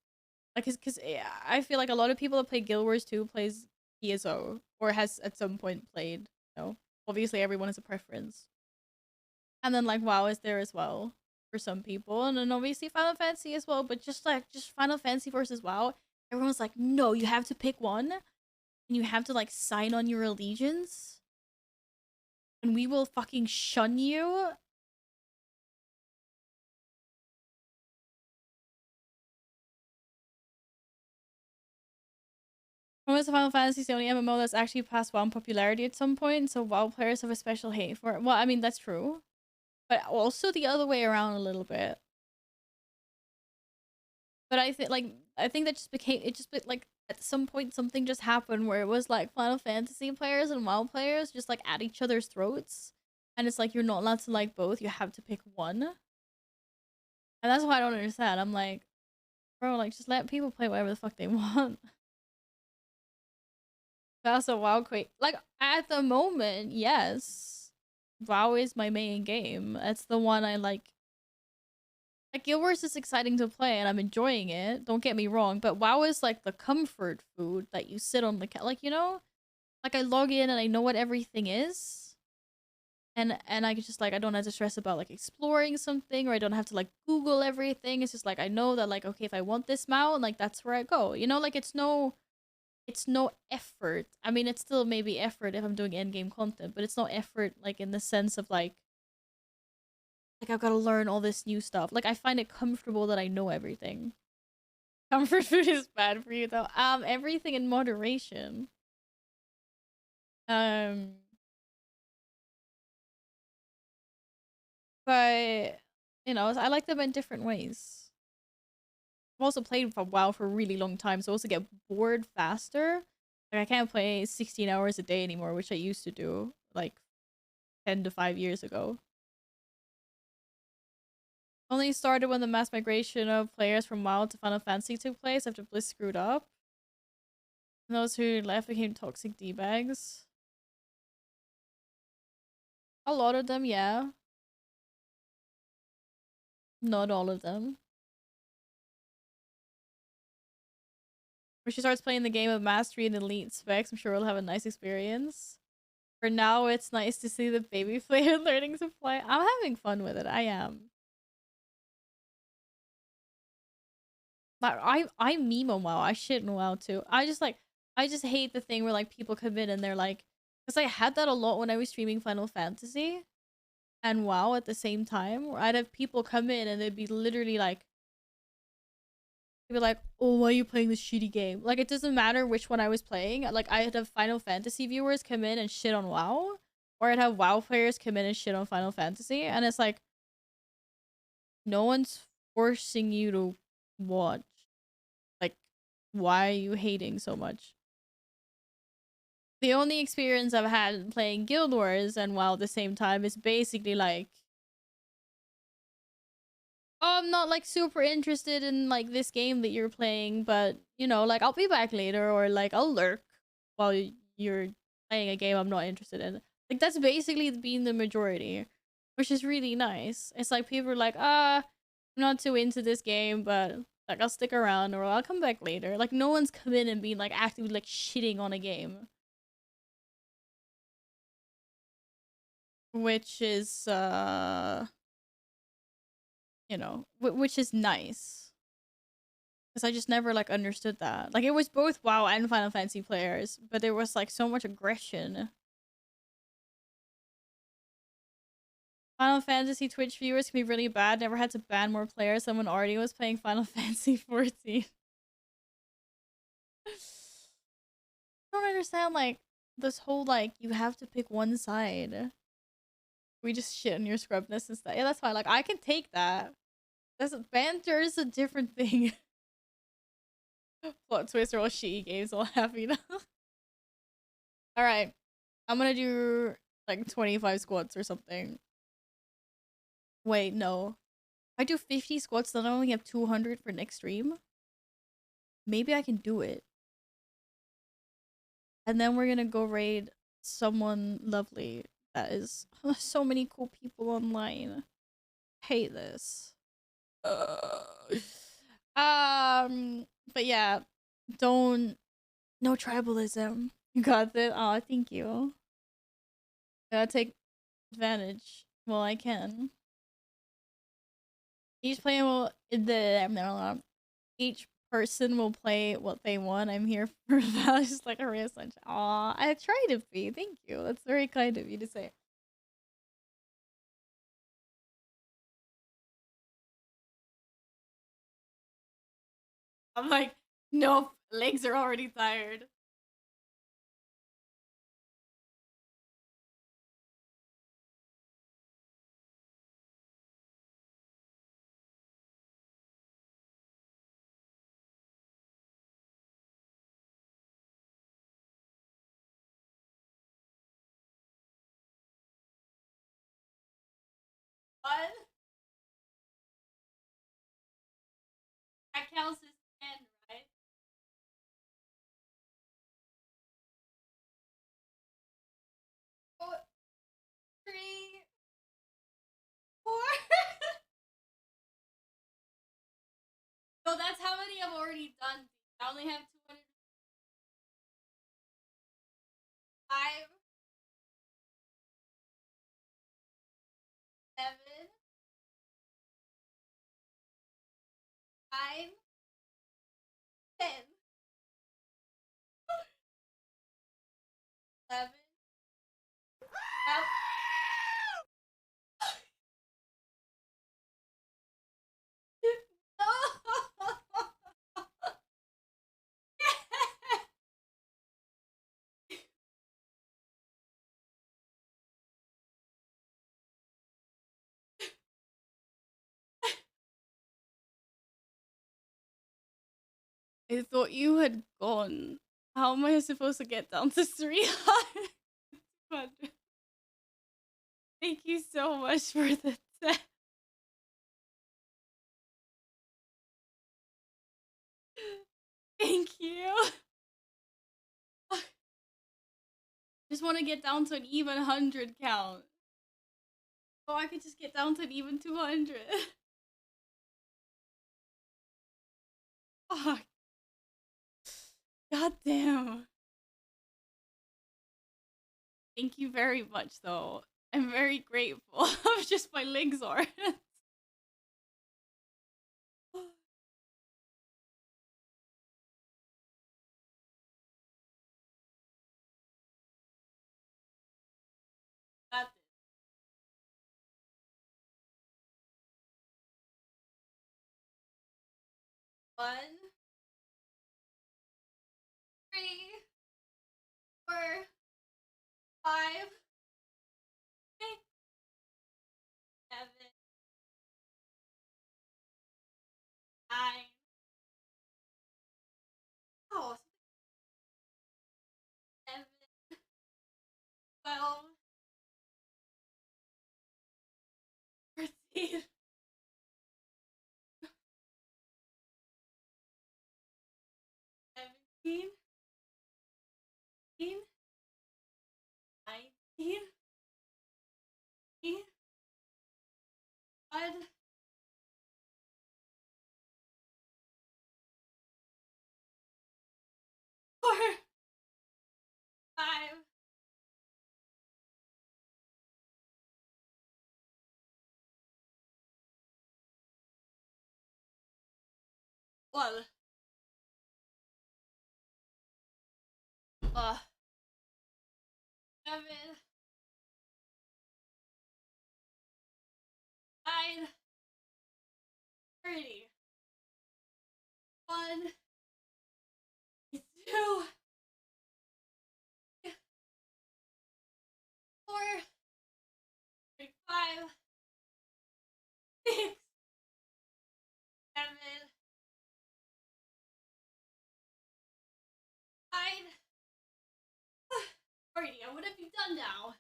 Like cause I feel like a lot of people that play Guild Wars 2 plays ESO or has at some point played, you know. Obviously everyone has a preference. And then like WoW is there as well for some people, and then obviously Final Fantasy as well, but just Final Fantasy versus WoW, everyone's like, no, you have to pick one and you have to like sign on your allegiance and we will fucking shun you. Promise Final Fantasy is the only MMO that's actually passed WoW in popularity at some point, so WoW players have a special hate for it. Well, I mean, that's true. But also the other way around a little bit. But I think that just became, like at some point something just happened where it was like Final Fantasy players and WoW players just like at each other's throats. And it's like you're not allowed to like both, you have to pick one. And that's why I don't understand. I'm like, bro, like just let people play whatever the fuck they want. That's a WoW quake. Like at the moment, yes. WoW is my main game. That's the one I like. Like Guild Wars is exciting to play and I'm enjoying it. Don't get me wrong, but WoW is like the comfort food that you sit on the like, you know, like I log in and I know what everything is, and I just like I don't have to stress about like exploring something, or I don't have to like Google everything. It's just like I know that like, okay, if I want this mount, like that's where I go. You know, like it's no effort. I mean, it's still maybe effort if I'm doing end game content, but it's no effort like in the sense of like I've got to learn all this new stuff. Like I find it comfortable that I know everything. Comfort food is bad for you though. Everything in moderation. But you know, I like them in different ways. I've also played for WoW for a really long time, so I also get bored faster. Like I can't play 16 hours a day anymore, which I used to do like 10 to 5 years ago. Only started when the mass migration of players from WoW to Final Fantasy took place after Bliss screwed up. And those who left became toxic D-bags. A lot of them, yeah. Not all of them. When she starts playing the game of Mastery and Elite specs, I'm sure we'll have a nice experience. For now, it's nice to see the baby player learning to play. I'm having fun with it. I am. Like, I meme on WoW. I shit in WoW too. I just hate the thing where like people come in and they're like, because I had that a lot when I was streaming Final Fantasy and WoW at the same time, where I'd have people come in and they'd be literally like, they'd be like, "Oh, why are you playing this shitty game?" Like it doesn't matter which one I was playing. Like I'd have Final Fantasy viewers come in and shit on WoW, or I'd have WoW players come in and shit on Final Fantasy, and it's like, no one's forcing you to watch. Like, why are you hating so much? The only experience I've had playing Guild Wars and WoW at the same time is basically like, oh, I'm not like super interested in like this game that you're playing, but you know, like I'll be back later, or like I'll lurk while you're playing a game I'm not interested in. Like that's basically been the majority, which is really nice. It's like people are like, I'm not too into this game, but like I'll stick around or I'll come back later. Like no one's come in and been like actively like shitting on a game. Which is you know, which is nice. Because I just never like understood that. Like it was both WoW and Final Fantasy players, but there was like so much aggression. Final Fantasy Twitch viewers can be really bad. Never had to ban more players. Someone already was playing Final Fantasy 14. I don't understand like this whole like you have to pick one side. We just shit on your scrubness and stuff. Yeah, that's fine. Like I can take that. That's banter is a different thing. Plot twist are all shitty games, all happy now. Alright. I'm gonna do like 25 squats or something. Wait, no. If I do 50 squats, then I only have 200 for next stream. Maybe I can do it. And then we're gonna go raid someone lovely. That is so many cool people online. Hate this. But yeah, no tribalism. You got this. Oh, thank you. Gotta take advantage while I can. Each person will play what they want. I'm here for values like a real sunshine. Aw, I try to be. Thank you. That's very kind of you to say. I'm like, nope, legs are already tired. What? That counts as 10, right? Four, 3, 4. No, that's how many I've already done. I only have 205, 7, 5, 10, 11. I thought you had gone. How am I supposed to get down to 300? Thank you so much for the tip. Thank you. Just want to get down to an even 100 count. Oh, I could just get down to an even 200. Oh, god damn. Thank you very much, though. I'm very grateful of just my legs are. Got this. One, 3, 4, 5, 6, 7, 9. Oh, 7, 12, 13, 17, 18, 19, 20, 4, 5, 1. 7, 9, 30. 1, 2, 4, 5, 6, 7, 9. Alrighty, I wouldn't be done now.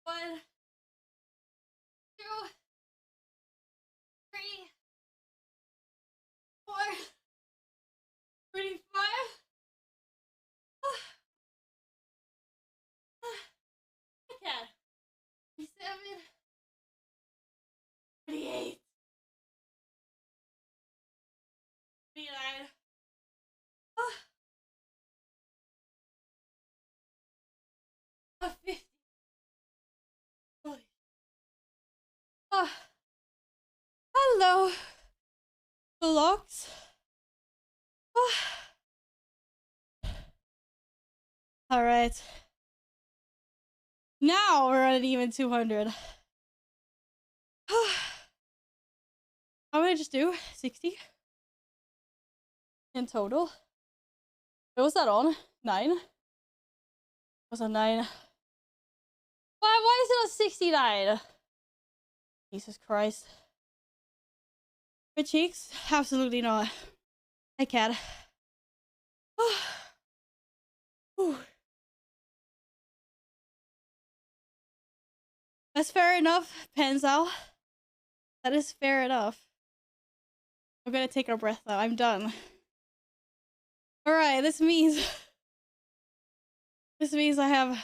1, 2, 3, 4, 35. Okay. 37, 38, 39. 50. Holy. Hello, blocks. All right. Now we're at an even 200. I'm gonna just do 60 in total. What was that on? 9? Was on 9? Why is it on 69? Jesus Christ. My cheeks? Absolutely not. I can't. That's fair enough, Penzel. That is fair enough. I'm gonna take a breath though. I'm done. Alright, this means I have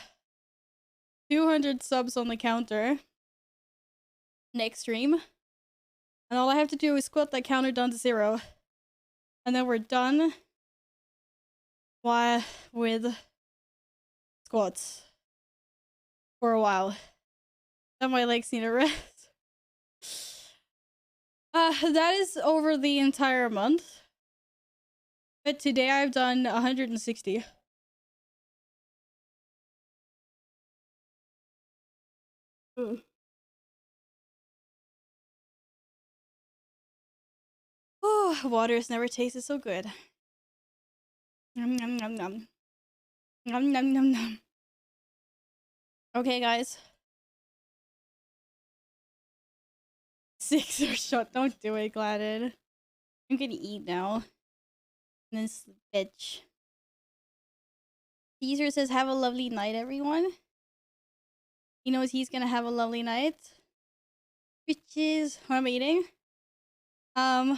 200 subs on the counter next stream. And all I have to do is squat that counter down to 0. And then we're done with squats for a while. Then my legs need a rest. That is over the entire month. But today I've done 160. Oh, water has never tasted so good. Nom nom nom nom. Nom nom nom nom. Okay, guys. 6 or shut. Don't do it, Gladden. I'm gonna eat now. And then sleep, bitch. Caesar says, have a lovely night, everyone. He knows he's gonna have a lovely night. Which is what I'm eating. I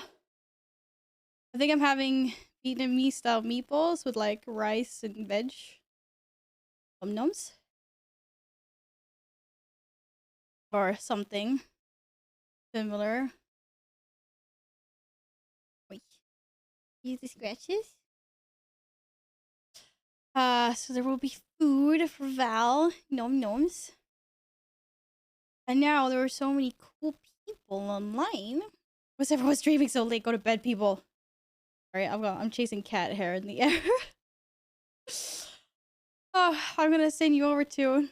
think I'm having Vietnamese style meatballs with like rice and veg. Nums. Or something similar. Wait. Use the scratches. So there will be food for Val. Nom noms. And now there are so many cool people online. What's everyone streaming so late? Go to bed, people. Alright, I'm chasing cat hair in the air. Oh, I'm gonna send you over to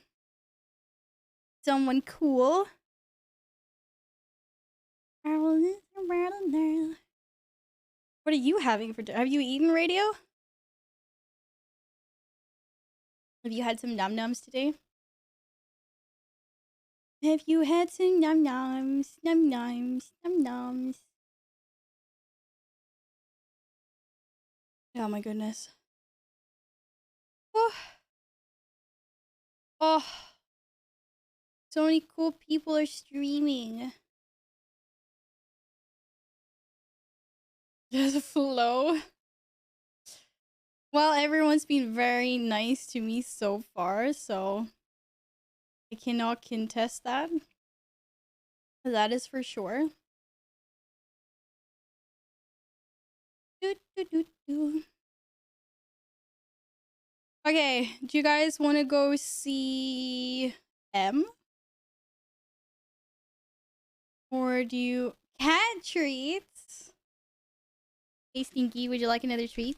someone cool. What are you having for dinner? Have you eaten, Radio? Have you had some num nums today? Have you had some num nums? Num nums? Num nums? Oh my goodness. Oh. Oh. So many cool people are streaming. Just flow. Well, everyone's been very nice to me so far, so I cannot contest that. That is for sure. Okay, do you guys want to go see M? Or do you... Cat treats? Hey, Stinky, would you like another treat?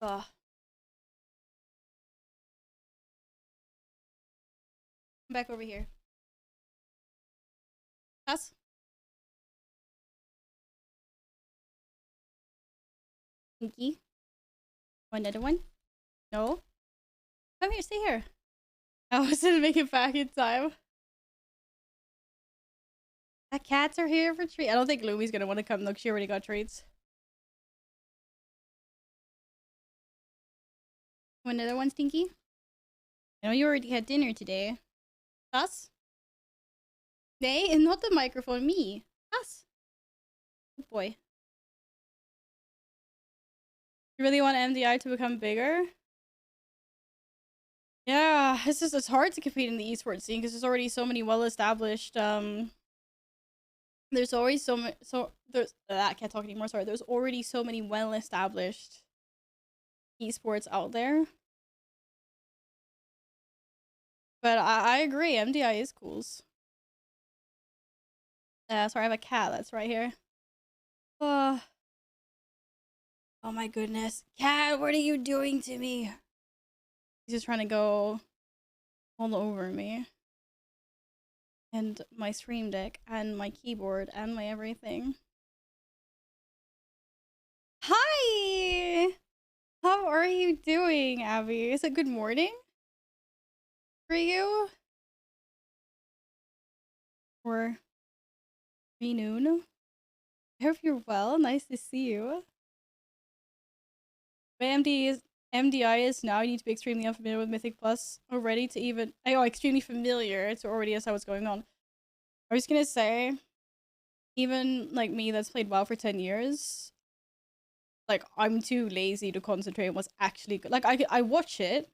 Ugh. Come back over here. Us? Stinky? Want another one? No? Come here, stay here. I wasn't make it back in time. The cats are here for treats. I don't think Lumi's gonna want to come. Look, she already got treats. Want another one, Stinky? I know you already had dinner today. Us? Nay, and not the microphone, me. Us. Good boy. You really want MDI to become bigger? Yeah, it's hard to compete in the esports scene because there's already so many well-established, there's always I can't talk anymore, sorry. There's already so many well-established esports out there. But I agree, MDI is cool. Sorry, I have a cat that's right here. Oh my goodness. Cat, what are you doing to me? He's just trying to go all over me. And my stream deck, and my keyboard, and my everything. Hi! How are you doing, Abby? Is it good morning for you? Or noon? I hope you're well. Nice to see you. My MDI is now, you need to be extremely unfamiliar with Mythic Plus already to even... Oh, extremely familiar to already as what's going on. I was gonna say, even like me that's played WoW for 10 years, like I'm too lazy to concentrate on what's actually good. Like I watch it,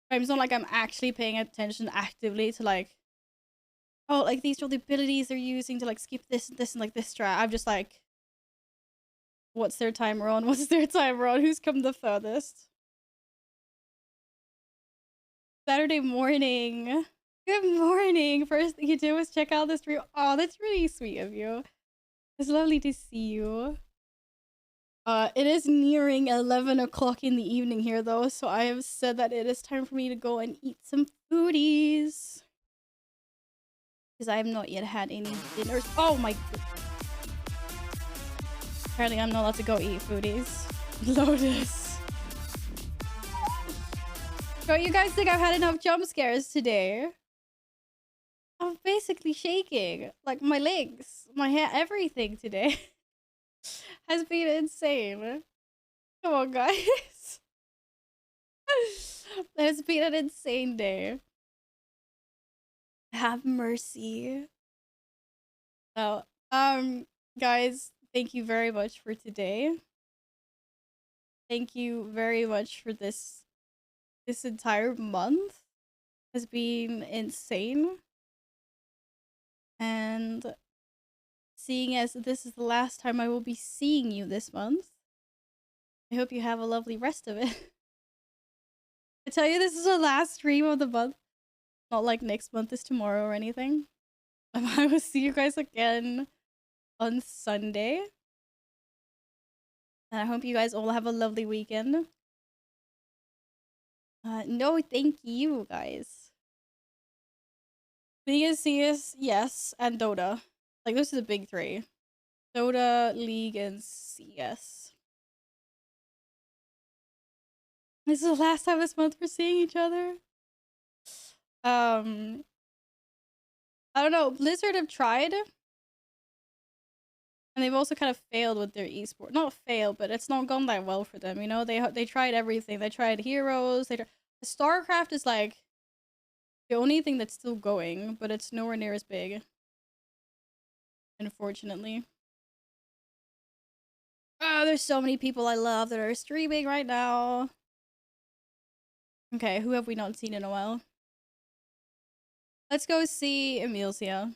but it's not like I'm actually paying attention actively to like, oh, like these are the abilities they're using to like skip this and like this strat. I'm just like, what's their timer on? What's their timer on? Who's come the furthest? Saturday morning. Good morning. First thing you do is check out the stream. Oh, that's really sweet of you. It's lovely to see you. It is nearing 11 o'clock in the evening here though, so I have said that it is time for me to go and eat some foodies. Because I have not yet had any dinners. Oh my... Apparently I'm not allowed to go eat foodies. Lotus. Don't you guys think I've had enough jump scares today? I'm basically shaking. Like my legs, my hair, everything today has been insane. Come on, guys. It has been an insane day. Have mercy. Oh, guys, thank you very much for today. Thank you very much for this entire month. Has been insane. And seeing as this is the last time I will be seeing you this month, I hope you have a lovely rest of it. I tell you, this is the last stream of the month. Not like next month is tomorrow or anything. I will see you guys again on Sunday. And I hope you guys all have a lovely weekend. No, thank you, guys. League and CS, yes, and Dota. Like, those are the big three. Dota, League, and CS. This is the last time this month we're seeing each other. I don't know. Blizzard have tried. And they've also kind of failed with their esport. Not failed, but it's not gone that well for them. You know, they tried everything. They tried Heroes. StarCraft is like the only thing that's still going, but it's nowhere near as big. Unfortunately. Oh, there's so many people I love that are streaming right now. Okay, who have we not seen in a while? Let's go see Emilia.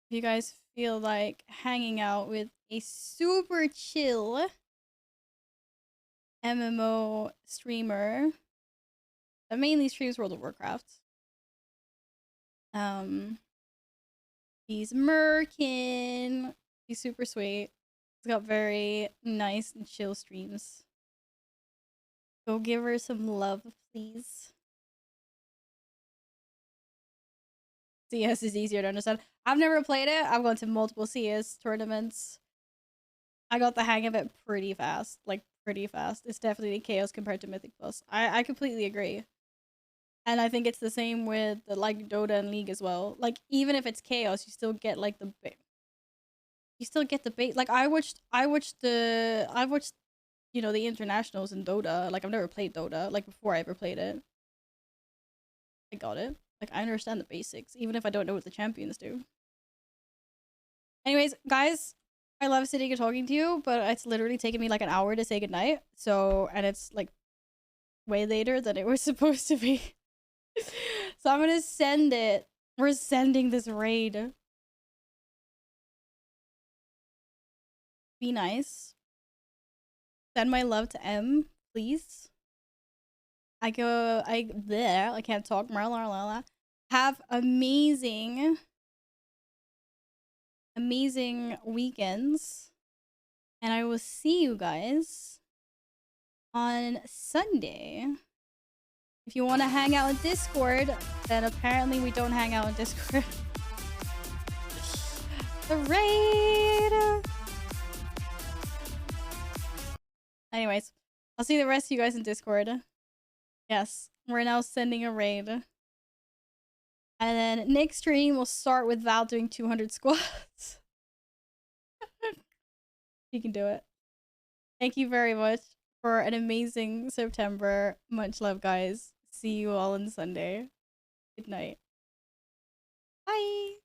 If you guys feel like hanging out with a super chill MMO streamer that mainly streams World of Warcraft. He's Merkin. He's super sweet. He's got very nice and chill streams. Go give her some love, please. CS is easier to understand. I've never played it. I've gone to multiple CS tournaments. I got the hang of it pretty fast. Like, pretty fast. It's definitely chaos compared to Mythic Plus. I completely agree. And I think it's the same with the, like, Dota and League as well. Like, even if it's chaos, you still get like the you still get the bait. Like I watched you know, the internationals in Dota. Like I've never played Dota, like before I ever played it. I got it. Like I understand the basics, even if I don't know what the champions do. Anyways, guys, I love sitting and talking to you, but it's literally taken me like an hour to say goodnight. So, and it's like way later than it was supposed to be. So I'm gonna send it. We're sending this raid. Be nice. Send my love to M, please. I can't talk. Have amazing weekends. And I will see you guys on Sunday. If you want to hang out in Discord, then apparently we don't hang out in Discord. The raid! Anyways, I'll see the rest of you guys in Discord. Yes, we're now sending a raid. And then next stream, we'll start with Val doing 200 squats. You can do it. Thank you very much for an amazing September. Much love, guys. See you all on Sunday. Good night. Bye.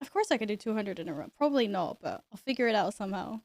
Of course I could do 200 in a row. Probably not, but I'll figure it out somehow.